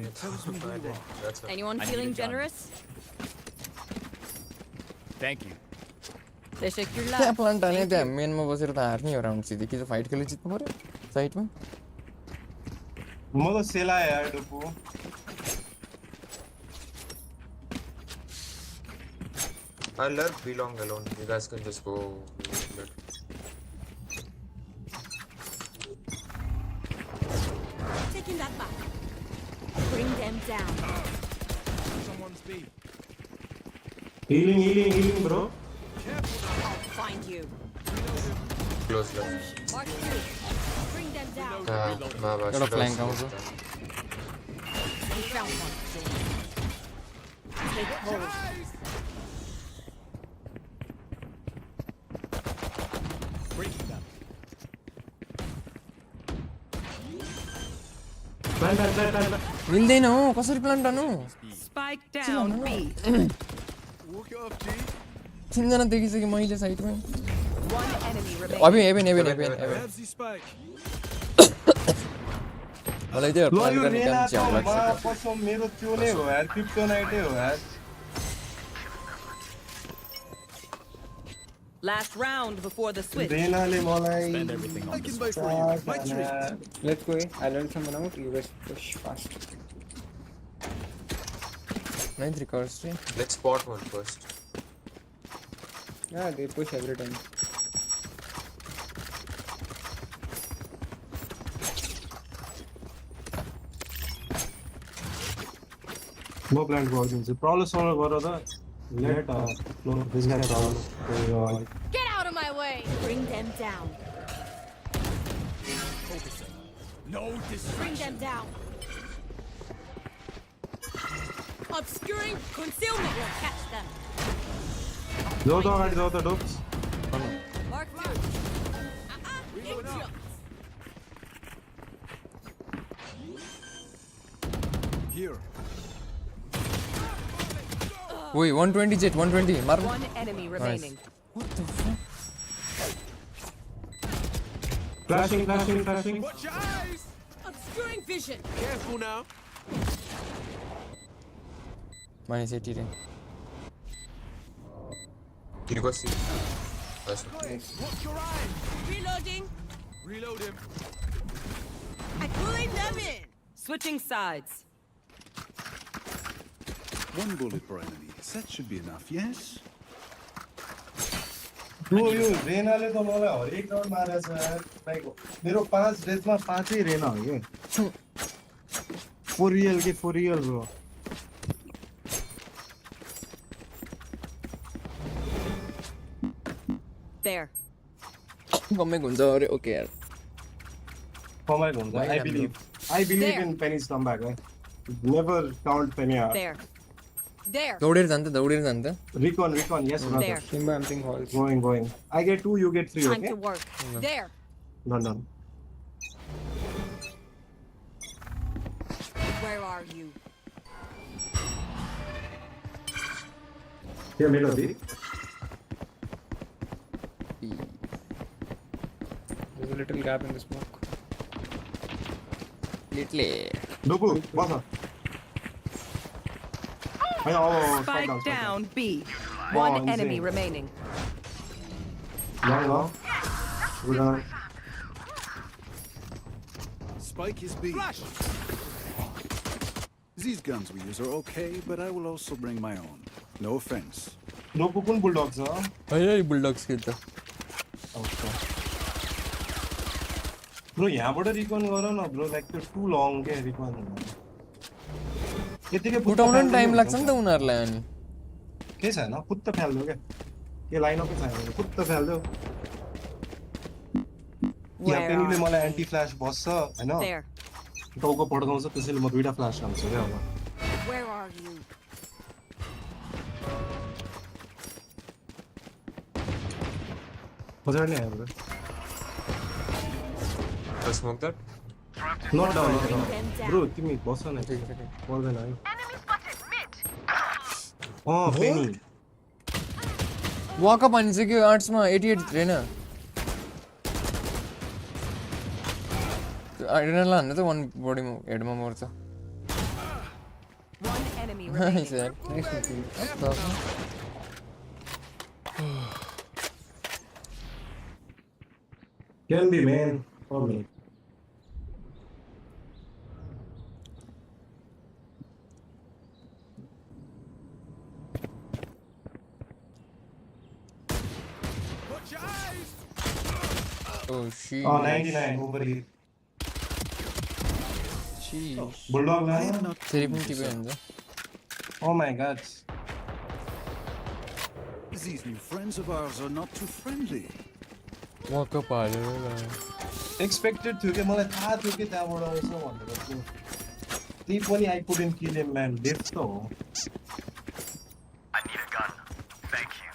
Anyone feeling generous? Thank you. Teşekkürler. त्यहाँ प्लान्ट हाने त्यहाँ मेनमा बसेर त हार्ने हो राउन्ड सिधै कि त फाइट खेले जित्नु पर्यो साइडमा म त सेला यार डुपु. I love belong alone. You guys can just go. Taking that back. Bring them down. Someone's B. Healing, bro. I'll find you. Close left. Mark 2. Bring them down. एउटा फ्ल्याङ्क आउँछ We found one. Take hold. Breaking them. Plant. मिल्दैन हो कसरी plant हानु Spike down B. Walk your तीनजना देखिसकेँ मैले साइडमा One enemy अबि remaining. एबेन Grabs the spike. मलाई त्यो ल प्लान यो गर्ने रेना काम त चाहिँ लाग्छ कसम मेरो त्यो नै हो यार क्रिप्टोनाइटै हो यार Last round before the switch. रेनाले मलाई Spend everything on this one. My treat. Let's go. I learned someone out. You guys push fast. Nine recurs रे Let's spot one first. Yeah, they push every time. No plant guardians. Problem solve गर त let this guy problem. Get out of my way! Bring them down. No Bring them down. Obscuring concealment will catch them. जाऊ त अगाडि जाऊ त डोक्स Mark two. Idiots. Here. ओइ 120 jet 120 मार One enemy remaining. What the fuck flashing Watch your eyes! Obscuring vision. Careful now. Minus 80 रे You go see. That's Watch your eyes! Reloading. Reload him. I'm pulling them in. Switching sides. One bullet per enemy. That should be enough, yes? Bro यो रेनाले त मलाई हरेक round मारेछ यार like मेरो 5 डेजमा 5 नै Reyna हो के for real bro There. Comeback हुन्छ अरे ओके यार कमाइ हुन्छ I believe There. In pennies come back है never count penny There. There. दौडेर जान्छ रिकन यस There. Brother Simba, I'm seeing halls. going I get 2 you get 3 Time okay to work. There. done Where are you? here melody There's a little gap in the smoke. लिटले Doku, basa. Spike down B. One enemy remaining. Good on. Spike is B. These guns we use are okay, but I will also bring my own. No offense. Doku kun bulldogs ha? अरे bulldogs के त Okay. Bro, यहाँबाट रिकन गर न bro like त्यो to long के रिकन यतिकै उठाउन टाइम लाग्छ नि त उनीहरुलाई अनि के छैन पुत्त फाल्दियो के के लाइन अपै छैन पुत्त फाल्दियो यहाँ पेनीले मलाई एन्टी फ्ल्याश बस्छ हैन There. टाउको पड्काउँछ त्यसैले म दुईटा फ्ल्याश हाल्छु के अब Where are you? बजार नै आयो bro smoke that. Not down bro तिमी बस न पर्दैन है पेनी वकअप हानिसक्यो आर्ट्समा 88 रेन रेनला हान्नु त वन बडीमा हेडमा मर्छ One enemy नाइस remaining. यार can be man for me Watch your eyes! Oh shit. 99 over here Sheesh. bulldog la फेरि पनि टिपे हुन्छ oh my god These new friends of ours are not too friendly. वकअप हालेर expected थियो कि मलाई थाहा थियो कि त्यहाँबाट आउँछ भनेर त्यही पनि I couldn't kill him man death त हो I need a gun. Thank you.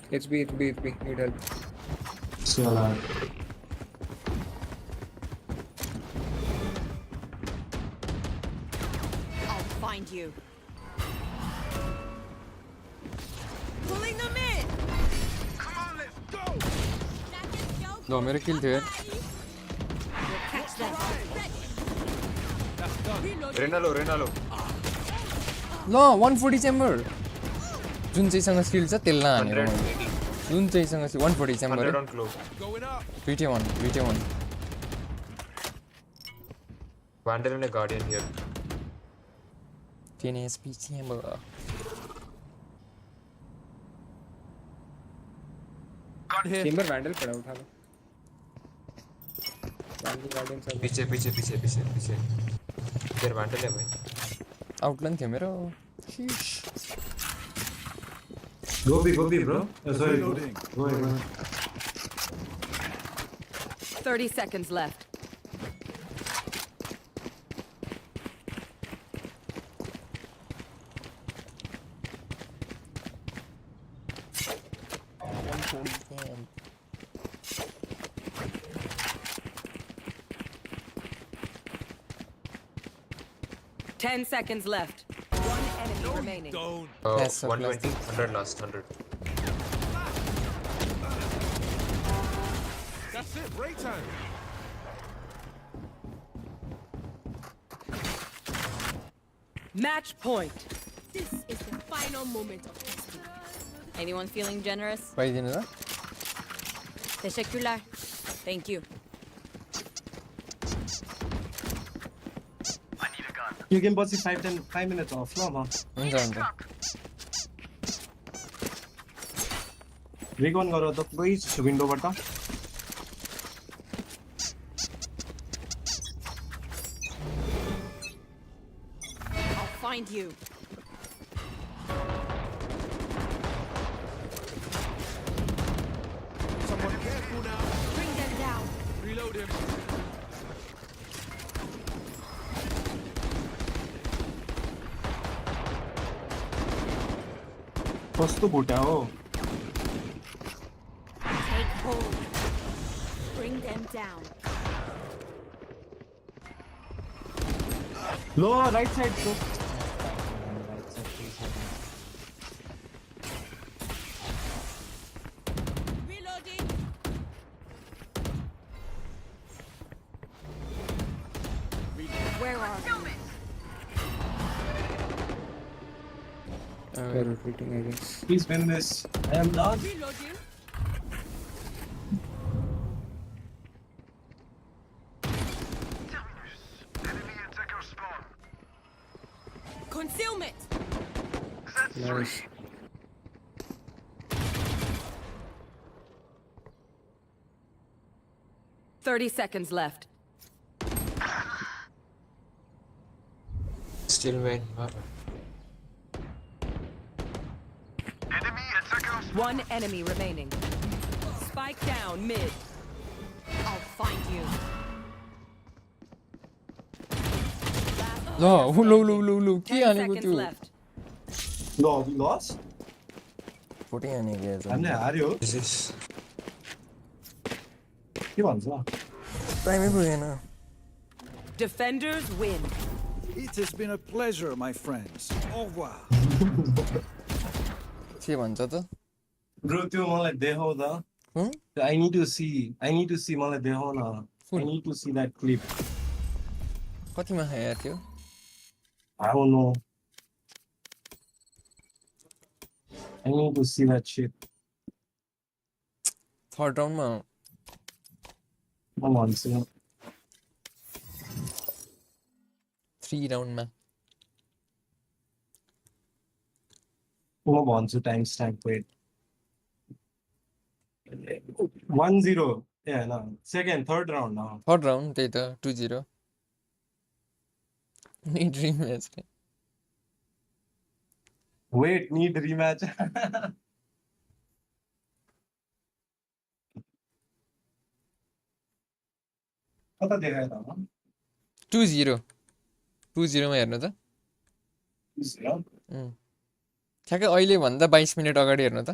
It's B, it's B, it's B. Need help. So, I'll find you. Pulling them in. Come on, let's go. लो मेरो kill थियो यार We'll catch them. Renalo, Renalo. ल 140 chamber जुन चाहिँसँग skill छ त्यसलाई हानेर मैले जुन चाहिँसँग 140 chamber 100 on close. Going up. VT1 Vandal and a guardian here. 10 SP chamber Chamber Vandal पड़ा उठा लो Vandal Guardian सब पीछे पीछे पीछे पीछे पीछे इधर Vandal है भाई आउटलाइन थियो मेरो शीश go B, bro. Sorry. Go ahead. 30 seconds left. Ten seconds left. One enemy remaining. Don't. Yes, 120, 100 last, 100. That's it, break time. Match point. This is the final moment of testing. Anyone feeling generous? पाइदिनु त Teşekkürler. Thank you. You can boss 5 minutes off, no, ma. हुन्छ Recon गरो त कोही विन्डोबाट I'll find you. Someone careful now. Bring them down. Reload him. कस्तो भुटा हो Take hold. Bring them down. लो right side को Reloading. Where are you? They're retreating, I guess. Please win this. I am done. Reloading. Concealment. Nice. Thirty seconds left. Still main. One enemy remaining. Spike down mid. I'll find you. लो के 10 हानेको seconds त्यो left. लस 40 हानेको यार हामीले हार्यो के भन्छ टाइमै पुगेन Defenders win. It has been a pleasure, my friends. Au revoir. के भन्छ त ब्रो त्यो मलाई देखाउ त I need to see मलाई देखाउ न I need to see that clip कतिमा खाया थियो I don't know I need to see that shit third राउन्डमा म भन्छु 3 राउन्डमा म भन्छु टाइम स्ट्याम्प वेट 1-0 ए न सेकेन्ड थर्ड राउन्ड न थर्ड राउन्ड त्यही त 2-0 need rematch wait need rematch कता देखायो त 2-0 2-0 मा हेर्नु त ठ्याक्कै अहिले भन्दा 22 मिनेट अगाडि हेर्नु त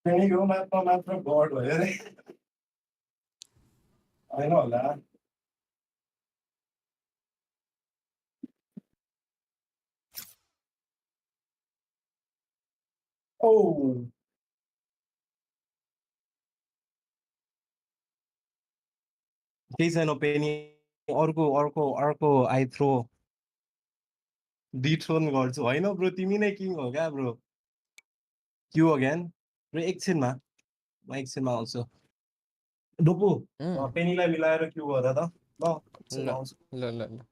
Penny go map from God भयो रे हैन होला Oh, केही छैन पेनी अर्को अर्को अर्को आई थ्रो डिथ्रोन गर्छु होइन ब्रो तिमी नै किङ हो क्या ब्रो क्यु अगेन ब्रो एकछिनमा म एकछिनमा आउँछु डोपु पेनीलाई मिलाएर क्यु गर त ल एकछिनमा ल आउँछु ल ल ल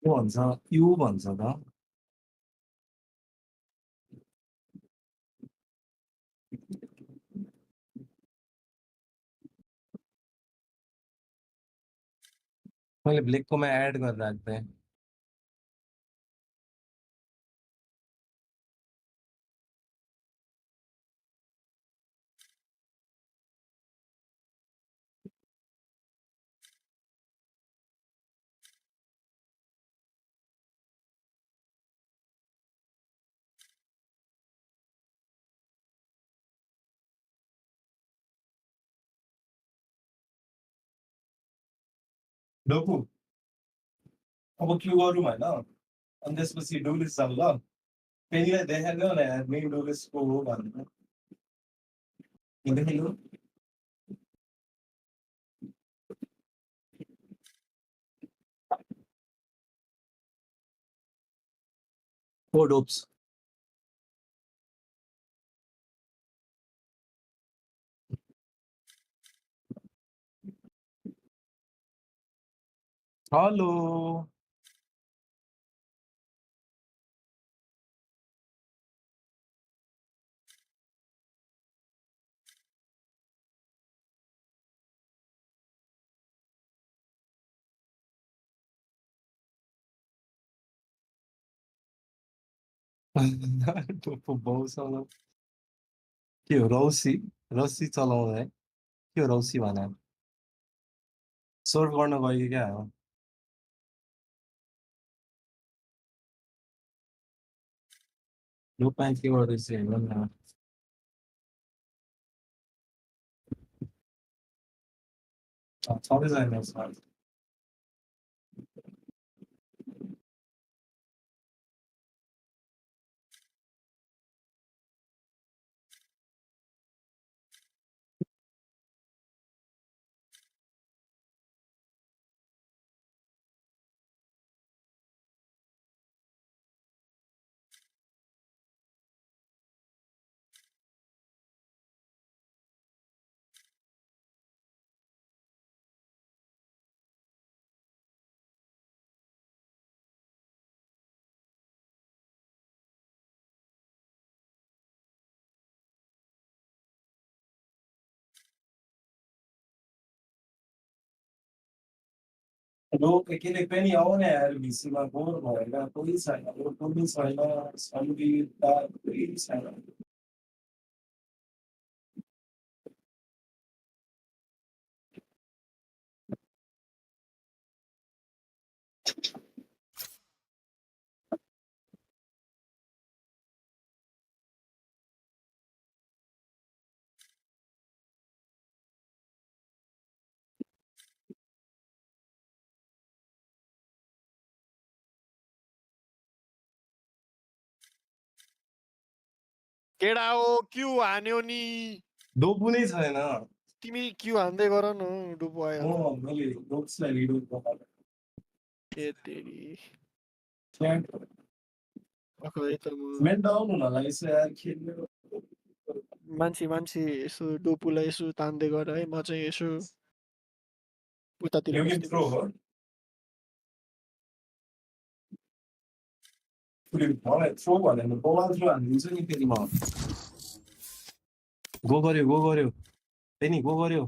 के भन्छ क्यु भन्छ त मैले ब्लेककोमा एड गरेर राख्दै डोपु अब क्यु गरौँ होइन अनि त्यसपछि डुलिस जाऊ ल पेनीलाई देखाइदेऊ न यार मेन डुलिस को हो भनेर देखाइदेऊ ओ डोप्स हेलो डोपु बाउसँग के हो रौसी रस्सी चलाउँदा है के हो रौसी भने सर्भ गर्न गयो क्या हो डोपमा के गर्दैछ हेर्नु न छँदैछ होइन यसमा लोग अकेले पे नहीं आओ ना यार बीसी में बोर होएगा कोई साइना वो कोई साइना संगीत कोई साइना केडा हो क्यू हान्यो नि डोपु नै छैन तिमी क्यू हान्दै गर न डुबो आयो मैले डोप्सलाई रिडोप बनाएको ए तेरी स्मेन्ट अखै त म स्मेन्ट आउनु न ल यसो यार खेल्नु मान्छे यसो डोपुलाई यसो तान्दै गर है म चाहिँ यसो उतातिर You can throw her. मलाई थ्रो भनेर बल थ्रो हानिदिन्छ नि फेरि म गो गर्यो त्यही नि गो गर्यो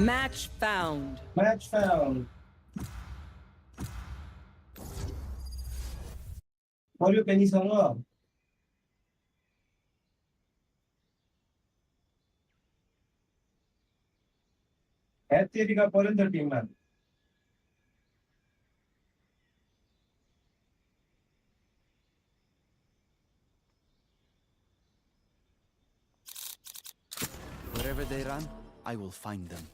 Match found. गर्यो पेनीसँग हेत्तेरिका पर्यो नि त टिममा Wherever they run, I will find them.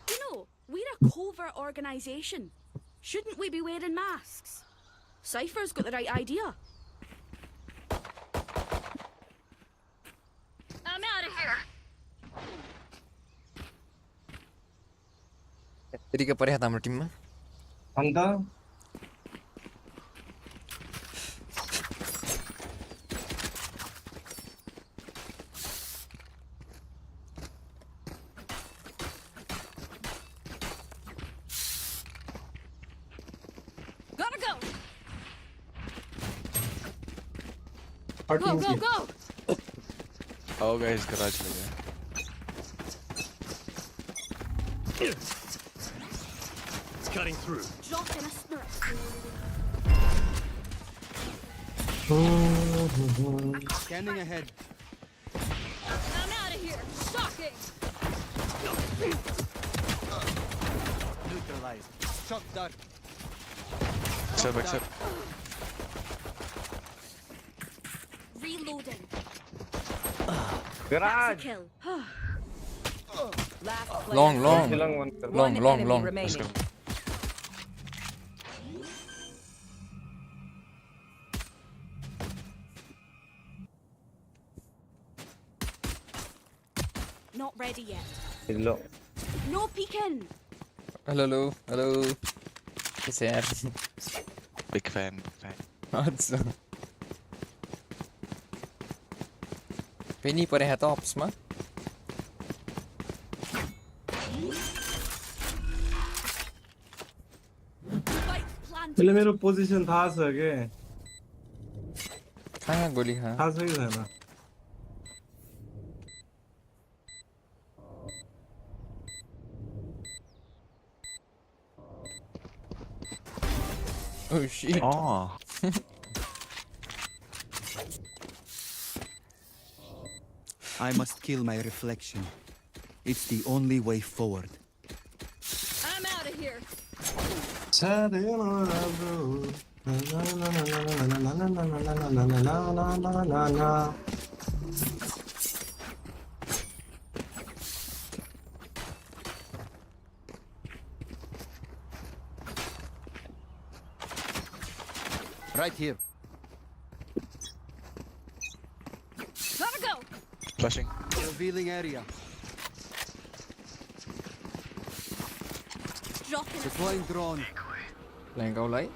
You know, we're a covert organisation. Shouldn't we be wearing masks? Cypher's got the right idea. I'm out of here. हेत्तेरिका पर्यो त हाम्रो टिममा अन्त Gotta go. Go. आओ गाइस गराज में गए It's cutting through. Drop in a snort. Scanning ahead. I'm out of here. Shocking. Neutralized. Shock dart. Except. Reloading. Garage. Kill. Last player. long Enemy remaining. Let's go. Not ready yet. Hello. No peeking. hello कैसे यार Big fan. अच्छा पेनी परे है त अप्समा त्यसले मेरो position थाहा छ के कहाँ गोली खा थाहा छ कि छैन oh shit I must kill my reflection. It's the only way forward. I'm out of here. Right here. Gotta go. Flashing. Revealing area. Dropping a Deploying drone. Playing out light.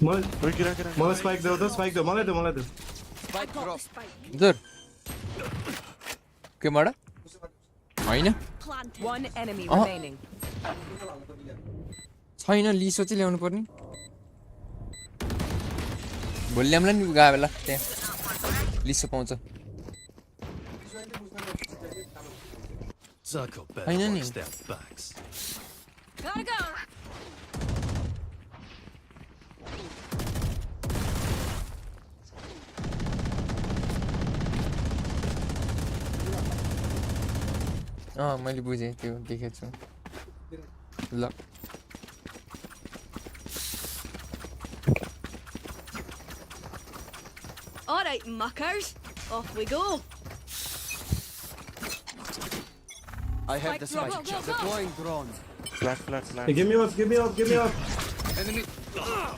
मलाई स्पाइक देऊ त spike देऊ मलाई दे I got the spike. There. के माडा? हैन. Planted. One enemy Uh-huh. remaining. छैन लिसो चाहिँ ल्याउनु पर्ने. भोलि ल्याउँला नि गयो बेला त्यहाँ. लिसो पाउँछ. हैन नि. Gotta go. मैले बुझेँ त्यो देखेको छु. ल. All right, muckers. Off we go. I have the spike. Deploying drone. Flat. Give me up. Enemy.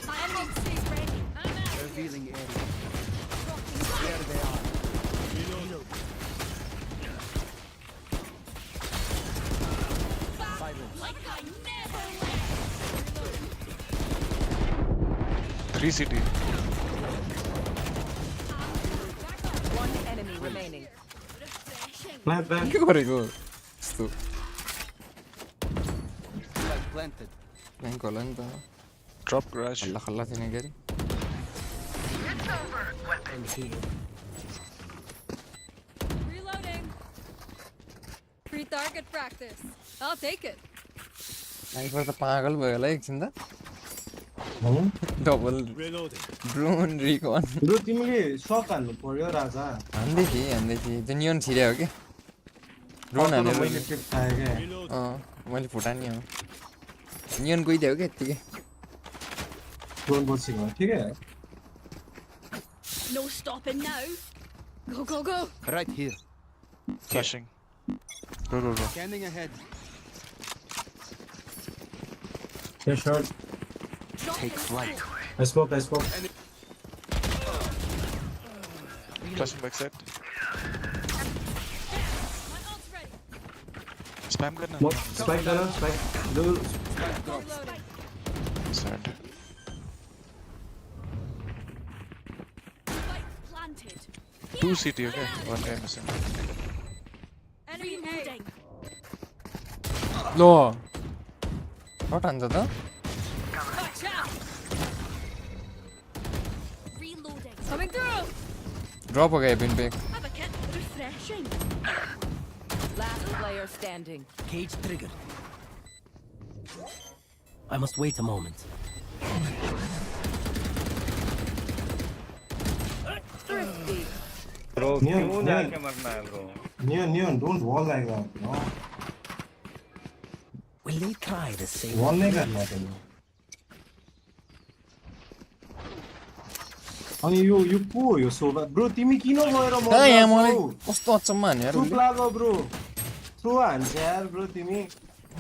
My enemy stays ready. Revealing area. There they are. Like I never 3 CT. One enemy remaining. Plant. के गरेको? यस्तो. Flag planted. Bank होला नि त. Drop garage. खल्ला थिएन के अरे. Reloading. Free target practice. I'll take it. Sniper त पागल भयो होला एकछिन त. Double drone रिकन. ब्रो तिमीले शक हान्नु पर्यो राजा. हान्दै थिएँ त्यो नियन छिर्यायो के. ड्रोन हानेर मैले टिप खाए के. मैले फुटानी हो. नियन गइदियो के यतिकै. ड्रोन बसेको ठीक है. No stopping now. Go. Right here. Flashing. Go. Scanning ahead. Yeah, short. Take flight. I spoke. Flashing back set. My ult's ready. Spam gun. Spike. Dude. Reloading. Sad. Spike planted. 2 CT, okay? 1 guy missing. Enemy reloading. ल. हट हान्छ त. Watch out. Reloading. Coming through. Drop हो गया pin पे. Have a kit. Refreshing. Last player standing. Cage triggered. I must wait a moment. Thrifty. Bro, क्यों जाके मरना है bro? Neon, don't wall like that, no. Will they try the same? Wall नहीं करना चाहिए. अनि यो को हो यो सोभा ब्रो तिमी किन गएर म यहाँ मलाई कस्तो अचम्म हान्यो यार. चुप लाग ब्रो. थ्रो हान्छ यार ब्रो तिमी.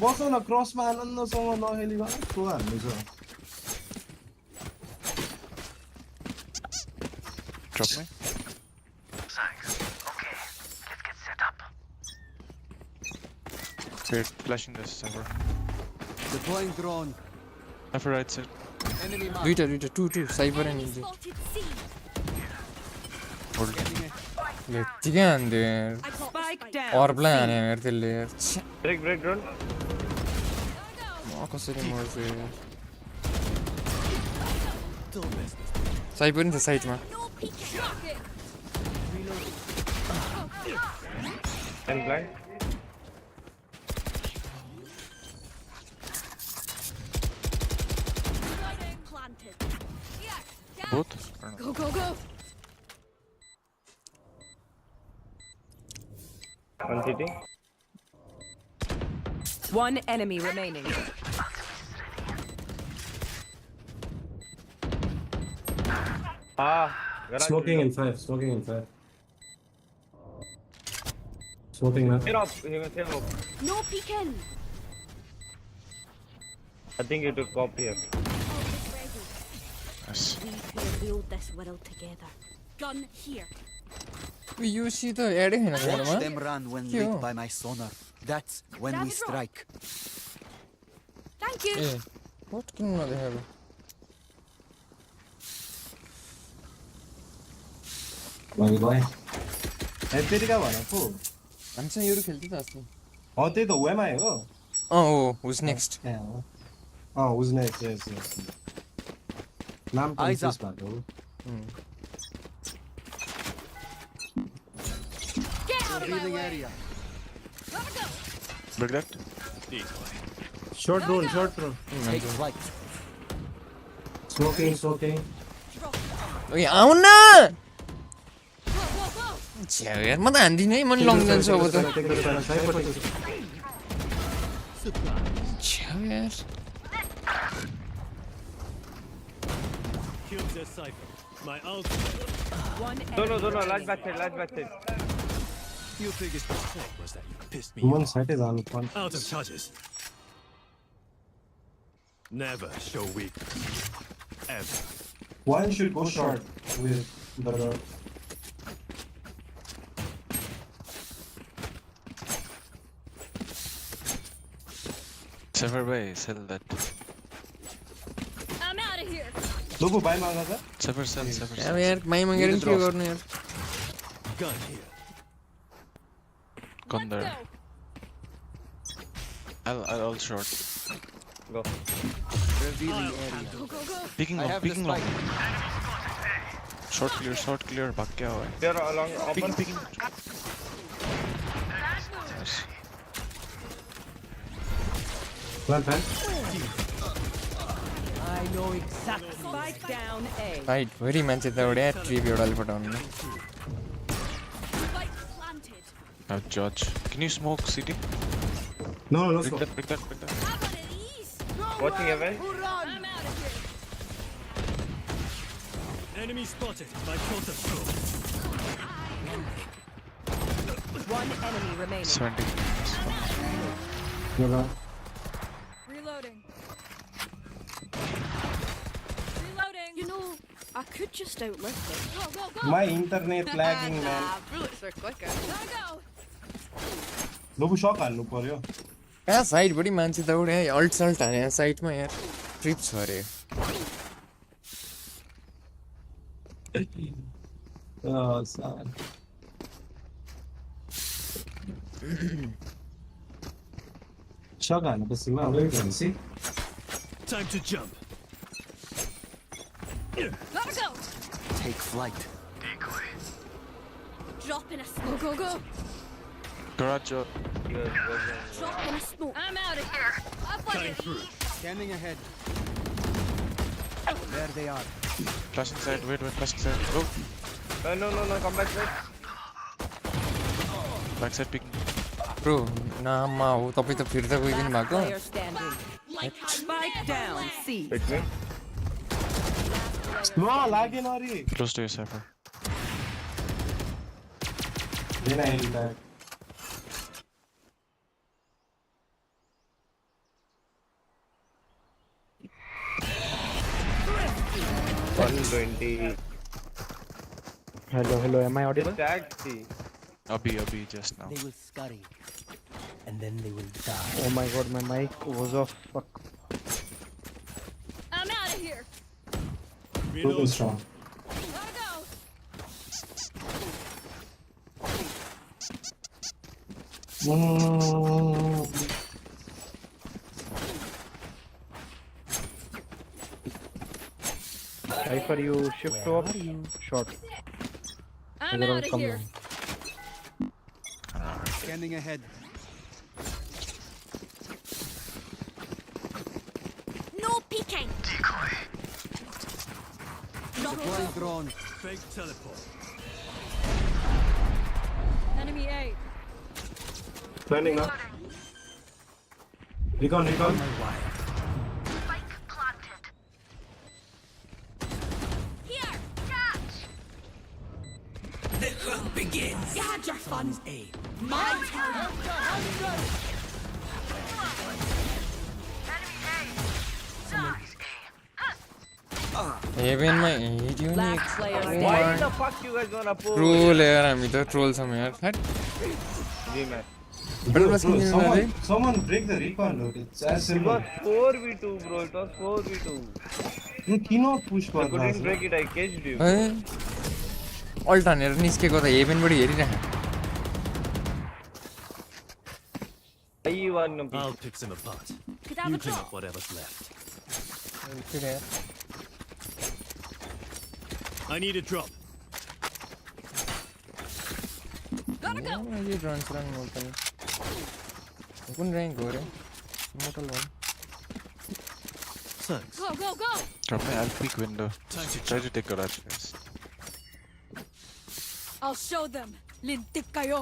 बसौ न क्रसमा आनन्दसँग नखेलिबा थ्रो हान्नु छ. Drop me. We're flashing this server. Deploying drone. Left or right side. Enemy mark. दुईटा 2 cyber end Spotted C. Hold. यतिकै हान्दियो यार. Spike down. अर्बलाई हान्यो यार त्यसले यार. Break drone. कसरी मर्छ यार. साइबर नि त साइडमा. No peeking. And blind. Planted. Both? Go. 1 CT. One enemy remaining. Garage. Smoking in 5. Smoking left. Get off. He will say off. No peeking. I think you took cop here. We could build this world together. Gun here. You see the ad hai na Watch them run when lit by my sonar. That's when we strike. Thank you. What can they have? Boy. तेरी क्या भन को हामीसँग यो खेल्थ्यो त अस्ति त्यही त वेमा हो who's next? who's next? Yes. नाम कन्फ्युज भएको हो Get out of my way. area. Break that. Short drone. Take flight. Smoking. ओए आउ न छ्या यार म त हान्दिन है मन लङ जान्छ अब त छ्या यार Killed Decisive. My ult. No, large backside. Your biggest mistake was that you pissed me One off. side is on one. Out of charges. Never show weakness. Ever. One should go short with the Server by sell that. I'm out of here. Logo by मागा था Server sell. अब यार माइ मागेर के गर्नु यार Gun here. Gone there. I'll short. Go. Revealing area. Go. Picking long. Short clear. Bhag kya hua hai? They're along open. Picking. Nice. One fan. I know exactly. Spike down A. Right very मान्छे त एउटा trip एउटाले पठाउनु Spike planted. Now George, can you smoke city? No, Break that. How about it ease? Watching event. I'm out of here. Enemy spotted. My quarter throw. One enemy remaining. 70. Reloading. You know, I could just outlive them. Go. My internet lagging man. Bullets are quicker. Go. Logo shock हाल्नु पर्यो कहाँ साइडबाट मान्छे त उडे alt Salt हाने साइडमा यार trip छ अरे शॉक हाल्नुपर्छ म अवेट गर्नुस् Time to jump. Gotta go. Take flight. Drop in a smoke. Go. Garage up. Drop in a smoke. I'm out of here. I've got it. Scanning ahead. There they are. Flash inside. Wait. Flash inside. Go. No. Come back. Backside picking. Bro नाममा हो तपाई त फिर्ता गइदिनु भएको Player standing. Spike down C. म लागेन अरे Close to your server. Then I hit that. Hello, am I audible? Tag C. Abhi just now. They will scurry, and then they will die. Oh my god, my mic was off. Fuck. I'm out of here. Super strong. Gotta go. Cypher, you shift up. Short. I'm out of here. Scanning ahead. No peeking. Decoy. Deploying drone. Fake teleport. Enemy A. Planning now. Recon. Spike planted. Here. Catch. The hunt begins. You had your fun. A. My turn. Heaven my idiot. Last player Why standing. the fuck you guys gonna pull? Troll यार हामी त troll छौं यार. Hट. G man. Bro, someone break the recoil load. It's as It simple. was 4v2 bro, it was 4v2. You cannot push I couldn't break it, I caged you. Ult हानेर निस्केको त heaven body हेरिरहे. I'll pick them apart. Could have You a clean drop. up whatever's left. I need a drop. Gotta go. ये drone से run mortal. कौन rank हो रे? Mortal one. Thanks. Go, go, go. Drop me, I'll peek window. Try to take garage, guys. I'll show them. Lintik kayo.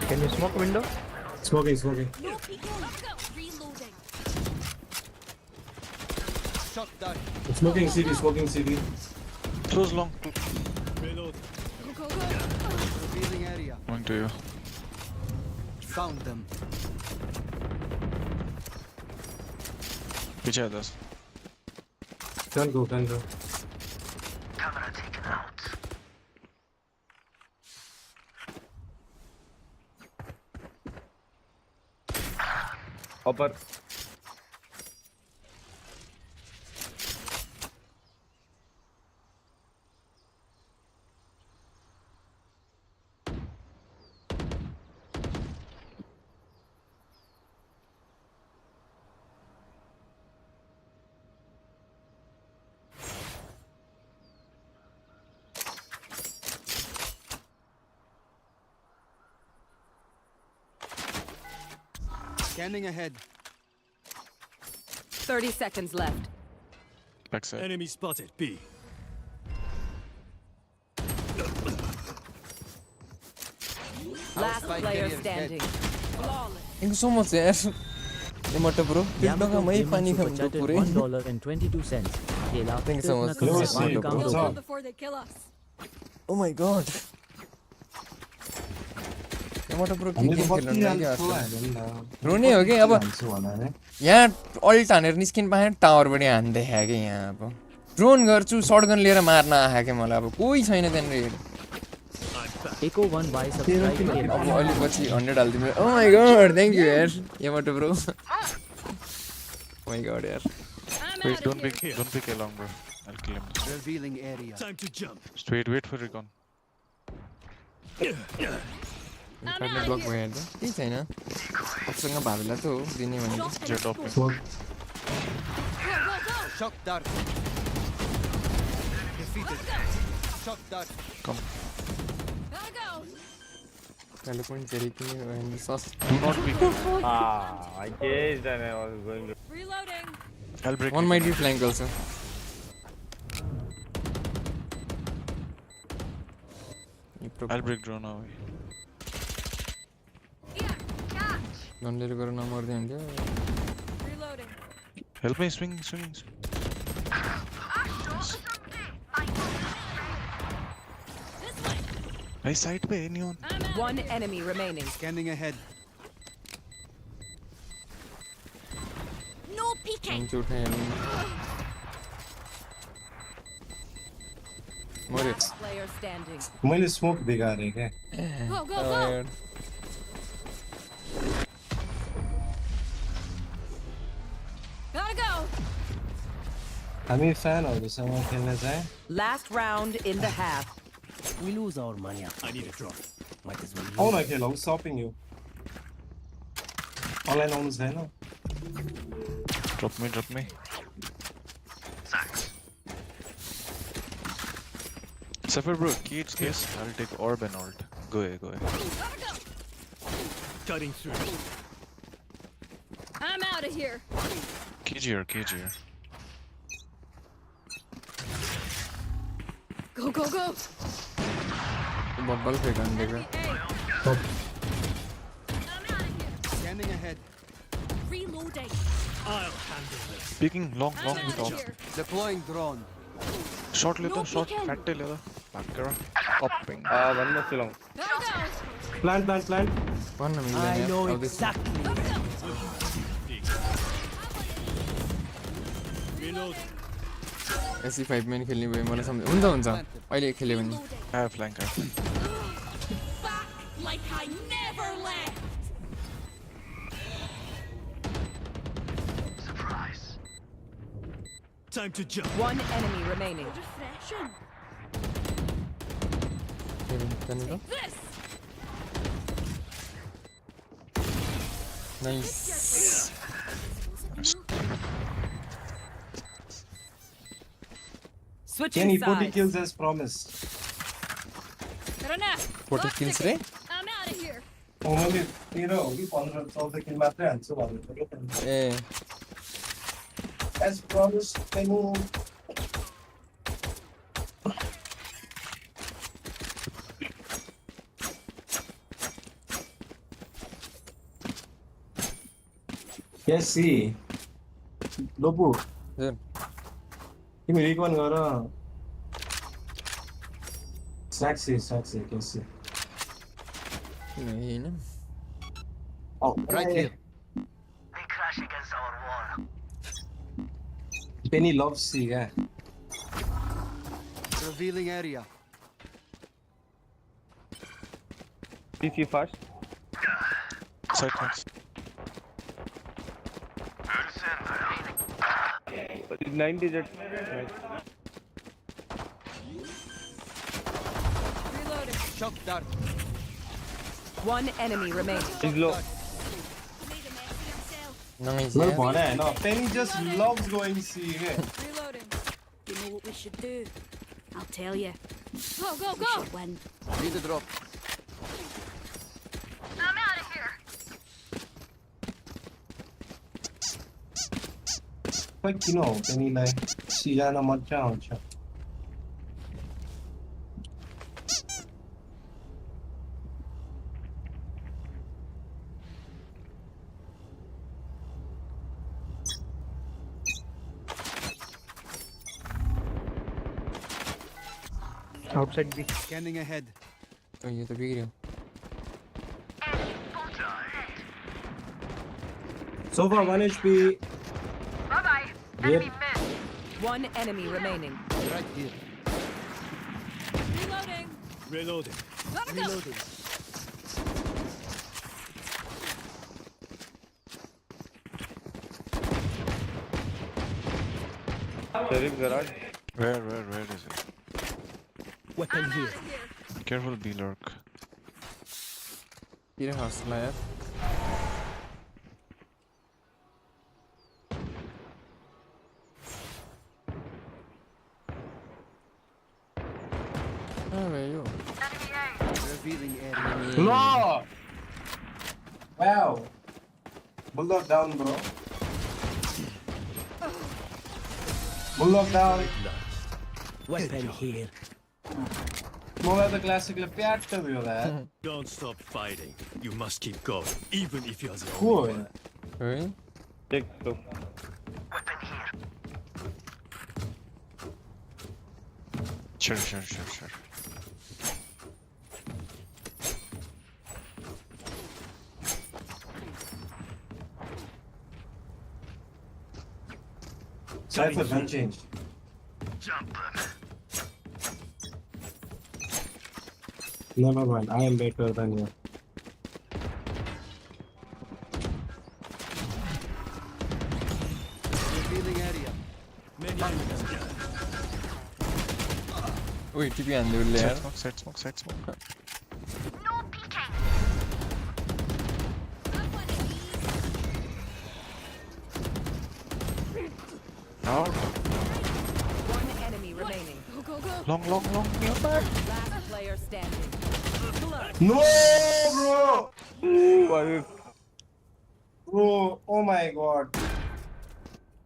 Can you smoke window? Smoking. No peeking. Reloading. Shot down. Smoking city. Close long. Reload. Go, go, go. Revealing area. Going to you. Found them. Which others? Can go. Camera taken out. Upper. Scanning ahead. 30 seconds left. Backside. Enemy spotted. B. Last player standing. Thank you so much यार. ये मोटो bro. कितना का मैं पानी खा दो पूरे. $1.22. Thank you so much. Go before they kill us. Oh my god. ये मोटो ब्रो की गेम खेलने लगे आज. रोने हो गए अब. यहाँ अल्ट हानेर निस्किन पाए टावर बडी हान्दै है के यहाँ अब. ड्रोन गर्छु शॉटगन लिएर मार्न आए के मलाई अब कोही छैन त्यहाँनेर. Echo 1 by subscribe. अब अलि पछि 100 हाल्दिनु. Oh my god, thank you यार. ये मोटो ब्रो. Oh my god यार. Wait, don't pick along, bro. I'll kill him. Revealing area. Time to jump. Just wait for recon. कार्डले ब्लक भइहाल्छ. केही छैन. अप्सँग भाबीलाई त हो दिने भने. Jet off. Shock dart. Defeated. Shock dart. Come. Gotta go. Kalo point cherry किने भने सस. Do not pick. I caged and I was going to. Reloading. I'll break. One might be flank also. I'll break drone away. Gun लिएर गएर नमर्दै हुन्थ्यो. Reloading. Help me swing. Right side पे anyone. One enemy remaining. Scanning ahead. No peeking. Shoot है यार. मरे. Player standing. मैले smoke दिगा रहे क्या? Go, go, go. Gotta go. हामी फ्यानहरुसँग खेल्न जाए. Last round in the half. We lose our money. I need a drop. Might as well. आउन खेल, I'm stopping you. Online आउनु छैन. Drop me. Thanks. Suffer bro, kids case. I'll take orb and ult. Go ahead. Cutting through. I'm out of here. Cage here. Go. Babbal फेंकन देगा. Scanning ahead. Reloading. I'll handle this. Peeking long with off. Deploying drone. Short लेता, fat लेता. Back करा. Popping. One more long. Gotta go. Plant. I know exactly. SC 5 में खेल्ने भयो मलाई सम्झ हुन्छ अहिले खेल्यो भने I have flank. Like I never left. Time to jump. One enemy remaining. Refreshing. this. Nice. Switching Kenny, 40 sides. kills as promised. 40 kills रे I'm out of here. मैले 13 हो कि 15 14 किल मात्रै हान्छु भनेको के ए as promised Kenny. Yes, see. Lobu. Sir. तिमी रिकन गर Saxy, can see. Hahn Oh, Right here. They crash against our wall. Penny loves C, yeah. Revealing area. CC first. Side flanks. 90 jet. Shock dart. One enemy remaining. He's low. Nice. Well, yeah. No, Penny just loves going C, yeah. Reloading. You know what we should do? I'll tell you. Go, go, We go! should win. Need the drop. I'm out of here. Like, you know, Penny like C जाना मजा आउँछ. Outside B. Scanning ahead. तो ये तो बिक रहा So far 1 HP. Bye-bye. Yep. One enemy remaining. Right here. Reloading. Reloading. Gotta go. Reloading. Sheriff garage. Where is it? Weapon here. Careful, B lurk. ये हौसला यार where are you? Revealing area. No! Wow. Bulldog down, bro. Bulldog down. Weapon here. More the classic प्याट त भयो यार. Don't stop fighting. You must keep going, even if you're the Cool. only one. Hey? Take two. Sure. Cypher gun changed. Never mind, I am better than you. Revealing area. Many enemies down. ओए टिपी हान्दै उले यार Side smoke. No. One enemy remaining. Go, go, go. Long. Nearby. Last player standing. No, bro! Bro. Bro, oh my god.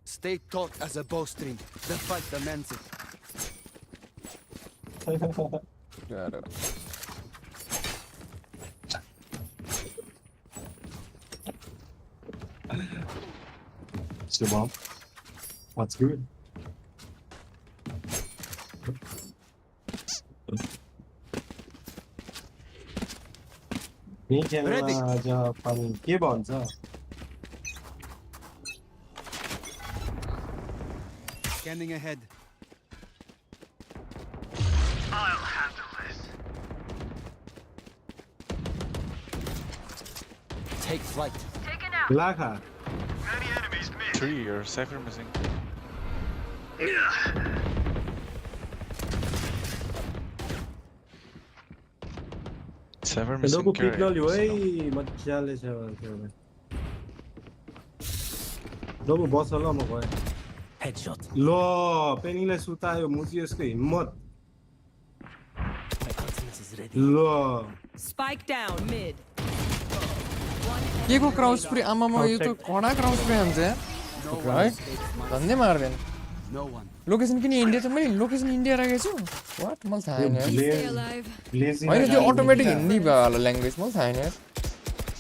Stay taut as a bowstring. The fight demands it. यार Shubham, what's good? आज पनि के भन्छ Scanning ahead. I'll handle this. Take flight. लाखा Many enemies missed. 3 or Cypher missing. Cypher missing. लोगो carry. Pick लल्यो है मजाले छ लोगो बस ल म गए Headshot. ल पेनीले सुतायो मुजी यसको हिम्मत My ultimate is ready. ल Spike down mid. के को क्राउच स्प्रे आमामा यो त कडा क्राउच स्प्रे हुन्छ यार है धन्दै मार्दैन No one. लोकेसन किन इन्डिया त मैले लोकेसन इन्डिया राखेको छु वाट मलाई थाहा छैन यार Stay alive. होइन त्यो अटोमेटिक हिन्दी भयो होला ल्याङ्ग्वेज मलाई थाहा छैन यार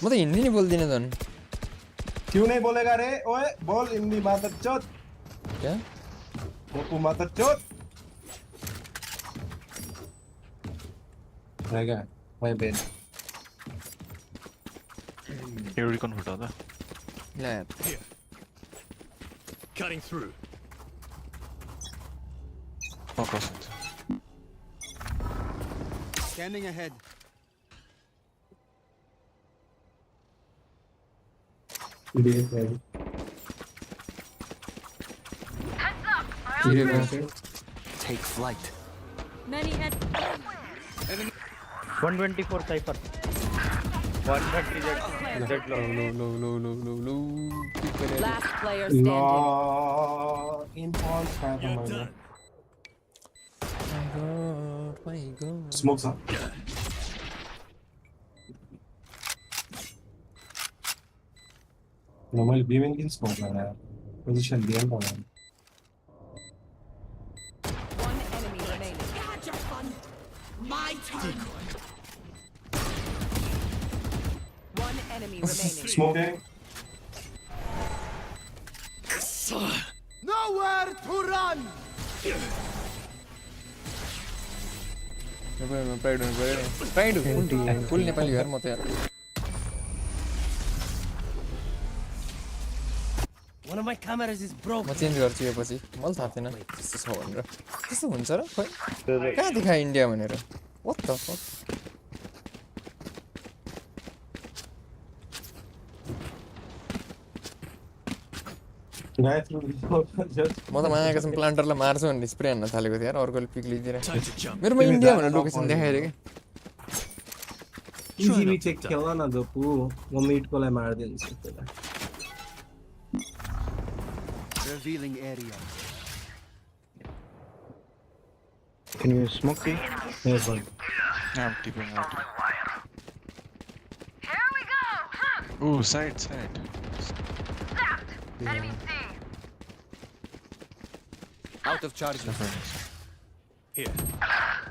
म त हिन्दी नै बोल्दिनँ झन् क्यों नहीं बोलेगा रे ओए बोल हिंदी मातर चोत क्या गोपू मातर चोत रहेगा मैं Ben Here we can put other. Yeah. Here. Cutting through. Oh, crossing. Scanning ahead. Take flight. Many head. 124 Cypher. 130 jet low. Last player standing. in pawns You're done. My god. Smokes up. Normally beaming in smoke like that. Position the end one. One enemy remaining. My turn. One enemy remaining. Smoking. Nowhere to run. Pride full Nepali यार म त यार One of my cameras is broken. म change गर्छु यो पछि मलाई थाहा थिएन त्यस्तो छ भनेर त्यस्तो हुन्छ र खोइ कहाँ देखायो इन्डिया भनेर what the fuck म त माया कसम प्लान्टरलाई मार्छु भनेर स्प्रे हान्न थालेको थिएँ यार अर्कोले पिक लिइदिएर मेरोमा इन्डिया भनेर लोकेसन देखाइदियो कि इजिली चेक खेल न दोपु म मिडको लाई मार्दिन्छु त्यसलाई Revealing area. Can you smoke me? Yes, one. I'm keeping out. Here we go. Ooh, side. Zapped. Enemy C. Out of charges. Here.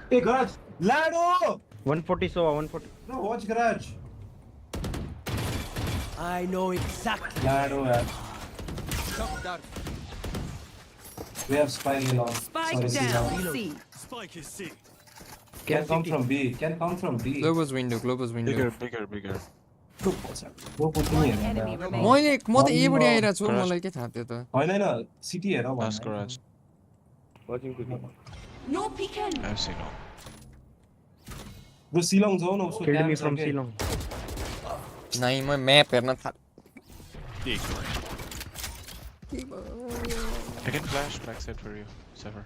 Hey, garage! Lado! 140 so 140. No, watch garage. I know exactly. Lado, yeah. Shock dart. We have spike in on. Spike down. C. Spike is C. Can come from B. Can come from B. Globus window Bigger. वो पुट्नु नि हेर Enemy न। remaining. म त एबाट आइरहेको छु मलाई के थाहा थियो त होइन होइन सिटी हेर Last garage. Watching quickly. No peeking. I've seen all. Bro Shillong जाऊ न उसको Killed क्याम्प me छ from के। Ceylon. नै म म्याप हेर्न थाल Decoy. I can flash backside for you, Cypher.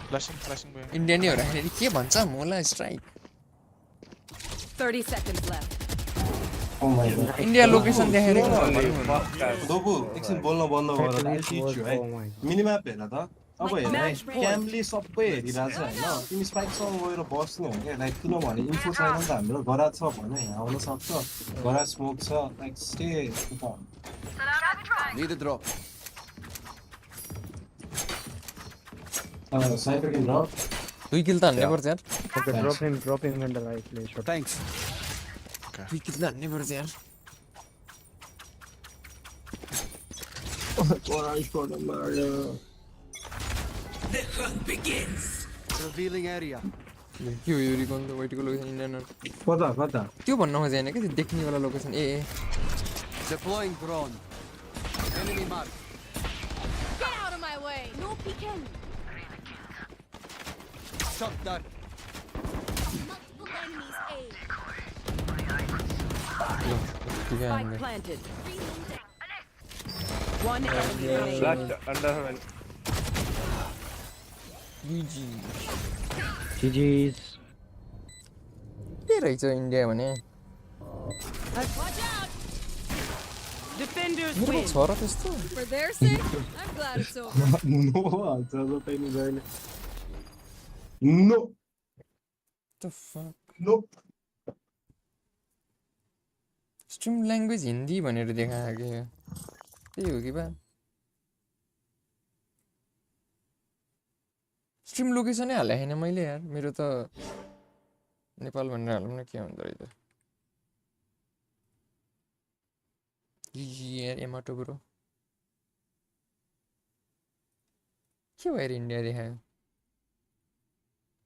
Flashing by. India नै हो राखेर के भन्छ मलाई strike 30 seconds left. Oh my god. India location देखाएर दोबु एकछिन बोल्न बन्द गर आई टिच यु है मिनिम्याप हेर त अब हेर क्याम्पले सबै हेरिरहेछ हैन तिमी स्पाइकसँग गएर बस्नु हो के लाइक किनभने इन्फो छैन नि त हाम्रो गराज छ भने आउन सक्छ गराज स्मोक छ like stay Need a drop. साइपर किन ड्रप 2 किल त हान्नै पर्छ यार Okay, drop him in the right place. Shot. Thanks. 2 किल त हान्नै पर्छ यार The hunt begins. Revealing area. के हो यो रिकन त वाइटको लोकेसन इन्डियन कता त्यो भन्न खोजेन के त्यो देख्नेवाला location A Deploying drone. Enemy mark. Get out of my way! No peeking! Shot that. Multiple enemies A. Spike planted. One enemy remaining. Flash under heaven. GG GG's. के रहेछ इन्डिया भने Watch out! Defenders मेरो win. छ र त्यस्तो For their sake, I'm glad it's over. No हाल्छ पनि जहिले no the fuck no stream language Hindi भनेर देखायो कि त्यही हो कि बा स्ट्रिम लोकेसनै हाले हैन मैले यार मेरो त नेपाल भनेर हालौँ न के हुन्छ रहेछ यार एमाटो ब्रो के भएर इन्डिया देखायो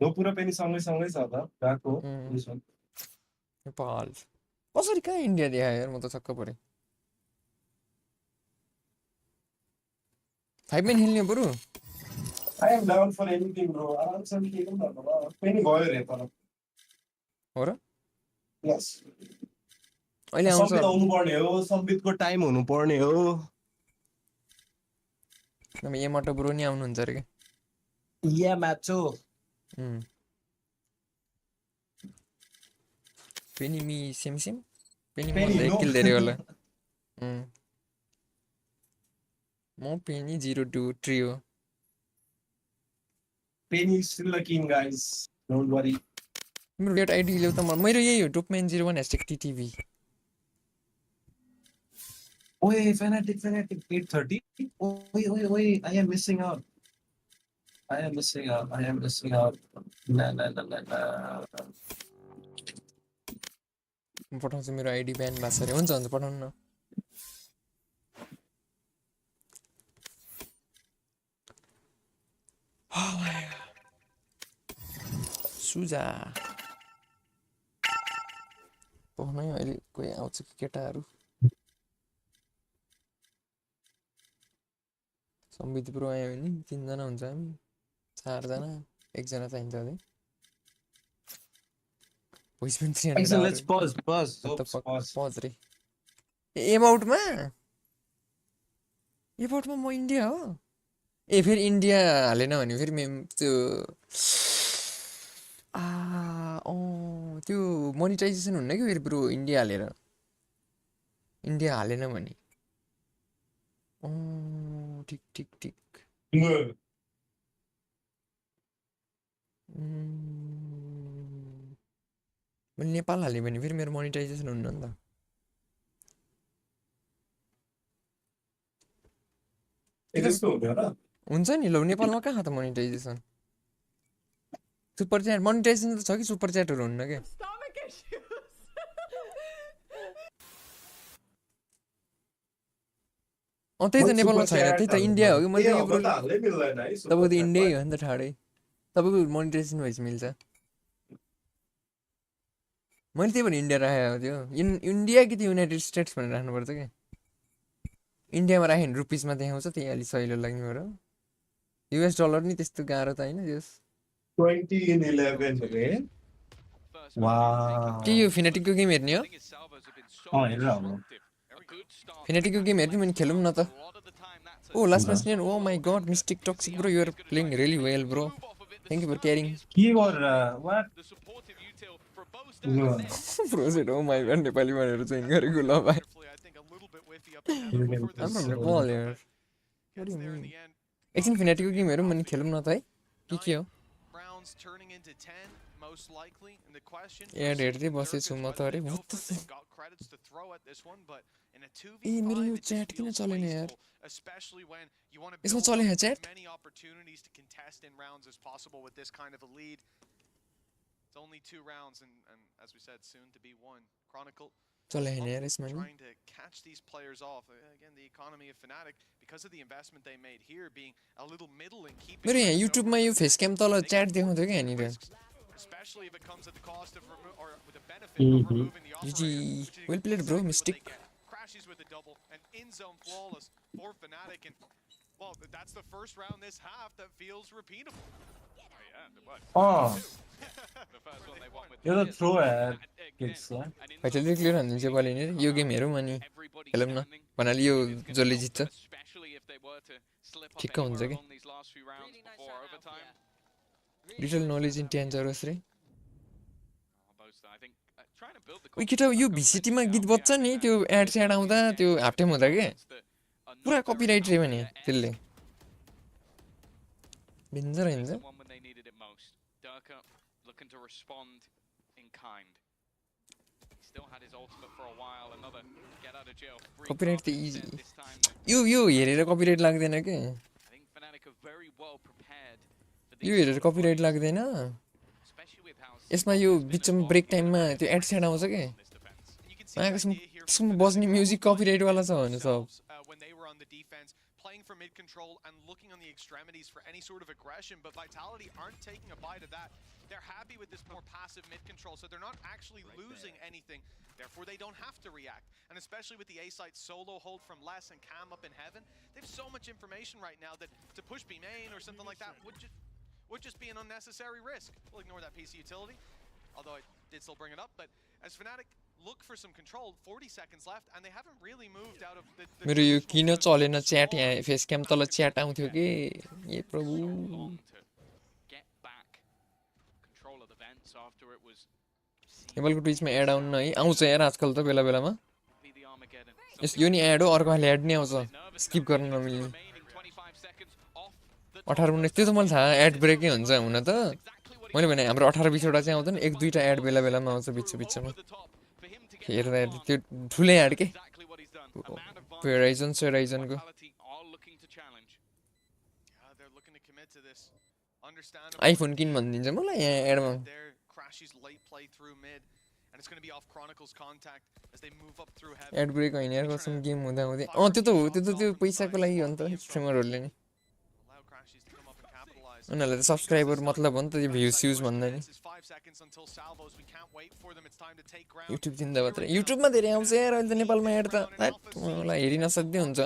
नो पुरा पनि सँगै छ त गएको नेपाल कसरी कहाँ इन्डिया देखायो यार म त छक्क परेँ 5 मैन खेल्ने बरु I am down for anything bro आरामसँग के गर्नु होला पनि भयो रे तर हो र यस अहिले आउँछ सम्बित आउनु पर्ने हो सम्बितको टाइम हुनु पर्ने हो नभए एमाटो ब्रो नि आउनुहुन्छ अरे के या माचो पेनी मी सेम पेनी म एक किल धेरै होला म पेनी 02 trio Penny is still a king guys don't worry मेरो रेट आइडी ल्याउ त मेरो यही हो #01 #TTV ओए fanatic 830 ओए I am missing out ना म पठाउँछु मेरो आइडी ब्यान भएको छ अरे हुन्छ पठाउनु न सुजा पढ्नै अहिले कोही आउँछ कि केटाहरू सम्बित ब्रो आयो भने 3 जना हुन्छ हामी 4 जना 1 जना चाहिन्छ अरे भोइस पनि 300 let's pause रे एबाउटमा म इन्डिया हो ए फेरि इन्डिया हालेन भने फेरि त्यो त्यो मोनिटाइजेसन हुन्न कि फेरि ब्रो इन्डिया हालेन भने ठिक मैले नेपाल हालेँ भने फेरि मेरो मोनिटाइजेसन हुन्न नि त हुन्छ नि ल नेपालमा कहाँ त मोनिटाइजेसन सुपर च्याट मोनिटाइजेसन त छ कि सुपर च्याटहरू हुन्न के त्यही त नेपालमा छैन त्यही त इन्डिया हो कि मैले तपाईँको त इन्डियै हो नि त ठाडै तपाईँको मोनिटाइजेसन भएपछि मिल्छ मैले त्यही भने इन्डिया राखेको थियो इन्डिया कि त युनाइटेड स्टेट्स भनेर राख्नुपर्छ क्या इन्डियामा राख्यो भने रुपिसमा देखाउँछ त्यही अलिक सहिलो लाग्ने भएर US डलर नि त्यस्तो गाह्रो त होइन जस 2011 रे वाउ के यो फिनेटिकको गेम हेर्ने हो हेरेर हो फिनेटिकको गेम हेर्ने मैले खेलौँ न त ओ लास्ट म्याच नि oh my god Mystic Toxic bro you are playing really well bro thank you for carrying के गरेर व्हाट प्रोजेक्ट हो माई गॉड नेपाली भनेर चाहिँ गरेको ल भाइ I'm from Nepal यार एकछिन फिनेटिकको गेम हेरौँ अनि खेलौँ न त है के हो एड हेर्दै बसेछु म त अरे ए मेरो यो च्याट किन चलेन यार यसमा चलेन च्याट चले हैन यार यसमा नि मेरो यहाँ युट्युबमा यो फेस क्याम तल च्याट देखाउँथ्यो क्या यहाँनिर especially if it comes at the cost of or with the benefit of removing the GG. operator. Well played, bro. Mystic. Crashes with the double and in zone flawless for Fnatic, and well, that's the first round this half that feels repeatable. Oh, The first one they won with you're the throw ad kids, yeah? फाइटल clear हानिदिन्छ बल यिनीहरू यो game हेरौँ अनि खेलौँ न भन्नाले यो जसले जित्छ ठिक्क हुन्छ कि डिटेल नलेज इन 10 जरोस् रे उही केटा यो भिसिटीमा गीत बज्छ नि त्यो एड स्याड आउँदा त्यो हाफ टाइम हुँदा के पुरा कपिराइट रे भने त्यसले भिन्जर हिँड्छ looking to respond in kind. He still had his ultimate for a while. Another get out of jail free. Copyright the easy. You हेरेर copyright लाग्दैन के? I think Fnatic are very well prepared for यो हेरेर copyright लाग्दैन. यसमा यो बिचमा break टाइममा त्यो add said आउँछ के? त्यसमा बज्ने म्युजिक copyright वाला छ भने सब. When they were on the defense, playing for mid control and looking on the extremities for any sort of aggression, but Vitality aren't taking a bite of that. They're happy with this more passive mid control, so they're not actually losing anything. Therefore, they don't have to react. And especially with the A-site solo hold from Les and Cam up in heaven, they have so much information right now that to push B main or something like that would just be an unnecessary risk. We'll ignore that PC utility, although I did still bring it up. But as Fnatic look for some control, 40 seconds left, and they haven't really moved out of the मेरो यो किन चलेन chat यहाँ face क्याम तल chat आउँथ्यो के ए प्रभु नेपालको ट्विचमा add आउन है आउँछ यार आजकल त बेला बेलामा यस यो नि एड हो अर्को खाले एड नि आउँछ स्किप गर्न नमिल्ने 18 19 त्यो त मलाई थाहा एड ब्रेकै हुन्छ हुन त मैले भने हाम्रो 18 20 वटा चाहिँ आउँदैन एक दुईटा एड बेला बेलामा आउँछ बिचमा हेर्दा त्यो ठुलै एड के होराइजनको आइफोन किन भनिदिन्छ मलाई यहाँ एडमा एड ब्रेक होइन यार कसम गेम हुँदा हुँदै त्यो त हो त्यो पैसाको लागि हो नि त स्ट्रिमरहरूले नि उनीहरूलाई त सब्सक्राइबर मतलब हो नि त त्यो भ्युज स्युज भन्दा नि युट्युब दिँदा मात्रै युट्युबमा धेरै आउँछ यार अहिले त नेपालमा एड त मलाई हेरि नसक्दै हुन्छ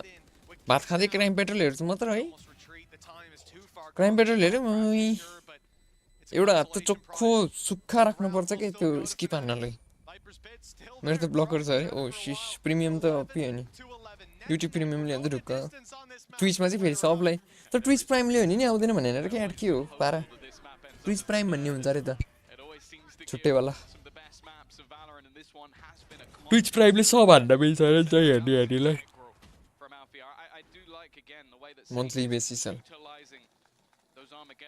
भात खाँदै क्राइम पेट्रोल हेर्छु मात्र है क्राइम पेट्रोल हेऱ्यो एउटा हात त चोखो सुक्खा राख्नुपर्छ क्या त्यो स्किप हान्नलाई मेरो त ब्लकर छ अरे ओ सिस प्रिमियम त पियो नि युट्युब प्रिमियमले अन्त ढुक्क ट्विचमा चाहिँ फेरि सबलाई तर ट्विच प्राइमले हो नि आउँदैन भनेर क्या एड के हो पारा ट्विच प्राइम भन्ने हुन्छ अरे त छुट्टैवाला ट्विच प्राइमले सब हान्न मिल्छ अरे नि त हेर्नेहरूलाई मन्थली बेसिस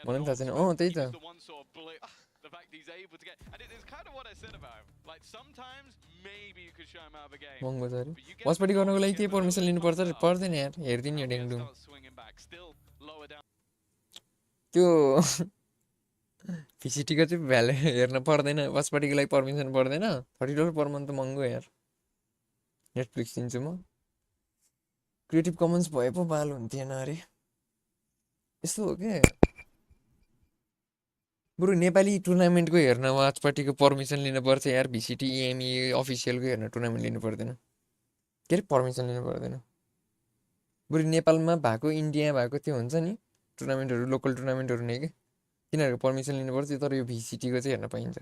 मलाई पनि थाहा छैन त्यही त महँगो छ अरे वाचपार्टी गर्नको लागि केही पर्मिसन लिनुपर्छ पर्दैन यार हेरिदिनु यो ड्याङडुङ त्यो भिसिटीको चाहिँ भ्यालु हेर्न पर्दैन वाचपार्टीको लागि पर्मिसन पर्दैन $30 पर मन्थ त महँगो यार नेटफ्लिक्स दिन्छु म क्रिएटिभ कमन्स भए पो बाल हुन्थेन अरे यस्तो हो क्या बरु नेपाली टुर्नामेन्टको हेर्न वाचपार्टीको पर्मिसन लिनुपर्छ यार भिसिटी इएमई अफिसियलको हेर्न टुर्नामेन्ट लिनु पर्दैन के अरे पर्मिसन लिनु पर्दैन बरु नेपालमा भएको इन्डिया भएको त्यो हुन्छ नि टुर्नामेन्टहरू लोकल टुर्नामेन्टहरू नै के तिनीहरूको पर्मिसन लिनुपर्छ तर यो भिसिटीको चाहिँ हेर्न पाइन्छ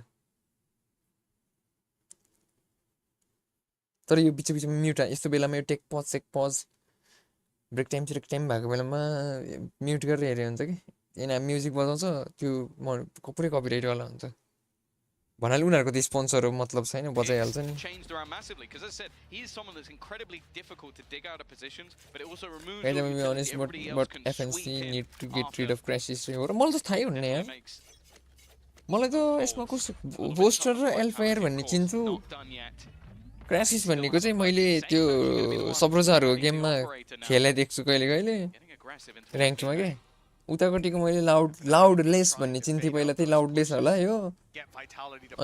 तर यो बिचमा म्युट यस्तो बेलामा यो टेक पज ब्रेक टाइम भएको बेलामा म्युट गरेर हेऱ्यो हुन्छ कि यिनीहरू म्युजिक बजाउँछ त्यो पुरै कपिराइटवाला हुन्छ भन्नाले उनीहरूको त स्पोन्सर हो मतलब छैन बजाइहाल्छ नि FNC need to get rid of crashes हो र मलाई त थाहै हुन्न यार मलाई त यसमा कस्तो बोस्टर र एल्फायर भन्ने चिन्छु क्रासिस भन्नेको चाहिँ मैले त्यो सबरोजाहरूको गेममा खेले देख्छु कहिले ऱ्याङ्कमा के उतापट्टिको मैले लाउडलेस भन्ने चिन्थेँ पहिला त्यही लाउडलेस होला यो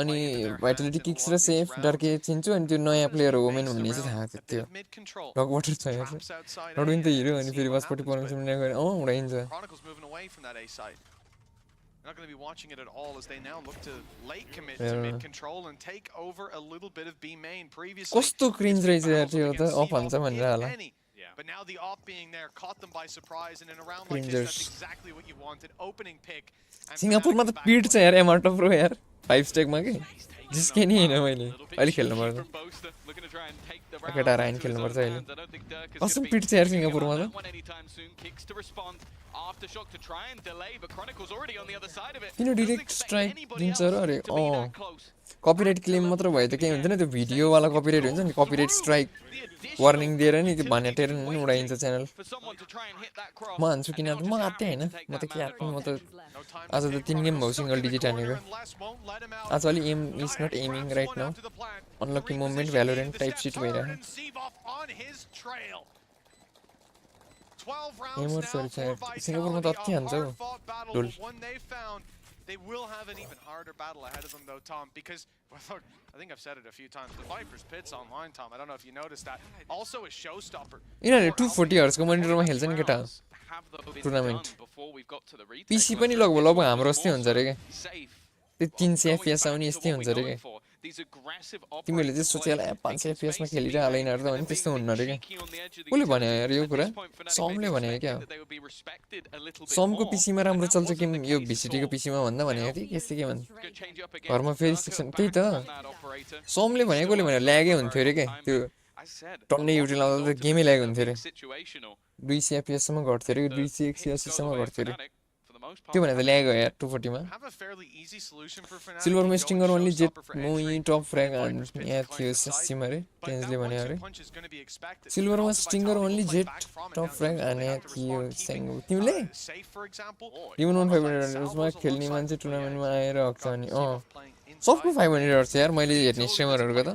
अनि भाइटालिटी किक्स र सेफ डर्के चिन्छु अनि त्यो नयाँ प्लेयर हो वोमेन भन्ने चाहिँ थाहा थियो रक वाटर छ नडुइन त हिरो अनि फेरि वाचपट्टि पर्मिसन गएर उडाइन्छ not going to be watching it at all as they now look to late commit Yeah. to mid control and take over a little bit of B main. Previously, कस्तो cringe रहेछ यार त्यो त of हान्छ भनेर होला but now the op being there caught them by surprise, and in a round like this, that's exactly what you wanted. Opening pick. सिङ्गापुरमा त पिड छ यार एमआर्ट प्रो यार 5 स्टेकमा के जिस्के नि हैन मैले अहिले खेल्नु पर्छ केटा राइन खेल्नु पर्छ अहिले कसम पिड छ यार सिङ्गापुरमा त किन डिरेक्ट स्ट्राइक दिन्छ र अरे कपिराइट क्लेम मात्र भए त केही हुन्थेन त्यो भिडियोवाला कपिराइट हुन्छ नि कपिराइट स्ट्राइक वार्निङ दिएर नि त्यो भने टेर नि उडाइन्छ च्यानल म हान्छु किन म आत्ते हैन म त के आत्ते म त आज त 3 गेम भयो सिंगल डिजिट हानेको आज अलि aim is not aiming right now unlucky moment Valorant type shit भइरहेको एमर सरी सिंगापुरमा त अति हान्छ डोल They will have an even harder battle ahead of them, though, Tom, because I think I've said it a few times. The Viper's Pit's online, Tom. I don't know if you noticed that. Also a showstopper. यिनीहरुले 240 हर्सको मोनिटरमा खेल्छ नि केटा tournament PC पनि लगभग हाम्रो जस्तै हुन्छ रे के त्यो 300 एफपीएस आउने यस्तै हुन्छ रे के तिमीले चाहिँ सोचेला 500 एफपीएस मा खेलिरा हाल यिनीहरु त भने त्यस्तो हुन्न रे के कसले भने यार यो कुरा समले भने क्या समको पीसीमा राम्रो चल्छ कि यो भिसिटी को पीसीमा भन्दा भने यार यस्तै के भन्छ घरमा फेरि सेक्सन त्यही त समले भनेकोले भने ल्यागै हुन्थ्यो रे के त्यो टन्ने युटी लाउँदा त गेमै ल्याग हुन्थ्यो रे 200 एफपीएस सम्म घट्थ्यो रे 280 सम्म घट्थ्यो रे त्यो भने त ल्याग हो यार 240 मा सिल्भरमा स्टिंगर ओन्ली जेट मुई टप फ्र्याग यहाँ थियो सस्सीमा रे टेन्सले भने अरे सिल्भरमा स्टिंगर ओन्ली जेट टप फ्र्याग हाने थियो सेंगु तिमीले डिमन 1500 मा खेल्ने मान्छे टुर्नामेन्टमा आएर हक्छ अनि सबको 500 यार मैले हेर्ने स्ट्रिमरहरुको त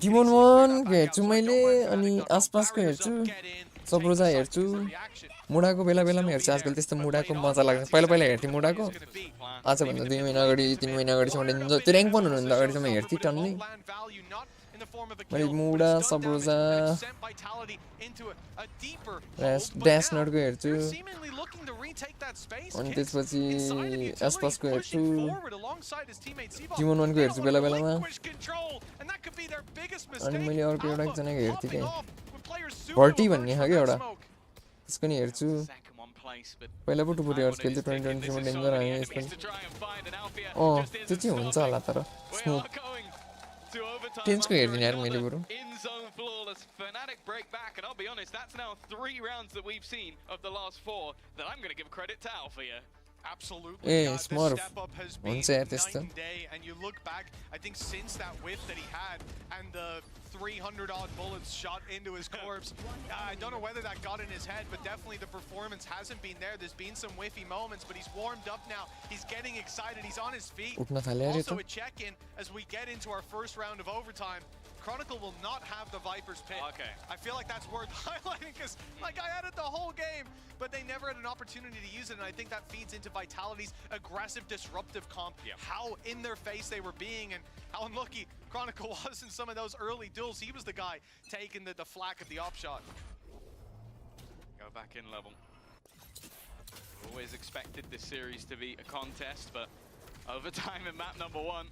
डिमन 1 हेर्छु मैले अनि आसपासको हेर्छु सबरोजा हेर्छु मुडाको बेला बेलामा हेर्छु आजकल त्यस्तो मुडाको मजा लाग्छ पहिला पहिला हेर्थे मुडाको आज भन्दा 2 महिना अगाडि 3 महिना अगाडि सम्म त्यो र्याङ्क पनि हुनुहुन्दा अगाडि सम्म हेर्थे टन्नै मैले मुडा सबरोजा ड्यास नटको हेर्छु अनि त्यसपछि आसपासको हेर्छु जिमन 1 को हेर्छु बेला बेलामा अनि मैले अर्को एउटा एकजनाको हेर्थेँ के भर्टी भन्ने हो के एउटा त्यसको नि हेर्छु पहिला पो 240 हर्स खेल्थ्यो 2023 मा डेन्जर आयो यसको त्यो चाहिँ हुन्छ होला तर स्मूथ टेन्सको हेर्दिन यार मैले बरु Absolutely. Smart. The step up has been night and day, and you look back, I think since that whiff that he had and the 300 odd bullets shot into his corpse, I don't know whether that got in his head, but definitely the performance hasn't been there. There's been some whiffy moments, but he's warmed up now. He's getting excited. He's on his feet. Also a check-in as we get into our first round of overtime. Chronicle will not have the Viper's Pit. Okay. I feel like that's worth highlighting because like I had it the whole game, but they never had an opportunity to use it, and I think that feeds into Vitality's aggressive, disruptive comp. How in their face they were being and how unlucky Chronicle was in some of those early duels. He was the guy taking the flack of the op shot. Go back in level. Always expected this series to be a contest, but overtime in map number 1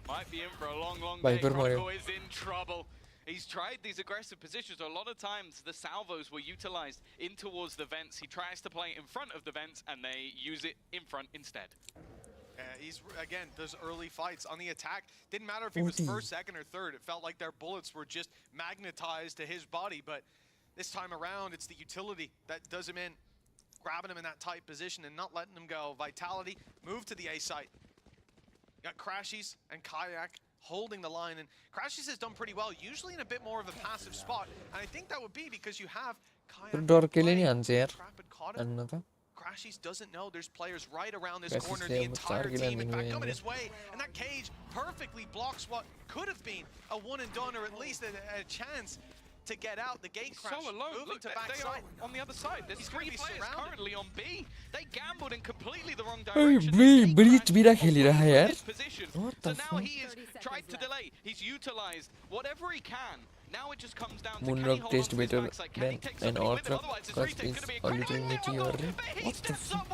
might be in for a long day. Chronicle is in trouble. He's tried these aggressive positions. A lot of times the salvos were utilized in towards the vents. He tries to play in front of the vents and they use it in front instead. He's, again, those early fights on the attack. Didn't matter if he was first, second, or third. It felt like their bullets were just magnetized to his body. But this time around, it's the utility that does him in, grabbing him in that tight position and not letting him go. Vitality, move to the A site. Got Crashies and Kayak holding the line, and Crashies has done pretty well, usually in a bit more of a passive spot, and I think that would be because you have Kayak Crashies doesn't know there's players right around this corner. The entire team, in fact, coming his way, and that cage perfectly blocks what could have been a one and done, or at least a chance to get out. The gate crash, so alone. moving Look, to backside. On the other side, there's 3 players currently on B. They gambled in completely the wrong Hey, direction. breach bira kheliरहेको यार What the fuck? Now he has tried to delay. He's utilized whatever he can. Now it just comes down to Moonrock tastes better than an Ortrap because it's a little meteor. What the fuck?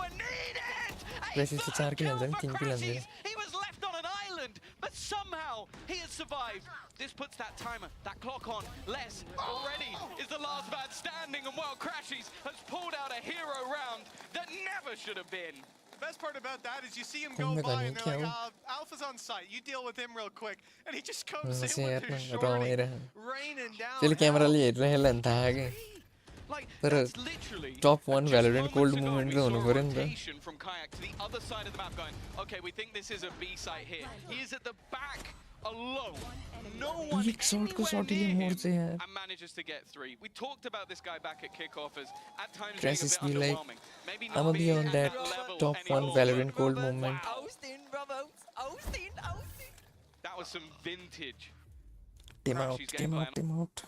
वैसे इससे 4 किल अंदर 3 किल अंदर He was left on an island, but somehow he has survived. This puts that timer, that clock on. Less already is the last man standing, and while Crashies has pulled out a hero round that never should have been. The best part about that is you see him go by and they're like, Alpha's on site, you deal with him real quick. And he just comes in with his shorty, raining down. चल camera ले रहे लन था आगे पर top 1 Valorant cold movement में होने पर इंदा From Kayak to the other side of the map going, okay, we think this is a B site here. He is at the back alone. No one anywhere near him and manages to get 3. We talked about this guy back at kickoff as at times being a bit underwhelming. Maybe not I'm being on at that level top 1 anymore. Valorant cold movement. That was some vintage. Team out.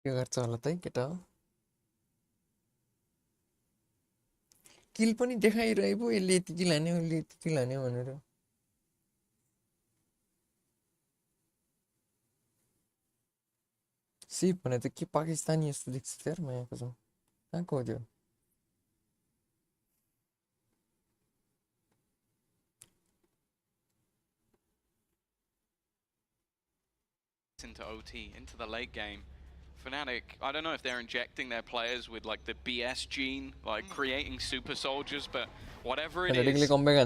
के गर्छ होला त केटा किल पनि देखाइरहे पो यसले यति किल हान्यो उसले यति किल हान्यो भनेर सिप भने त के पाकिस्तानी जस्तो देख्छ त यार मायाको छ कहाँको हो त्यो into OT, into the late game. Fnatic, I don't know if they're injecting their players with like the BS gene, like creating super soldiers, but whatever it is, it's working.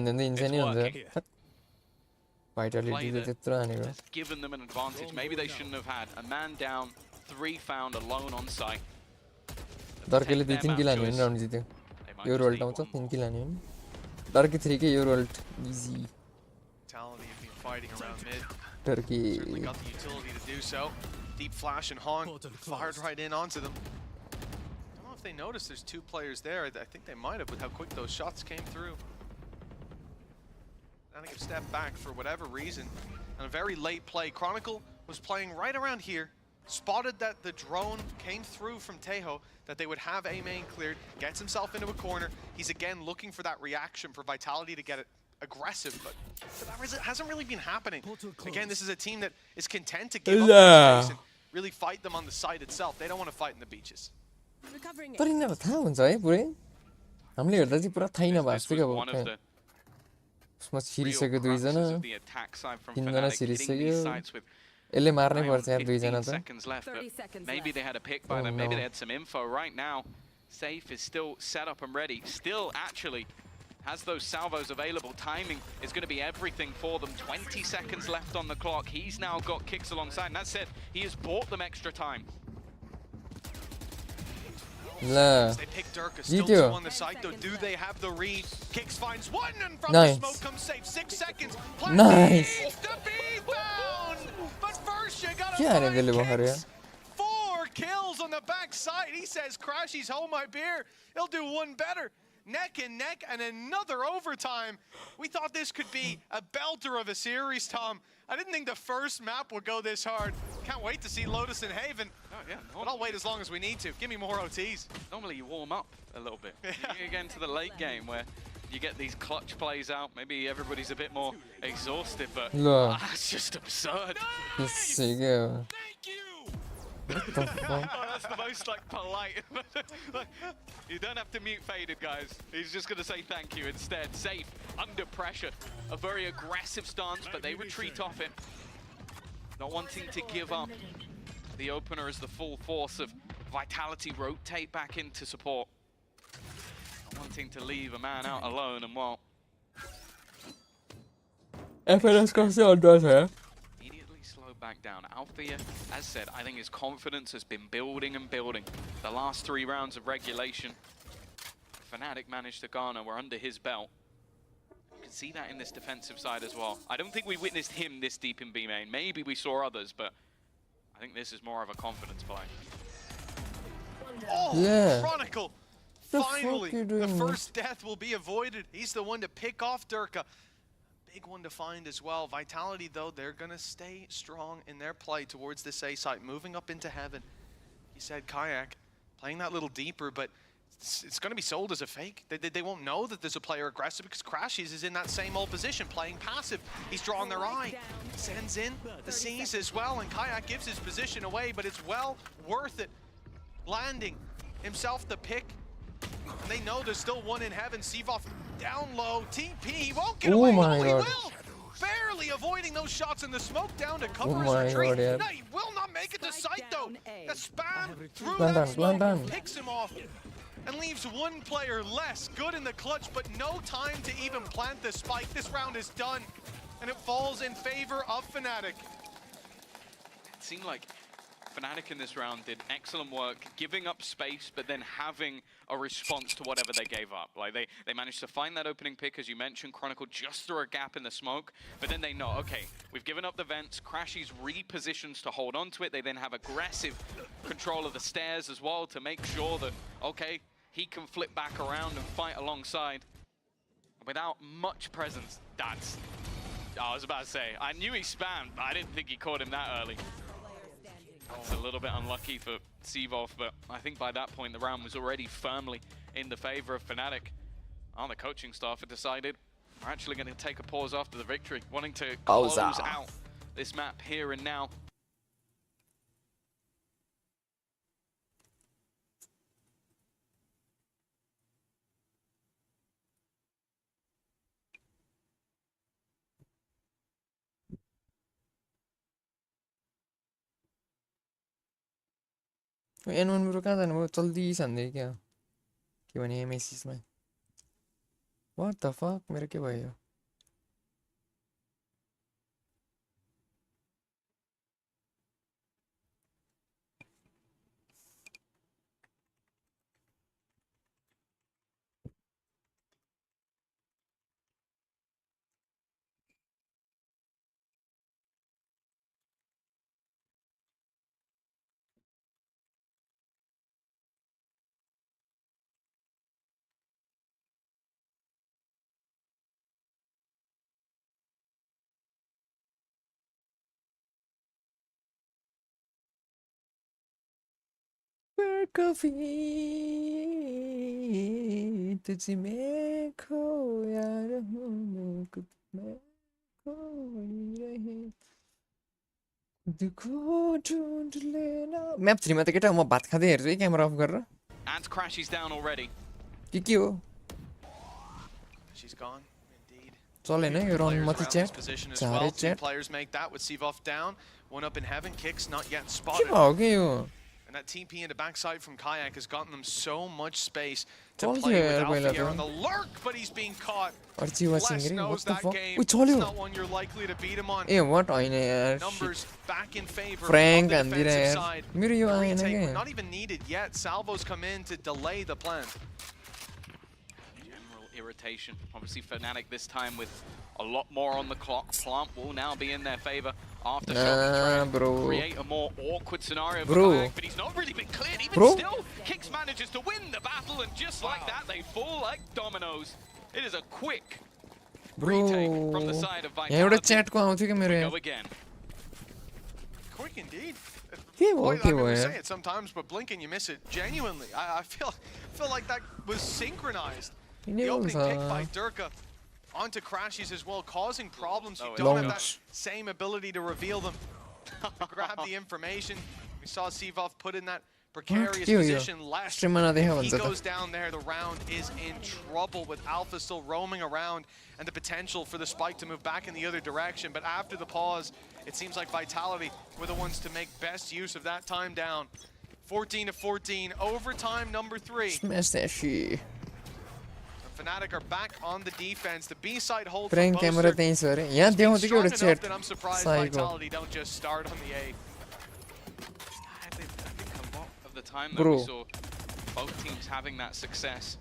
Has given them an advantage. Maybe they shouldn't have had. A man down, 3 found alone on site. Darkele 3 kill हान्यो round जित्यो यो Raoult आउँछ 3 kill हान्यो Dark 3 के यो Raoult easy fighting around mid. Turkey Certainly got the utility to do so. Deep flash and haunt fired right in onto them. Don't know if they noticed there's 2 players there. I think they might have with how quick those shots came through. I think a step back for whatever reason. And a very late play. Chronicle was playing right around here. Spotted that the drone came through from Tejo, that they would have A main cleared, gets himself into a corner. He's again looking for that reaction for Vitality to get it aggressive, but that hasn't really been happening. Again, this is a team that is content to give up the space and really fight them on the site itself. They don't want to fight in the beaches. तर यिनीहरु थाहा हुन्छ है पुरै हामीले हेर्दा चाहिँ पुरा थाहा नभएको अब उसमा छिरिसक्यो 2 जना 3 जना छिरिसक्यो यसले मार्नै पर्छ यार 2 जना त Maybe they had a pick by them, maybe they had some info right now. Safe is still set up and ready, still actually has those salvos available. Timing is going to be everything for them. 20 seconds left on the clock. He's now got kicks alongside, and that said, he has bought them extra time. They pick Durka, still 2 on the side though. Do they have the read? Kicks finds 1, and from the smoke comes Safe. 6 seconds. Nice. The B-bound! But first you gotta find kicks. 4 kills on the backside. He says, Crashies, hold my beer. He'll do 1 better. Neck and neck, and another overtime. We thought this could be a belter of a series, Tom. I didn't think the first map would go this hard. Can't wait to see Lotus and Haven. But I'll wait as long as we need to. Give me more OTs. Normally you warm up a little bit. You get into the late game where you get these clutch plays out. Maybe everybody's a bit more exhausted, but that's just absurd. Nice. Thank you. What the fuck? Oh, that's the most like polite. You don't have to mute Faded, guys. He's just gonna say thank you instead. Safe, under pressure. A very aggressive stance, but they retreat off it. Not wanting to give up the opener as the full force of Vitality rotate back into support. Not wanting to leave a man out alone, and well... FNS comes on does here. Back down. Althea, as said, I think his confidence has been building and building. The last 3 rounds of regulation, Fnatic managed to garner were under his belt. You can see that in this defensive side as well. I don't think we witnessed him this deep in B main. Maybe we saw others, but I think this is more of a confidence play. Oh, Chronicle Finally, fuck you the doing? first death will be avoided. He's the one to pick off Durka. Big one to find as well. Vitality, though, they're going to stay strong in their play towards this A site, moving up into heaven. He said Kayak, playing that little deeper, but it's going to be sold as a fake. They won't know that there's a player aggressive because Crashies is in that same old position, playing passive. He's drawing their eye, sends in the C's as well, and Kayak gives his position away, but it's well worth it. Landing himself the pick, and they know there's still one in heaven. Sivov down low, TP, he won't get away. My no, he God. will. Barely avoiding those shots in the smoke down to cover my his retreat. God, yeah. No, he will not make it to sight though. The spam through Plan that done, plan smoke done. picks him off and leaves one player less. Good in the clutch, but no time to even plant the spike. This round is done, and it falls in favor of Fnatic. It seemed like Fnatic in this round did excellent work, giving up space, but then having a response to whatever they gave up. Like they managed to find that opening pick, as you mentioned, Chronicle just through a gap in the smoke, but then they know, okay, we've given up the vents, Crashies repositions to hold on to it. They then have aggressive control of the stairs as well to make sure that, okay, he can flip back around and fight alongside. Without much presence, that's... I was about to say, I knew he spammed, but I didn't think he caught him that early. It's a little bit unlucky for Sivov, but I think by that point the round was already firmly in the favor of Fnatic. The coaching staff had decided we're actually going to take a pause after the victory, wanting to close out this map here and now. N1 मेरो कहाँ जानु भयो जल्दी छान्दै क्या के भने एमएससीमा what the fuck मेरो के भयो कभी तुझ में खोया रहूं खुद में खोई रहे खुद को ढूंढ लेना म्याप 3 मा त केटा म भात खाँदै हेर्छु है क्यामेरा अफ गरेर And Crashies down already. के हो She's gone, indeed. चलेन यो रन माथि च्याट चारै chat Players make that with Sivov down. One up in heaven, kicks not yet के spotted. भयो के यो And that TP into backside from Kayak has gotten them so much space to Chal play diya with yaar पहिला Alpha त on the lurk, but he's being caught. Archi watching Les रे knows what the that fuck game. उ It's चल्यो not one you're likely to beat him on. ए what हैन यार Numbers back in favor Frank of the हान्दिरा defensive यार side. मेरो यो The आएन retake के not even needed yet. Salvos come in to delay the plan. General irritation. Obviously Fnatic this time with a lot more on the clock. Plant will now be in their favor after bro. create a more awkward scenario for Bro. Kayak, but he's not really been cleared. Even Bro. still, Kix manages to win the battle, and just like that, they fall like dominoes. It is a quick retake from the side of यहाँ एउटा Vitality. च्याटको आउँथ्यो के मेरो Go यहाँ again. Quick indeed. के भयो Boy, के I mean, we भयो say it sometimes, but blink and you miss it. Genuinely, I feel like that was synchronized. The opening pick by Durka onto Crashies as well, causing problems. You don't have that same ability to reveal them. Grab the information. We saw Sivov put in that precarious position last. If he goes down there, the round is in trouble with Alpha still roaming around and the potential for the spike to move back in the other direction. But after the pause, it seems like Vitality were the ones to make best use of that time down. 14 to 14, overtime number 3. Smash that shit. Fnatic are back on the defense. The B side holds Prank camera त्यही छ अरे यहाँ देखाउँथ्यो के एउटा chat I'm surprised psycho Vitality don't just start on the A. I think a lot of the time that Bro. we saw both teams having that success.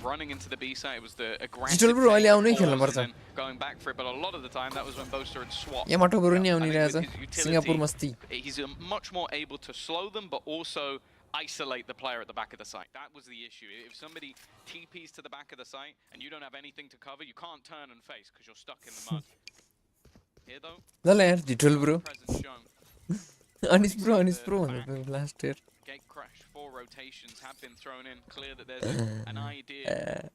Running into the B side, it was the aggressive Digital bro अहिले आउनै खेल्नु pause पर्छ and then going back for it, but a lot of the time that was when Boaster had swapped. यहाँ माटो बरु नि I आउनी think रहेछ with his utility, Singapore मस्ती he's much more able to slow them, but also isolate the player at the back of the site. That was the issue. If somebody TPs to the back of the site and you don't have anything to cover, you can't turn and face because you're stuck in the mud. Here though, ल यार detail bro presence shown. Anish bro भनेर last year Gate crash. 4 rotations have been thrown in. Clear that there's an idea.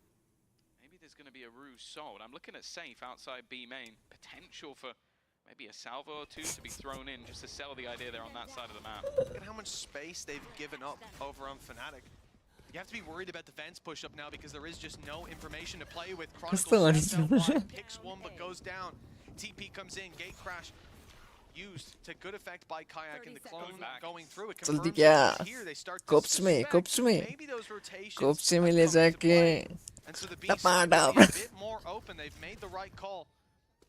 Maybe there's going to be a ruse sold. I'm looking at safe outside B main. Potential for maybe a salvo or two to be thrown in just to sell the idea there on that side of the map. Look at how much space they've given up over on Fnatic. You have to be worried about the fence push up now because there is just no information to play with. Chronicle steps out wide, picks one but goes down. TP comes in, gate crash used to good effect by Kayak in the clone going through. It जल्दी confirms क्या that here they start to cops में suspect maybe those rotations cops में ले जाके and so the B side is a bit more open. They've made the right call.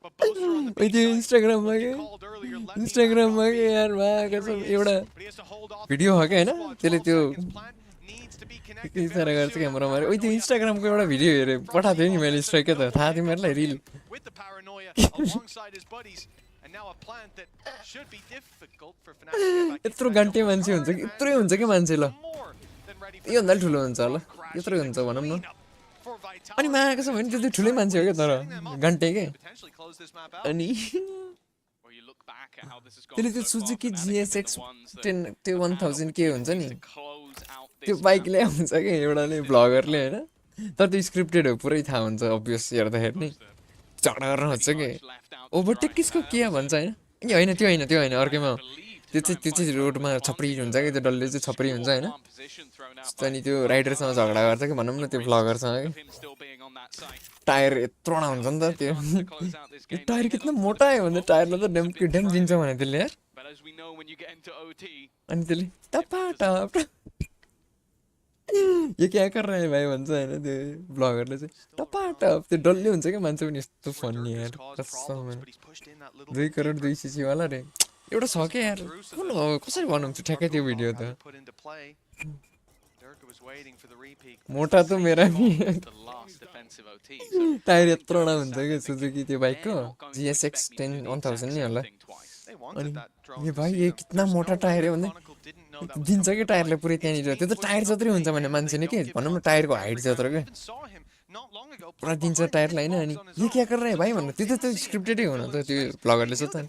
But both are on the वही त्यो B side. Instagram में What के you called earlier, let me Instagram back में on के B. यार वाह Here कसम he is, एउटा but he has to hold off video the हो क्या हैन squad. त्यसले 12 त्यो seconds plan needs to be connected के सारा very गर्छ soon. क्यामेरा मारे ओइ त्यो इन्स्टाग्रामको एउटा भिडियो हेरे पठाएको थियो नि मैले स्ट्राइक के त थाहा थियो मेरोलाई रिल With the paranoia alongside his buddies. And now a plant that should be difficult for Fnatic to get back. यत्रो घन्टे मान्छे हुन्छ कि यत्रै हुन्छ कि मान्छे ल यो भन्दा ठुलो हुन्छ होला यत्रो हुन्छ भनौँ न अनि माया कसम भने त्यो ठुलै मान्छे हो क्या तर घन्टे के अनि त्यसले त्यो सुजुकी GSX 10 त्यो 1000 के हुन्छ नि त्यो बाइक ल्याउँछ कि एउटाले भ्लगरले हैन तर त्यो स्क्रिप्टेड हो पुरै थाहा हुन्छ अभियस हेर्दाखेरि नि झगडा गर्न खोज्छ कि ओभरटेक किसको के भन्छ हैन ए हैन त्यो हैन अर्कैमा त्यो चाहिँ रोडमा छपरी हुन्छ कि त्यो डल्ले चाहिँ छपरी हुन्छ हैन अनि त्यो राइडरसँग झगडा गर्छ कि भनौँ न त्यो भ्लगरसँग कि टायर यत्रोडा हुन्छ नि त त्यो टायर कितना मोटा है भन्दा टायरले त ड्याम दिन्छ भने त्यसले यार अनि त्यसले टपाटप यो क्या कर रहा है भाइ भन्छ हैन त्यो भ्लगरले चाहिँ टपाटप त्यो डल्ले हुन्छ क्या मान्छे पनि यस्तो फन्नी यार कसम 2 करोड 2 सीसी वाला रे एउटा छ के यार कुन हो कसरी बनाउँछु ठ्याक्कै त्यो भिडियो त मोटा त मेरा नि टायर यत्रोडा हुन्छ कि सुजुकी त्यो बाइकको GSX 10 1000 नि होला अनि ये भाइ ये कितना मोटा टायर है भन्दा दिन्छ कि टायरले पुरै त्यहाँनिर त्यो त टायर जत्रै हुन्छ भने मान्छे नि के भनौँ न टायरको हाइट जत्रो के पुरा दिन्छ टायरलाई हैन अनि यो क्या कर रहा है भाइ भन्नु त्यो त स्क्रिप्टेडै हो न त त्यो भ्लगरले सोध्छ नि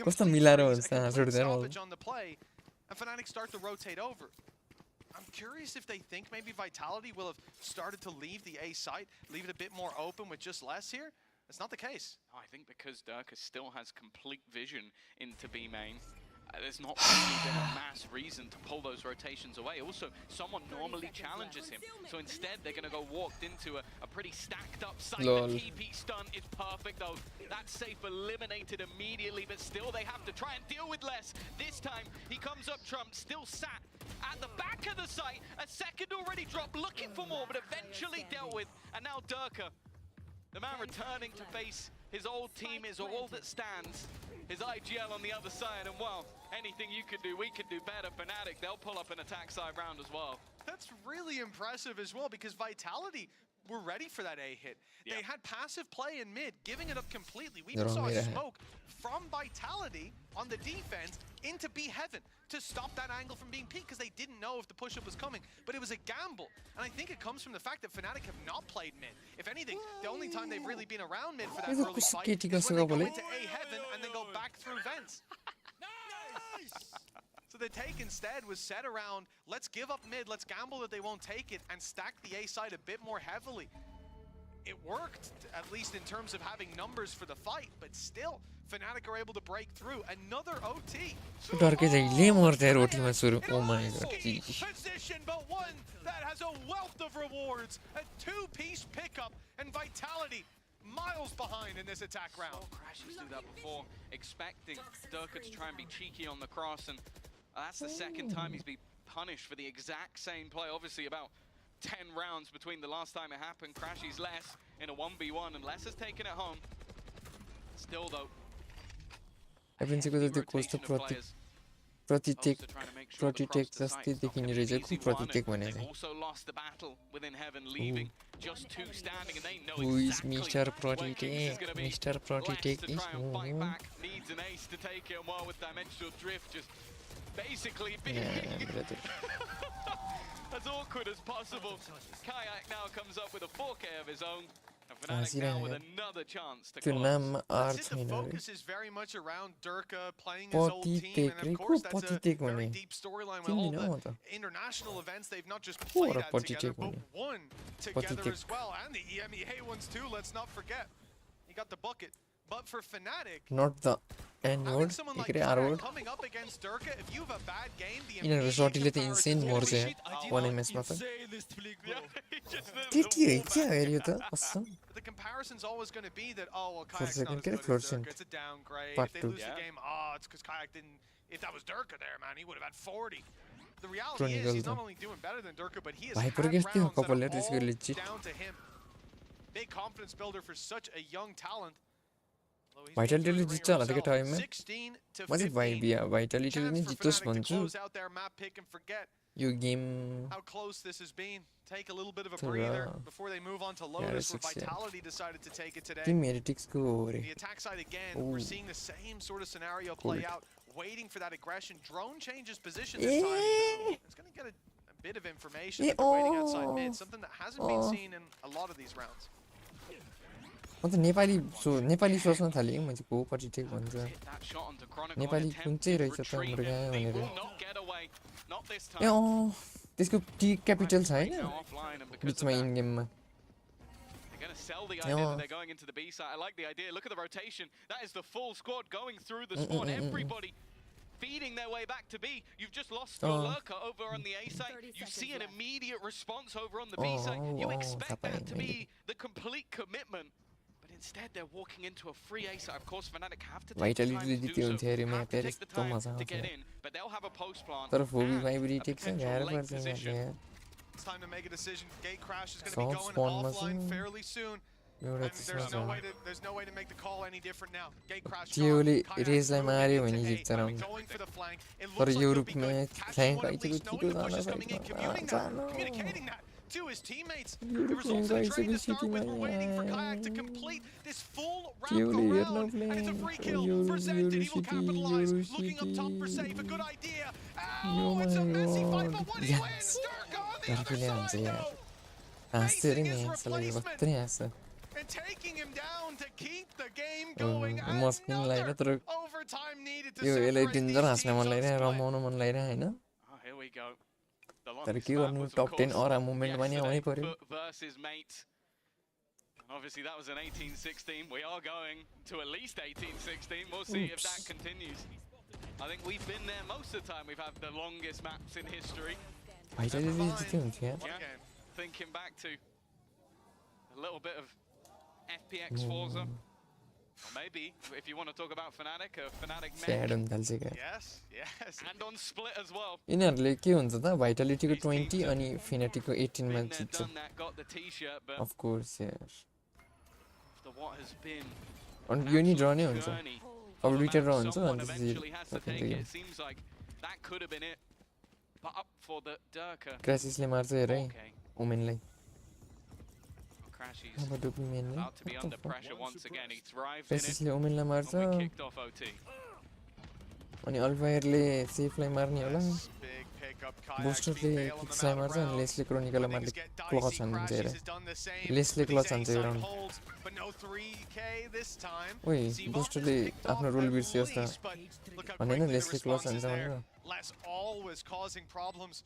कस्तो मिलाएर हुन्छ हाँस उठ्दैन And Fnatic start to rotate over. I'm curious if they think maybe Vitality will have started to leave the A site, leave it a bit more open with just less here. That's not the case. I think because Durka still has complete vision into B main, there's not really been a mass reason to pull those rotations away. Also, someone normally challenges him. So instead, they're going to go walked into a pretty stacked up site. The TP stun is perfect though. That's safe eliminated immediately, but still they have to try and deal with less. This time, he comes up Trump, still sat at the back of the site. A second already dropped, looking for more, but eventually dealt with. And now Durka, the man returning to face his old team, is all that stands. His IGL on the other side, and well, anything you could do, we could do better. Fnatic, they'll pull up an attack side round as well. That's really impressive as well, because Vitality were ready for that A hit. Yeah. They had passive play in mid, giving it up completely. We even saw a smoke from Vitality on the defense into B heaven to stop that angle from being peaked, because they didn't know if the push-up was coming. But it was a gamble, and I think it comes from the fact that Fnatic have not played mid. If anything, the only time they've really been around mid for that early fight is when they go into A heaven and then go back through vents. So the take instead was set around, let's give up mid, let's gamble that they won't take it, and stack the A side a bit more heavily. It worked, at least in terms of having numbers for the fight, but still, Fnatic are able to break through. Another OT. Oh my god. Position, but one that has a wealth of rewards. A 2-piece pickup, and Vitality miles behind in this attack round. Crashes do that before, expecting Durka to try and be cheeky on the cross, and that's the second time he's been punished for the exact same play. Obviously about 10 rounds between the last time it happened. Crashy's less in a 1v1, and less has taken it home. Still though, प्रतिटेक जस्तै देखिने रहेछ को प्रतिटेक भने चाहिँ Who is Mr. Protitech? Mr. Protitech is basically being as awkward as possible. Kayak now comes up with a 4K of his own. And Fnatic now with another chance to close. That's it, the focus is very much around Durka playing his old team, and of course that's a very deep storyline with all the international events they've not just played at together, but won together as well, and the EMEA ones too, let's not forget. He got the bucket, but for Fnatic, not the N-word, coming up against Durka, if you have a bad game, the इन्होंने the insane morze है 1ms में तो the comparison's always going to be that, oh well, Kayak's second, not as good as Durka, it's a downgrade. Part If they two. lose the game, it's because Kayak didn't. If that was Durka there, man, he would have had 40. The reality is Chronicle he's not though. only doing better than Durka, but he has Viper had gets rounds the that couple are of this all legit. down to him. Big confidence builder for such a young talent. Vitality legit चला था क्या time में 16 to मज़े 15. vibe या Vitality ने Chance for जितोस Fnatic to बंचू close out their map pick and forget yo game how close this has been. Take a little bit of a Through, breather before they move on to Lotus, where 6, yeah. Vitality decided to take it today. team heretics को हो रहे The attack side again, we're seeing the same sort of scenario play out, waiting for that aggression. Drone changes position this time. It's going to get a bit of information that they're waiting outside mid, something that hasn't been seen in a lot of these rounds. म त नेपाली सोच्न थालेँ मैले को पछि ठिक भन्छ नेपाली कुन चाहिँ रहेछ त मुर्गा भनेर ए त्यसको टी क्यापिटल छ हैन बिचमा इन गेममा They're going to sell the idea that they're going into the B side. I like the idea. Look at the rotation. That is the full squad going through the spawn. Everybody feeding their way back to B. You've just lost your lurker over on the A side. You see an immediate response over on the B side. You expect that to be the complete commitment. But instead, they're walking into a free A side. Of course, Fnatic have to take the time to do so. Have to take the time to get in. But they'll have a post plant. तर Phoebe and भाइब्री a take छ potential गाह्रो late पर्छ position. यार It's time to make a decision. Gate crash is going to Soft be going spawn offline machine. fairly soon. एउटा And there's no way to make the call any different now. Gate crash. जियोले रेसलाई मार्यो भने जित्छ round Going for the flank. It तर looks like युरोपमा they'll be good. फ्ल्याङ्क Catching one at आइसक्यो least, knowing छिटो the push जान is coming in, communicating that to his teammates. The Europe results of the guys trade to will start with. city We're waiting for man. Kayak to complete this full Jiyoले round हेर्न around. And it's a free kill for Zed. He will capitalize. Looking up top for safe. A good idea. Oh, it's a messy fight, but what do you win? Durka on the other side. हाँस्यो अरे नि साला यो कत्रो हाँस्छ And taking him down to keep the game going. मस्किन लाग्यो तर Overtime needed to यो यसलाई separate danger these हाँस्न teams मन on लागिरहेको split. रमाउन मन लागिरहेको होइन Oh, here we go. The तर longest के map गर्नु was, of टप 10 course, अरा मुभमेन्टमा नि आउनै पर्यो yesterday, Foot versus Mate. And obviously that was an 18-16. We are going to at least 18-16. We'll see if that continues. I think we've been there most of the time. We've had the longest maps in history. भाइटाले जित्यो हुन्थ्यो यार Yeah, thinking back to a little bit of FPX Forza. Or maybe, if you want to talk about Fnatic, a Fnatic sad mech. हुन थाल्छ क्या Yes, yes. And on split as well. यिनीहरूले के हुन्छ त भाइटालिटीको 20 अनि फिनेटिकको 18 मा Been there, जित्छ done that, got the t-shirt, but of course यार after what has been अनि यो नि ड्र नै हुन्छ journey, अब दुईटा ड्र हुन्छ someone अनि eventually has to त्यसपछि take it. It seems like that could have been it. But up for the Durka. क्रासिसले मार्छ हेर है Okay. ओमेनलाई Crashies अब dopey मेनले about to be under pressure once again. He thrived in it क्रासिसले ओमेनलाई मार्छ when we kicked off OT. अनि अल्फायरले सेफलाई मार्ने होला Big pickup. Kayak बुस्टरले being bailed on the किक्सलाई map मार्छ अनि around. लेसले क्रोनिकललाई मार्ने Things get clutch dicey. हान्छ हेर Crashes has done the same. लेसले But clutch these हान्छ A-side round holds, but no 3K this time. ओइ Zivon बुस्टरले has picked आफ्नो off role at बिर्स्यो जस्तो least, but look how भनेन quickly the लेसले क्लच response is हान्छ there. भनेर Les always causing problems.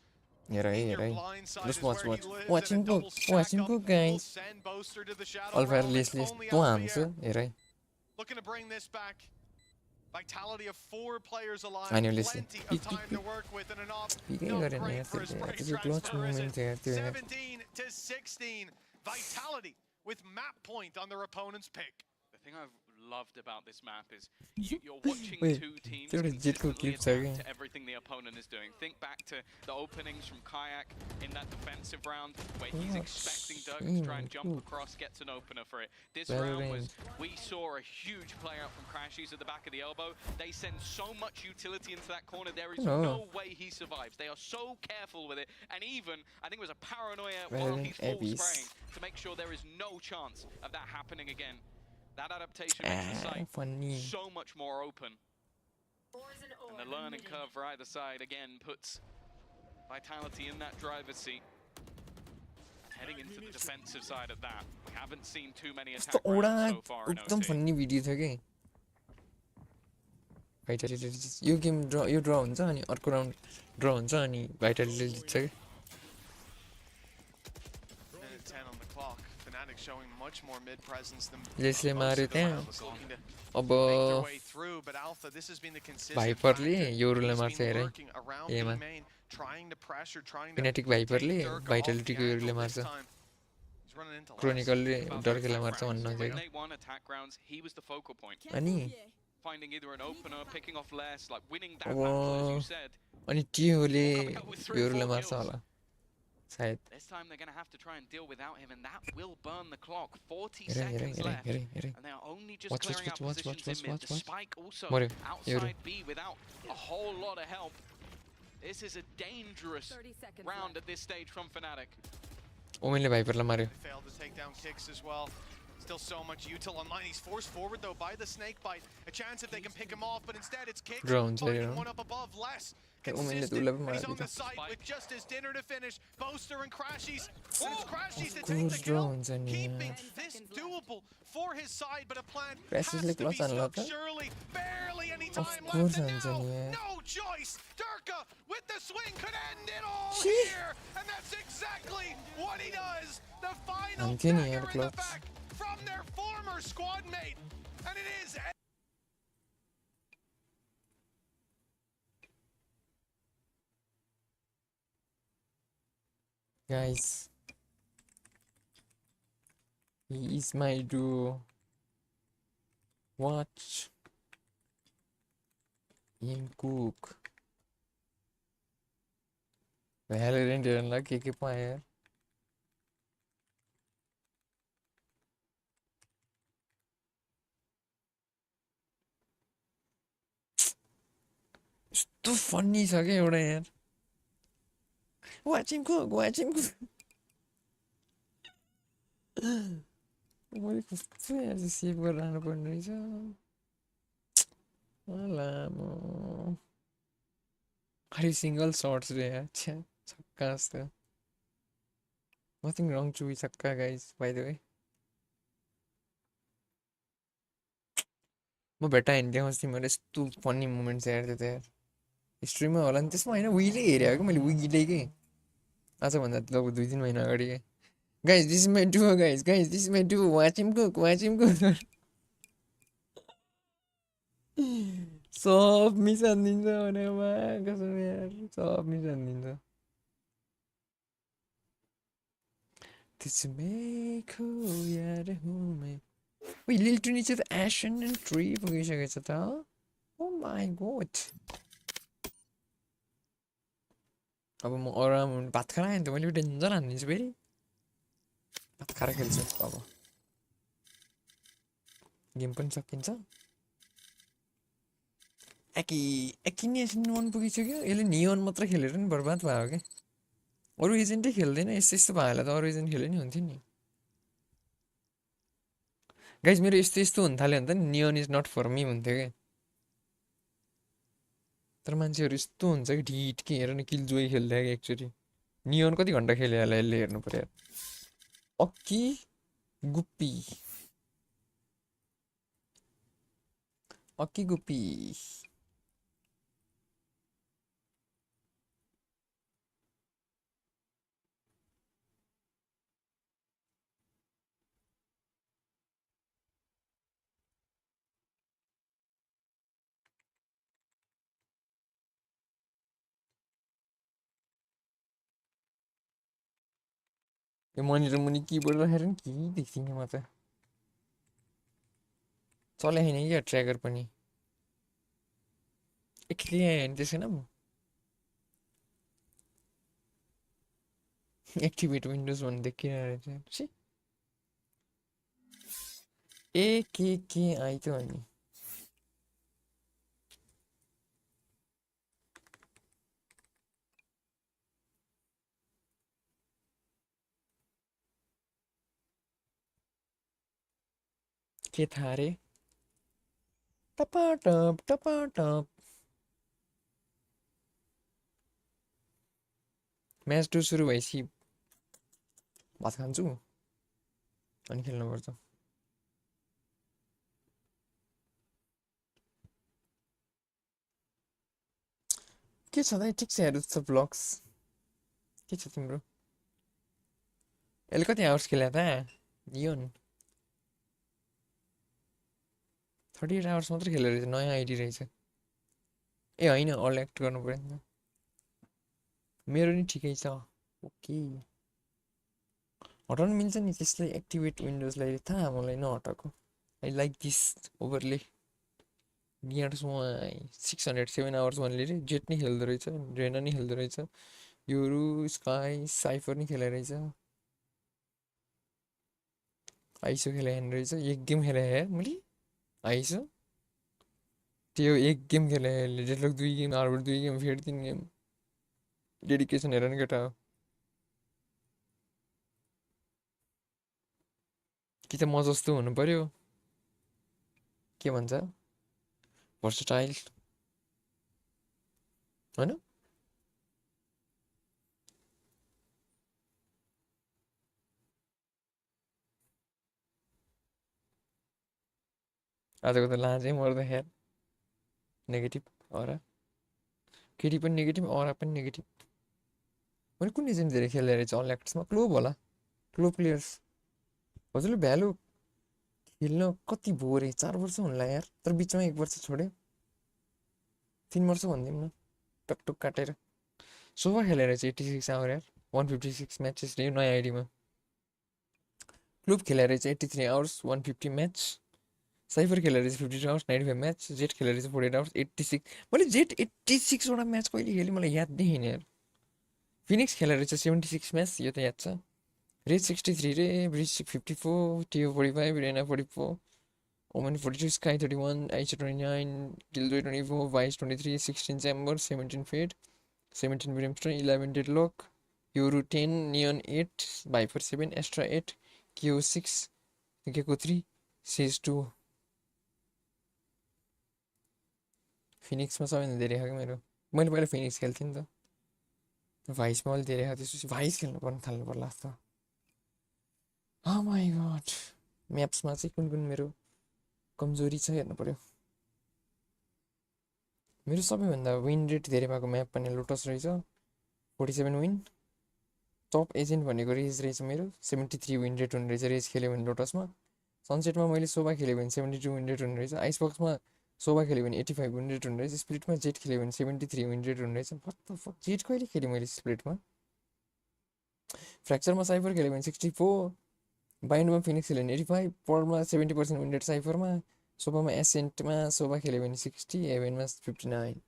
हेर है In हेर your है blind side just is watch where he watch lives, watching and a book double stack watching up book will guys send Boaster to the shadow अल्फायर realm. लेसले It's only यस्तो out of हान्छ the air. हेर है Looking to bring this back. Vitality of 4 players alive. I know, listen. Plenty Peek, of time peek, to work with, and an off. पिकै Not गरेन great यार for his त्यसले break त्यसले clutch transfer, is movement it? थियो यार त्यो यार 17 to 16. Vitality with map point on their opponent's pick. The thing I've loved about this map is you're watching Wait, two teams there is Jitko consistently clips adapt again. to everything the opponent is doing. Think back to the openings from Kayak in that defensive round where he's expecting Durka to try and jump across, gets an opener for it. This round was, we saw a huge play out from Crashies at the back of the elbow. They send so much utility into that corner, there is no way he survives. They are so careful with it, and even, I think it was a paranoia while he's full spraying to make sure there is no chance of that happening again. That adaptation makes the site funny. so much more open. And the learning curve for either side again puts Vitality in that driver's seat. Heading into the defensive side at that. We haven't seen too many attack rounds so far in एकदम OT. फन्नी video थियो के भाइटालिटी यो game यो ड्र हुन्छ अनि अर्को round ड्र हुन्छ अनि भाइटालिटीले जित्छ के Minute 10 on the clock. Fnatic showing much more mid presence than यसले most मार्यो of the त्यहाँ rounds, looking to अब make their way through, but Alpha, this has been the consistent भाइपरले factor. योरुलाई He's मार्छ been हेर lurking around B एमा main, trying to pressure, trying to phenetic take भाइपरले Durka off भाइटालिटीको the योरुले angle मार्छ this time. He's running into क्रोनिकलले डर्केलाई मार्छ भन्नु When थियो they won attack rounds, he was the focal point. अनि Finding either an opener, picking off less, like winning that अब battle, as you said. अनि टिओले योरुलाई मार्छ होला सायद This time they're going to have to try and deal without him, and that will burn the clock. 40 Here, here, seconds here, left, here, here. and they are only just Watch, clearing watch, out watch, positions in mid. watch, The watch. spike also More, outside here. B without a whole lot of help. This is a dangerous round at this stage from Fnatic. ओमेनले भाइपरलाई मार्यो Failed to take down kicks as well. Still so much util online. He's forced forward though by the snake bite. A chance if they can pick him off, but instead it's kicks. Drones, Finding yeah. one up above, less ओमेनले त consistent. उसलाई पनि And he's मार्यो on the site with just his dinner to finish. Boaster and Crashies. And it's Crashies to Of take the course, kill. drones and Keeping this doable for his side, but a plan Crashies has like to be lots and stuck lots, surely. Barely any Of time course, left, and now Anthony. no choice. Durka with the swing could end it all See? here, and that's exactly what he does. The final Anthony dagger had in the clocks. back from their former squad mate, and it is. Guys, he is my duo. Watch him cook. Valorant हेर्नलाई के पाएँ यस्तो फन्नी छ क्या एउटा यार Watch him cook, watch him cook. मैले कस्तो यार चाहिँ सेभ गरेर राख्नु पर्ने रहेछ लामो खालि सिङ्गल सर्ट्स रे यार छ्या छक्का जस्तो नथिङ रङ टु छक्का गाइज बाइ द वे म भेट्टाएँ नि देखाउँछु तिमीहरू यस्तो फन्नी मोमेन्ट्स हेर्थ्यो त यार हिस्ट्रीमा होला नि त्यसमा होइन विले हेरेँ कि मैले विले कि आजभन्दा लगभग 2-3 महिना अगाडि के Guys, this is my duo, guys, this is my duo. Watch him cook, watch him cook. सब मिस हानिदिन्छ भनेमा कसम यार सब मिस हानिदिन्छ त्यसमैको यार हुमै ओइ लिल टु निचे त Ascendant ट्री पुगिसकेछ त ओ माय गॉड अब म आराम भात खान आएँ नि त मैले डेन्जर हानिदिन्छु फेरि भात खाएर खेल्छु अब गेम पनि सकिन्छ नियन पुगिसक्यो यसले नियन मात्र खेलेर नि बर्बाद भयो क्या अरू एजेन्टै खेल्दैन यस्तो यस्तो भयो त अरू एजेन्ट खेले नि हुन्थ्यो नि गाइज मेरो यस्तो यस्तो हुन थाल्यो भने त नि नियन इज नट फर मी हुन्थ्यो क्या तर मान्छेहरू यस्तो हुन्छ कि ढिट के हेर न किल जोइ खेल्दै क्या एक्चुअली नियन कति घन्टा खेल्यो होला यसले हेर्नु पर्यो अक्की गुप्पी अक्की गुप्पी यो मनिटर मुनि किबोर्ड राखेर नि के देख्दिनँ म त चलाएन क्या ट्र्याकर पनि एकले आयो नि त्यसैन म एक्टिभेट विन्डोज भन्ने देखिरहेको रहेछ के आइ त अनि के थाहा रे टपाटप म्याच 2 सुरु भएपछि भात खान्छु अनि खेल्नुपर्छ। के छ त ठिक छ हेर्नु छ ब्लग्स के छ तिम्रो यसले कति आवर्स खेले त दियोन 38 आवर्स मात्र खेलेर रहेछ नयाँ आइडी रहेछ ए होइन अल एक्ट गर्नु पर्यो नि मेरो नि ठिकै छ ओके हटाउनु मिल्छ नि त्यसलाई एक्टिभेट विन्डोजलाई थाहा मलाई नहटाएको आई लाइक दिस ओभरले डियार्समा 607 आवर्स भन्ने रे जेट नि खेल्दो रहेछ रेना नि खेल्दो रहेछ योरु स्काई साइफर नि खेलेर रहेछ आइसो खेले हेर्नु रहेछ एक गेम खेले हे मैले आइसो त्यो एक गेम खेले डेडलक 2 गेम हार्बर 2 गेम फेरि 3 गेम डेडिकेसन हेर न केटा कि त म जस्तो हुनु पर्यो के भन्छ भर्सटाइल हैन आजको त लाजै मर्दा यार नेगेटिभ अरा केटी पनि नेगेटिभ अरा पनि नेगेटिभ मैले कुन एजेन्ट धेरै खेलेर रहेछ अल एक्ट्समा क्लोब होला क्लोब प्लेयर्स हजुरले भ्यालु खेल्न कति भयो रे 4 वर्ष हुन्ला यार तर बिचमा 1 वर्ष छोड्यो 3 वर्ष भन्दिम न टकटक काटेर सोभा खेलेर रहेछ 86 आवर यार 156 म्याचेस रे नयाँ आइडीमा क्लोब खेलेर रहेछ 83 आवर्स 150 म्याच साइफर खेलेर रहेछ 52 आवर्स 95 म्याच जेट खेलेर रहेछ 48 आवर्स 86 मैले जेट 86 वटा म्याच कहिले खेलेँ मलाई याद नै छैन यार फिनिक्स खेलेर रहेछ 76 म्याच यो त याद छ रेज 63 रे ब्रिज 54 टिओ 45 रेना 44 ओमन 42 स्काई 31 आइसा 29 गिल्डवे 24 Vyse 23 16 Chamber 17 Fade 17 Brimstone 11 Deadlock Yoru 10 Neon 8 Viper 7 extra 8 क्यू 6 गेको 3 सेज 2 फिनिक्समा सबैभन्दा धेरै खाएको मेरो मैले पहिला फिनिक्स खेल्थेँ नि त भाइसमा अलिक धेरै खाएको त्यसपछि भाइस खेल्नु पर्ने थाल्नु पर्ला जस्तो Oh my god म्याप्समा चाहिँ कुन कुन मेरो कमजोरी छ हेर्नु पर्यो मेरो सबैभन्दा विन रेट धेरै भएको म्याप पनि लोटस रहेछ 47 विन टप एजेन्ट भनेको रेज रहेछ मेरो 73 विन रेट हुने रहेछ रेज खेल्यो भने लोटसमा सनसेटमा मैले सोभा खेल्यो भने 72 विन रेट हुने रहेछ आइसबक्समा सोभा खेल्यो भने 85 विन रेट हुने रहेछ स्प्लिटमा जेट खेल्यो भने 73 विन रेट हुने रहेछ व्हाट द फक जेट कहिले खेलेँ मैले स्प्लिटमा फ्र्याक्चरमा साइफर खेल्यो भने 64 बाइन्डमा फिनिक्स खेल्यो भने 85 पर्लमा 70% विन रेट साइफरमा सोभामा एसेन्टमा सोभा खेल्यो भने 60 हेभेनमा 59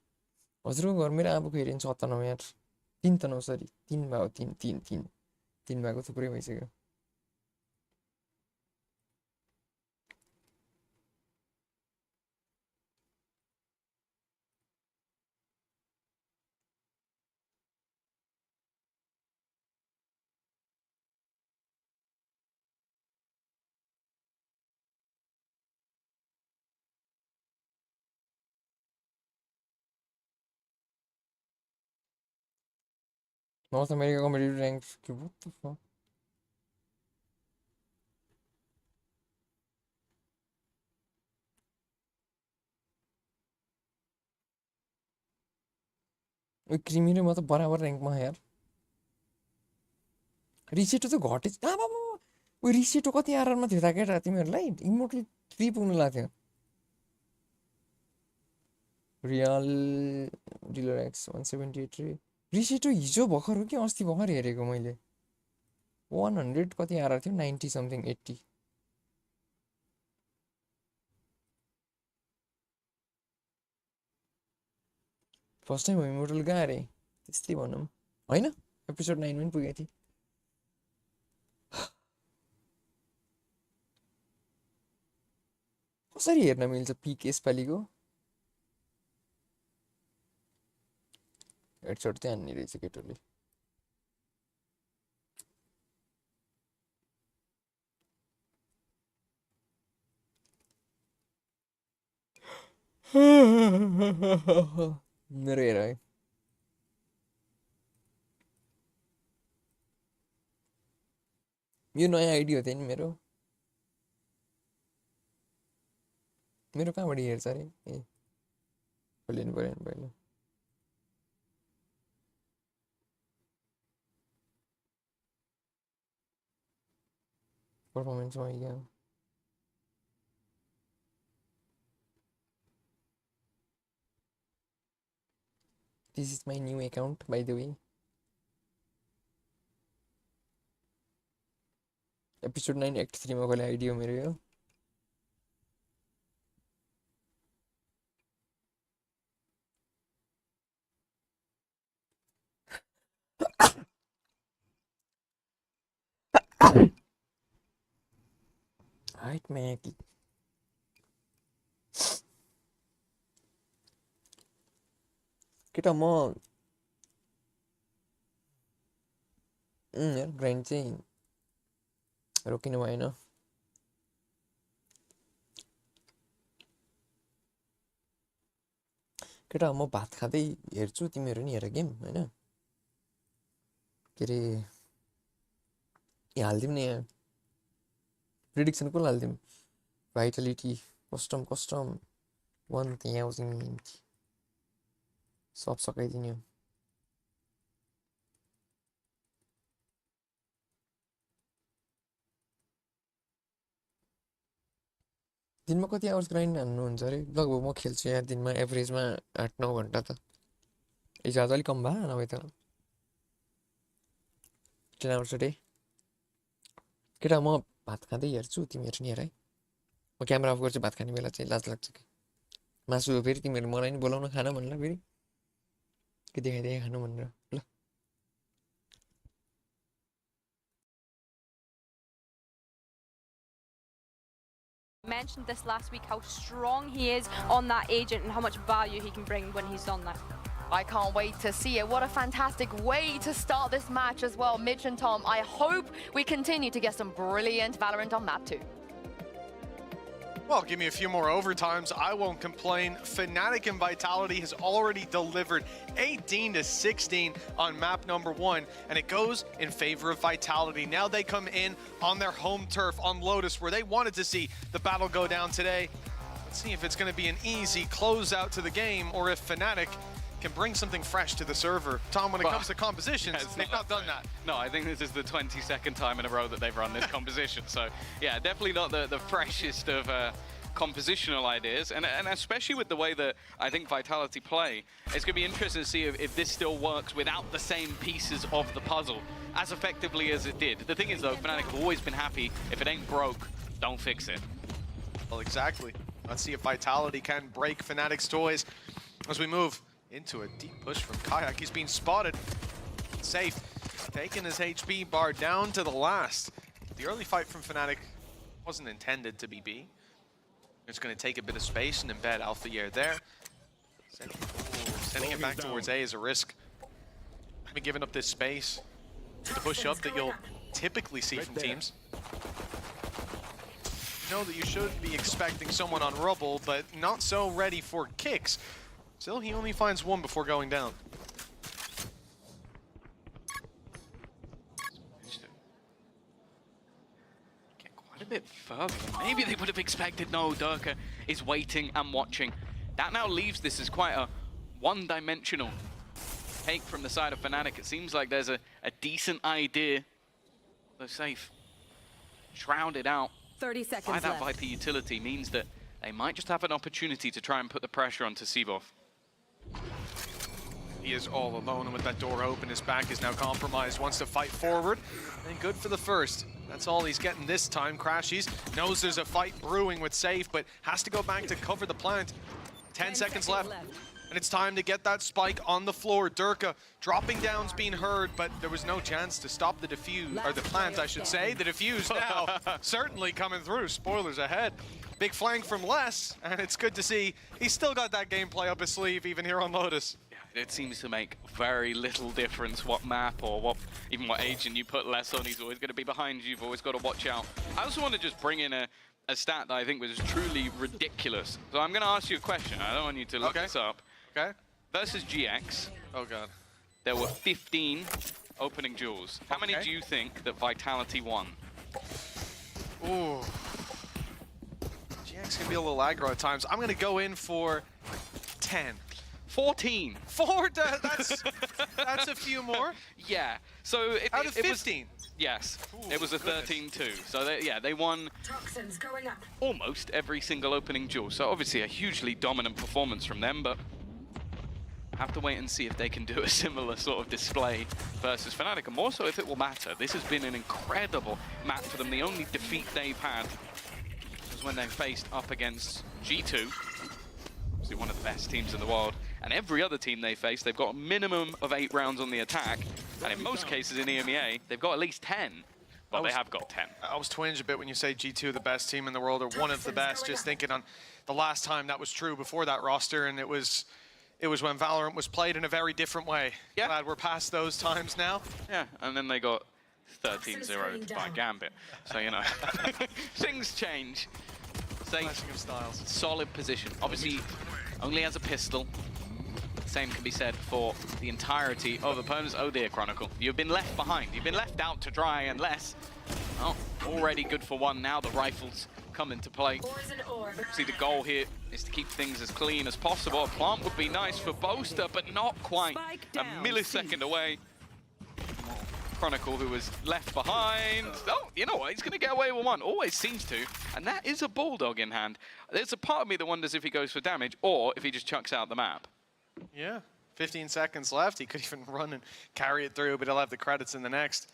हजुरको घर मेरो आबोको हेऱ्यो भने 97 यार 3 त नौ सरी 3 भयो 3 भएको थुप्रै भइसक्यो North America competitive ranks what the fuck ओ क्रिमी र म त बराबर र्याङ्कमा यार रिसेटो त घटे बाबा ओ रिसेटो कति आरआरमा थियो त केटा तिमीहरूलाई इमोर्टल 3 पुग्नु लाग्थ्यो रियल डिलर एक्स 178 रे रिसेटो हिजो भर्खर हो कि अस्ति भर्खर हेरेको मैले 100 कति आरआर थियो 90 समथिङ 80 फर्स्ट टाइम इमोर्टल गएको अरे त्यस्तै भनौँ होइन एपिसोड 9 पनि पुगेको थिएँ कसरी हेर्न मिल्छ पिक यसपालिको हेडसट चाहिँ हान्ने रहेछ केटोले मेरो हेर है यो नयाँ आइडी हो थियो नि मेरो कहाँबाट हेर्छ अरे ए खोलिनु पर्यो नि पहिला पर्फर्मेन्समा आइगयो This is my new account, by the way. Episode 9 Act 3 मा खोले आइडी हो मेरो यो हाइट म्याकी केटा म यार ग्राइन्ड चाहिँ रोकिनु भएन केटा म भात खाँदै हेर्छु तिमीहरू नि हेर गेम हैन के रे हाल्दिउँ नि यहाँ प्रिडिक्सन को हाल्दिउँ भाइटालिटी कस्टम 1000 सब सकाइदिने हो दिनमा कति आवर्स ग्राइन्ड हान्नुहुन्छ अरे लगभग म खेल्छु यहाँ दिनमा एभरेजमा 8-9 घन्टा त हिजो आज अलिक कम भयो नभए त 10 आवर्स डे केटा म भात खाँदै हेर्छु तिमीहरू नि हेर है म क्यामेरा अफ गर्छु भात खाने बेला चाहिँ लाज लाग्छ कि मासु फेरि तिमीहरू मलाई नि बोलाउन खान भनेर फेरि के देखाइदिए खानु भनेर ल Mentioned this last week how strong he is on that agent and how much value he can bring when he's on that. I can't wait to see it. What a fantastic way to start this match as well. Mitch and Tom, I hope we continue to get some brilliant Valorant on map 2. Well, give me a few more overtimes. I won't complain. Fnatic and Vitality has already delivered 18-16 on map number 1, and it goes in favor of Vitality. Now they come in on their home turf on Lotus, where they wanted to see the battle go down today. Let's see if it's going to be an easy closeout to the game, or if Fnatic can bring something fresh to the server. Tom, when it comes to compositions, they've not done that. No, I think this is the 22nd time in a row that they've run this composition. So, yeah, definitely not the freshest of compositional ideas. And especially with the way that I think Vitality play, it's going to be interesting to see if this still works without the same pieces of the puzzle as effectively as it did. The thing is, though, Fnatic have always been happy. If it ain't broke, don't fix it. Well, exactly. Let's see if Vitality can break Fnatic's toys as we move into a deep push from Kayak. He's been spotted. Safe. Taking his HP bar down to the last. The early fight from Fnatic wasn't intended to be B. It's going to take a bit of space and embed Alpha there. Sending it back towards A is a risk. Having given up this space to push up that you'll typically see from teams. You know that you should be expecting someone on rubble, but not so ready for kicks. Still, he only finds one before going down. Get quite a bit further. Maybe they would have expected. No, Durka is waiting and watching. That now leaves this as quite a one-dimensional take from the side of Fnatic. It seems like there's a decent idea. They're safe. Shrouded out 30 seconds by that left. Viper utility means that they might just have an opportunity to try and put the pressure onto Sebov. He is all alone, and with that door open, his back is now compromised. Wants to fight forward, and good for the first. That's all he's getting this time. Crashies knows there's a fight brewing with Safe, but has to go back to cover the plant. 10 seconds left. And it's time to get that spike on the floor. Durka dropping down's being heard, but there was no chance to stop the defuse, or the plant, I should say. The defuse now certainly coming through. Spoilers ahead. Big flank from Les, and it's good to see he's still got that gameplay up his sleeve, even here on Lotus. Yeah, it seems to make very little difference what map or even what agent you put Les on. He's always going to be behind you. You've always got to watch out. I also want to just bring in a stat that I think was truly ridiculous. So I'm going to ask you a question. I don't want you to look this up. Okay. Versus GX. Oh, God. There were 15 opening duels. How many do you think that Vitality won? Ooh. GX can be a little aggro at times. I'm going to go in for 10. 14. That's a few more. Yeah. So Out of 15. Yes. Ooh, it was a goodness. 13-2. So they won Toxins going up. almost every single opening duel. So obviously a hugely dominant performance from them, but have to wait and see if they can do a similar sort of display versus Fnatic, and more so if it will matter. This has been an incredible match for them. The only defeat they've had was when they faced up against G2, obviously one of the best teams in the world, and every other team they face, they've got a minimum of 8 rounds on the attack, and in most cases in EMEA, they've got at least 10. Well, they have got 10. I was twinged a bit when you say G2 the best team in the world, or one of the best, just thinking on the last time that was true before that roster, and it was when Valorant was played in a very different way. Yeah. Glad we're past those times now. Yeah, and then they got 13-0'd by Gambit. So, you know, things change. Clashing of styles. Solid position. Obviously, only has a pistol. Same can be said for the entirety of opponents. Oh dear, Chronicle. You've been left behind. You've been left out to dry unless... Oh, already good for one now. The rifles come into play. See, the goal here is to keep things as clean as possible. A plant would be nice for Boaster, but not quite a millisecond away. Chronicle, who was left behind. Oh, you know what? He's going to get away with one. Always seems to. And that is a Bulldog in hand. There's a part of me that wonders if he goes for damage or if he just chucks out the map. Yeah, 15 seconds left. He could even run and carry it through, but he'll have the credits in the next.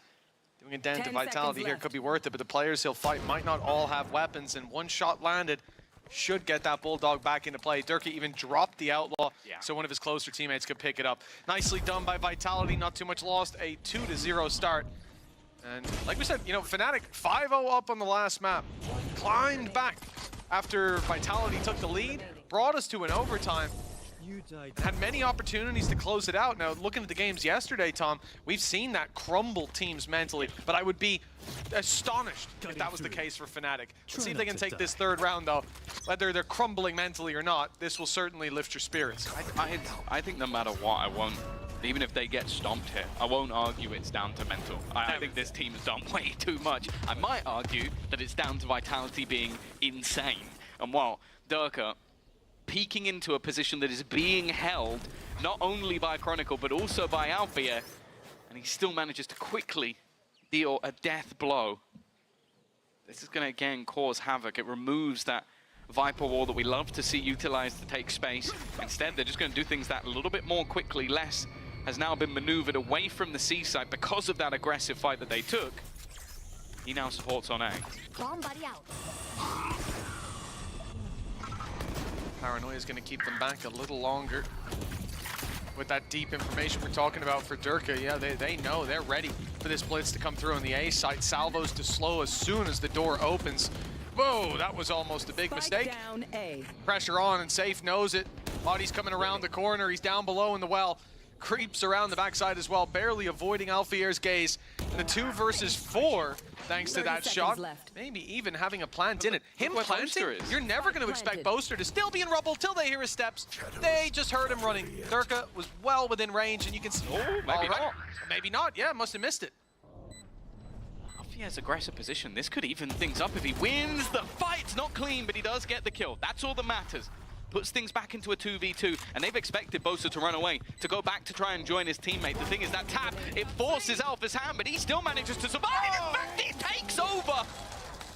Doing a dent to Vitality here could be worth it, but the players he'll fight might not all have weapons, and one shot landed should get that Bulldog back into play. Durka even dropped the Outlaw, so one of his closer teammates could pick it up. Nicely done by Vitality, not too much lost, a 2-0 start. And like we said, you know, Fnatic 5-0 up on the last map, climbed back after Vitality took the lead, brought us to an overtime. Had many opportunities to close it out. Now, looking at the games yesterday, Tom, we've seen that crumble teams mentally, but I would be astonished if that was the case for Fnatic. Let's see if they can take this third round, though. Whether they're crumbling mentally or not, this will certainly lift your spirits. I think no matter what, I won't, even if they get stomped here, I won't argue it's down to mental. I think this team's done way too much. I might argue that it's down to Vitality being insane. And while Durka peeking into a position that is being held not only by Chronicle but also by Alfia, and he still manages to quickly deal a death blow. This is going to again cause havoc. It removes that Viper wall that we love to see utilized to take space. Instead, they're just going to do things that a little bit more quickly. Less has now been maneuvered away from the seaside because of that aggressive fight that they took. He now supports on A. Bomb buddy out. Paranoia is going to keep them back a little longer. With that deep information we're talking about for Durka, yeah, they know, they're ready for this blitz to come through on the A side. Salvos to slow as soon as the door opens. Whoa, that was almost a big mistake. Down A. Pressure on, and Safe knows it. Body's coming around the corner, he's down below in the well. Creeps around the backside as well, barely avoiding Alfier's gaze. And the 2 versus 4, thanks to that shot. Maybe even having a plant in it. Him planting, you're never going to expect Boaster to still be in rubble till they hear his steps. They just heard him running. Durka was well within range, and you can see. Oh, maybe not. Maybe not, yeah, must have missed it. Alfia's aggressive position. This could even things up if he wins the fight. It's not clean, but he does get the kill. That's all that matters. Puts things back into a 2v2, and they've expected Boaster to run away, to go back to try and join his teammate. The thing is that tap, it forces Alpha's hand, but he still manages to survive. In fact, he takes over.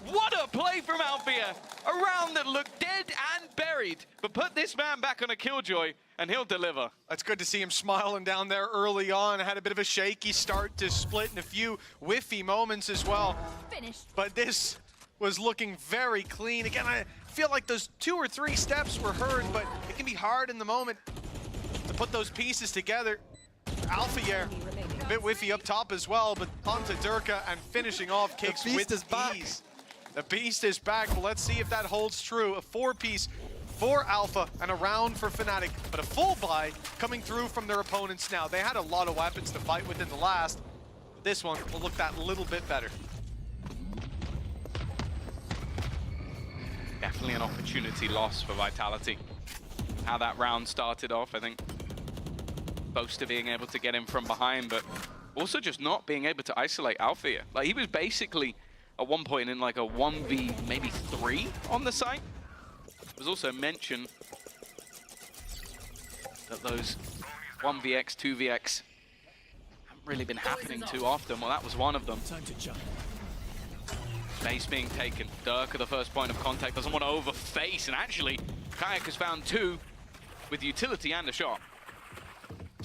What a play from Alfia. A round that looked dead and buried, but put this man back on a killjoy, and he'll deliver. It's good to see him smiling down there early on. Had a bit of a shaky start to split and a few whiffy moments as well. Finished. But this was looking very clean. Again, I feel like those 2 or 3 steps were heard, but it can be hard in the moment to put those pieces together. Alfia, a bit whiffy up top as well, but onto Durka and finishing off kicks with ease. The beast is back. Well, let's see if that holds true. A 4-piece for Alpha and a round for Fnatic, but a full buy coming through from their opponents now. They had a lot of weapons to fight with in the last. This one will look that little bit better. Definitely an opportunity loss for Vitality. How that round started off, I think Boaster being able to get him from behind, but also just not being able to isolate Alfia. Like, he was basically at one point in like a 1v, maybe 3 on the site. It was also mentioned that those 1vx, 2vx haven't really been happening too often. Well, that was one of them. Base being taken. Dirk at the first point of contact, doesn't want to overface, and actually, Kayak has found 2 with utility and a shot.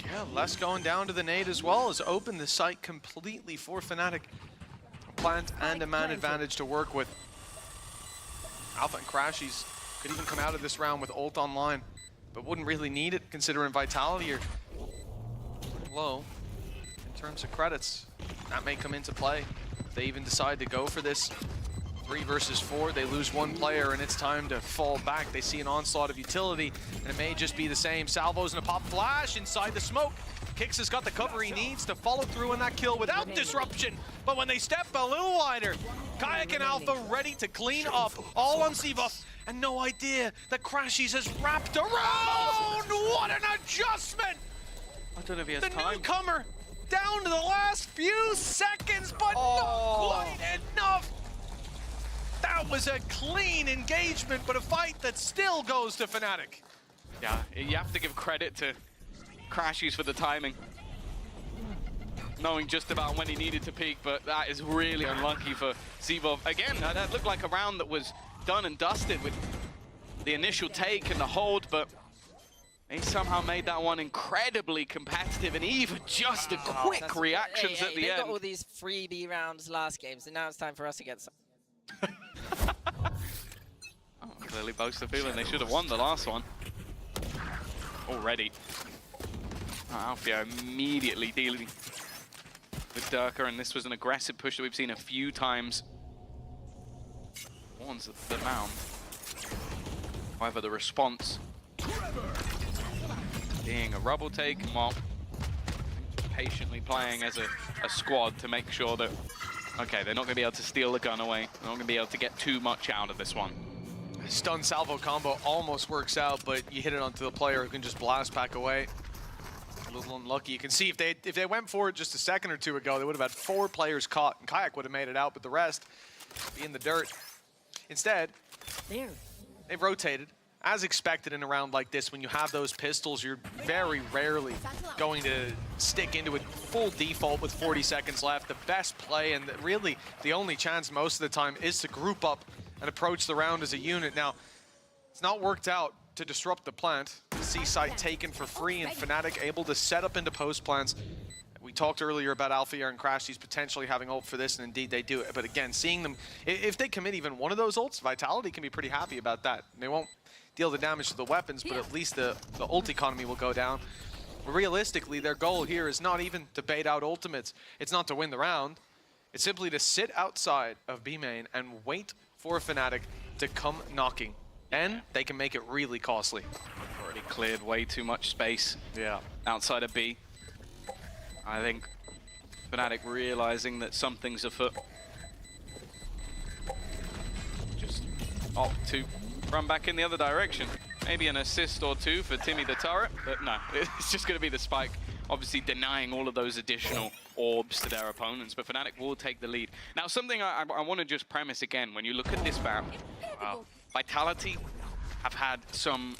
Yeah, less going down to the nade as well has opened the site completely for Fnatic. A plant and a man advantage to work with. Alpha and Crashies could even come out of this round with ult online, but wouldn't really need it considering Vitality are low in terms of credits. That may come into play if they even decide to go for this 3 versus 4. They lose 1 player and it's time to fall back. They see an onslaught of utility and it may just be the same. Salvo's gonna pop flash inside the smoke. Kix has got the cover he needs to follow through on that kill without disruption. But when they step a little wider, Kayak and Alpha ready to clean up, all on C-Buff, and no idea that Crashies has wrapped around. What an adjustment! I don't know if he has the time. Newcomer down to the last few seconds, but not quite enough. That was a clean engagement, but a fight that still goes to Fnatic. Yeah, you have to give credit to Crashies for the timing. Knowing just about when he needed to peak, but that is really unlucky for Zevov. Again, that looked like a round that was done and dusted with the initial take and the hold, but he somehow made that one incredibly competitive and even just a quick reactions at the end. They got all these freebie rounds last game, so now it's time for us to get some. Clearly both the feeling they should have won the last one. Already. Alfio immediately dealing with Durka, and this was an aggressive push that we've seen a few times. Warns the mound. However, the response being a rubble take, while patiently playing as a squad to make sure that, okay, they're not going to be able to steal the gun away. They're not going to be able to get too much out of this one. Stun salvo combo almost works out, but you hit it onto the player who can just blast back away. A little unlucky. You can see if they went for it just a second or two ago, they would have had 4 players caught, and Kayak would have made it out, but the rest be in the dirt. Instead, they've rotated. As expected in a round like this, when you have those pistols, you're very rarely going to stick into it full default with 40 seconds left. The best play, and really the only chance most of the time, is to group up and approach the round as a unit. Now, it's not worked out to disrupt the plant. The C site taken for free, and Fnatic able to set up into post plants. We talked earlier about Alfia and Crashies potentially having ult for this, and indeed they do it. But again, seeing them, if they commit even one of those ults, Vitality can be pretty happy about that. They won't deal the damage to the weapons, but at least the ult economy will go down. Realistically, their goal here is not even to bait out ultimates. It's not to win the round. It's simply to sit outside of B main and wait for Fnatic to come knocking. And they can make it really costly. Already cleared way too much space outside of B. I think Fnatic realizing that something's afoot. Just opt to run back in the other direction. Maybe an assist or 2 for Timmy the turret, but no, it's just going to be the spike. Obviously denying all of those additional orbs to their opponents, but Fnatic will take the lead. Now, something I want to just premise again, when you look at this map, Vitality have had some,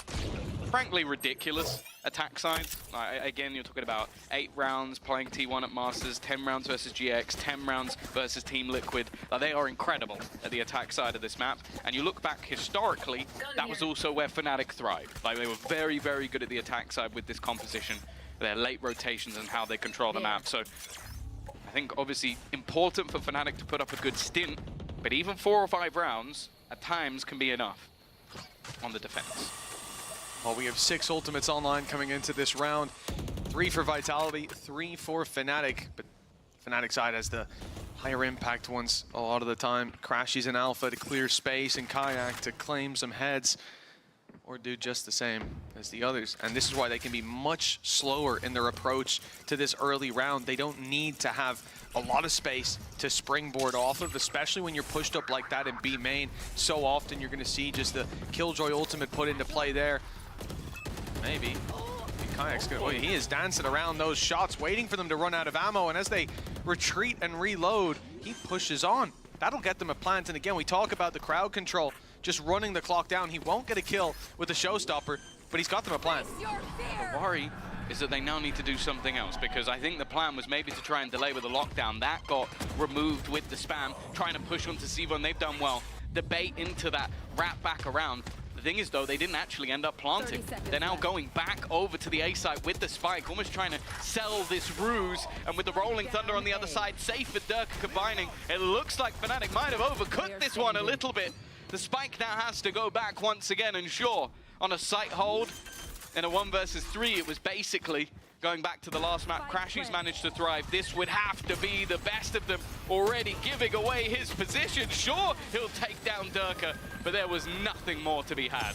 frankly, ridiculous attack sides. Again, you're talking about 8 rounds playing T1 at Masters, 10 rounds versus GX, 10 rounds versus Team Liquid. They are incredible at the attack side of this map. And you look back historically, that was also where Fnatic thrived. Like, they were very, very good at the attack side with this composition, their late rotations and how they control the map. So I think obviously important for Fnatic to put up a good stint, but even 4 or 5 rounds at times can be enough on the defense. Well, we have 6 ultimates online coming into this round. 3 for Vitality, 3 for Fnatic, but Fnatic side has the higher impact ones a lot of the time. Crashies and Alpha to clear space, and Kayak to claim some heads, or do just the same as the others. And this is why they can be much slower in their approach to this early round. They don't need to have a lot of space to springboard off of, especially when you're pushed up like that in B main. So often you're going to see just the Killjoy ultimate put into play there. Maybe. Kayak's gonna, he is dancing around those shots, waiting for them to run out of ammo, and as they retreat and reload, he pushes on. That'll get them a plant. And again, we talk about the crowd control, just running the clock down. He won't get a kill with the showstopper, but he's got them a plant. The worry is that they now need to do something else, because I think the plan was maybe to try and delay with the lockdown. That got removed with the spam, trying to push onto Sivo, and they've done well. The bait into that, wrap back around. The thing is, though, they didn't actually end up planting. They're now going back over to the A site with the spike, almost trying to sell this ruse. And with the rolling thunder on the other side, safe with Durka combining, it looks like Fnatic might have overcooked this one a little bit. The spike now has to go back once again, and sure, on a site hold, in a 1 versus 3, it was basically going back to the last map. Crashy's managed to thrive. This would have to be the best of them, already giving away his position. Sure, he'll take down Durka, but there was nothing more to be had.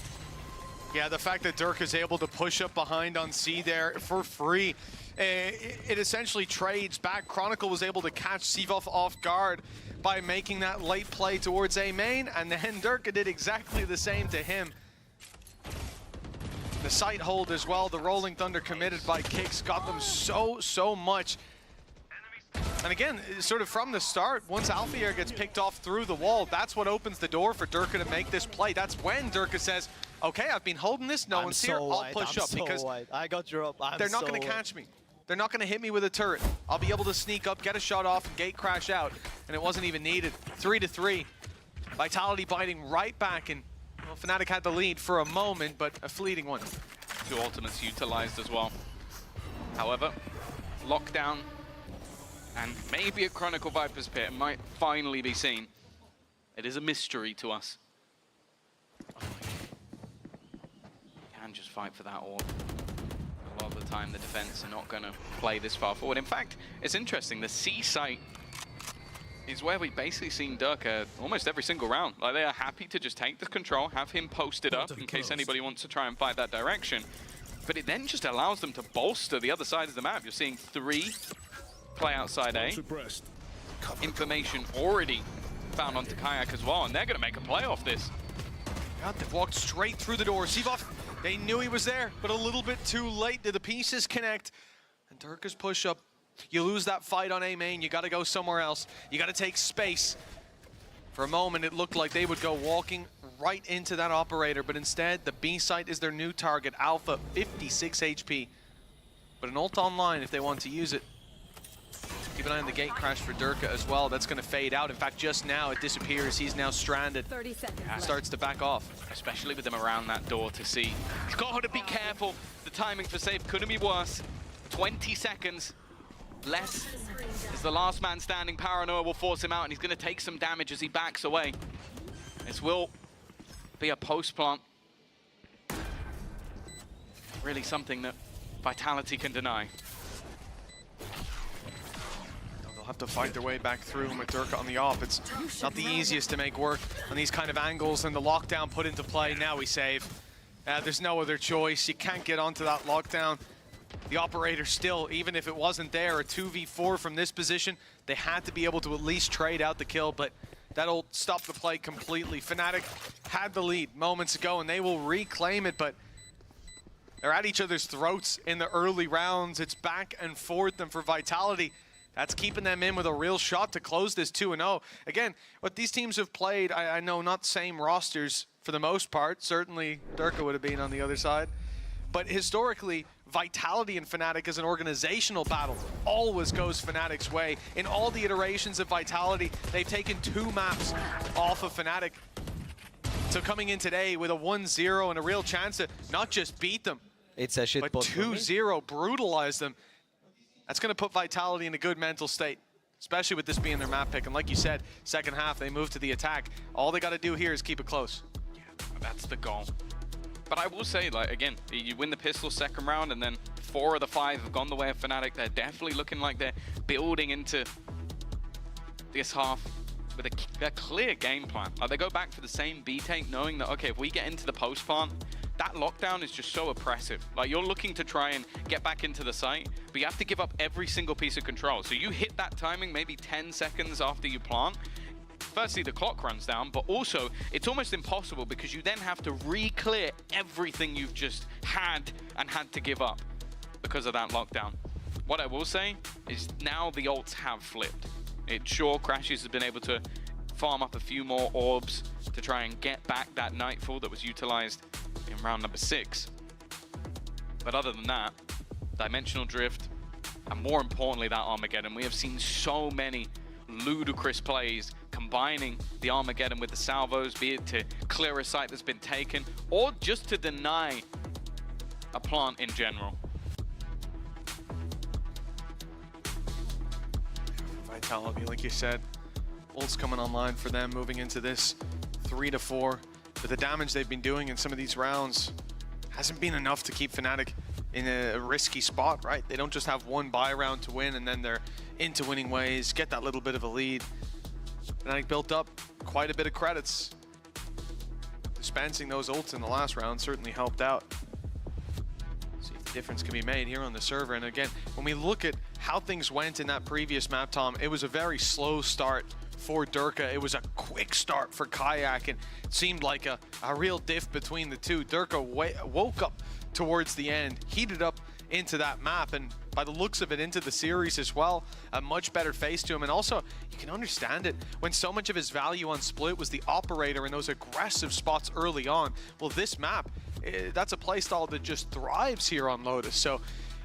Yeah, the fact that Durka's able to push up behind on C there for free, it essentially trades back. Chronicle was able to catch Sivov off guard by making that late play towards A main, and then Durka did exactly the same to him. The site hold as well, the rolling thunder committed by Kicks got them so much. And again, sort of from the start, once Alfier gets picked off through the wall, that's what opens the door for Durka to make this play. That's when Durka says, okay, I've been holding this, no one's here, I'll push up, because I got your up. they're not going to catch me. They're not going to hit me with a turret. I'll be able to sneak up, get a shot off, and gate crash out. And it wasn't even needed. 3-3. Vitality biting right back, and well, Fnatic had the lead for a moment, but a fleeting one. 2 ultimates utilized as well. However, lockdown and maybe a Chronicle Viper's Pit might finally be seen. It is a mystery to us. Can just fight for that orb. A lot of the time the defense are not going to play this far forward. In fact, it's interesting, the C site is where we've basically seen Durka almost every single round. Like, they are happy to just take the control, have him posted up in case anybody wants to try and fight that direction. But it then just allows them to bolster the other side of the map. You're seeing 3 play outside A. Information already found onto Kayak as well, and they're gonna make a play off this. God, they've walked straight through the door. Sivov, they knew he was there, but a little bit too late. Did the pieces connect? And Durka's push up. You lose that fight on A main, you gotta go somewhere else. You gotta take space. For a moment, it looked like they would go walking right into that operator, but instead, the B site is their new target. Alpha, 56 HP. But an ult online if they want to use it. Keep an eye on the gate crash for Durka as well. That's gonna fade out. In fact, just now it disappears. He's now stranded. 30 seconds. Starts to back off. Especially with them around that door to see. He's got to be careful. The timing for save couldn't be worse. 20 seconds. Less is the last man standing. Paranoia will force him out, and he's going to take some damage as he backs away. This will be a post plant. Really something that Vitality can deny. They'll have to fight their way back through with Durka on the off. It's not the easiest to make work on these kind of angles, and the lockdown put into play. Now we save. There's no other choice. You can't get onto that lockdown. The operator still, even if it wasn't there, a 2v4 from this position, they had to be able to at least trade out the kill, but that'll stop the play completely. Fnatic had the lead moments ago, and they will reclaim it, but they're at each other's throats in the early rounds. It's back and forth, and for Vitality, that's keeping them in with a real shot to close this 2-0. Again, what these teams have played, I know not same rosters for the most part. Certainly, Durka would have been on the other side. But historically, Vitality and Fnatic as an organizational battle always goes Fnatic's way. In all the iterations of Vitality, they've taken 2 maps off of Fnatic. So coming in today with a 1-0 and a real chance to not just beat them, it's a shit but 2-0, brutalize them. That's going to put Vitality in a good mental state, especially with this being their map pick. And like you said, second half, they move to the attack. All they got to do here is keep it close. Yeah, that's the goal. But I will say, like, again, you win the pistol second round, and then 4 of the 5 have gone the way of Fnatic. They're definitely looking like they're building into this half with a clear game plan. Like, they go back for the same B tank, knowing that, okay, if we get into the post plant, that lockdown is just so oppressive. Like, you're looking to try and get back into the site, but you have to give up every single piece of control. So you hit that timing maybe 10 seconds after you plant. Firstly, the clock runs down, but also it's almost impossible because you then have to re-clear everything you've just had and had to give up because of that lockdown. What I will say is now the ults have flipped. It sure Crashes has been able to farm up a few more orbs to try and get back that Nightfall that was utilized in round number 6. But other than that, Dimensional Drift, and more importantly that Armageddon, we have seen so many ludicrous plays combining the Armageddon with the salvos, be it to clear a site that's been taken or just to deny a plant in general. Vitality, like you said, ult's coming online for them, moving into this 3-4. But the damage they've been doing in some of these rounds hasn't been enough to keep Fnatic in a risky spot, right? They don't just have one buy round to win and then they're into winning ways, get that little bit of a lead. Fnatic built up quite a bit of credits. Dispensing those ults in the last round certainly helped out. See if the difference can be made here on the server. And again, when we look at how things went in that previous map, Tom, it was a very slow start for Durka. It was a quick start for Kayak, and it seemed like a real diff between the two. Durka woke up towards the end, heated up into that map, and by the looks of it, into the series as well. A much better face to him, and also you can understand it when so much of his value on Split was the operator in those aggressive spots early on. Well, this map, that's a playstyle that just thrives here on Lotus. So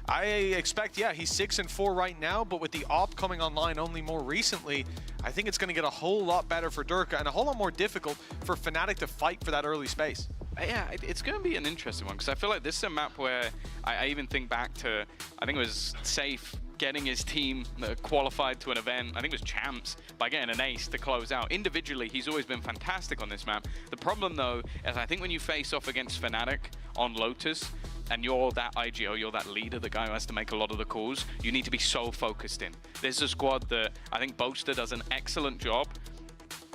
I expect, yeah, he's 6-4 right now, but with the op coming online only more recently, I think it's going to get a whole lot better for Durka and a whole lot more difficult for Fnatic to fight for that early space. Yeah, it's going to be an interesting one because I feel like this is a map where I even think back to, I think it was Safe getting his team qualified to an event. I think it was Champs by getting an ace to close out. Individually, he's always been fantastic on this map. The problem though is I think when you face off against Fnatic on Lotus and you're that IGO, you're that leader, the guy who has to make a lot of the calls, you need to be so focused in. This is a squad that I think Boaster does an excellent job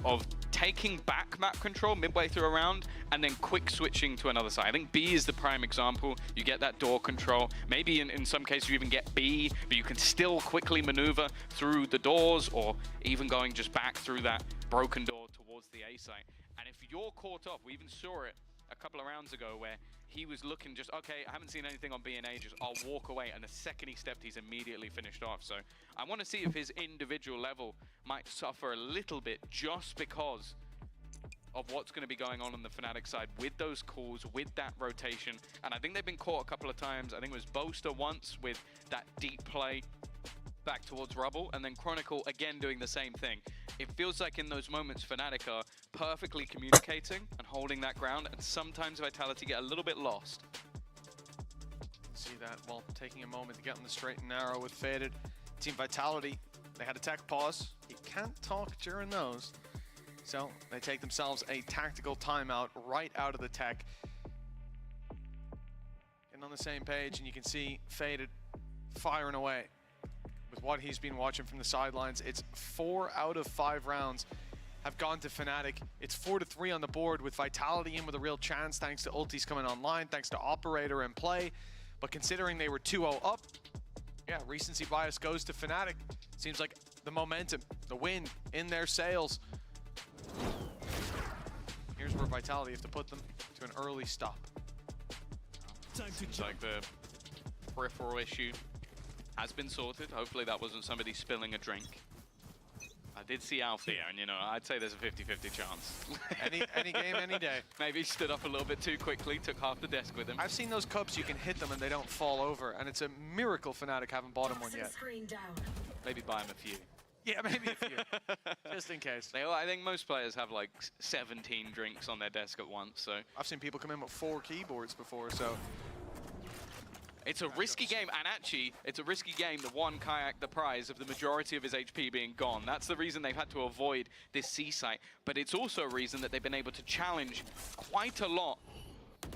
of taking back map control midway through a round and then quick switching to another side. I think B is the prime example. You get that door control. Maybe in some cases you even get B, but you can still quickly maneuver through the doors or even going just back through that broken door towards the A site. And if you're caught off, we even saw it a couple of rounds ago where he was looking just, okay, I haven't seen anything on B in ages, I'll walk away, and the second he stepped, he's immediately finished off. So I want to see if his individual level might suffer a little bit just because of what's going to be going on the Fnatic side with those calls, with that rotation. And I think they've been caught a couple of times. I think it was Boaster once with that deep play back towards Rubble, and then Chronicle again doing the same thing. It feels like in those moments Fnatic are perfectly communicating and holding that ground, and sometimes Vitality get a little bit lost. See that, well, taking a moment to get on the straight and narrow with Faded. Team Vitality, they had a tech pause. You can't talk during those. So they take themselves a tactical timeout right out of the tech. Getting on the same page, and you can see Faded firing away with what he's been watching from the sidelines. It's 4 out of 5 rounds have gone to Fnatic. It's 4-3 on the board with Vitality in with a real chance thanks to ultis coming online, thanks to Operator in play. But considering they were 2-0 up, yeah, recency bias goes to Fnatic. Seems like the momentum, the wind in their sails. Here's where Vitality have to put them to an early stop. Seems like the peripheral issue has been sorted. Hopefully that wasn't somebody spilling a drink. I did see Alf there, and you know, I'd say there's a 50-50 chance. Any game, any day. Maybe he stood up a little bit too quickly, took half the desk with him. I've seen those cups, you can hit them and they don't fall over, and it's a miracle Fnatic haven't bought him one yet. Maybe buy him a few. Yeah, maybe a few, just in case. I think most players have like 17 drinks on their desk at once, so. I've seen people come in with 4 keyboards before, so. It's a risky game, and actually, it's a risky game that won Kayak the prize of the majority of his HP being gone. That's the reason they've had to avoid this C site, but it's also a reason that they've been able to challenge quite a lot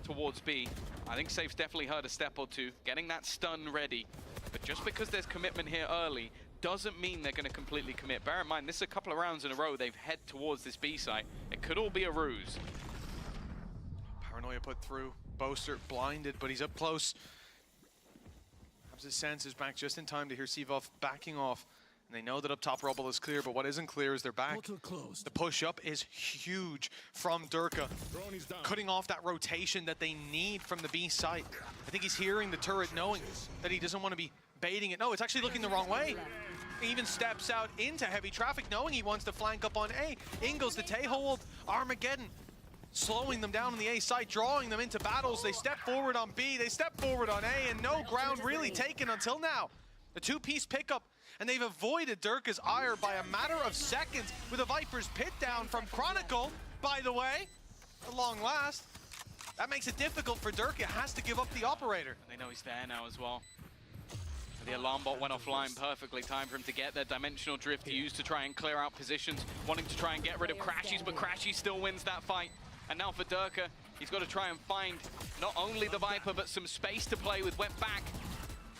towards B. I think Safe's definitely heard a step or two, getting that stun ready, but just because there's commitment here early doesn't mean they're going to completely commit. Bear in mind, this is a couple of rounds in a row they've head towards this B site. It could all be a ruse. Paranoia put through. Boaster blinded, but he's up close. His senses back just in time to hear Sivov backing off. And they know that up top Rubble is clear, but what isn't clear is their back. The push up is huge from Durka, cutting off that rotation that they need from the B site. I think he's hearing the turret, knowing that he doesn't want to be baiting it. No, it's actually looking the wrong way. He even steps out into heavy traffic, knowing he wants to flank up on A. In goes the Tay-hold, Armageddon, slowing them down on the A site, drawing them into battles. They step forward on B, they step forward on A, and no ground really taken until now. The two-piece pickup, and they've avoided Durka's ire by a matter of seconds with a Viper's pit down from Chronicle, by the way, at long last. That makes it difficult for Durka, has to give up the operator. They know he's there now as well. The alarm bot went offline, perfectly timed for him to get their dimensional drift used to try and clear out positions, wanting to try and get rid of Crashies, but Crashies still wins that fight. And now for Durka, he's got to try and find not only the Viper, but some space to play with. Went back,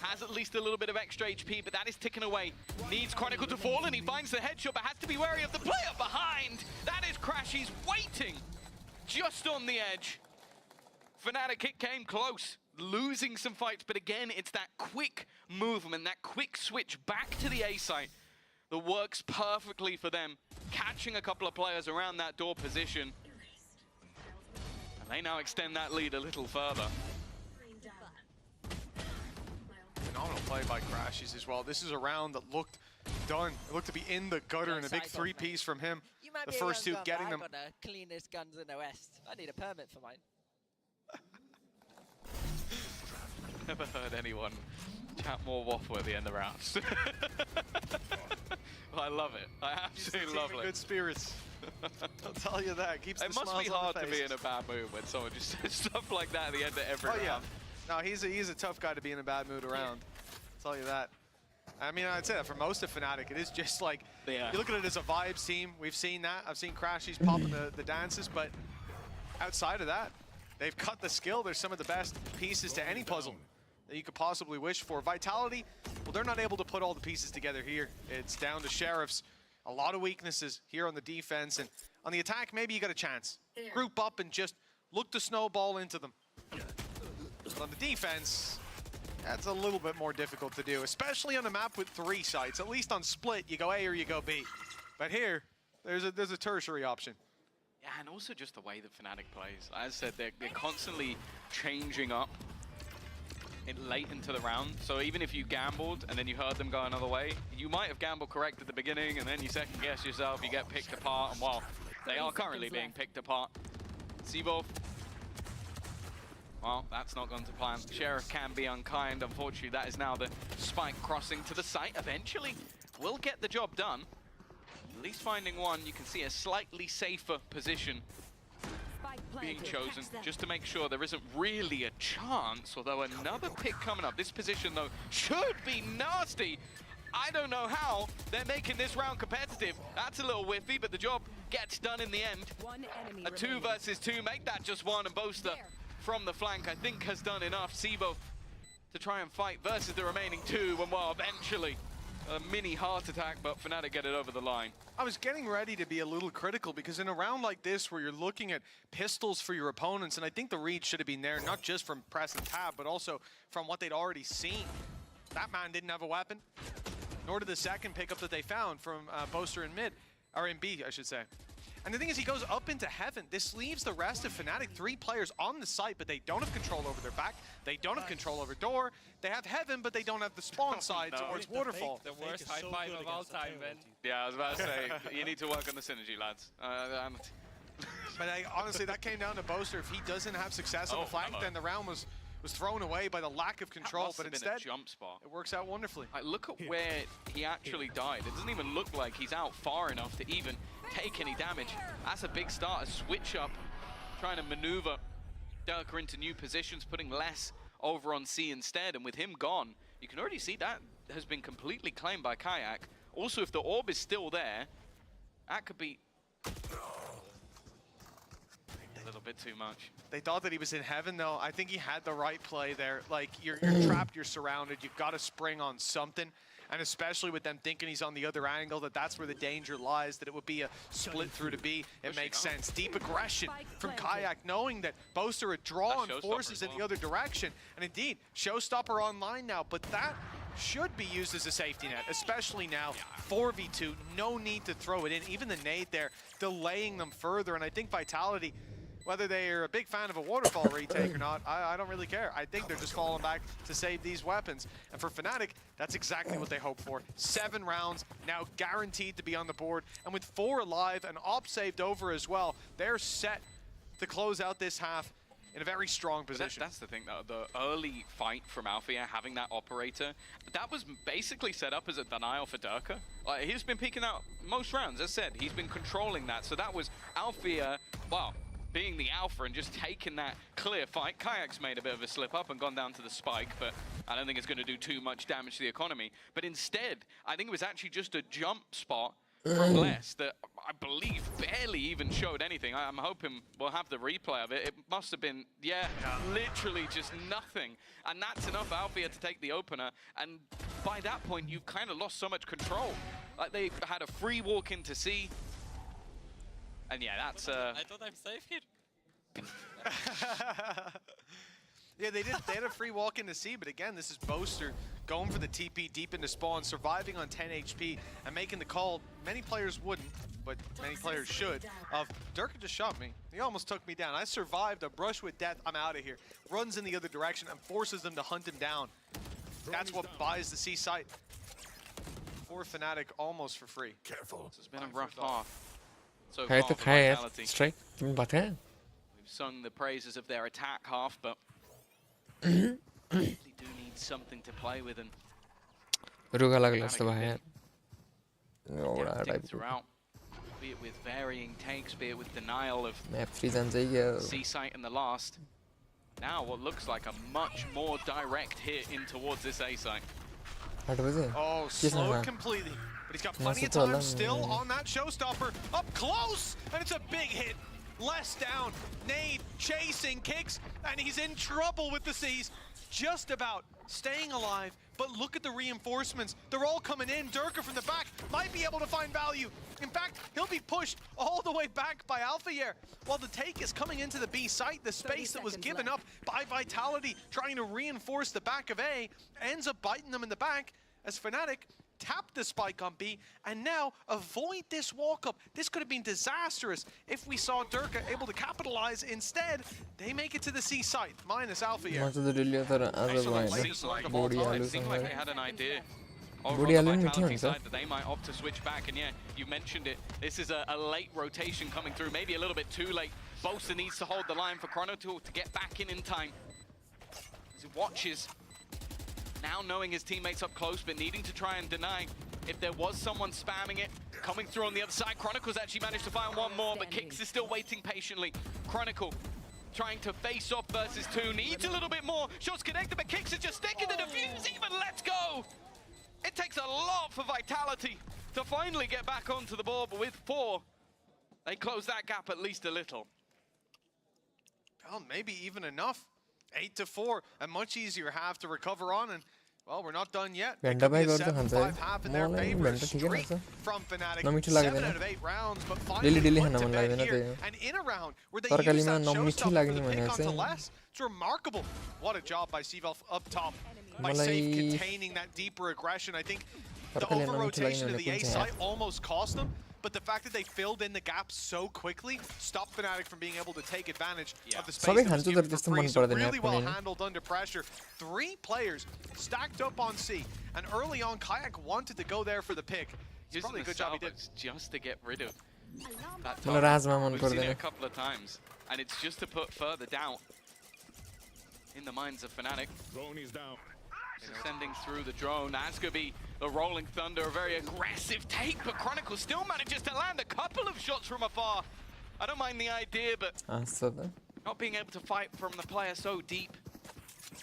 has at least a little bit of extra HP, but that is ticking away. Needs Chronicle to fall, and he finds the headshot, but has to be wary of the player behind. That is Crashies waiting just on the edge. Fnatic, it came close, losing some fights, but again, it's that quick movement, that quick switch back to the A site that works perfectly for them, catching a couple of players around that door position. And they now extend that lead a little further. Phenomenal play by Crashies as well. This is a round that looked done. It looked to be in the gutter, and a big three-piece from him. The first two getting them. I've got the cleanest guns in the West. I need a permit for mine. Never heard anyone chat more waffle at the end of rounds. I love it. I absolutely love it. Good spirits. I'll tell you that. Keeps it the must be hard to be face. in a bad mood when someone just says stuff like that at the end of every round. Yeah. No, he's a tough guy to be in a bad mood around. I'll tell you that. I mean, I'd say that for most of Fnatic, it is just like, you look at it as a vibes team. We've seen that. I've seen Crashies popping the dances, but outside of that, they've cut the skill. They're some of the best pieces to any puzzle that you could possibly wish for. Vitality, well, they're not able to put all the pieces together here. It's down to Sheriffs. A lot of weaknesses here on the defense, and on the attack, maybe you got a chance. Group up and just look to snowball into them. But on the defense, that's a little bit more difficult to do, especially on a map with 3 sites. At least on Split, you go A or you go B. But here, there's a tertiary option. Yeah, and also just the way that Fnatic plays. As I said, they're constantly changing up late into the round. So even if you gambled and then you heard them go another way, you might have gambled correct at the beginning, and then you second guess yourself, you get picked apart, and well, they are currently being picked apart. Sibo, well, that's not going to plan. Sheriff can be unkind. Unfortunately, that is now the spike crossing to the site. Eventually, will get the job done. At least finding one, you can see a slightly safer position being chosen, just to make sure there isn't really a chance, although another pick coming up. This position, though, should be nasty. I don't know how they're making this round competitive. That's a little whiffy, but the job gets done in the end. A 2 versus 2, make that just 1, and Boaster from the flank, I think, has done enough. Sibo to try and fight versus the remaining 2, and well, eventually a mini heart attack, but Fnatic get it over the line. I was getting ready to be a little critical, because in a round like this where you're looking at pistols for your opponents, and I think the read should have been there, not just from pressing tab, but also from what they'd already seen. That man didn't have a weapon, nor did the second pickup that they found from Boaster in mid, or in B, I should say. And the thing is, he goes up into heaven. This leaves the rest of Fnatic 3 players on the site, but they don't have control over their back. They don't have control over door. They have heaven, but they don't have the spawn side towards Waterfall. The worst high five of all time, man. Yeah, I was about to say, you need to work on the synergy, lads. But honestly, that came down to Boaster. If he doesn't have success on the flank, then the round was thrown away by the lack of control. But instead, jump spot. It works out wonderfully. Look at where he actually died. It doesn't even look like he's out far enough to even take any damage. That's a big start, a switch up, trying to maneuver Durka into new positions, putting less over on C instead. And with him gone, you can already see that has been completely claimed by Kayak. Also, if the orb is still there, that could be a little bit too much. They thought that he was in heaven, though. I think he had the right play there. Like, you're trapped, you're surrounded, you've got to spring on something. And especially with them thinking he's on the other angle, that's where the danger lies, that it would be a split through to B. It makes sense. Deep aggression from Kayak, knowing that Boaster had drawn forces in the other direction. And indeed, Showstopper online now, but that should be used as a safety net, especially now. 4v2, no need to throw it in. Even the nade there, delaying them further. And I think Vitality, Whether they are a big fan of a waterfall retake or not, I don't really care. I think they're just falling back to save these weapons. And for Fnatic, that's exactly what they hope for. 7 rounds, now guaranteed to be on the board. And with 4 alive and op saved over as well, they're set to close out this half in a very strong position. That's the thing, though. The early fight from Althea, having that operator, that was basically set up as a denial for Durka. He's been peeking out most rounds, as said. He's been controlling that. So that was Althea, well, being the alpha and just taking that clear fight. Kayak's made a bit of a slip up and gone down to the spike, but I don't think it's going to do too much damage to the economy. But instead, I think it was actually just a jump spot from Bless that I believe barely even showed anything. I'm hoping we'll have the replay of it. It must have been, literally just nothing. And that's enough Althea to take the opener. And by that point, you've kind of lost so much control. Like, they had a free walk into C. And yeah, that's I thought I'm safe here. Yeah, they did. They had a free walk into C, but again, this is Boaster going for the TP deep into spawn, surviving on 10 HP, and making the call many players wouldn't, but many players should, of Durka just shot me. He almost took me down. I survived a brush with death. I'm out of here. Runs in the other direction and forces them to hunt him down. That's what buys the C site for Fnatic almost for free. Careful. This has been a rough half. So Hai far to for khai Vitality. straight. Chúng bật ha. We've sung the praises of their attack half, but really do need something to play with, and Ruga लागला जस्तो भयो यार. एउटा tempting type. throughout, be it with varying takes, be it with denial of Map 3 जान्छ यो. C site in the last. Now what looks like a much more direct hit in towards this A site. Oh, slowed completely. But he's got plenty of time still on that showstopper. Up close, and it's a big hit. Less down, nade, chasing, kicks, and he's in trouble with the C's. Just about staying alive, but look at the reinforcements. They're all coming in. Durka from the back might be able to find value. In fact, he'll be pushed all the way back by Alphayer. While the take is coming into the B site, the space that was given up by Vitality, trying to reinforce the back of A, ends up biting them in the back as Fnatic tap the spike on B and now avoid this walk-up. This could have been disastrous if we saw Durka able to capitalize. Instead, they make it to the C site, minus Alpha here. It seemed like they had an idea on the Vitality side that they might opt to switch back, and yeah, you mentioned it. This is a late rotation coming through, maybe a little bit too late. Boaster needs to hold the line for Chrono to get back in time. As he watches, now knowing his teammates up close, but needing to try and deny. If there was someone spamming it, coming through on the other side, Chronicle's actually managed to find one more, but Kix is still waiting patiently. Chronicle trying to face off versus 2, needs a little bit more. Shots connected, but Kix is just sticking the defuse, even let's go! It takes a lot for Vitality to finally get back onto the board, but with 4, they close that gap at least a little. Well, maybe even enough. 8-4, a much easier half to recover on, and well, we're not done yet. It could be a 7-5 half in their favor. A streak from Fnatic. 7 out of 8 rounds, but finally put to bed here. And in a round where they use that showstopper for the pick onto less, it's remarkable. What a job by Seavelf up top. By safe containing that deeper aggression. I think the over-rotation of the A site almost cost them. But the fact that they filled in the gap so quickly stopped Fnatic from being able to take advantage of the space that was given for free. So really well handled under pressure. 3 players stacked up on C, and early on, Kayak wanted to go there for the pick. It's probably a good job he did. Just to get rid of that target. We've seen it a couple of times, and it's just to put further doubt in the minds of Fnatic. Drone is down. Sending through the drone. That's going to be the Rolling Thunder, a very aggressive take, but Chronicle still manages to land a couple of shots from afar. I don't mind the idea, but not being able to fight from the player so deep.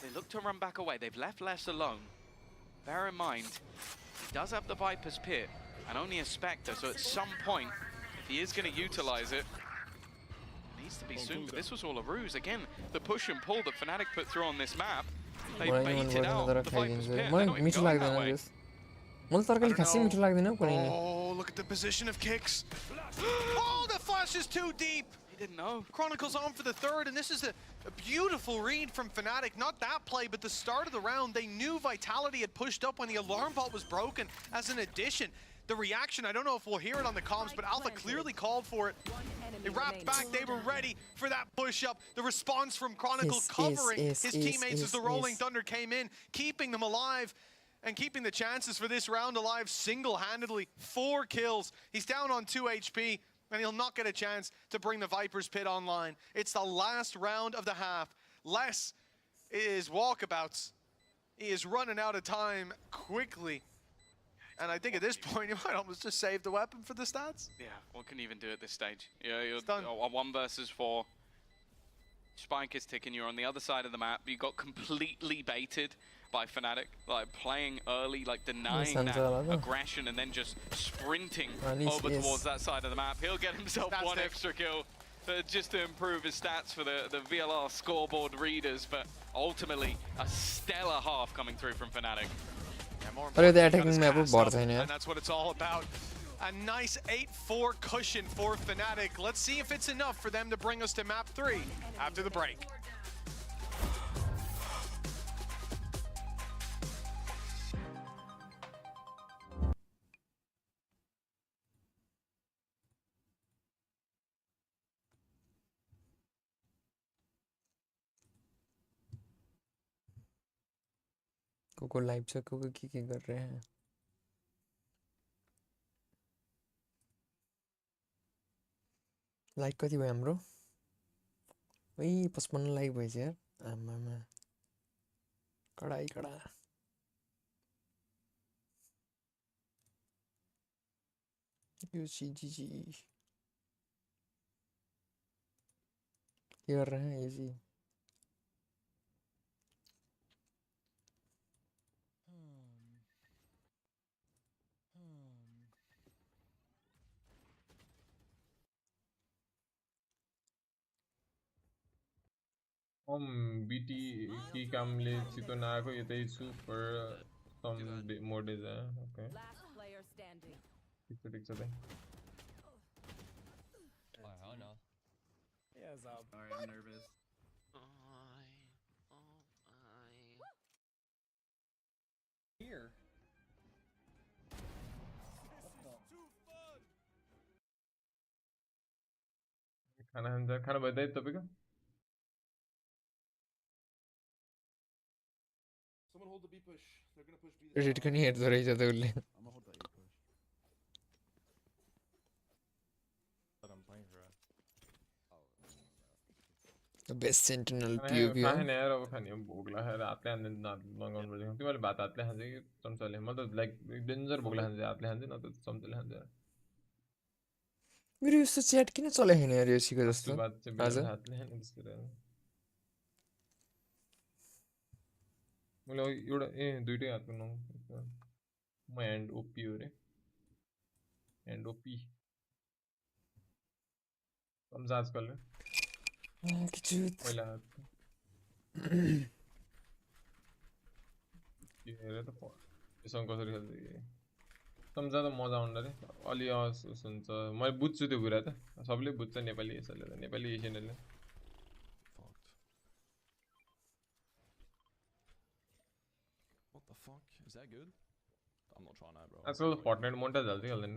They look to run back away. They've left Les alone. Bear in mind, he does have the Viper's Pit and only a Spectre, so at some point, if he is going to utilize it, it needs to be soon. But this was all a ruse. Again, the push and pull that Fnatic put through on this map, they baited out the Viper's Pit. They're not even going that way. Oh, look at the position of Kix. Oh, the flash is too deep. He didn't know. Chronicle's on for the 3rd, and this is a beautiful read from Fnatic. Not that play, but the start of the round. They knew Vitality had pushed up when the alarm bot was broken as an addition. The reaction, I don't know if we'll hear it on the comms, but Alpha clearly called for it. They wrapped back, they were ready for that push-up. The response from Chronicle covering his teammates as the Rolling Thunder came in, keeping them alive and keeping the chances for this round alive single-handedly. 4 kills. He's down on 2 HP, and he'll not get a chance to bring the Viper's Pit online. It's the last round of the half. Les is walkabouts. He is running out of time quickly. And I think at this point, you might almost just save the weapon for the stats. Yeah, what can you even do at this stage? You're done. 1 versus 4. Spike is ticking. You're on the other side of the map. You got completely baited by Fnatic, like playing early, like denying that aggression and then just sprinting over towards that side of the map. He'll get himself 1 extra kill just to improve his stats for the VLR scoreboard readers, but ultimately a stellar half coming through from Fnatic. अरे the attacking map बहुत है यार. And that's what it's all about. A nice 8-4 cushion for Fnatic. Let's see if it's enough for them to bring us to map 3 after the break. को live check को की कर रहे हैं. Like कति भयो हाम्रो? ओइ 55 लाइक भएछ यार. आमामा. कडाई कडा. यो सीजीजी. के कर रहे हैं ये जी? BT की कामले चितो नआएको यतै छु for some more days. Okay. Last player standing. ठिक छ त. Oh no. Yeah, Zab. Sorry, I'm nervous. Here. खाना भयो त तपाईको? Someone hold the B push. They're gonna push B. Read can hear the rage of the I'm gonna hold the A push. But I'm playing for it. The best sentinel POV. खाने यार अब खाने भोक लाग्यो रातले हान्दै नगाउनु पर्छ. तिमीले भात हातले खान्छ कि चम्चाले? म त लाइक डेन्जर भोक लाग्छ हातले खान्छ न त चम्चाले खान्छ. मेरो यस्तो च्याट किन चलाएन यार यो सिको जस्तो? आज हातले खाने त्यसले. मैले एउटा दुईटै हातको नौ म ह्यान्ड ओपी हो रे. ह्यान्ड ओपी कम जाज कर ले. पहिला के रे त यससँग कसरी खेल्छ के सम्झा त मजा आउँछ रे. अलि हुन्छ मैले बुझ्छु त्यो कुरा त. सबले बुझ्छ नेपाली यसले त. Nepali एसियनले What the fuck? Is that good? I'm not trying that, bro. आजकल Fortnite मोन्टा जल्दी खेल्दैन.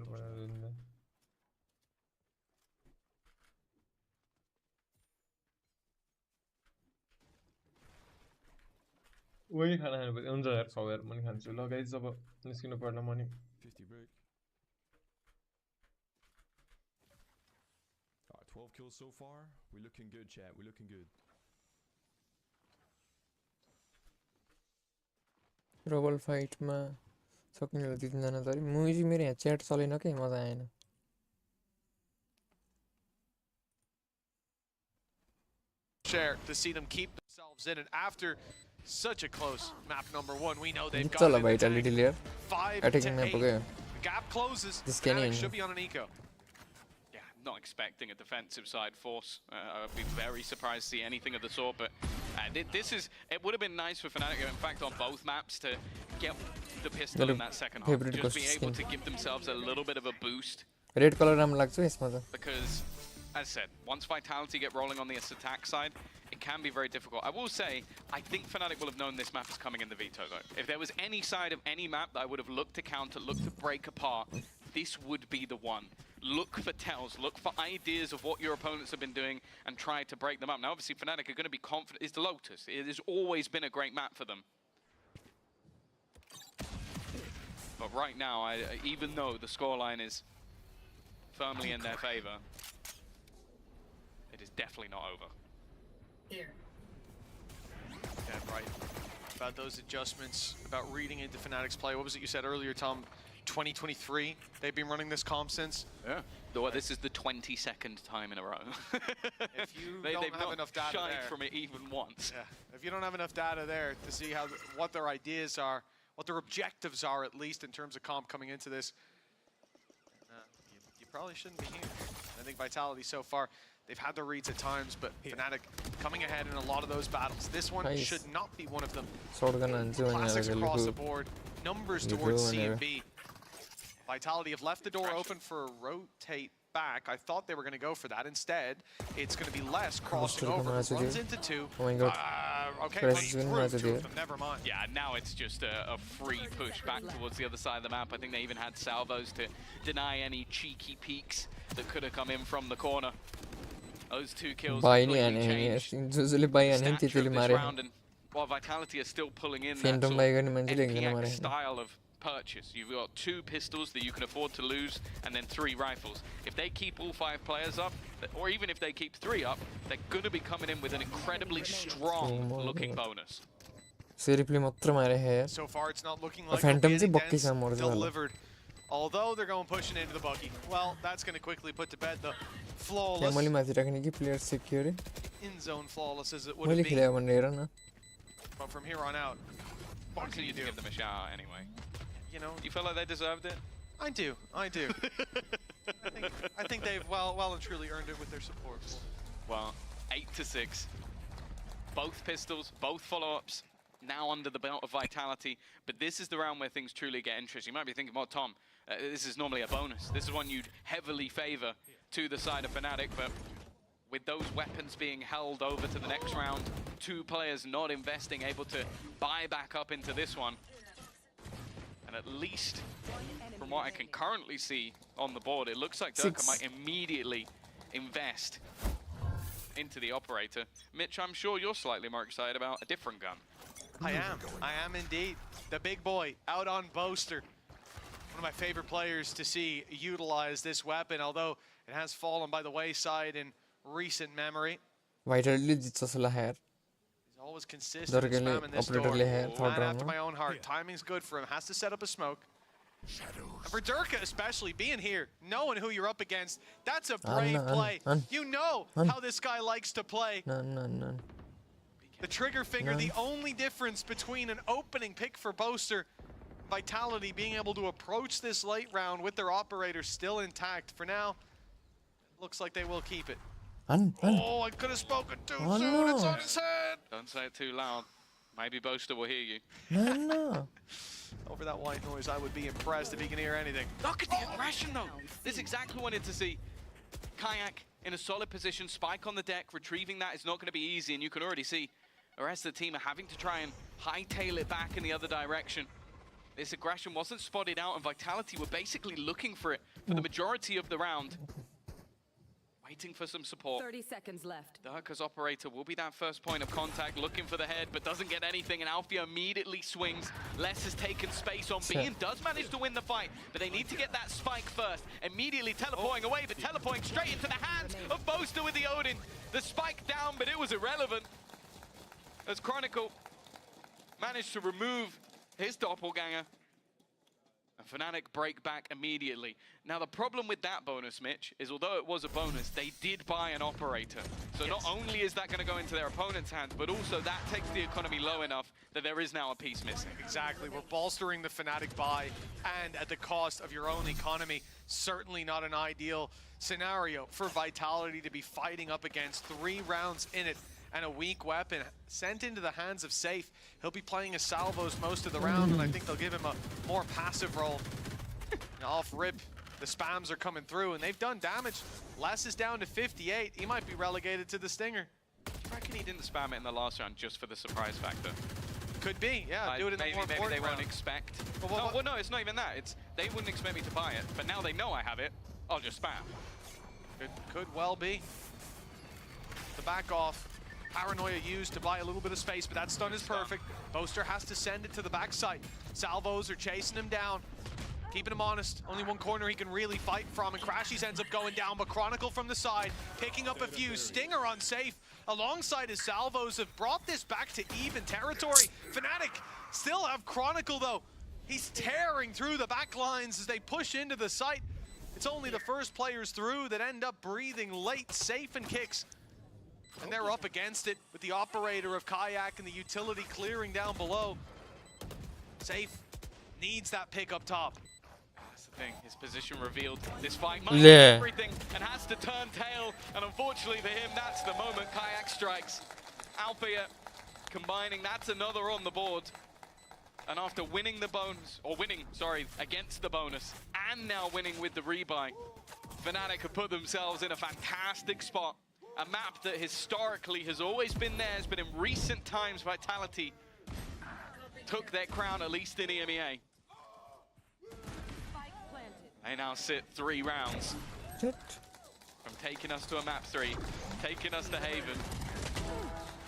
वही खाना खानु पर्छ. हुन्छ यार 100 यार म नि खान्छु. ल गाइस अब निस्किनु पर्ला म नि. 50 brick. Alright, 12 kills so far. We're looking good, chat. We're looking good. रबल फाइटमा सकिनेलाई 2-3 जना तरी मुजी मेरो यहाँ च्याट चलेन के मजा आएन. Share to see them keep themselves in it after such a close map number 1. We know they've got it. Vitality layer. 5 attacking to map 8. okay. The gap closes. This Fnatic should be on an eco. Yeah, not expecting a defensive side force. I'd be very surprised to see anything of the sort, but it would have been nice for Fnatic, in fact, on both maps to get the pistol in that second half. Just be able to give themselves a little bit of a boost. Red color राम्रो लाग्छ यसमा त. Because, as I said, once Vitality get rolling on the attack side, it can be very difficult. I will say, I think Fnatic will have known this map is coming in the veto though. If there was any side of any map that I would have looked to counter, looked to break apart, this would be the one. Look for tells, look for ideas of what your opponents have been doing and try to break them up. Now, obviously, Fnatic are going to be confident. It's the Lotus. It has always been a great map for them. But right now, even though the scoreline is firmly in their favor, it is definitely not over. Here. Yeah, right. About those adjustments, about reading into Fnatic's play. What was it you said earlier, Tom? 2023, they've been running this comp since? Yeah. Well, this is the 22nd time in a row. If you they've don't have not enough data shied there, from it even once. yeah. If you don't have enough data there to see what their ideas are, what their objectives are, at least in terms of comp coming into this, you probably shouldn't be here. I think Vitality so far, they've had their reads at times, but Fnatic coming ahead in a lot of those battles. This one should not be one of them. Classics across the board, numbers towards C and B. Vitality have left the door open for a rotate back. I thought they were going to go for that. Instead, it's going to be less crossing over. Runs into two. Oh my god. Okay, runs through two of them. Never mind. Yeah, now it's just a free push back towards the other side of the map. I think they even had salvos to deny any cheeky peeks that could have come in from the corner. Those two kills completely changed the stature of this round, and while Vitality are still pulling in that sort of NPX style of purchase. You've got 2 pistols that you can afford to lose, and then 3 rifles. If they keep all 5 players up, or even if they keep 3 up, they're going to be coming in with an incredibly strong-looking bonus. So far, it's not looking like it's delivered. Although they're going pushing into the buggy. Well, that's going to quickly put to bed the flawless. In-zone flawless as it would have been. But from here on out, what can you do? Give them a shout anyway. You know, you feel like they deserved it? I do. I think they've well and truly earned it with their support. Well, 8-6. Both pistols, both follow-ups, now under the belt of Vitality. But this is the round where things truly get interesting. You might be thinking, well, Tom, this is normally a bonus. This is one you'd heavily favor to the side of Fnatic, but with those weapons being held over to the next round, 2 players not investing, able to buy back up into this one. And at least, from what I can currently see on the board, it looks like Durka might immediately invest into the operator. Mitch, I'm sure you're slightly more excited about a different gun. I am indeed. The big boy out on Boaster. One of my favorite players to see utilize this weapon, although it has fallen by the wayside in recent memory. He's always consistent in spamming this door. Man after my own heart. Timing's good for him. Has to set up a smoke. And for Durka especially, being here, knowing who you're up against, that's a brave play. You know how this guy likes to play. The trigger finger, the only difference between an opening pick for Boaster, Vitality being able to approach this late round with their operator still intact. For now, looks like they will keep it. Oh, I could have spoken too soon. It's on his head. Don't say it too loud. Maybe Boaster will hear you. Over that white noise, I would be impressed if he can hear anything. Look at the aggression, though. This is exactly what I wanted to see. Kayak in a solid position, spike on the deck, retrieving that is not going to be easy, and you can already see the rest of the team are having to try and hightail it back in the other direction. This aggression wasn't spotted out, and Vitality were basically looking for it for the majority of the round. Waiting for some support. 30 seconds left. Durka's operator will be that first point of contact, looking for the head, but doesn't get anything, and Alfia immediately swings. Les has taken space on B and does manage to win the fight, but they need to get that spike first. Immediately teleporting away, but teleporting straight into the hands of Boaster with the Odin. The spike down, but it was irrelevant, as Chronicle managed to remove his doppelganger. And Fnatic break back immediately. Now the problem with that bonus, Mitch, is although it was a bonus, they did buy an operator. So not only is that going to go into their opponent's hands, but also that takes the economy low enough that there is now a piece missing. Exactly, we're bolstering the Fnatic buy, and at the cost of your own economy. Certainly not an ideal scenario for Vitality to be fighting up against. 3 rounds in it, and a weak weapon sent into the hands of Safe. He'll be playing his salvos most of the round, and I think they'll give him a more passive role. Off rip, the spams are coming through, and they've done damage. Les is down to 58. He might be relegated to the Stinger. I reckon he didn't spam it in the last round just for the surprise factor. Could be, yeah. Do it in the more maybe they important won't round. expect. Well, No, it's not even that. It's they wouldn't expect me to buy it, but now they know I have it. I'll just spam. Could well be. The back off. Paranoia used to buy a little bit of space, but that stun is perfect. Boaster has to send it to the backside. Salvos are chasing him down, keeping him honest. Only one corner he can really fight from, and Crashies ends up going down, but Chronicle from the side, picking up a few. Stinger unsafe alongside his salvos have brought this back to even territory. Fnatic still have Chronicle though. He's tearing through the back lines as they push into the site. It's only the first players through that end up breathing late, safe and kicks. And they're up against it with the operator of Kayak and the utility clearing down below. Safe needs that pick up top. That's the thing, his position revealed. This fight might Yeah. everything and has to turn tail. And unfortunately for him, that's the moment. Kayak strikes. Alpha combining, that's another on the board. And after winning the bonus, or winning, sorry, against the bonus, and now winning with the rebuy, Fnatic have put themselves in a fantastic spot. A map that historically has always been theirs, but in recent times, Vitality took their crown, at least in EMEA. They now sit 3 rounds from taking us to a map 3, taking us to Haven.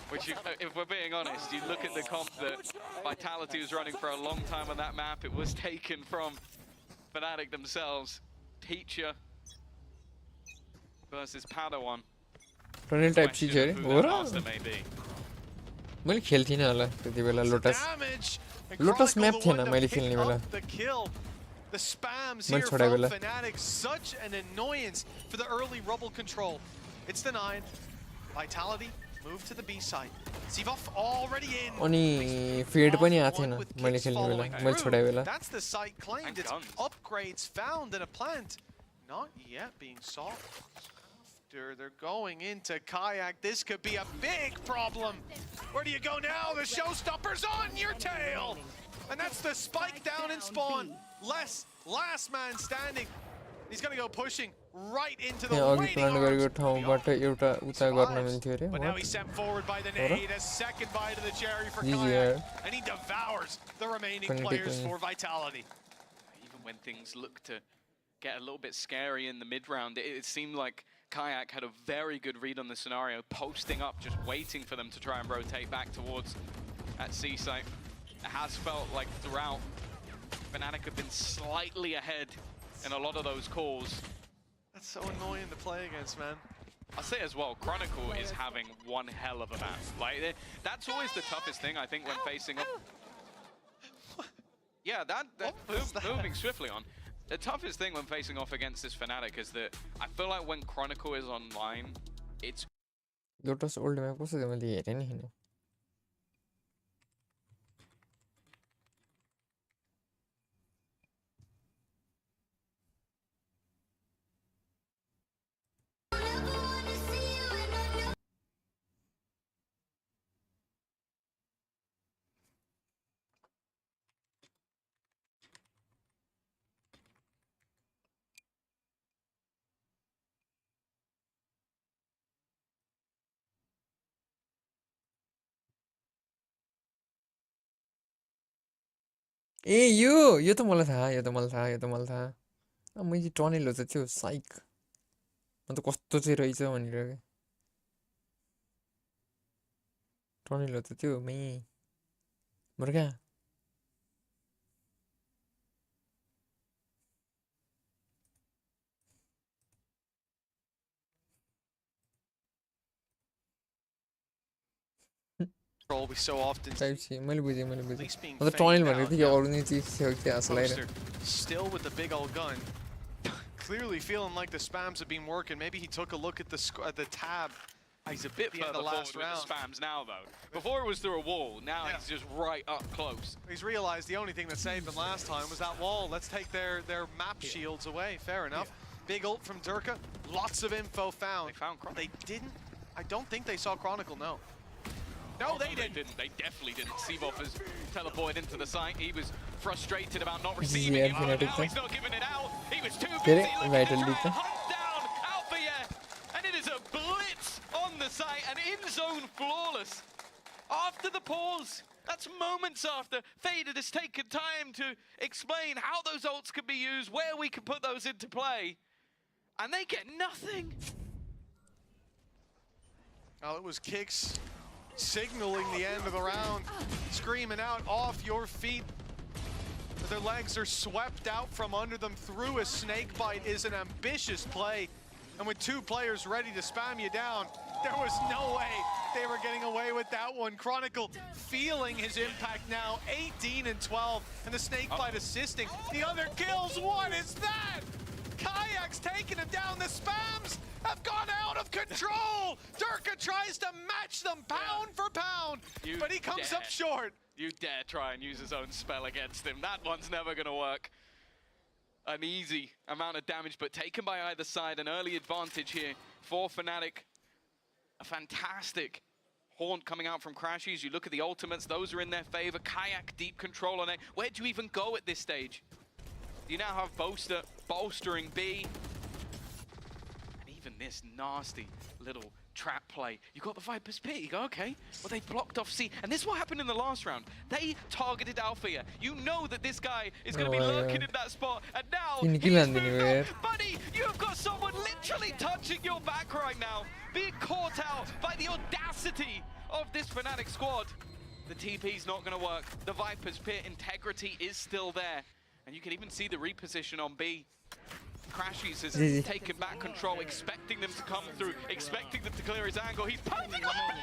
Which, if we're being honest, you look at the comp that Vitality was running for a long time on that map, it was taken from Fnatic themselves. Teacher versus Padawan. Tunnel type चीज है हो रहा मैले खेल्थिन होला त्यतिबेला lotus map थिएन मैले खेल्ने बेला The spams here from Fnatic, such an annoyance for the early rubble control. It's denied. Vitality move to the B side. Sivoff already in. अनि फेड पनि आएको थिएन मैले खेल्ने बेला मैले छोडाए बेला That's the site claimed. It's upgrades found in a plant. Not yet being solved. They're going into Kayak. This could be a big problem. Where do you go now? The showstopper's on your tail. And that's the spike down in spawn. Last man standing. He's going to go pushing right into the waiting arms. But now he's sent forward by the nade. A second bite of the cherry for Kayak. And he devours the remaining players for Vitality. Even when things look to get a little bit scary in the mid-round, it seemed like Kayak had a very good read on the scenario, posting up, just waiting for them to try and rotate back towards at C site. It has felt like throughout, Fnatic have been slightly ahead in a lot of those calls. That's so annoying to play against, man. I'll say as well, Chronicle is having one hell of a map. Like, that's always the toughest thing, I think, when facing up. Yeah, that moving swiftly on. The toughest thing when facing off against this Fnatic is that I feel like when Chronicle is online, it's... Lotus old map कस्तो थियो मैले हेरेँ नि हैन ए यो त मलाई थाहा यो त मलाई थाहा मैले टनेल हो त थियो साइक म त कस्तो चाहिँ रहेछ भनेर के टनेल हो त त्यो मे मर्का We so often मैले बुझेँ म त टनेल भनेको थिएँ अरु नै चीज थियो के आशा लाग्यो still with the big old gun. Clearly feeling like the spams have been working. Maybe he took a look at the tab. He's a bit further forward with the spams now, though. Before it was through a wall, now he's just right up close. He's realized the only thing that saved them last time was that wall. Let's take their map shields away. Fair enough. Big ult from Durka. Lots of info found. They found Chronicle. They didn't. I don't think they saw Chronicle, no. No, they didn't. They definitely didn't. Sivoff has teleported into the site. He was frustrated about not receiving it. Now he's not giving it out. He was too busy looking to try and hunt down Alpha. And it is a blitz on the site. And in zone flawless. After the pause, That's moments after Faded has taken time to explain how those ults can be used, where we can put those into play, and they get nothing. Oh, it was kicks signaling the end of the round, screaming out, off your feet. Their legs are swept out from under them through a snake bite is an ambitious play. And with two players ready to spam you down, there was no way they were getting away with that one. Chronicle feeling his impact now, 18 and 12, and the snake bite assisting. The other kills, what is that? Kayak's taking him down, the spams have gone out of control! Durka tries to match them pound for pound, but he comes up short. You dare try and use his own spell against him. That one's never gonna work. An easy amount of damage, but taken by either side. An early advantage here for Fnatic. A fantastic haunt coming out from Crashies. You look at the ultimates, those are in their favor. Kayak, deep control on it. Where do you even go at this stage? You now have Boaster bolstering B. And even this nasty little trap play. You got the Viper's Pit, you go, okay. Well, they blocked off C. And this is what happened in the last round. They targeted Alpha here. You know that this guy is going to be lurking in that spot. And now, he's moved on. Buddy, you have got someone literally touching your back right now. Being caught out by the audacity of this Fnatic squad. The TP's not going to work. The Viper's Pit integrity is still there. And you can even see the reposition on B. Crashies has taken back control, expecting them to come through, expecting them to clear his angle. He's perfect. What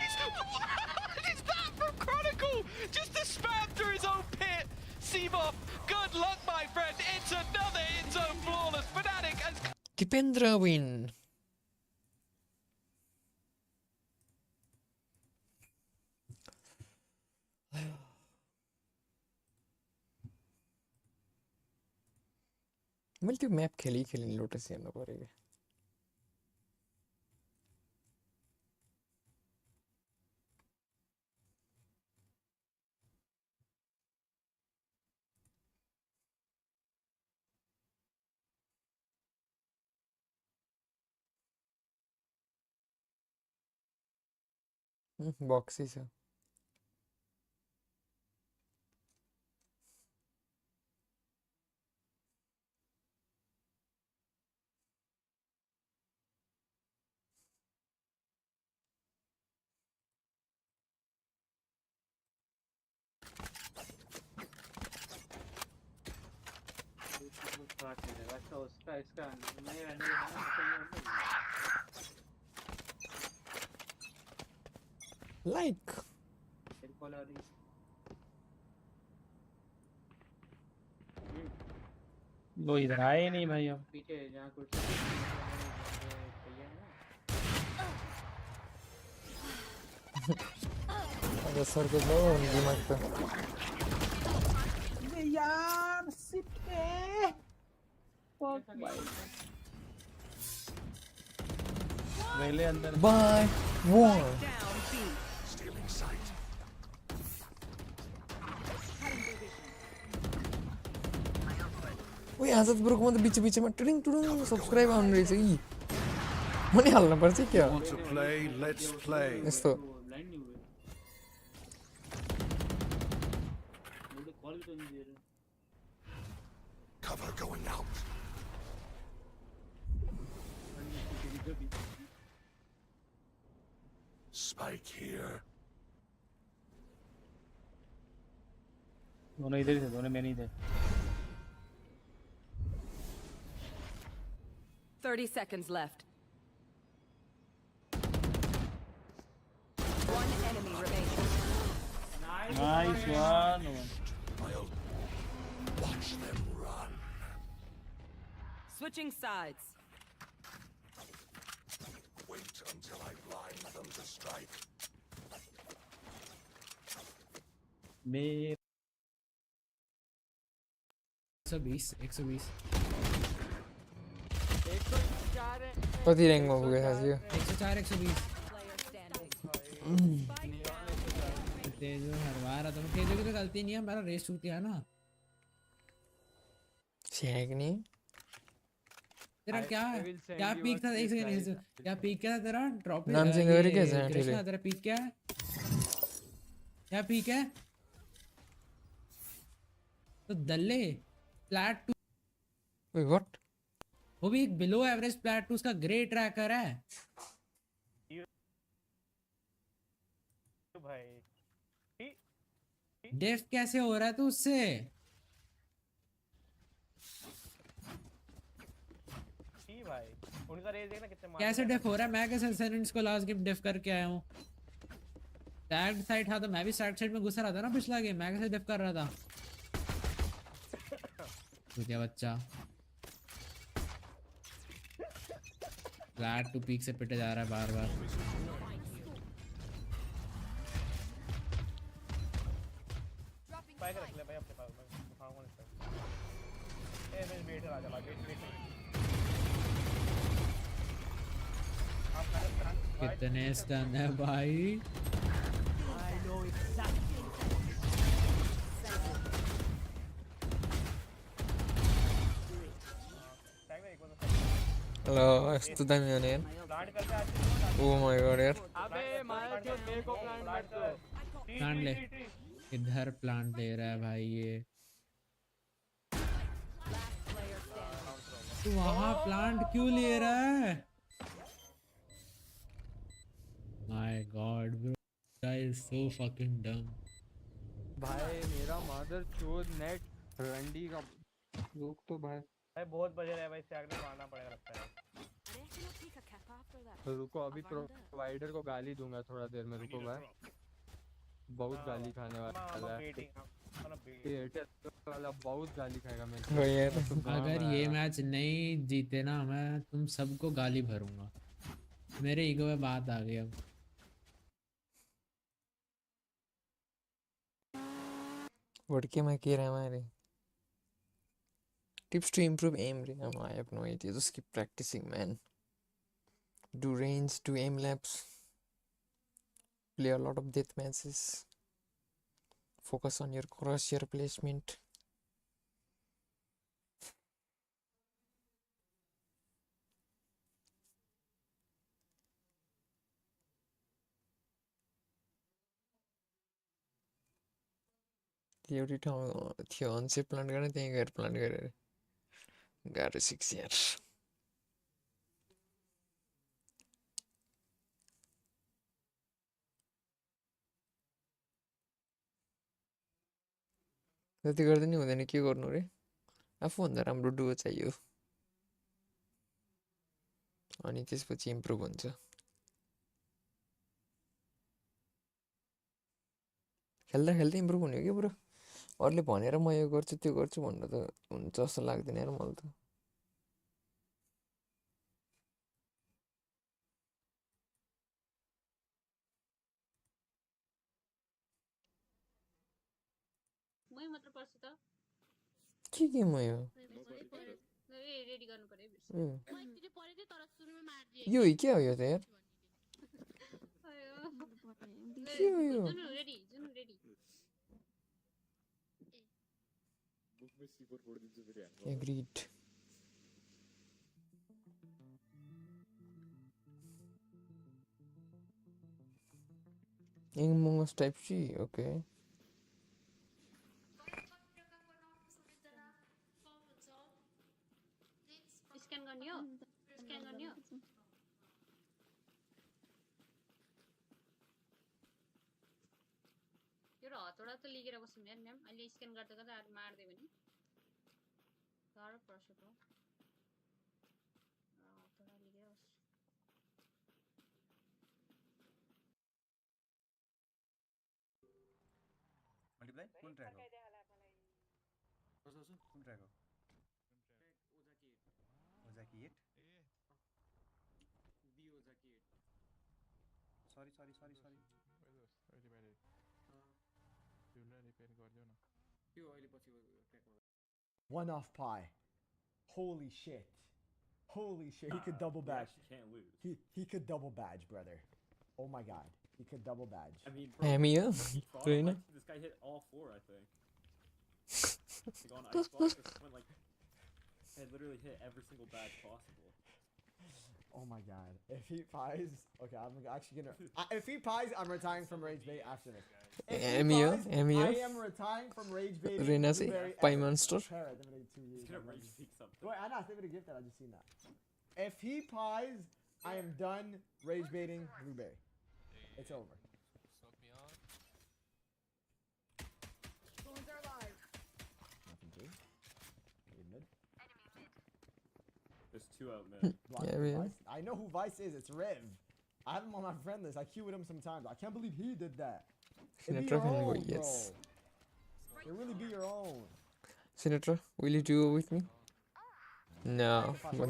is that from Chronicle? Just a spam through his own pit. Seamoff, good luck, my friend. It's another in-zone flawless. Fnatic has... Dipendra win. मैले त्यो map खेली lotus हेर्नु पर्यो कि बक्सी छ like वो इधर आए नहीं भाई अब पीछे जहाँ कुछ अरे सर को लो दिमाग पे यार सिट पे फक भाई पहले अंदर बाय वन ओए आजाद ब्रो को मतलब बीच में टिडिङ टुडुङ सब्स्क्राइब आउनु रहेछ कि मनी हाल्नु पर्छ क्या यस्तो cover going out. Spike here. दोनों इधर थे दोनों में नहीं थे 30 seconds left. One enemy remaining. Nice one. I'll watch them run. Switching sides. Wait until I blind them to strike. Me. 120. कति र्याङ्कमा पुगेछ साथी 104 120 तेजो हरवा रहा था तेजो की तो गलती नहीं है हमारा रेस छूट गया ना शेक नहीं तेरा क्या पीक था एक सेकंड क्या पीक क्या था तेरा ड्रॉप नाम चेंज करके कैसे है कृष्णा तेरा पीक क्या है तो दल्ले फ्लैट टू Wait, what? वो भी एक बिलो एवरेज फ्लैट टू उसका ग्रे ट्रैकर है भाई डेफ कैसे हो रहा है तू उससे भाई उनका रेस देखना कितने कैसे डेफ हो रहा है मैं कैसे एसेंडेंट्स को लास्ट गेम डेफ करके आया हूँ टैग्ड साइड था तो मैं भी स्टार्ट साइड में घुसा रहा था ना पिछला गेम मैं कैसे डेफ कर रहा था तो क्या बच्चा फ्लैट टू पीक से पिटे जा रहा है बार बार बाइक रख ले भाई अपने पास मैं उठाऊंगा इस पे ए मैं वेट आ जा वेट कितने स्टन है भाई Hello, यस्तो दामी हो नि यार Oh my god यार प्लांट ले इधर प्लांट ले रहा है भाई ये तू वहां प्लांट क्यों ले रहा है My God, bro, that is so fucking dumb. भाई मेरा मदर चोद नेट रंडी का रुक तो भाई बहुत बजे रहे भाई स्टैक में मारना पड़ेगा लगता है रुको अभी प्रोवाइडर को गाली दूंगा थोड़ा देर में रुको भाई बहुत गाली खाने वाला है एयरटेल वाला बहुत गाली खाएगा मेरे अगर ये मैच नहीं जीते ना मैं तुम सबको गाली भरूंगा मेरे ईगो में बात आ गई अब What came I care हमारे tips to improve aim रे I have no idea just keep practicing man do range do aim laps play a lot of death matches focus on your crosshair placement एउटै ठाउँ थियो unsafe plant गर्ने त्यहीँ गएर plant गरेर गाह्रो सिक्छ यार त्यति गर्दा नि हुँदैन के गर्नु रे आफूभन्दा राम्रो डुओ चाहियो अनि त्यसपछि इम्प्रुभ हुन्छ खेल्दा खेल्दै इम्प्रुभ हुने हो कि ब्रो अरूले भनेर म यो गर्छु त्यो गर्छु भन्नु त हुन्छ जस्तो लाग्दैन यार मलाई त मै मात्र पर्छ त के गेम हो यो रेडी गर्नु पर्यो मैले पढेथे तर सुरुमा मार्दिए यो क्या हो यो त यार के हो यो जुन ready Agreed. Among Us type C, okay. Scan गर्ने हो यो हतौडा त लिएर बस्नु यार म्याम अहिले स्क्यान गर्दा गर्दा मार्दै भने गाह्रो पर्छ त हतौडा लिएर बस्छु मल्टिप्लाई कुन ट्र्याक हो कुन ट्र्याक हो ओजाकी 8 बी ओजाकी 8 सरी One off pie. Holy shit. He could double badge. Can't lose. He could double badge, brother. Oh my god. He could double badge. I mean, This guy hit all 4, I think. Like on Icebox, this went like, it literally hit every single badge possible. Oh my god. If he pies, okay, I'm actually gonna. If he pies, I'm retiring from rage bait after this. If he pies, I am retiring from rage bait. Rena se pie monster. He's gonna rage peek something. Wait, I know. They gift that. I just seen that. If he pies, I am done rage baiting blueberry. It's over. Smoke me on. Nothing to. Mid. There's two out, man. Yeah. I know who Vice is. It's Rev. I have him on my friend list. I queue with him sometimes. I can't believe he did that. It'd be your own, yes. Bro. It really be your own. Sinatra, will you duo with me? No. Wait,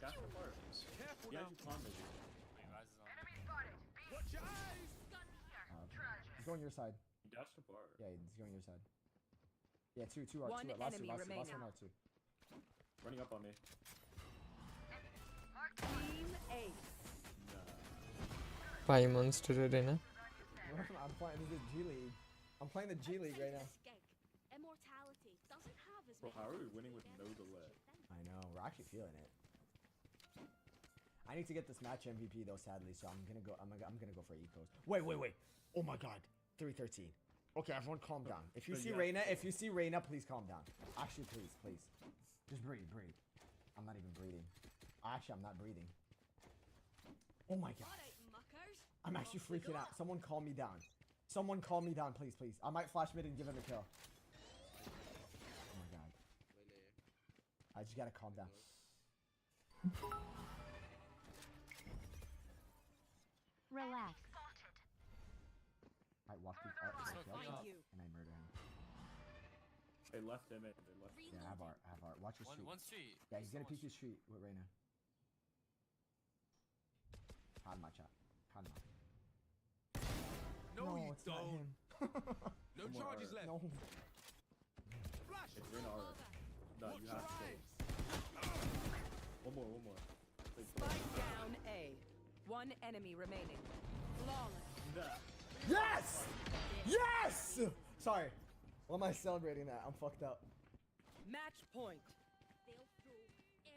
that's the part. Yeah, you can't maybe. He's going your side. That's the part. Yeah, he's going your side. Yeah, two are. One Last enemy two. Last remaining. one are two. Running up on me. Team Ace. Pie monster Rena. I'm playing the G League. I'm playing the G League right now. Bro, how are we winning with no delay? I know. We're actually feeling it. I need to get this match MVP though, sadly. So I'm gonna go. I'm gonna go for ecos. Wait. Oh my god. 313. Okay, everyone, calm down. If you see Reyna, please calm down. Actually, please. Just breathe. I'm not even breathing. Actually, I'm not breathing. Oh my god. I'm actually freaking out. Someone calm me down. Please. I might flash mid and give him a kill. Oh my god. I just gotta calm down. Relax. I walked through and I murder him. They left him in. Yeah, have art. Watch your street. One street. Yeah, he's gonna peek his street with Reyna. Hanma chat. Hanma. No, you it's not don't. him. No charges left. No. It's Reyna alright. No, you have to stay. One more. Spike down A. One enemy remaining. Flawless. Yes! Sorry. Why am I celebrating that? I'm fucked up. Match point.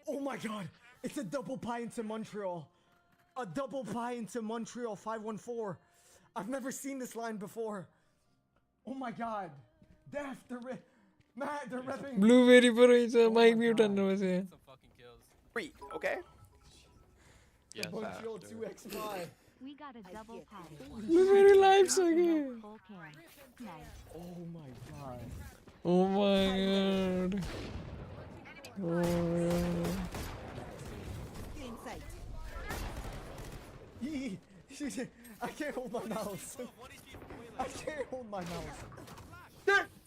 Oh my god! It's a double pie into Montreal. 514. I've never seen this line before. Oh my god. Def, Matt, they're repping. Blueberry पर mic mute करना वैसे. Some fucking kills. Wait, okay? Yes, Montreal 2x5. We got a double pie. Blueberry lives again. Full cam. Nice. Oh my god. Oh my god. I can't hold my mouse. I can't hold my mouse.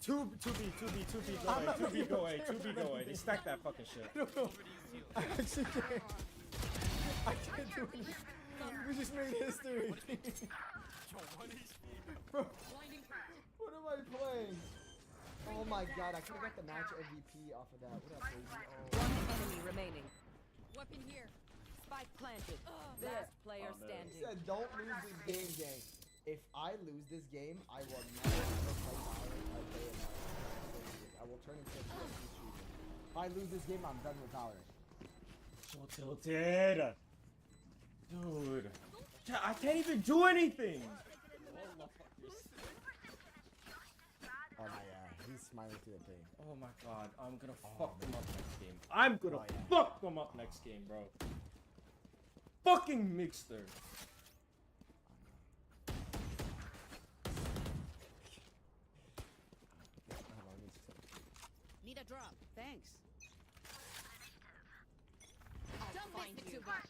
2B, go away. They stacked that fucking shit. I don't know. I actually can't. I can't do it. We just made history. Bro, what am I playing? Oh my god, I could have got the match MVP off of that. What up, crazy? Oh. One enemy remaining. Weapon here. Spike planted. Last player standing. He said, don't lose this game, gang. If I lose this game, I will never play Valorant a day in my life. I will turn into a PSP streamer. If I lose this game, I'm done with Valorant. So tilted. Dude. I can't even do anything. Oh my god, he's smiling through the thing. Oh my god, I'm gonna fuck them up next game. I'm gonna fuck them up next game, bro. Fucking mixer. Need a drop. Thanks. Don't find me too much.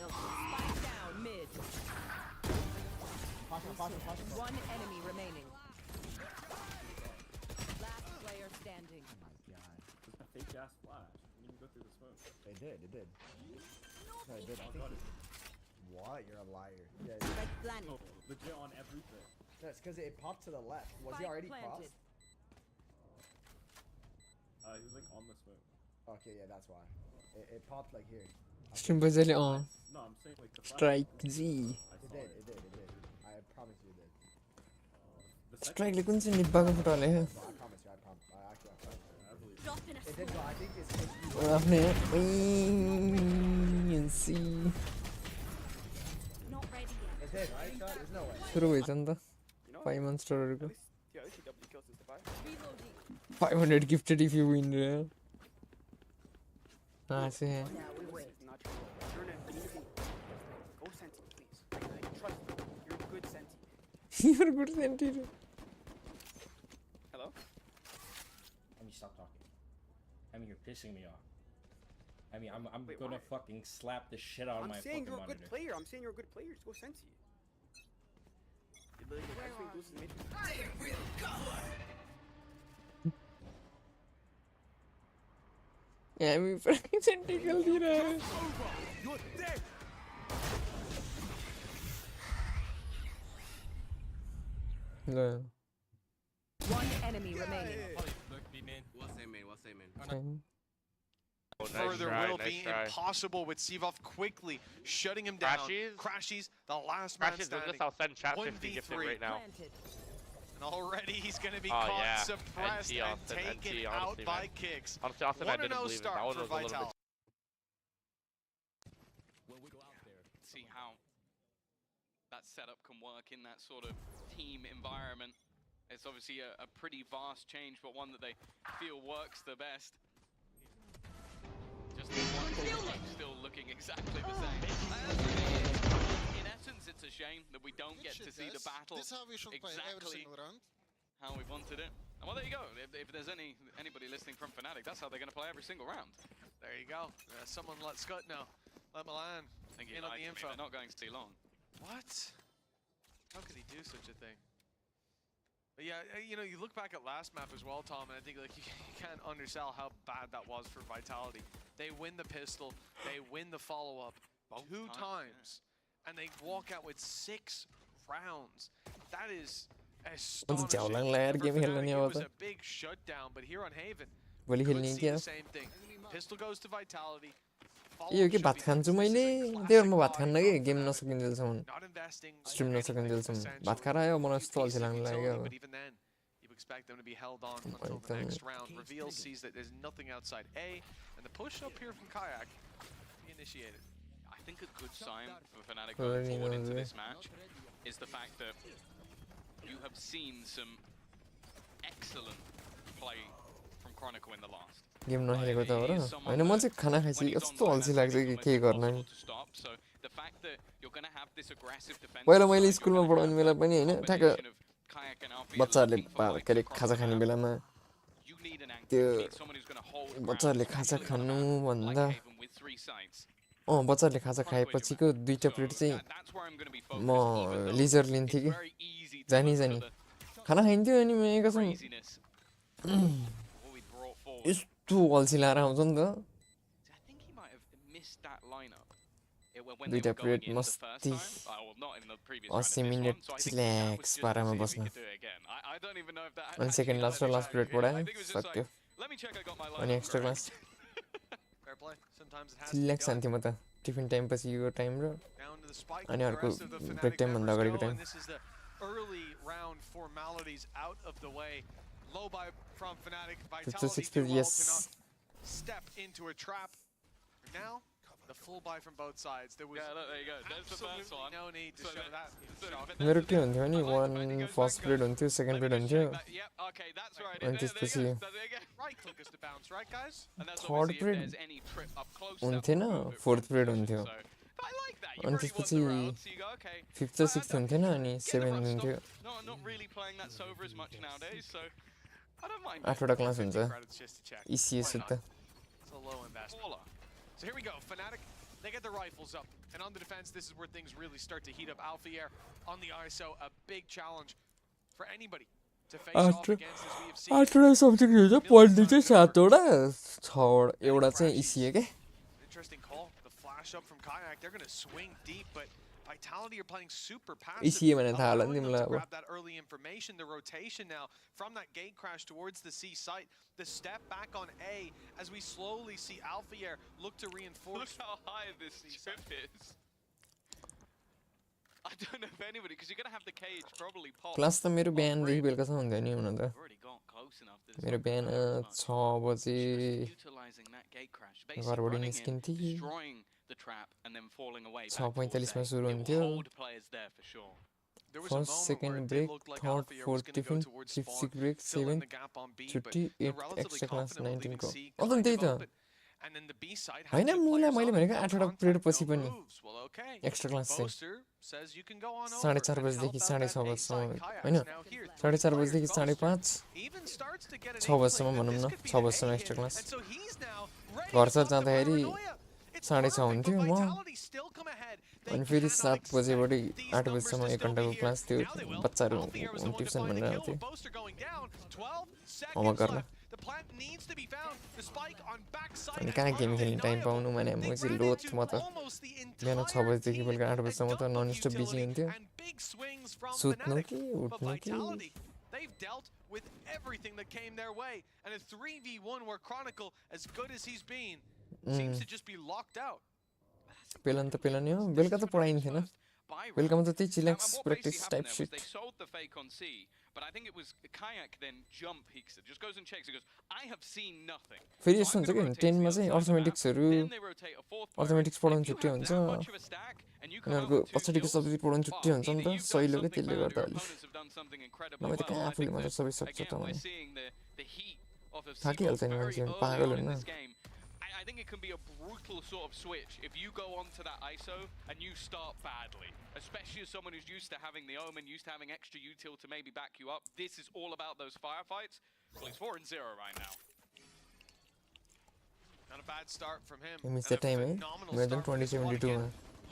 Spike down mid. One enemy remaining. Last player standing. Oh my god. It's a fake ass flash. Didn't even go through the smoke. They did. No, they did. Oh god. What? You're a liar. Yeah, Oh, legit on everything. that's because it popped to the left. Was he already popped? He was like on the smoke. Okay, yeah, that's why. It popped like here. Stream बजले on. No, I'm saying like the flash. Strike Z. It did. I promise you it did. Strike le kun चाहिँ निब्बाको फुटाले I promise you, I promise. I promise. It did go. I think it's आफ्नै NC It did, right? There's no way. सुरु भएछ नि त 5 monsterहरुको Yeah, OCW kills this device. 500 gifted if you win रे से This is not true. You're an amazing. Go Senti, please. Like, trust me. You're a good Senti. you're good senti Hello? I mean, stop talking. I mean, you're pissing me off. I mean, I'm gonna fucking slap the shit out of I'm my saying fucking you're a good monitor. player. I'm saying you're a good player. Just go Senti. The ability to actually lose the matrix. I will go. Yeah, we fucking senti kill दी रहा है You're dead. ले One enemy remaining. fine Further will be impossible with Sivov quickly shutting him down. Crashies, the last man standing. 1v3 right now. And already he's going to be caught suppressed and taken out by kicks. 1-0 start for Vital. See how that setup can work in that sort of team environment. It's obviously a pretty vast change, but one that they feel works the best. Just still looking exactly the same. In essence, it's a shame that we don't get to see the battle exactly how we wanted it. And well, there you go. If there's anybody listening from Fnatic, that's how they're going to play every single round. There you go. Someone let Scott know. Let Milan in on the info. They're not going to too long. What? How could he do such a thing? But yeah, you know, you look back at last map as well, Tom, and I think like you can't undersell how bad that was for Vitality. They win the pistol, they win the follow-up two times, and they walk out with 6 rounds. That is astonishing. For Fnatic, it was a big shutdown, but here on Haven, could see the same thing. Pistol goes to Vitality. यो के भात खान्छु मैले त्यही म भात खान्न के game नसकिन्जेलसम्म stream नसकिन्जेलसम्म भात खाएर आयो मलाई यस्तो अल्छी लाग्न लाग्यो You expect them to be held on until the next round. Reveal sees that there's nothing outside A, and the push up here from Kayak initiated. I think a good sign for Fnatic going forward into this match is the fact that you have seen some excellent play from Chronicle in the last. Game नखेलेको त हो र हैन म चाहिँ खाना खाइसि यस्तो अल्छी लाग्छ कि के गर्न नि पहिला मैले स्कुलमा पढाउने बेला पनि हैन ठ्याक्क बच्चाहरुले के अरे खाजा खाने बेलामा त्यो बच्चाहरुले खाजा खानु भन्दा बच्चाहरुले खाजा खाएपछिको 2टा प्लेट चाहिँ म लिजर लिन्थे कि जानी खाना खाइन्थ्यो अनि म एकछिन यस्तो अल्छी लाएर आउँछ नि त 2टा प्लेट मस्ती 80 मिनेट चिल्याक्स पारामा बस्न अनि सेकेन्ड लास्ट र लास्ट प्लेट पढाएँ सक्यो अनि एक्स्ट्रा क्लास चिल्याक्स खान्थेँ म त टिफिन टाइम पछि यो टाइम र अनि अर्को ब्रेक टाइम भन्दा अगाडिको time Early round formalities out of the way. Low buy from Fnatic. 56 Vitality yes. Step into a trap. Now, the full buy from both sides. There was look, there you go. There's the first one. No need to show that. मेरो के हुन्थ्यो नि one first plate हुन्थ्यो second plate हुन्थ्यो Okay, that's right. अनि त्यसपछि Right click is to bounce, right guys? Third plate हुन्थेन fourth plate हुन्थ्यो अनि त्यसपछि फिफ्थ र सिक्स्थ हुन्थेन अनि 7 हुन्थ्यो 8वटा क्लास हुन्छ इसिएस त So here we go, Fnatic, they get the rifles up, and on the defense, this is where things really start to heat up. Alpha Air on the ISO, a big challenge for anybody to face off against, as we have seen. 8वटा subject हुन्छ पढ्ने चाहिँ 7वटा 6वटा एउटा चाहिँ इसिए के Interesting call, the flash up from Kayak, they're going to swing deep, but Vitality are playing super passive. इसिए भने थाहा होला नि तिमीलाई अब Grab that early information, the rotation now from that gate crash towards the C site, the step back on A as we slowly see Alphier look to reinforce. Look how high this trip is. I don't know if anybody, because you're gonna have the cage probably pop. Class त मेरो बिहानदेखि बेलुकासम्म हुँदैन नि हुन त मेरो बिहान 6 बजे घरबाट निस्किन्थेँ 6:45 मा सुरु हुन्थ्यो first second break third fourth tiffin fifth six break seventh छुट्टी 8 एक्स्ट्रा क्लास 19 को अझ त्यही त हैन मुला मैले भनेको 8 वटा पिरियड पछि पनि एक्स्ट्रा क्लास चाहिँ 4:30 बजेदेखि 6:30 बजेसम्म हैन 4:30 बजेदेखि 5:30 6 बजेसम्म भनौँ न 6 बजेसम्म एक्स्ट्रा क्लास घर जाँदाखेरि 6:30 हुन्थ्यो म अनि फेरि 7 बजेबाट 8 बजेसम्म 1 घण्टाको क्लास थियो बच्चाहरू ट्युसन भनेर आउँथ्यो होमवर्क गर्न अनि कहाँ गेम खेल्ने टाइम पाउनु भने म चाहिँ लोथ म त बिहान 6 बजेदेखि बेलुका 8 बजेसम्म त नन स्टप बिजी हुन्थ्यो सुत्नु कि उठ्नु कि They've dealt with everything that came their way, and a 3v1 where Chronicle, as good as he's been, seems to just be locked out. पेलन त पेलन हो बेलुका त पढाइन्थेन बेलुकामा त त्यही chillax practice type shit They sold the fake on C, but I think it was Kayak then jump he just goes and checks he goes I have seen nothing. फेरि यस्तो हुन्छ कि 10 मा चाहिँ अर्थमेटिक्सहरु अर्थमेटिक्स पढाउन छुट्टी हुन्छ उनीहरुको पछाडीको सब्जेक्ट पढाउन छुट्टी हुन्छ नि त सहिलो के त्यसले गर्दा अलि नभए त कहाँ आफूले मात्र सबै सक्छ त म थाकिहाल्छ नि मान्छे पागल हुन्न I think it can be a brutal sort of switch if you go onto that ISO and you start badly, especially as someone who's used to having the omen, used to having extra util to maybe back you up. This is all about those firefights. Well, he's 4-0 right now. Not a bad start from him. He missed the time, eh? More than 2072.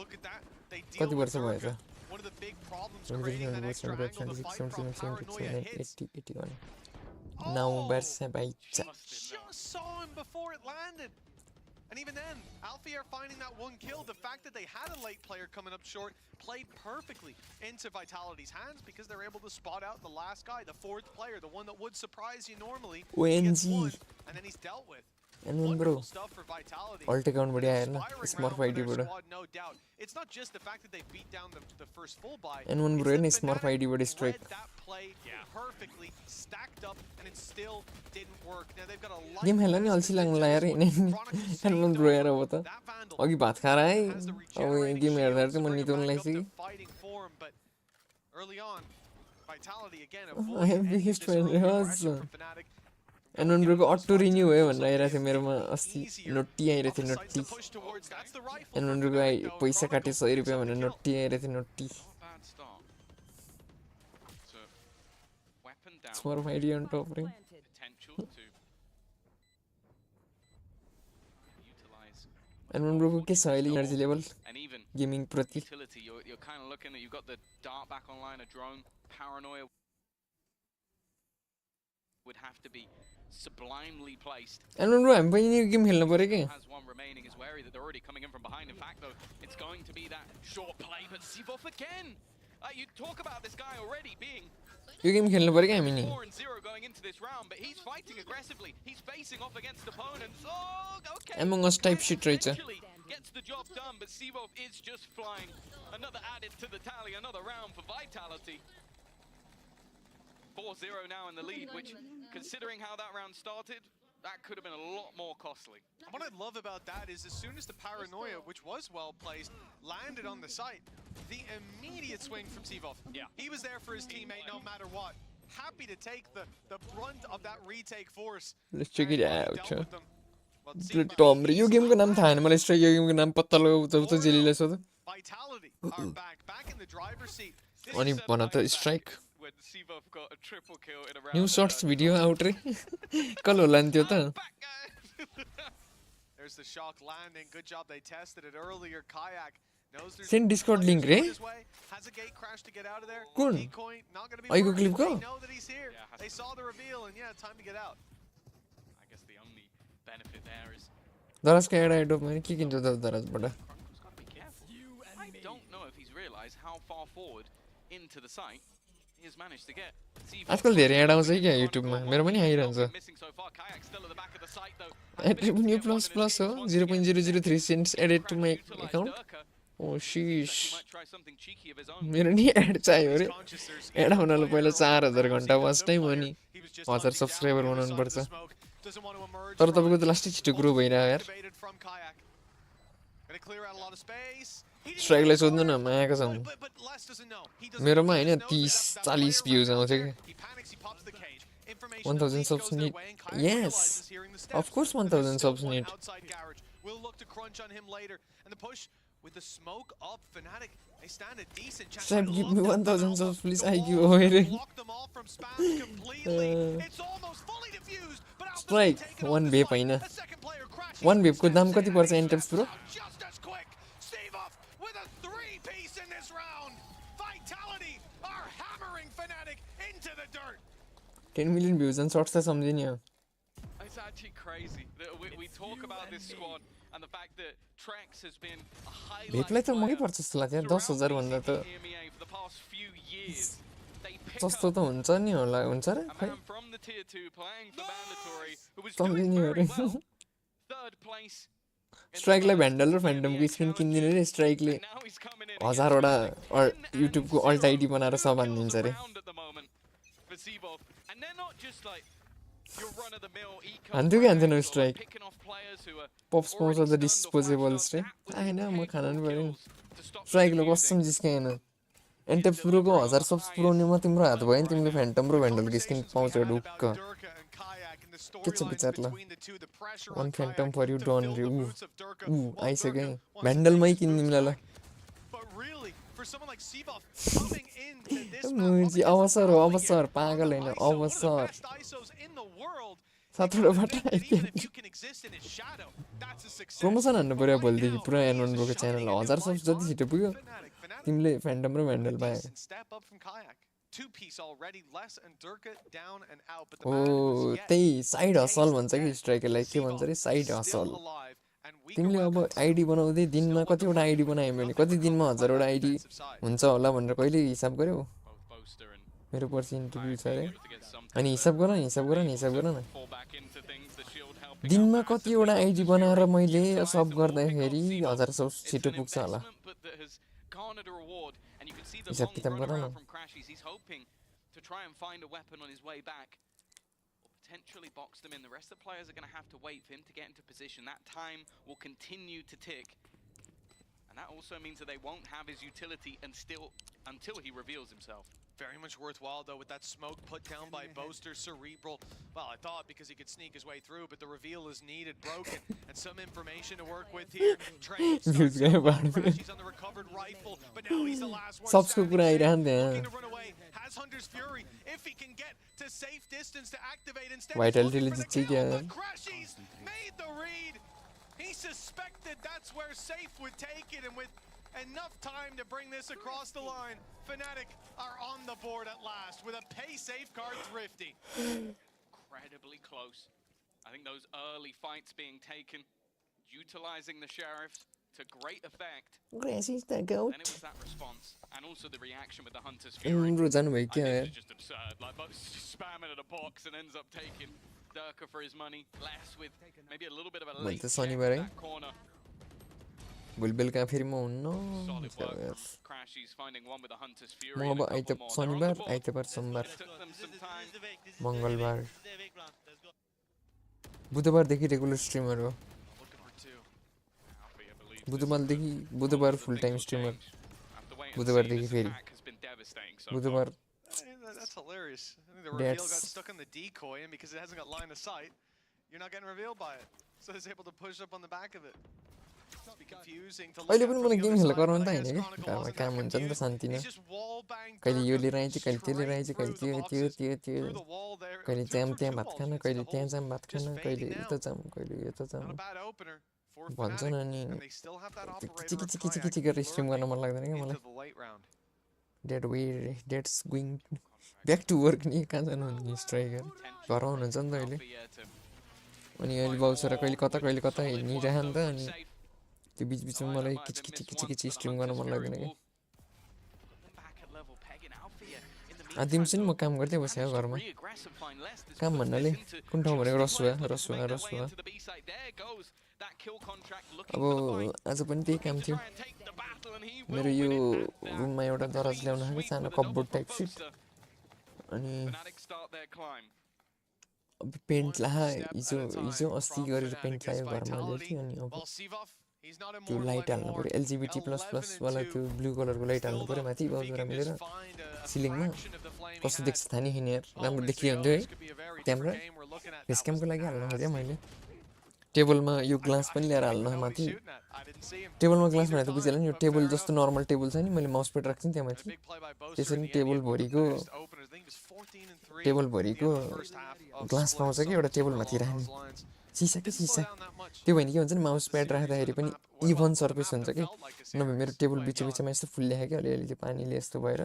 Look at that. They deal with Durga. One of the big problems creating that extra angle, the fight from Paranoia hits. 81. Now Bersa by Just saw him before it landed. And even then, Alfie are finding that one kill. The fact that they had a late player coming up short played perfectly into Vitality's hands because they're able to spot out the last guy, the fourth player, the one that would surprise you normally. He gets one, and then he's dealt with. And one bro, alt account बढ़िया है ना, smart ID बड़ा. No doubt. It's not just the fact that they beat down the first full buy. And one bro ने smart ID बड़ी strike. That play perfectly stacked up, and it still didn't work. Now they've got a lot. Game खेलना नहीं अलसी लगना यार इन्हें. And one bro यार वो था. अभी बात कर रहा है. अब game यार यार तो मन नहीं तो नहीं लगी. Early on, Vitality again. I have biggest fan. And one bro auto renew है बन रहा है ऐसे मेरे में अस्सी नोटी आई रहती नोटी and one bro आई पैसा काटे 100 रुपया मैंने नोटी आई रहती naughty smart ID on top ring and one bro के साइली energy level gaming प्रति you're kind of looking at you've got the dart back online a drone Paranoia would have to be sublimely placed. And one bro, I'm playing new game खेलना पड़ेगा. Has one remaining is wary that they're already coming in from behind. In fact, though, it's going to be that short play, but Sivov again. You talk about this guy already being. You game खेलना पड़ेगा I mean. 4-0 going into this round, but he's fighting aggressively. He's facing off against opponents. Oh, okay. Among Us type shit right there. Gets the job done, but Sivov is just flying. Another added to the tally, another round for Vitality. 4-0 now in the lead, which, considering how that round started, that could have been a lot more costly. What I love about that is as soon as the Paranoia, which was well placed, landed on the site, the immediate swing from Sivov. Yeah. He was there for his teammate no matter what. Happy to take the brunt of that retake force. Let's check it out. Tom, you game का नाम था ना मतलब strike game का नाम पता लगा तब तो जेली लेस होता. Vitality are back in the driver's seat. और ये बना था strike. When Sivov got a triple kill in a round. New shots video out रे. कल हो लांती होता. There's the shock landing. Good job they tested it earlier. Kayak knows there's Send Discord link रे. Has a gate crash to get out of there. कौन? Decoy not going to be. आई को clip को? They know that he's here. They saw the reveal and yeah, time to get out. I guess the only benefit there is. दराज का add of मैंने क्या किंतु दराज बड़ा. I don't know if he's realized how far forward into the site he has managed to get. आजकल धेरै add आउँछ क्या YouTube मा मेरो पनि आइरहन्छ. Attribute new plus plus हो 0.003 cents added to my account. Oh sheesh. Might try something cheeky of his own. मेरो नि एड चाहियो रे एड आउनलाई पहिला 4000 घण्टा वाच टाइम हो नि 1000 सब्स्क्राइबर बनाउनु पर्छ तर तपाईको त लास्टै छिटो ग्रो भइरहेको यार स्ट्राइकलाई सोध्नु न मायाको छ मेरोमा हैन 30-40 भ्युज आउँछ के 1000 subs need. Yes, of course 1000 subs need. We'll look to crunch on him later. And the push with the smoke up, Fnatic, they stand a decent chance. Strap, give me 1000 subs, please. I give away. Block them all from spams completely. It's almost fully diffused, but Strike, one vape aina. One vape ko daam kati parcha N-Taps bro? Just as quick. Steve off with a 3-piece in this round. Vitality are hammering Fnatic into the dirt. 10 million views and shots are something here. It's actually crazy that we talk about this squad and the fact that Trex has been a highlight Vape to magai parcha jस्तो लाग्यो 10000 भन्दा त for the past few years. जस्तो त हुन्छ नि होला हुन्छ रे खै From the tier 2 playing for mandatory who was something doing here very well. Third place. Strike लाई भ्यान्डल र फ्यान्टम को स्किन किन्दिने रे स्ट्राइक ले 1000 वटा युट्युब को अल्ट आईडी बनाएर सब हान्दिन्छ रे And they're not just like your run of the mill eco. हान्थ्यो कि हान्थेन स्ट्राइक पप्स पाउँछ त डिस्पोजेबल्स रे आएन म खान नि पर्यो स्ट्राइक लो कसम जिस्केन N-Taps प्रो को 1000 सब्स पुराउनेमा तिम्रो हात भयो नि तिमीले फ्यान्टम र भ्यान्डल को स्किन पाउँछ ढुक्क के छ विचारला one Phantom for you done रे उ आइसक्यो भ्यान्डलमै किन्दिमला ल मुजी अवसर हो अवसर पागल हैन अवसर सातवटाबाट प्रमोसन हान्नु पर्यो भोलिदेखि पुरा एन1 ब्रोको च्यानल 1000 सब्स जति छिटो पुग्यो तिमीले फ्यान्टम र भ्यान्डल पाए ओ त्यही साइड हसल भन्छ कि स्ट्राइकरलाई के भन्छ रे साइड हसल तिमीले अब आईडी बनाउँदै दिनमा कतिवटा आईडी बनायो भने कति दिनमा 1000 वटा आईडी हुन्छ होला भनेर कहिले हिसाब गर्यौ मेरो पर्सि इन्टरभ्यु छ रे अनि हिसाब गर न दिनमा कतिवटा आईडी बनाएर मैले सब गर्दाखेरि 1000 सब छिटो पुग्छ होला हिसाब किताब गर न potentially box them in. The rest of the players are going to have to wait for him to get into position. That time will continue to tick. And that also means that they won't have his utility until he reveals himself. Very much worthwhile though with that smoke put down by Boaster. Cerebral, well, I thought because he could sneak his way through, but the reveal is needed, broken, and some information to work with here. He's on the recovered rifle, but now he's the last one looking to run away. Has Hunter's Fury if he can get to safe distance to activate instead. Vitality Crashies made the read. He suspected that's where Safe would take it, and with enough time to bring this across the line, Fnatic are on the board at last with a pay safeguard thrifty. Incredibly close. I think those early fights being taken, utilizing the sheriffs to great effect. Grassy's the goat. And it was that response, and also the reaction with the Hunter's Fury. It's just absurd. Like most just spamming at a box and ends up taking Durka for his money. Less with maybe a little bit of a late check in that corner. बुलबुल का फिर म हुन्न म अब आइतबार शनिबार आइतबार सोमबार मंगलबार बुधबारदेखि रेगुलर स्ट्रिमर हो बुधबार फुल टाइम स्ट्रिमर बुधबारदेखि फेरि बुधबार That's hilarious. I think the reveal got stuck on the decoy, and because it hasn't got line of sight, you're not getting revealed by it. So it's able to push up on the back of it. It's be confusing to look अहिले पनि मलाई game खेल्न गराउनु त हैन के घरमा काम हुन्छ नि त शान्तिमा कहिले यो लिएर आइछ कहिले त्यो लिएर आइछ कहिले त्यो कहिले जाम त्यहाँ भात खान कहिले त्यहाँ जाम भात खान कहिले यता जाम कहिले यता जाम भन्छन् अनि किचि गरेर स्ट्रिम गर्न मन लाग्दैन के मलाई that's going back to work नि कहाँ जानु नि स्ट्राइकर घर आउनुहुन्छ नि त अहिले अनि अहिले बाउसरा कहिले कता हिँडिरह नि त अनि त्यो बीचमा मलाई किचि स्ट्रिम गर्न मन लाग्दैन के आदिम चाहिँ म काम गर्दै बसेँ घरमा काम भन्नाले कुन ठाउँ भनेको Rasuwa that kill contract, looking अब for the fight. आज पनि त्यही काम थियो मेरो यो रुममा एउटा दराज ल्याउन आएको सानो कपबोर्ड टाइप सिट अनि Fnatic start their climb. अब पेन्ट ला हिजो अस्ति गरेर पेन्ट लगायो घरमा ल्याएको थिएँ अनि अब त्यो लाइट हाल्नु पऱ्यो LGBT++ वाला त्यो ब्लू कलरको लाइट हाल्नु पऱ्यो माथि बाउजरा मिलेर सिलिङमा कस्तो देख्छ थाहा नि यार राम्रो देखियो हुन्थ्यो है क्यामेरा फेस क्यामको लागि हाल्नु खोजेँ मैले टेबलमा यो ग्लास पनि ल्याएर हाल्नु माथि टेबलमा ग्लास भनेर त बुझिहाल्यो नि यो टेबल जस्तो नर्मल टेबल छ नि मैले माउस प्याड राख्छु नि त्यहाँ माथि त्यसरी टेबलभरिको ग्लास पाउँछ कि एउटा टेबल माथि राख्ने सिसा के सिसा त्यो भने के हुन्छ नि माउस प्याड राख्दाखेरि पनि इभन सर्फेस हुन्छ कि नभए मेरो टेबल बिचमा यस्तो फुल्ल्या क्या अलिअलि त्यो पानीले यस्तो भएर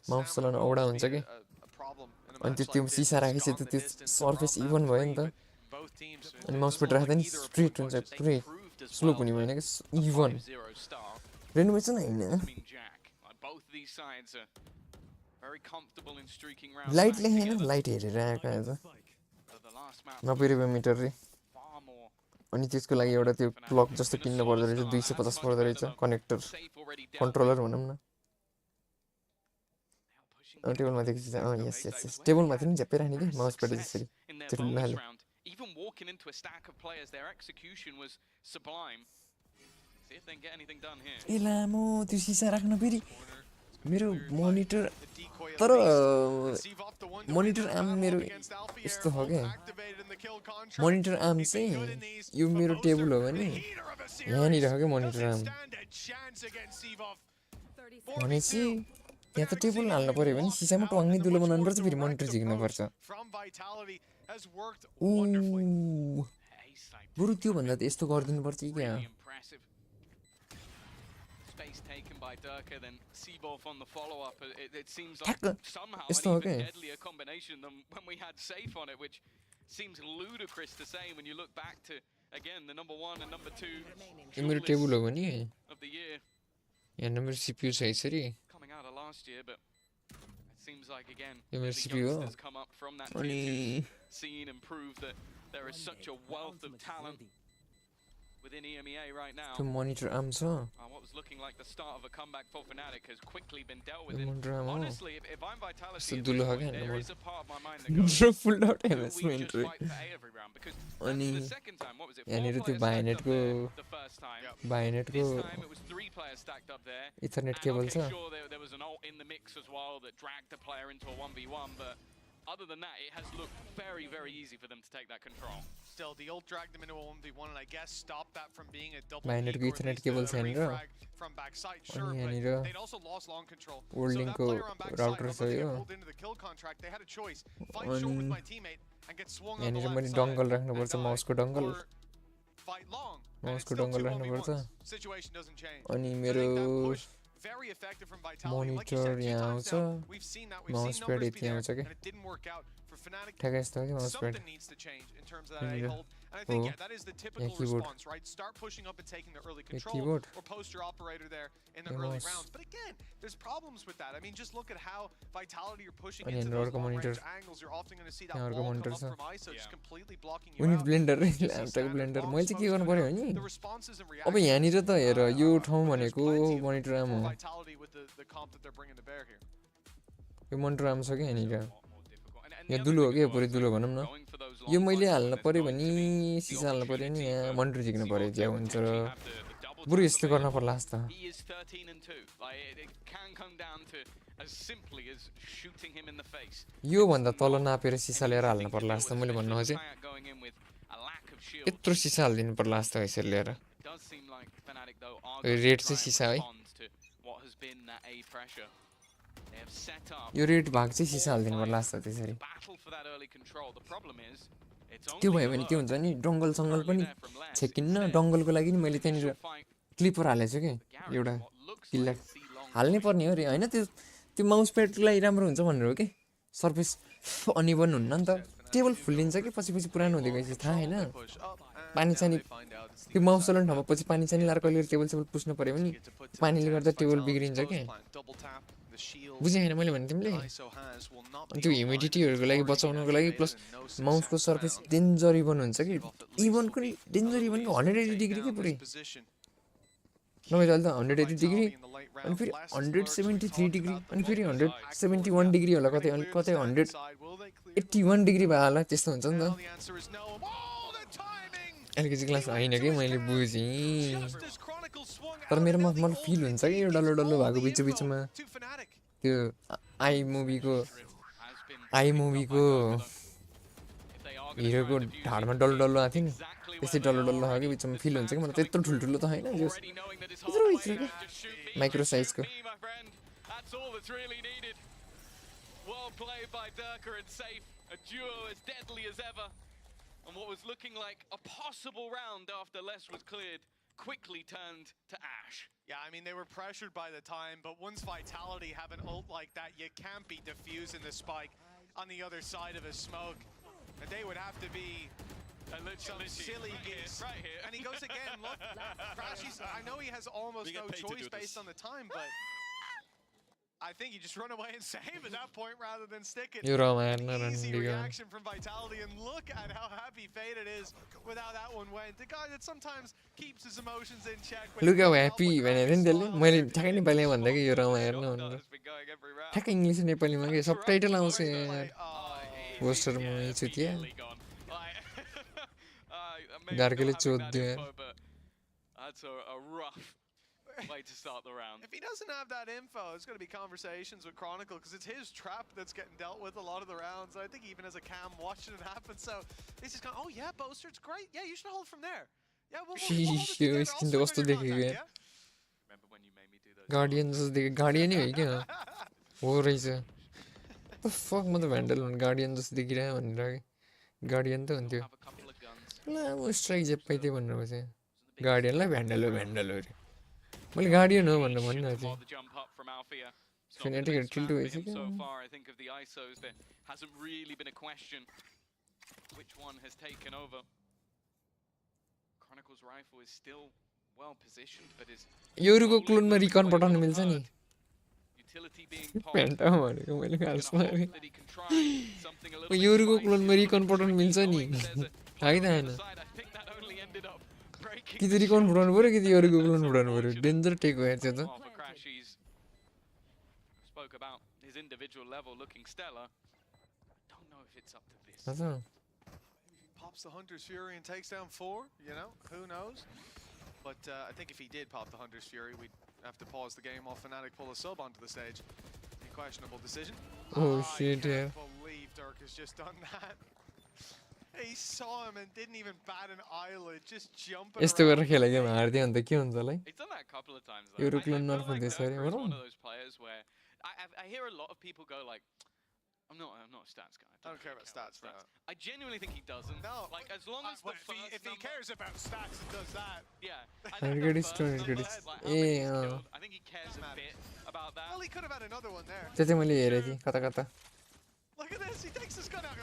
माउस चलाउन औडा हुन्छ कि अनि त्यो सिसा राखेपछि त त्यो सर्फेस इभन भयो नि त अनि माउस प्याड राख्दा नि स्ट्रेट हुन्छ पुरै स्लोप हुने भएन कि इभन रेनोभेसन होइन लाइट लेखेन लाइट हेरेर आएको आज 90 रुपियाँ मिटर रे अनि त्यसको लागि एउटा त्यो प्लग जस्तो किन्नु पर्दो रहेछ 250 पर्दो रहेछ कनेक्टर कन्ट्रोलर भनौँ न टेबलमा देखेपछि यस टेबलमाथि नि झ्याप्पै राख्ने कि माउस प्याड जसरी त्यो even walking into a stack of players, their execution was sublime. See if they can get anything done here. ए लामो त्यो सिसा राख्न फेरि मेरो मोनिटर तर मोनिटर आर्म मेरो यस्तो हो क्या मोनिटर आर्म चाहिँ यो मेरो टेबल हो भने यहाँनिर हो क्या मोनिटर आर्म भनेपछि यहाँ त टेबल हाल्नु पऱ्यो भने सिसामा टङ्नी दुलो बनाउनु पर्छ फेरि मोनिटर झिक्नुपर्छ बरु त्योभन्दा त यस्तो गरिदिनु पर्छ कि क्या यस्तो हो क्या यो मेरो टेबल हो भने यहाँ मेरो सिपियु छ यसरी seems like again यो मेरो सिपियु हो अनि scene and prove that there is such a wealth of talent within EMEA right now. त्यो मोनिटर आर्म छ What was looking like the start of a comeback for Fnatic has quickly been dealt with. Honestly, if I'm Vitality, there is a part of my mind that goes, full out we just fight for A every round because अनि the second time, what was it? यहाँनिर त्यो बायोनेटको The first time. बायोनेटको This time it was 3 players stacked up there. Ethernet cable छ Sure, there was an ult in the mix as well that dragged the player into a 1v1, but other than that, it has looked very, very easy for them to take that control. Still, the ult dragged them into a 1v1 and I guess stopped that from being a double BioNTech को Ethernet cable छ यहाँनिर from backside. Sure, but they'd also lost long control. So that player on backside, although they get pulled into the kill contract, they had a choice. Fight short with my teammate and get swung on the left मैले डङ्गल राख्नुपर्छ माउसको Dangol fight long. माउसको Dangol राख्नुपर्छ Situation doesn't change. अनि मेरो Very effective from Vitality. Monitor यहाँ आउँछ mouse pad यति आउँछ के ठ्याक्कै यस्तो हो कि mouse pad And I think that is the typical response, right? Start pushing up and taking the early control or post your operator there in the early rounds. But again, there's problems with that. I mean, just look at how Vitality are pushing into those long-range angles. You're often going to see that ball come up from ISO, just completely blocking you out. Blender laptop blender मैले चाहिँ के गर्नु पर्यो भने अब यहाँनिर त हेर यो ठाउँ भनेको मोनिटर आर्म हो यो मोनिटर आर्म छ क्या यहाँनिर यहाँ दुलो हो क्या पुरै दुलो भनौँ न यो मैले हाल्नु पऱ्यो भने सिसा हाल्नु पऱ्यो भने यहाँ मोनिटर झिक्नु पऱ्यो ज्या हुन्छ र बरु यस्तो गर्न पर्ला जस्तो योभन्दा तल नापेर सिसा लिएर हाल्नु पर्ला जस्तो मैले भन्नु खोजेँ यत्रो सिसा हालिदिनु पर्ला जस्तो यसरी लिएर रेड चाहिँ सिसा है यो रेड भाग चाहिँ सिसा हालिदिनु पर्ला जस्तो त्यसरी त्यो भयो भने के हुन्छ नि डङ्गल सङ्गल पनि छेकिन्न डङ्गलको लागि नि मैले त्यहाँनिर क्लिपर हालेको छु कि एउटा किल्ला हाल्नै पर्ने हो रे होइन त्यो माउस प्याडलाई राम्रो हुन्छ भनेर हो कि सर्फेस अनिवन हुन्न नि त टेबल फुल्लिन्छ कि पछि पुरानो हुँदै गएपछि थाहा होइन पानी सानी त्यो माउस चलाउने ठाउँमा पछि पानी सानी लाएर कहिले टेबल सेबल पुस्नु पऱ्यो भने पानीले गर्दा टेबल बिग्रिन्छ कि the shield बुझेँ हैन मैले भने तिमीले ISO has will not अनि be त्यो online. ह्युमिडिटीहरुको लागि Already बचाउनको been लागि activated plus and no success माउसको सरफेस found. डेन्जर इभन हुन्छ कि Give off at least even will कुनै be danger a even lobbies 180 take degree के down पुरै this position. नभए अहिले त 180 degree Vitality in the late अनि round. फेरि Less lurks, we 173 talked degree about the अनि फेरि focus. 171 डिग्री होला कतै अनि कतै 181 डिग्री भयो होला त्यस्तो हुन्छ नि Now त the answer is no. Oh, the timing! अलिकति क्लास होइन कि मैले बुझेँ Just as Chronicle swung तर out मेरोमा and मलाई the फिल हुन्छ कि यो डल्लो डल्लो भएको बिच बिचमा to Fnatic. त्यो आई मुभीको हिरोको ढाडमा डल्लो डल्लो आएको थियो नि त्यस्तै डल्लो डल्लो खाएको बिचमा फिल हुन्छ कि मलाई त्यत्रो ठुल्ठुलो त होइन जस यत्रो यत्रो क्या माइक्रो साइजको That's all that's really needed. Well played by Durka and Safe. A duo as deadly as ever. And what was looking like a possible round after Less was cleared quickly turned to ash. Yeah, I mean, they were pressured by the time, but once Vitality have an ult like that, you can't be defusing the spike on the other side of a smoke. And they would have to be some silly geese. Right here. And he goes again, look. Crashy's, I know he has almost no choice based on the time, but I think you just run away and save at that point rather than stick it. You're all man, An easy reaction from Vitality, and look at how happy Faded is with how that one went. The guy that sometimes keeps his emotions in check. Look how happy भनेर नि त्यसले मैले ठ्याक्कै नेपालीमा भन्दा कि यो रौँ हेर्नु भनेर ठ्याक्कै इङ्ग्लिस नेपालीमा के सबटाइटल आउँछ यार पोस्टरमा छु त्यहाँ गार्केले चोद्यो यार That's a rough way to start the round. If he doesn't have that info, it's going to be conversations with Chronicle because it's his trap that's getting dealt with a lot of the rounds. I think even as a cam watching it happen, so he's just going, oh yeah, Boaster, it's great. Yeah, you should hold from there. Yeah, we'll hold it together. I'll swing on your contact, yeah? Remember when you made me do those? Guardian guardian हो क्या हो रहेछ the fuck म त भ्यान्डल हुन् guardian जस्तो देखिरह्यो भनेर guardian त हुन्थ्यो ल म स्ट्राइक जे पाइदिएँ भनेर चाहिँ गार्डियनलाई भ्यान्डल हो अरे मैले गार्डियन हो भनेर भनिरहेको थिएँ फेनेटिकहरू टिल्टो भएछ क्या So far, I think of the ISOs, there hasn't really been a question which one has taken over. Chronicle's rifle is still well positioned, but is योरुको क्लोनमा रिकन पठाउन मिल्छ नि पेन्टा भनेको मैले खास मारे योरुको क्लोनमा रिकन पठाउन मिल्छ नि होइन कि त रिकन फुटाउनु पऱ्यो कि त योरुको क्लोन फुटाउनु पऱ्यो डेन्जर टेक हो त्यो त spoke about his individual level looking stellar. I don't know if it's up to this. Pops the Hunter's Fury and takes down 4, you know, who knows? But I think if he did pop the Hunter's Fury, we'd have to pause the game while Fnatic pull a sub onto the stage. A questionable decision. Oh shit, yeah. I can't believe Dirk has just done that. He saw him and didn't even bat an eyelid, just jumping यस्तो गरेर खेलेको हार्दियो अन्त के हुन्छ होला He's done that a couple of times though. Yo I रुक्लन feel नर्फ like हुँदैछ Durka अरे is हो one of those players where I hear a lot of people go like, I'm not a stats guy. I don't care about stats, no. I genuinely think he doesn't. No. Like as long as the first if he cares about stats and does that. Yeah. I think he cares a bit about that. Well, he could have had another one there. त्यो चाहिँ मैले हेरेको थिएँ कता कता Look at this, he takes his gun out.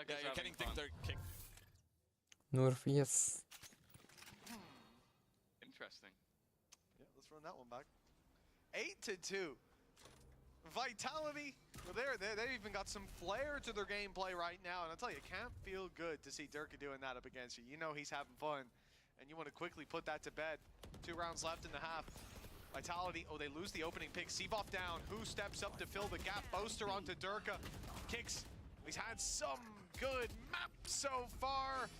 Yeah, you're getting things are kicked. North, yes. Interesting. Yeah, let's run that one back. 8-2. Vitality, well, they've even got some flair to their gameplay right now, and I'll tell you, it can't feel good to see Durka doing that up against you. You know he's having fun, and you want to quickly put that to bed. 2 rounds left in the half. Vitality, oh, they lose the opening pick. Seavoff down. Who steps up to fill the gap? Boaster onto Durka. Kicks. He's had some good maps so far.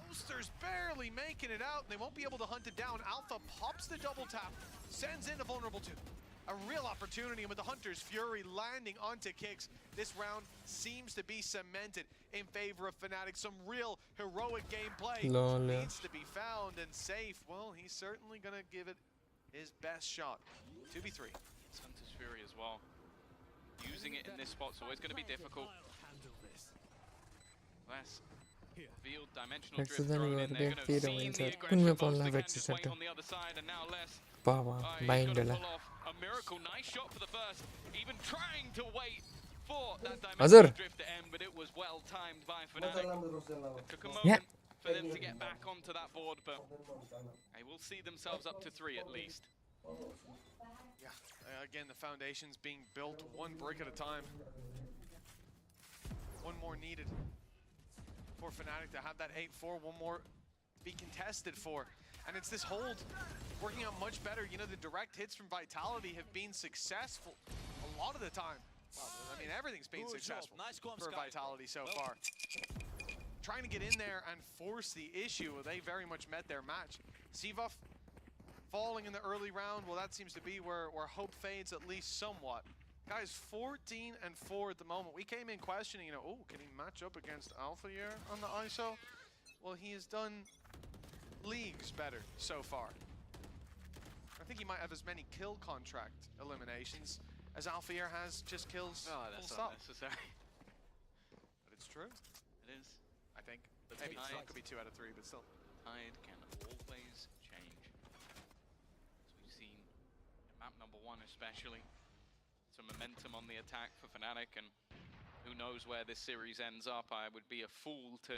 Boaster's barely making it out, and they won't be able to hunt it down. Alpha pops the double tap, sends in a vulnerable 2. A real opportunity, and with the Hunter's Fury landing onto Kicks, this round seems to be cemented in favor of Fnatic. Some real heroic gameplay needs to be found, and Safe, well, he's certainly going to give it his best shot. 2v3. It's Hunter's Fury as well. Using it in this spot's always going to be difficult. Less field dimensional drift thrown in. They're going to see the aggression Boaster wait on the other side, and now Less. He's got to pull off a miracle. Nice shot for the first. Even trying to wait for that dimensional drift to end, but it was well timed by Fnatic. It took a moment for them to get back onto that board, but they will see themselves up to 3 at least. Yeah, again, the foundation's being built one brick at a time. One more needed for Fnatic to have that 8-4, one more to be contested for. And it's this hold working out much better. You know, the direct hits from Vitality have been successful a lot of the time. Well, I mean, everything's been successful for Vitality so far. Trying to get in there and force the issue, they very much met their match. Sivuff falling in the early round, well, that seems to be where hope fades at least somewhat. Guys, 14-4 at the moment. We came in questioning, you know, oh, can he match up against Alpha here on the ISO? Well, he has done leagues better so far. I think he might have as many kill contract eliminations as Alphier has just kills. Oh, that's full stop. unnecessary. But it's true. It is. I think. The Maybe it's tide- not, could be 2 out of 3, but still. Tide can always change. As we've seen in map number 1 especially. Some momentum on the attack for Fnatic, and who knows where this series ends up. I would be a fool to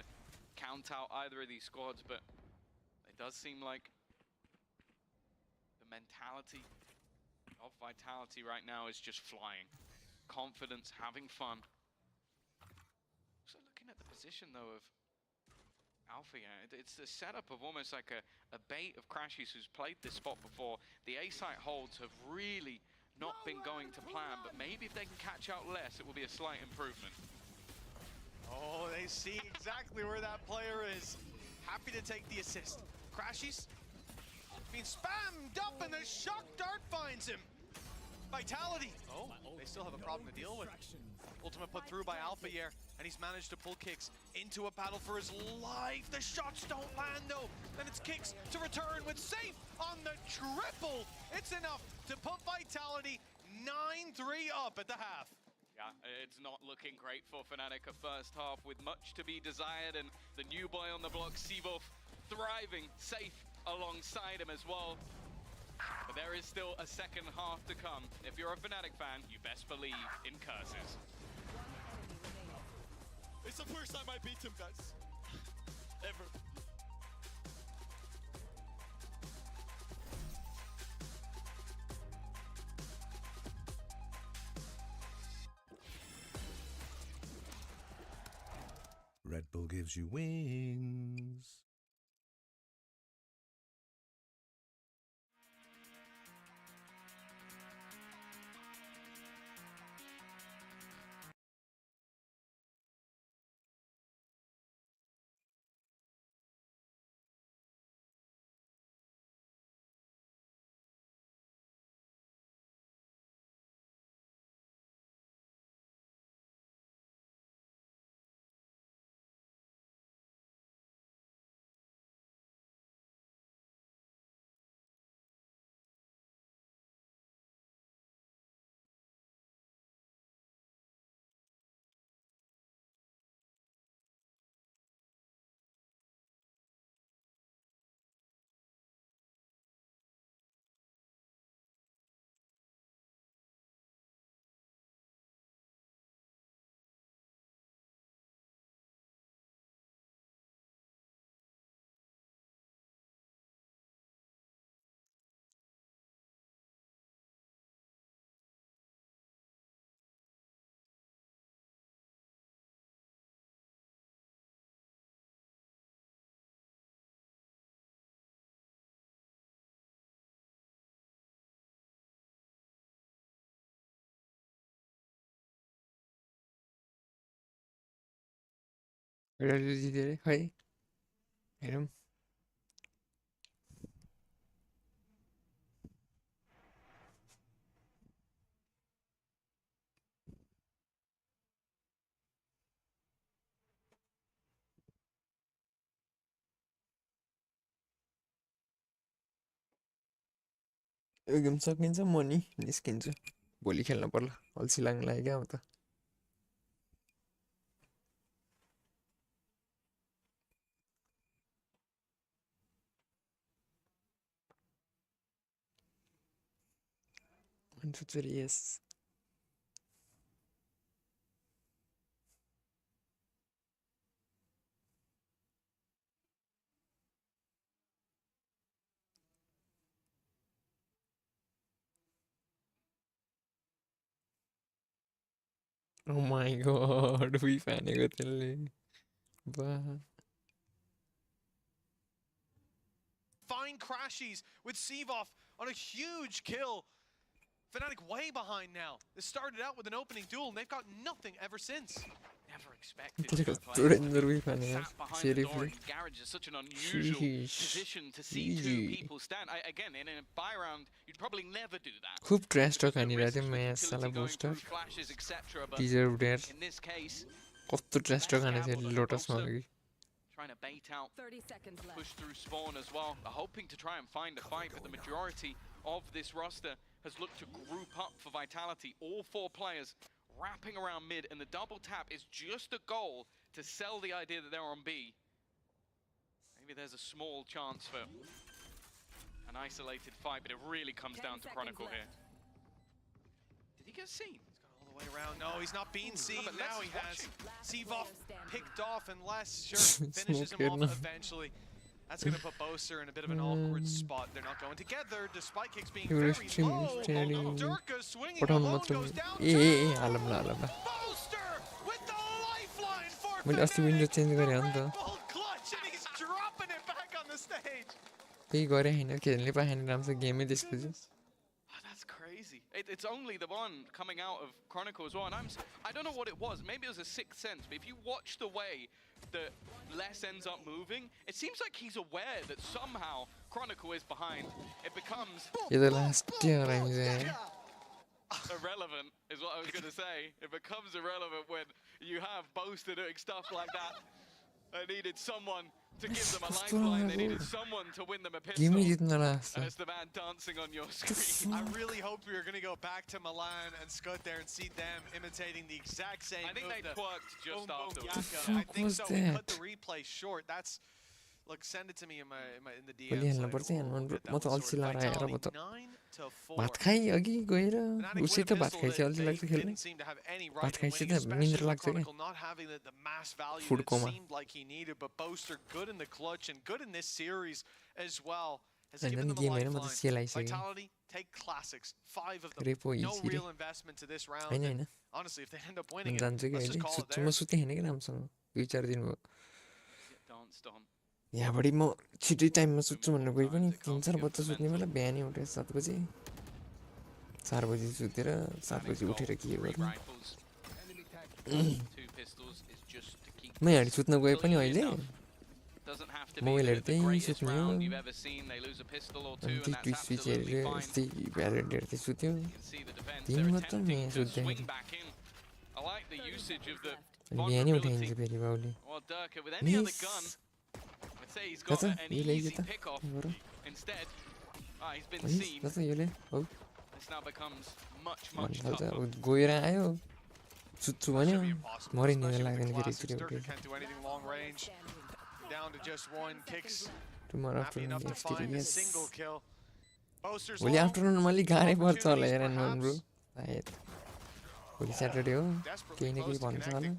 count out either of these squads, but it does seem like the mentality of Vitality right now is just flying. Confidence, having fun. So looking at the position though of Alpha, it's a setup of almost like a bait of Crashies who's played this spot before. The A-site holds have really not been going to plan, but maybe if they can catch out less, it will be a slight improvement. Oh, they see exactly where that player is. Happy to take the assist. Crashies being spammed up, and the shock dart finds him. Vitality. Oh, they still have a problem to deal with. Ultimate put through by Alphier, and he's managed to pull Kicks into a battle for his life. The shots don't land though. Then it's Kicks to return with Safe on the triple. It's enough to put Vitality 9-3 up at the half. Yeah, it's not looking great for Fnatic at first half, with much to be desired, and the new boy on the block, Sivuff, thriving, Safe alongside him as well. But there is still a second half to come. If you're a Fnatic fan, you best believe in curses. It's the first time I beat him, guys. Ever. Red Bull gives you wings. Hi. Hello. Game सकिन्छ म नि निस्किन्छु भोलि खेल्न पर्ला अल्छी लाग्न लाग्यो क्या अब त yes. Oh my god, we panic त्यसले बा Fine crashes with Seavoff on a huge kill. Fnatic way behind now. This started out with an opening duel and they've got nothing ever since. Never expected तेरे to थोड़े play अंदर भी पहने यार sat behind the door seriously in garage is such an unusual position to see two people stand. Again, in a buy round, you'd probably never do that. खूब trash talk आनी रहती है मैं साला booster Flashes, etc. But deserve there in this case, कत्तो trash talk आने से lotus में लगी trying to bait out, push through spawn as well, hoping to try and find a fight, but the majority of this roster has looked to group up for Vitality. All 4 players wrapping around mid, and the double tap is just a goal to sell the idea that they're on B. Maybe there's a small chance for an isolated fight, but it really comes down to Chronicle here. Did he get seen? All the way around. No, he's not being seen. but Now let's he watch has. Seavoff picked off and Les sure finishes him off eventually. That's going to put Boaster in a bit of an awkward spot. They're not going together, despite kicks being very low. Durka swinging alone goes down. Boaster with the lifeline for Fnatic. Clutch, and he's dropping it back on the stage. That's crazy. It's only the one coming out of Chronicle as well, and I don't know what it was. Maybe it was a sixth sense, but if you watch the way that Les ends up moving, it seems like he's aware that somehow Chronicle is behind. It becomes irrelevant, is what I was going to say. It becomes irrelevant when you have Boaster doing stuff like that. They needed someone to give them a lifeline. They needed someone to win them a pistol. And it's the man dancing on your screen. I really hope we are going to go back to Milan and Scott there and see them imitating the exact same I think move. they twerked just afterwards. I think so. We cut the replay short. That's... Look, send it to me in the DMs. म त अल्छी लाएर आएर अब त भात खाइ अघि गएर उसै त भात खाइछ अल्छी लाग्छ खेल्ने भात खाइछ त निन्द्रा लाग्छ क्या फुड कोमा हैन गेम हैन म त सेल आइसक्यो रेपो हिसिरे हैन हैन म जान्छु कि अहिले सुत्छु म सुतेँ हैन कि राम्रोसँग 2-4 दिन भयो यहाँबाट म छिटै टाइममा सुत्छु भनेर गए पनि 3-4 बजे सुत्ने बेला बिहानै उठेर 7 बजे 4 बजे सुतेर 7 बजे उठेर के गर्नु म यहाँ सुत्न गए पनि अहिले मोबाइल हेर्दै सुत्ने हो अनि ट्विच स्विच हेरेर यस्तै भ्यालोरेन्ट हेर्दै सुत्यो दिनमा त म यहाँ सुत्दै अनि बिहानै उठाइन्छ फेरि बाउले That's a you like it. That's a you like. Oh. This now becomes much tougher. गएर आयो सुत्छु भन्यो मरि नि लाग्दैन फेरि एकचोटि can't do anything long range. Down to just one kicks. Tomorrow Happy enough to find a single kill. Boaster's भोलि afternoon मलाई गाह्रै पर्छ होला हेर न ब्रो सायद भोलि स्याटरडे हो केही न केही भन्छ होला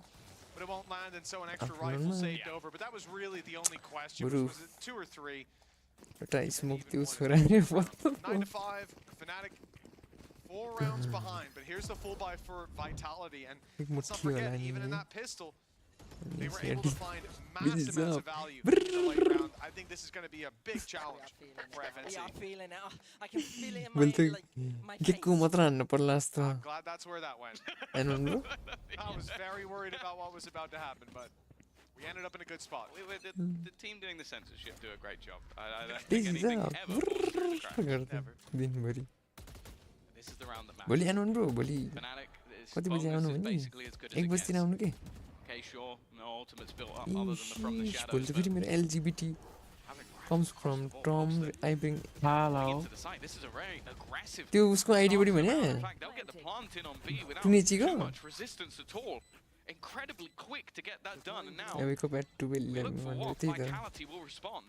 But it won't land, and so an extra rifle saved over. But that was really the only question. Was it 2 or 3? 9 to 5, Fnatic 4 rounds behind. But here's the full buy for Vitality, and let's not forget, even in that pistol, they were able to find massive amounts of value in the late round. I think this is going to be a big challenge for FNC. Yeah, I'm feeling it. I can feel it in my face. I'm glad that's where that went. I was very worried about what was about to happen, but we ended up in a good spot. The team doing the censorship do a great job. I don't think anything ever. This is the round that matters. Fnatic is basically as good as it gets. Okay, sure, no ultimates built up other than from the shadows. LGBT comes from Tom. I bring hello. This is a very aggressive. त्यो उसको ID बढी भने In fact, they'll get the plant in on B without too much resistance at all. Incredibly quick to get that done, and now I wake up at 12 look for what Vitality will respond.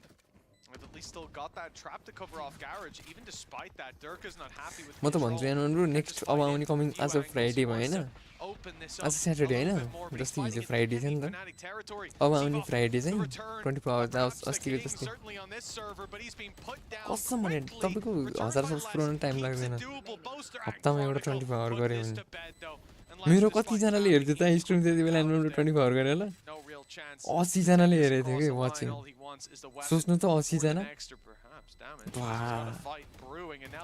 They've at least still got that trap to cover off Garage. Even despite that, Durka's not happy with म त भन्छु यार next अब आउने coming आज Friday भयो हैन आज Saturday हैन जस्तै हिजो फ्राइडे थियो नि त अब आउने फ्राइडे चाहिँ 24 आवर्स अस्तिको जस्तै कसम भने तपाईको 1000 सब्स पुराउन टाइम लाग्दैन हप्तामा एउटा 24 आवर गरे भने मेरो कतिजनाले हेर्थ्यो त स्ट्रिम त्यति बेला 24 गरेर ल 80 जनाले हेरेको थियो कि वाचिङ सोच्नु त 80 जना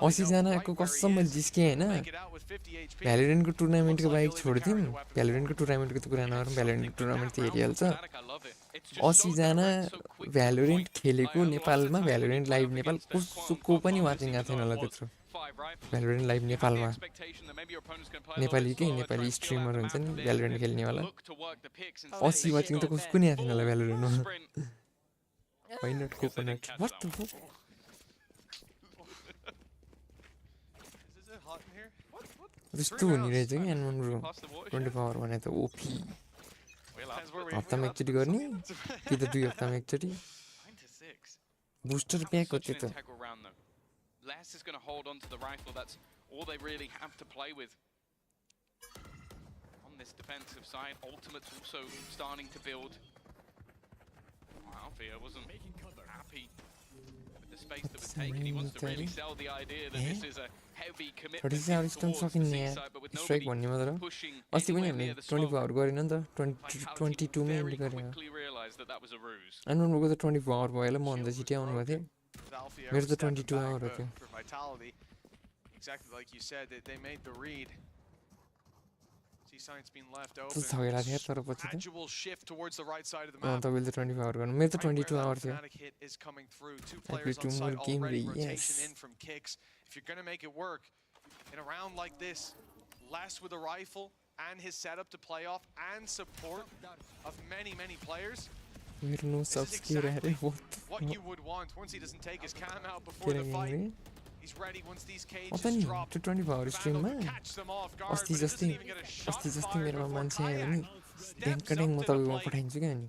80 जनाको कसम मैले जिस्केँ होइन भ्यालोरेन्टको टुर्नामेन्टको बाइक छोडिदिउँ भ्यालोरेन्टको टुर्नामेन्टको त कुरा नगरौँ भ्यालोरेन्टको टुर्नामेन्ट त हेरिहाल्छ 80 जना भ्यालोरेन्ट खेलेको नेपालमा भ्यालोरेन्ट लाइभ नेपाल कसको पनि वाचिङ गएको थिएन होला त्यत्रो भ्यालोरेन्ट लाइभ नेपालमा नेपाली स्ट्रिमर हुन्छ नि भ्यालोरेन्ट खेल्नेवाला 80 वाचिङ त कसको नि आएको थिएन होला भ्यालोरेन्टमा होइन कोकोनट व्हाट द फक त्यस्तो हुने रहेछ कि हाम्रो 24 आवर भने त ओपी हप्तामा एकचोटि गर्ने कि त 2 हप्तामा एकचोटि बुस्टर प्याक हो त्यो त Les is going to hold on to the rifle. That's all they really have to play with. On this defensive side, Ultimate's also starting to build. Alfia wasn't happy with the space that was taken. He wants to really sell the idea that this is a heavy commitment towards the seaside, but with nobody pushing anywhere near the slope. 24 our गरेन नि त 22 मै end गरे Quickly realized that that was a ruse. अननको त 24 our भयो ल म भन्दा छिटै आउनु भएको थियो मेरो त 22 आवर हो त्यो Exactly like you said, they made the read. See signs being left open. छगेला थियो तर पछि त Gradual shift towards the right side of the map. तपाईले त 24 आवर गर्नु मेरो त 22 आवर थियो Hit is coming through. Two players on site already rotation in from kicks. If you're going to make it work in a round like this, Les with a rifle and his setup to play off and support of many players. मेरो no subscriber What you would want once he doesn't take his cam out before the fight. He's ready once these cages drop. त्यो 24 our स्ट्रिममा अस्ति जस्तै मेरोमा मान्छे आयो भने ड्याङ्कड्याङ म तपाईँकोमा पठाइदिन्छु क्या अनि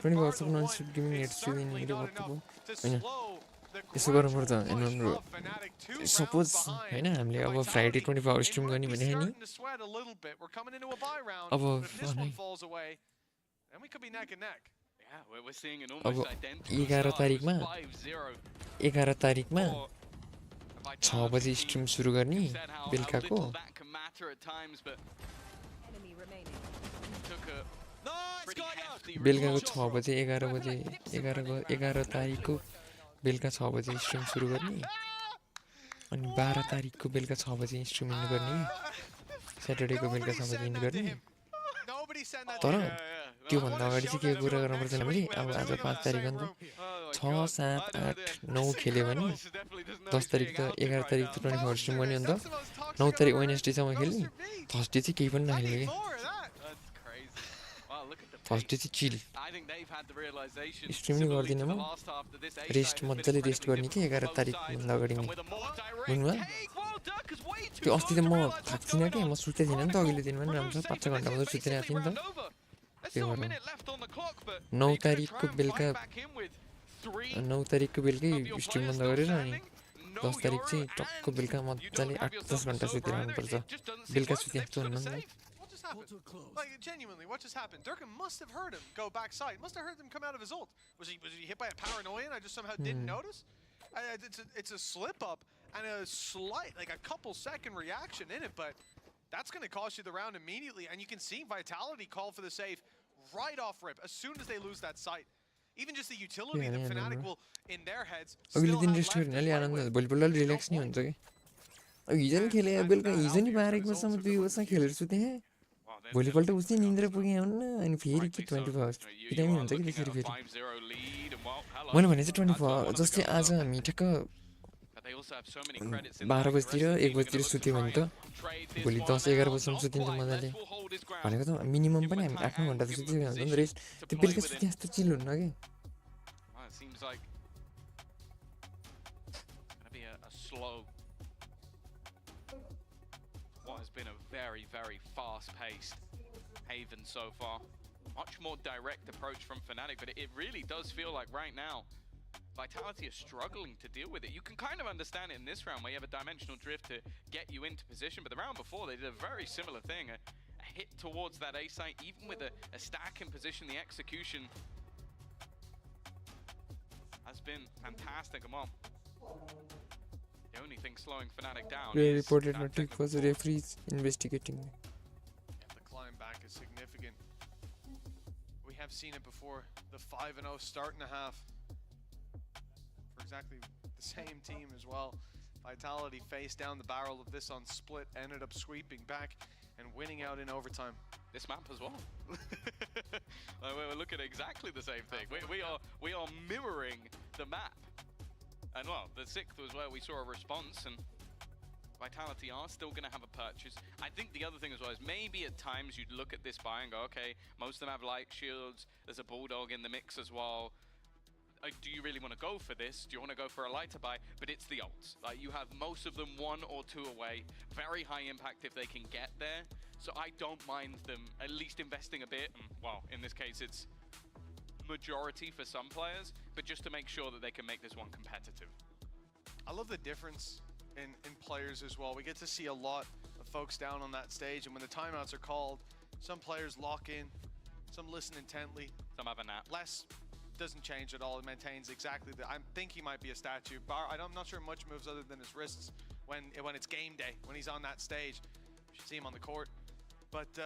24 आवर नन स्टप गेमिङ नेट स्ट्रिमिङ होइन यसो गर्नुपर्छ हाम्रो सपोज होइन हामीले अब फ्राइडे 24 आवर स्ट्रिम गर्ने भने नि अब अब 11 तारिकमा 6 बजे स्ट्रिम सुरु गर्ने बेलुकाको बेलुकाको 6 बजे 11 तारिकको बेलुका 6 बजे स्ट्रिम सुरु गर्ने अनि 12 तारिकको बेलुका 6 बजे स्ट्रिम इन्ड गर्ने स्याटरडेको बेलुका 6 बजे इन्ड गर्ने तर त्योभन्दा अगाडि चाहिँ के कुरा गर्नुपर्छ हामीले अब आज 5 तारिक हो नि त 6, 7, 8, 9 खेल्यो भने 10 तारिक त 11 तारिक त 24 आवर स्ट्रिम गर्ने हो नि त 9 तारिक वेडनेसडेसम्म खेल्ने थर्सडे चाहिँ केही पनि नखेल्ने कि थर्सडे चाहिँ चिल स्ट्रिम नै गर्दिनँ म रेस्ट मजाले रेस्ट गर्ने कि 11 तारिकभन्दा अगाडि नै बुझ्नुभयो त्यो अस्ति त म थाक्को थिइनँ कि म सुतेको थिइनँ नि त अघिल्लो दिनमा पनि राम्रो 5-6 घन्टा मात्रै सुतिरहेको थिएँ नि त त्यो भएर 9 तारिकको बेलुका 9 तारिकको बेलुकै स्ट्रिम बन्द गरेर अनि 10 तारिक चाहिँ टक्क बेलुका मजाले 8-10 घन्टा सुतिरहनुपर्छ बेलुका सुतिहाल्छु भन्नु नि Like genuinely, what just happened? Durkin must have heard him go backside. Must have heard him come out of his ult. Was he hit by a paranoia and I just somehow didn't notice? It's a slip up and a slight, like a couple second reaction in it, but that's going to cost you the round immediately. And you can see Vitality call for the save right off rip as soon as they lose that sight. Even just the utility that Fnatic will in their heads. अघिल्लो दिन rest गर्ने अलि आनन्द भोलिपल्ट relax नि हुन्छ कि अब हिजो नि खेले बेलुका हिजो नि 12 बजीसम्म 2 बजीसम्म खेलेर सुतेँ भोलिपल्ट उस्तै निन्द्रा पुगेँ हुन्न अनि फेरि के 24 आवर्स टाइम हुन्छ कि त्यसरी फेरि मैले भने चाहिँ 24 आवर जस्तै आज हामी ठ्याक्क 12 बजीतिर 1 बजीतिर सुत्यो भने त भोलि 10-11 बजीसम्म सुतिन्छ मजाले भनेको त मिनिमम पनि हामी 8-9 घन्टा त सुतिरहेको हुन्छ नि त रेस्ट त्यो बेलुका सुते जस्तो चिल हुन्न कि Been a very fast-paced Haven so far. Much more direct approach from Fnatic, but it really does feel like right now Vitality is struggling to deal with it. You can kind of understand it in this round where you have a dimensional drift to get you into position, but the round before they did a very similar thing. A hit towards that A site, even with a stack in position, the execution has been fantastic. Come on. The only thing slowing Fnatic down They is reported that not technical because the referees investigating. The climb back is significant. We have seen it before. The 5-0 start and a half for exactly the same team as well. Vitality faced down the barrel of this on split, ended up sweeping back and winning out in overtime. This map as well. We're looking at exactly the same thing. We are mirroring the map. And well, the 6th was where we saw a response, and Vitality are still going to have a purchase. I think the other thing as well is maybe at times you'd look at this buy and go, okay, most of them have light shields, there's a Bulldog in the mix as well. Do you really want to go for this? Do you want to go for a lighter buy? But it's the ults. Like, you have most of them 1 or 2 away. Very high impact if they can get there. So I don't mind them at least investing a bit. And, well, in this case, it's majority for some players, but just to make sure that they can make this one competitive. I love the difference in players as well. We get to see a lot of folks down on that stage, and when the timeouts are called, some players lock in, some listen intently. Some have a nap. Less doesn't change at all. It maintains exactly the. I think he might be a statue. I'm not sure much moves other than his wrists when it's game day, when he's on that stage. You should see him on the court. But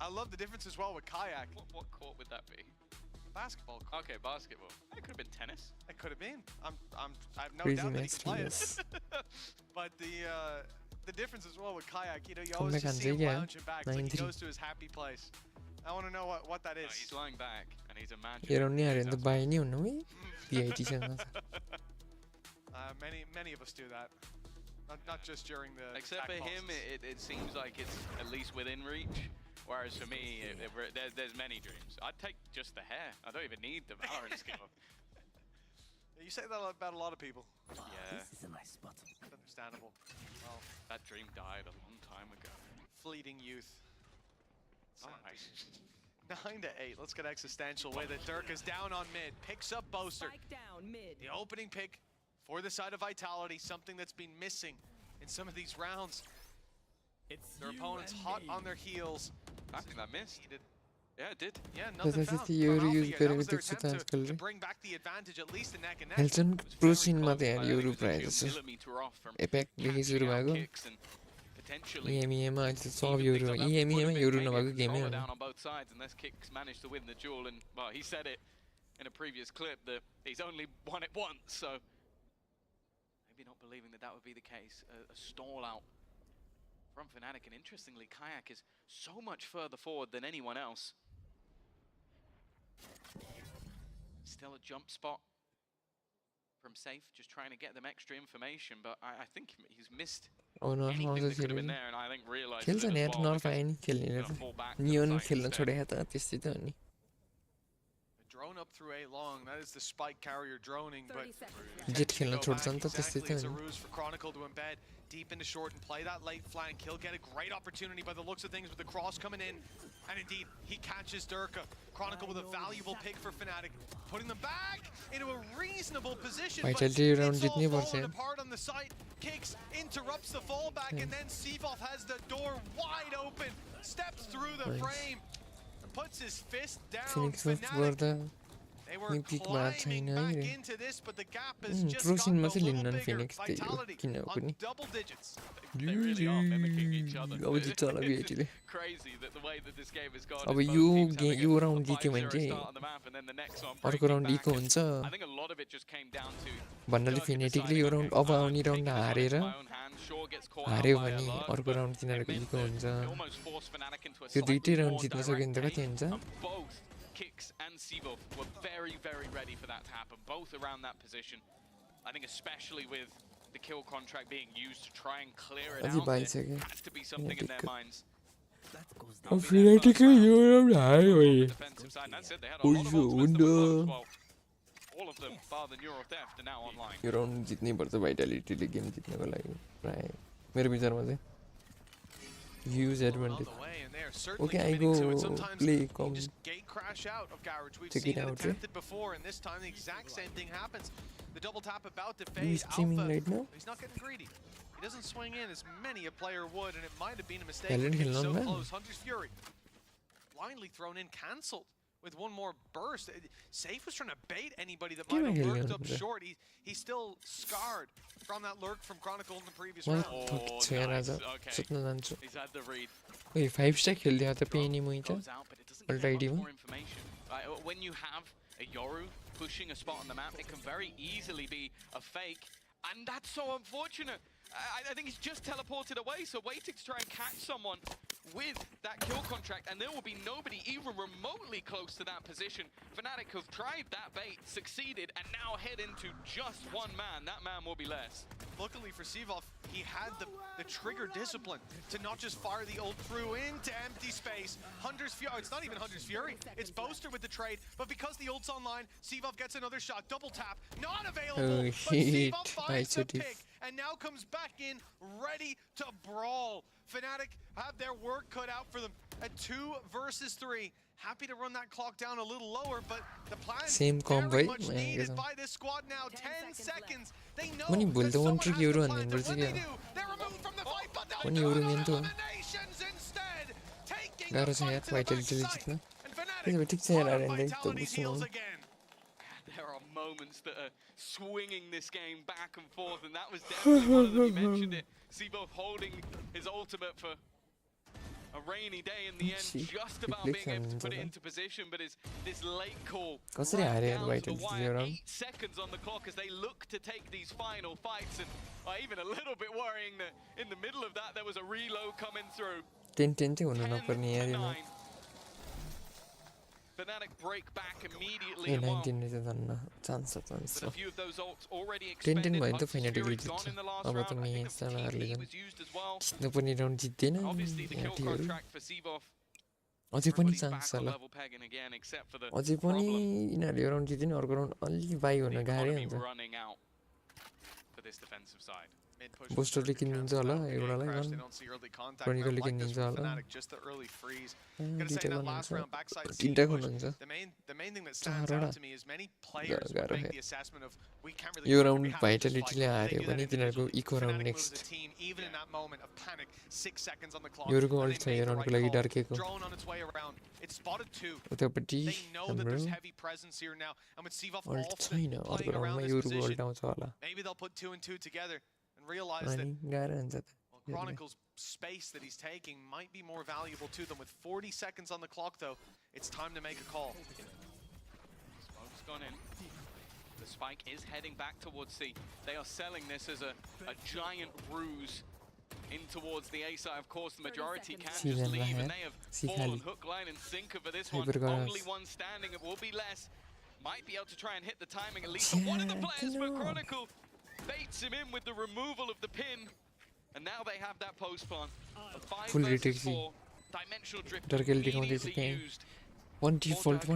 I love the difference as well with Kayak. What court would that be? Basketball court. Okay, basketball. It could have been tennis. It could have been. I have no Crazy doubt that he nice can play players. it. But the difference as well with Kayak, you know, you Come always back just see him and say, yeah, lounging back. It's like he 9-3. goes to his happy place. I want to know what that is. He's lying back and he's imagining. You're only in the buy new, no? PIT channel. Many of us do that. Not just during the. Except for him, it seems like it's at least within reach. Whereas for me, there's many dreams. I'd take just the hair. I don't even need the Valorant skill. You say that about a lot of people. Yeah. This is a nice spot. Understandable. Well, that dream died a long time ago. Fleeting youth. Oh, 9-8. Let's get existential with it. Dirk is down on mid. Picks up Boaster. Down mid. The opening pick for the side of Vitality. Something that's been missing in some of these rounds. Their opponents hot on their heels. I think that missed. Yeah, it did. Yeah, nothing found. That was their attempt to bring back the advantage, at least in neck and neck. Elton pro scene मा त यार euro price APEC देखि सुरु भएको EMEA मा अहिले सब euro EMEA मा युरो नभएको गेमै हो down on both sides unless Kicks managed to win the duel, and well, he said it in a previous clip that he's only won it once, so maybe not believing that would be the case. A stall out from Fnatic, and interestingly, Kayak is so much further forward than anyone else. Still a jump spot from Safe, just trying to get them extra information, but I think he's missed anything that could have been there, and I think realized खेल्छ नि यार नर्फ आयो नि खेल्ने नियन खेल्न छोडे त त्यस्तै त हो नि. Drone up through A long. That is the spike carrier droning, but Jet खेल्न छोड्छ नि त त्यस्तै त it's a हो नि. ruse for Chronicle to embed deep into short and play that late flank kill. Get a great opportunity by the looks of things with the cross coming in, and indeed he catches Durka. Chronicle with a valuable pick for Fnatic, putting them back into a reasonable position. But it's all falling apart on the site. Kicks interrupts the fallback, and then Seavolf has the door wide open, steps through the frame, and puts his fist down. Fnatic, they were climbing back into this, but the gap has just gotten a little bigger. Vitality on double digits. They really are mimicking each other. It's crazy that the way that this game has gone. अब यो round जित्यो भने चाहिँ अर्को round eco हुन्छ भन्नाले phonetically यो round अब आउने round हारेर हार्यो भने अर्को राउन्ड तिनीहरूको इको हुन्छ. त्यो दुईटै राउन्ड जित्न सक्यो भने त कति हुन्छ? Kicks and Seavolf were very, very ready for that to happen, both around that position. I think especially with the kill contract being used to try and clear it out, there has to be something in their minds. Fnatic यो round हार्यो है. Defensive side, that's it, they had a lot of ultimates as well. All of them, bar the Neural Theft, are now online. यो round जित्नै पर्छ भाइटालिटीले game जित्नको लागि प्राय मेरो विचारमा चाहिँ. Use advantage. Okay, I go play com. Just gate crash out of Garage. We've Check seen it it out, attempted before, and this time the exact same thing happens. The double tap about to He's fade streaming Alpha. right now? He's not getting greedy. He doesn't swing in as many a player would, and it might have been a mistake. Talent It's hill so on, man. close. Hunter's Fury blindly thrown in, cancelled with one more burst. Safe was trying to bait anybody that might have lurked up short. He's still scarred from that lurk from Chronicle in the previous round. Nice. Okay. He's had the read. Wait, 5 stack खेल दिया था पेनी मुझे Goes out, but it doesn't Alt give ID much में more information. When you have a Yoru pushing a spot on the map, it can very easily be a fake, and that's so unfortunate. I think he's just teleported away, so waiting to try and catch someone with that kill contract, and there will be nobody even remotely close to that position. Fnatic have tried that bait, succeeded, and now head into just one man. That man will be less. Luckily for Sivov, he had the trigger discipline to not just fire the ult through into empty space. Hunter's Fury, it's not even Hunter's Fury, it's Boaster with the trade, but because the ult's online, Sivov gets another shot, double tap, not available, but Sivov finds the pick, and now comes back in, ready to brawl. Fnatic have their work cut out for them at 2 versus 3. Happy to run that clock down a little lower, but the plan Same combo very much needed by this squad now. 10 seconds. They know Mani that bulta one someone trick has Euro the and plan. then What they do, they're removed from the fight, but one they're Euro doing into eliminations instead. Taking गाह्रो the छ यार fight to the vitality backside. जित्न And Fnatic त्यसो भए ठिक छ यार on आरेन्दै त Vitality's बुझ्नु heels again. There are moments that are swinging this game back and forth, and that was definitely one of them. You mentioned it. Sivov holding his ultimate for a rainy day in the end, just about being able to put it into position, but is this late call कसरी right हारे यार down to the vitality wire, zero 8 seconds on the clock as they look to take these final fights, and even a little bit worrying that in the middle of that there was a reload coming through. 10-10 चाहिँ हुनु नपर्ने यार यो Fnatic break back immediately. A and while 19 चाहिँ धन्न chance छ chance but a few of those ults already 10-10 expended, भयो नि त Hunter's फाइनली Fury जित्छ gone in the last अब round. त I think मेस the हार्ले TP झन् was used as well. जित्नु पनि राउन्ड जित्दैन Obviously the kill याटीहरू contract for Sivov. अझै पनि Everybody's चान्स back छ on ल level pegging again, except for the अझै पनि problem. यिनीहरूले यो राउन्ड जित्यो नि अर्को राउन्ड अलि बाई हुन The गाह्रै economy हुन्छ running out for this defensive side. बुस्टरले किनिदिन्छ होला एउटालाई गन क्रोनिकलले किनिदिन्छ होला Just the early freeze. दुईटा गर्नुहुन्छ तिनटा गर्नुहुन्छ The main thing that stands out to me is many players would make the assessment of we can't really यो win, round we have to just भाइटालिटीले fight. हार्यो They do भने that तिनीहरूको individually. Eco round Fnatic was next the team, even in that moment of panic, 6 seconds on the clock. योरुको and ult they छ यो made the राउन्डको right लागि call. डर्केको Drone on its way around. It spotted 2. उतापट्टि They know that हाम्रो there's heavy presence here now, and with Sivov ult also छैन अर्को playing around राउन्डमा this योरुको ult position, आउँछ होला maybe they'll put 2 and 2 together and realize that अनि गाह्रो हुन्छ त Chronicle's space that he's taking might be more valuable to them. With 40 seconds on the clock, though, it's time to make a call. Smoke's gone in. The spike is heading back towards C. They are selling this as a giant ruse in towards the A side. Of course, the majority can just leave, and they have fallen hook, line, and sinker for this one. Only one standing. It will be less. Might be able to try and hit the timing at least. One of the players for Chronicle baits him in with the removal of the pin. And now they have that post plan. A 5 versus 4. Dimensional drift immediately used. One default,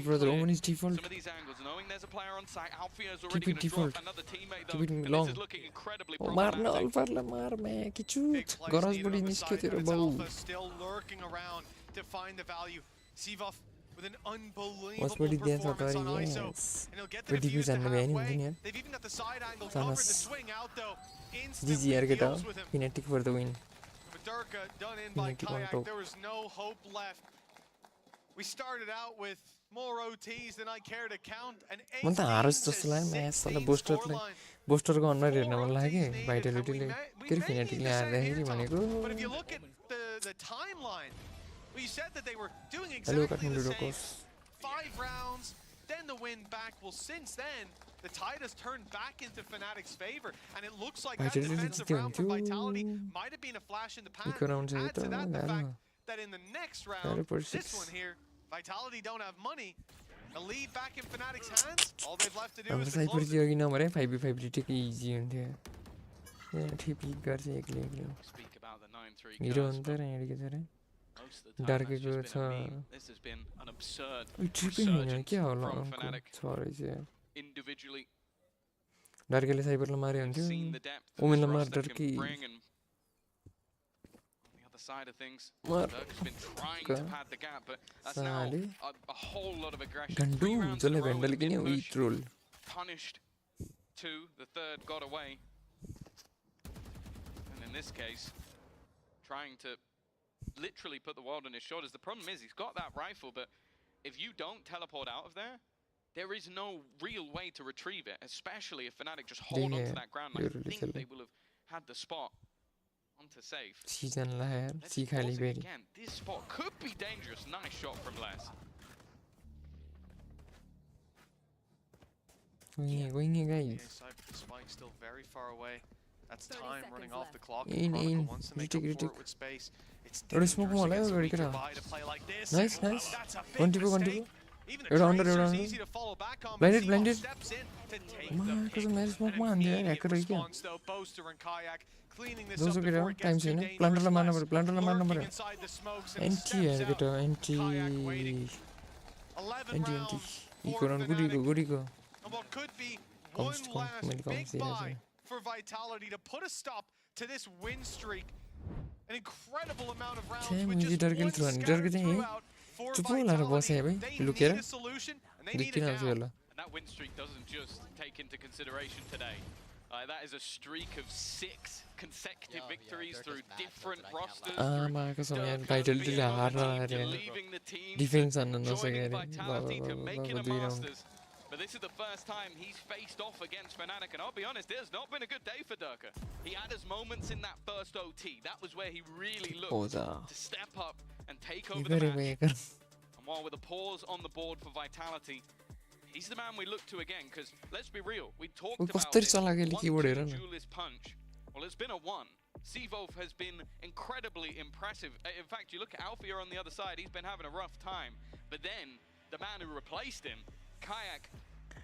brother. Omen is default. Some of these angles, knowing there's a player on site, Alfia is Keep already it going to default. drop another teammate Keep though. it And long. this is looking incredibly मार्न problematic. अल्फारलाई मार म्या कि चुत garage बडी निस्क्यो तेरो बाउ Alpha still lurking around to find the value. Sivov with an unbelievable Wasbody दिन्छ performance on तर ISO. yes And he'll get the buddy defuse जान्न to भ्याइ नि halfway. हुँदैन यार They've even got the side angle Thanos. covered. The swing out though GG instantly यार केटा deals with him. Kinetic for the win Vidurka done in by Kinetic on Kayak. top. There was no hope left. We started out with more OTs than I care to count. An मन त हारोस् जस्तो लाग्यो match साला बुस्टरलाई बुस्टरको अनुहार हेर्न मन लाग्यो भाइटालिटीले फेरि फिनेटिकले हार्दाखेरि भनेको But if you look at the timeline, well, you said that they were doing hello exactly the Kathmandu same. रोकोस् 5 rounds, then the win back. Well, since then, the tide has turned back into Fnatic's favor, and it looks like that Vitality defensive जित्यो round for भने Vitality might have been a flash in the pan. Eco round चाहिँ Add to त that the गाह्रो fact that in the next round, गाह्रो पर्छ this one here, Vitality don't have money. The lead back in Fnatic's hands. All they've left to do हाम्रो is to साइपर close चाहिँ it. अघि नभरे 5v5 ठिकै easy हुन्थ्यो यहाँ ठिपी गर्छ एक्लै एक्लै Speak about the 9-3 hero curse, हुन्छ but र यहाँदेखि चाहिँ most of the time डर्केको that's छ just been a meme. This has been an absurd ट्रिपै होइन resurgence क्या होला from अङ्कल Fnatic छ रहेछ यार individually. डर्केले साइपरलाई मारे हुन्थ्यो Seen the depth that ओमेनलाई this मार roster डर्के can bring, and on the other side of things, मार Dirk's been trying to pad the gap, but that's now साले a whole lot of aggression. घन्टु 3 rounds in जसले a row भेन्डल with किन्यो mid उही push, troll punished 2, the third got away. And in this case, trying to literally put the world on his shoulders. The problem is he's got that rifle, but if you don't teleport out of there, there is no real way to retrieve it, especially if Fnatic just hold onto that ground. I think they will have had the spot onto safe. Season la yaar, Let's सीखा pause ली it बेरी. again. This spot could be dangerous. Nice shot from Les. Going guys. Spike still very far away. That's time running off the clock. In. Once they go forward with space, it's Already smoke wall hai, already kara. Nice. One tipo. It's under. Blinded. Man, because मैं smoke मान दिया यार, hacker है क्या? Those okay यार, time से ना. Planter ला मारना पड़े. NT है बेटा, NT. Eco run, good eco. What could be one last big buy for Vitality to put a stop to this win streak. An incredible amount of rounds with just one scattered throughout for Vitality. They need a solution and they need it now. And that win streak doesn't just take into consideration today. That is a streak of 6 consecutive victories through different rosters. Vitality la हारना है. Defense आना ना सके Vitality to make it a Masters. But this is the first time he's faced off against Fnatic, and I'll be honest, it has not been a good day for Durka. He had his moments in that first OT. That was where he really looked to step up and take over the match. And while with a pause on the board for Vitality, he's the man we look to again, because let's be real, we talked about this duelist punch. Well, it's been a 1. Sevolf has been incredibly impressive. In fact, you look at Alfia on the other side, he's been having a rough time. But then, the man who replaced him, Kayak,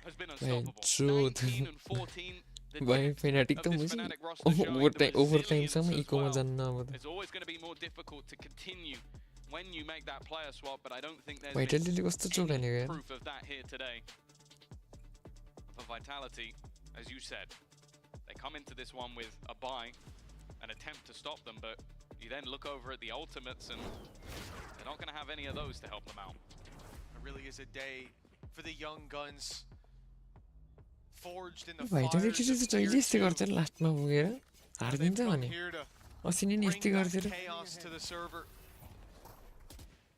has been unstoppable. 19 and 14. Why Fnatic तो मुझे overtime sama eco में जानना होता. It's always going to be more difficult to continue when you make that player swap, but I don't think there's Vitality कस्तो चोका नहीं गया. proof of that here today. For Vitality, as you said, they come into this one with a buy, an attempt to stop them, but you then look over at the ultimates and they're not going to have any of those to help them out. It really is a day for the young guns. Forged in the fires Vitality of तो चाहिए इससे करते हैं last में हो गया. हार दिन तो बने. here to और सीने नहीं इससे करते हैं. chaos to the server.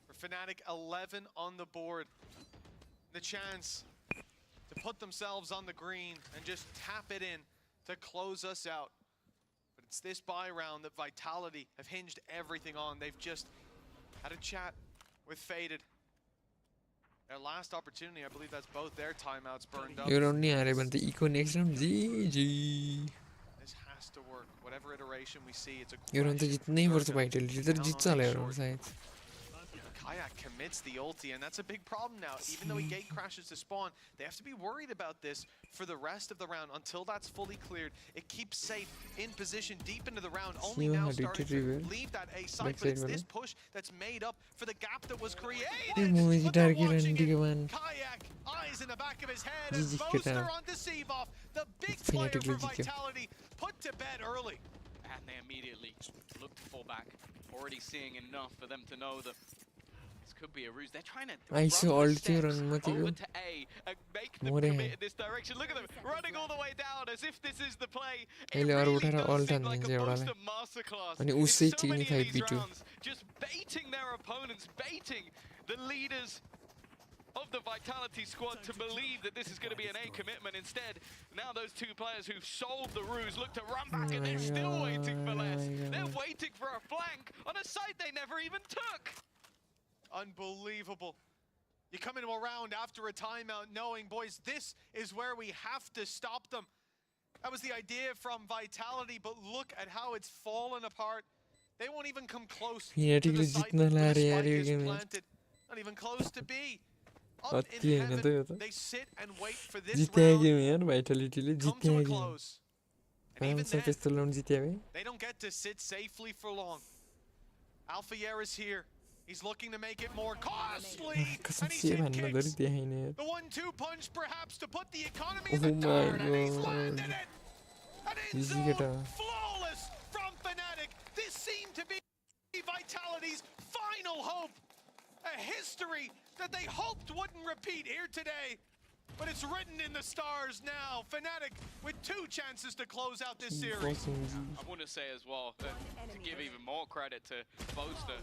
For Fnatic, 11 on the board. The chance to put themselves on the green and just tap it in to close us out. But it's this buy round that Vitality have hinged everything on. They've just had a chat with Faded. Their last opportunity, I believe that's both their timeouts burned up. You're only are able to eco next round. GG. This has to work. Whatever iteration we see, it's a You're on the जितने वर्ष Vitality इधर जीत चले यार शायद. Kayak commits the ulti, and that's a big problem now. Even though he gate crashes to spawn, they have to be worried about this for the rest of the round until that's fully cleared. It keeps safe in position deep into the round, only now starting to leave that A site, but it's this push that's made up for the gap that was created. But they're watching it. Kayak, eyes in the back of his head, and Boaster on Decisive. The big player for Vitality put to bed early. And they immediately look to fall back, already seeing enough for them to know that could be a ruse. They're trying to run over to A and make them commit in this direction. Look at them running all the way down as if this is the play. It really does seem like a Boaster masterclass. It's so many of these rounds, just baiting their opponents, baiting the leaders of the Vitality squad to believe that this is going to be an A commitment. Instead, now those two players who've solved the ruse look to run back and they're still waiting for less. They're waiting for a flank on a site they never even took. Unbelievable. You come into a round after a timeout knowing, boys, this is where we have to stop them. That was the idea from Vitality, but look at how it's fallen apart. They won't even come close to the site where the spike is planted. Not even close to B. Up in heaven, they sit and wait for this round come to a close. And even then, they don't get to sit safely for long. Alpha is here. He's looking to make it more costly, and he's hit kicks. The 1-2 punch perhaps to put the economy in the dirt, and he's landed it! An end zone flawless from Fnatic. This seemed to be Vitality's final hope. A history that they hoped wouldn't repeat here today. But it's written in the stars now. Fnatic with 2 chances to close out this series. I want to say as well, to give even more credit to Boaster.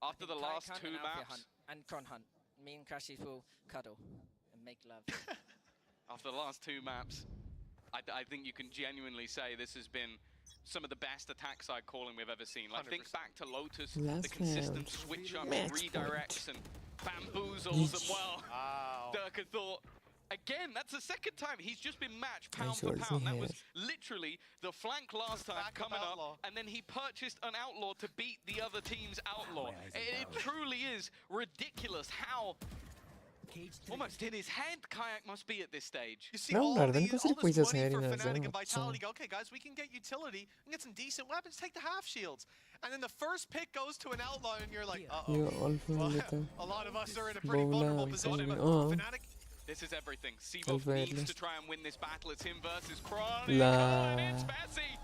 After the last 2 maps, and front hunt. Me and Crashies will cuddle and make love. After the last two maps, I think you can genuinely say this has been some of the best attack side calling we've ever seen. Like, think back to Lotus, the consistent switch up, redirects, and bamboozles, and well, Dirk had thought, again, that's the second time he's just been matched pound for pound. That was literally the flank last time coming up, and then he purchased an outlaw to beat the other team's outlaw. It truly is ridiculous how almost in his head Kayak must be at this stage. You see all this money for Fnatic and Vitality go, okay guys, we can get utility and get some decent weapons, take the half shields. And then the first pick goes to an outlaw and you're like, uh-oh. Well, a lot of us are in a pretty vulnerable position, but Fnatic, this is everything. Seaboth needs to try and win this battle. It's him versus Chronic, and it's Bessie.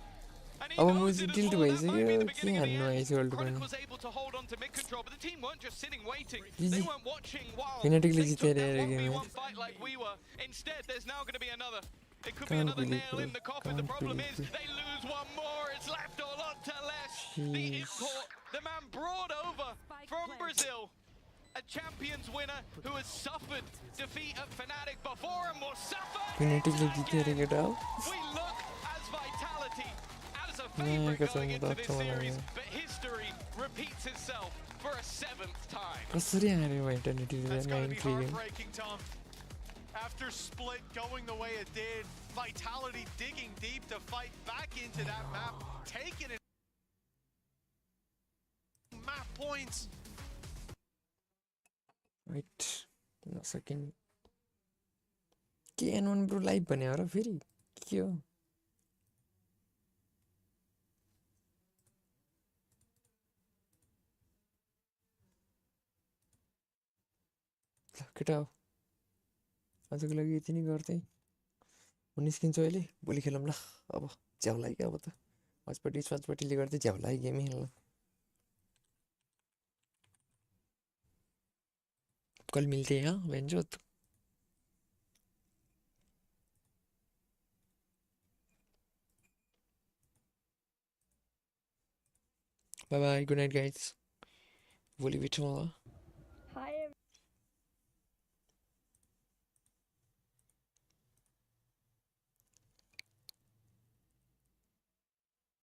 And he knows it as well. That might be the beginning of the end. Chronic was able to hold on to mid control, but the team weren't just sitting waiting. They weren't watching while they took that 1v1 fight like we were. Instead, there's now going to be another. It could be another nail in the coffin. The problem is they lose one more. It's left all on to less. The import, the man brought over from Brazil. A champions winner who has suffered defeat at Fnatic before and will suffer. We look as Vitality as a favorite going into this series, but history repeats itself for a 7th time. That's gotta be heartbreaking, Tom. After Split going the way it did, Vitality digging deep to fight back into that map, taking it map points. Wait, a second. Can bro live bane aura feri kyo? केटा हो आजको लागि यति नै गर्दै म निस्किन्छु अहिले भोलि खेलौँ ल अब झ्याउलाई क्या अब त आजपट्टिले गर्दै झ्याउलाई गेमै खेल्नु कल मिलते हैं वेंजोत bye bye good night guys भोलि भेटौँ होला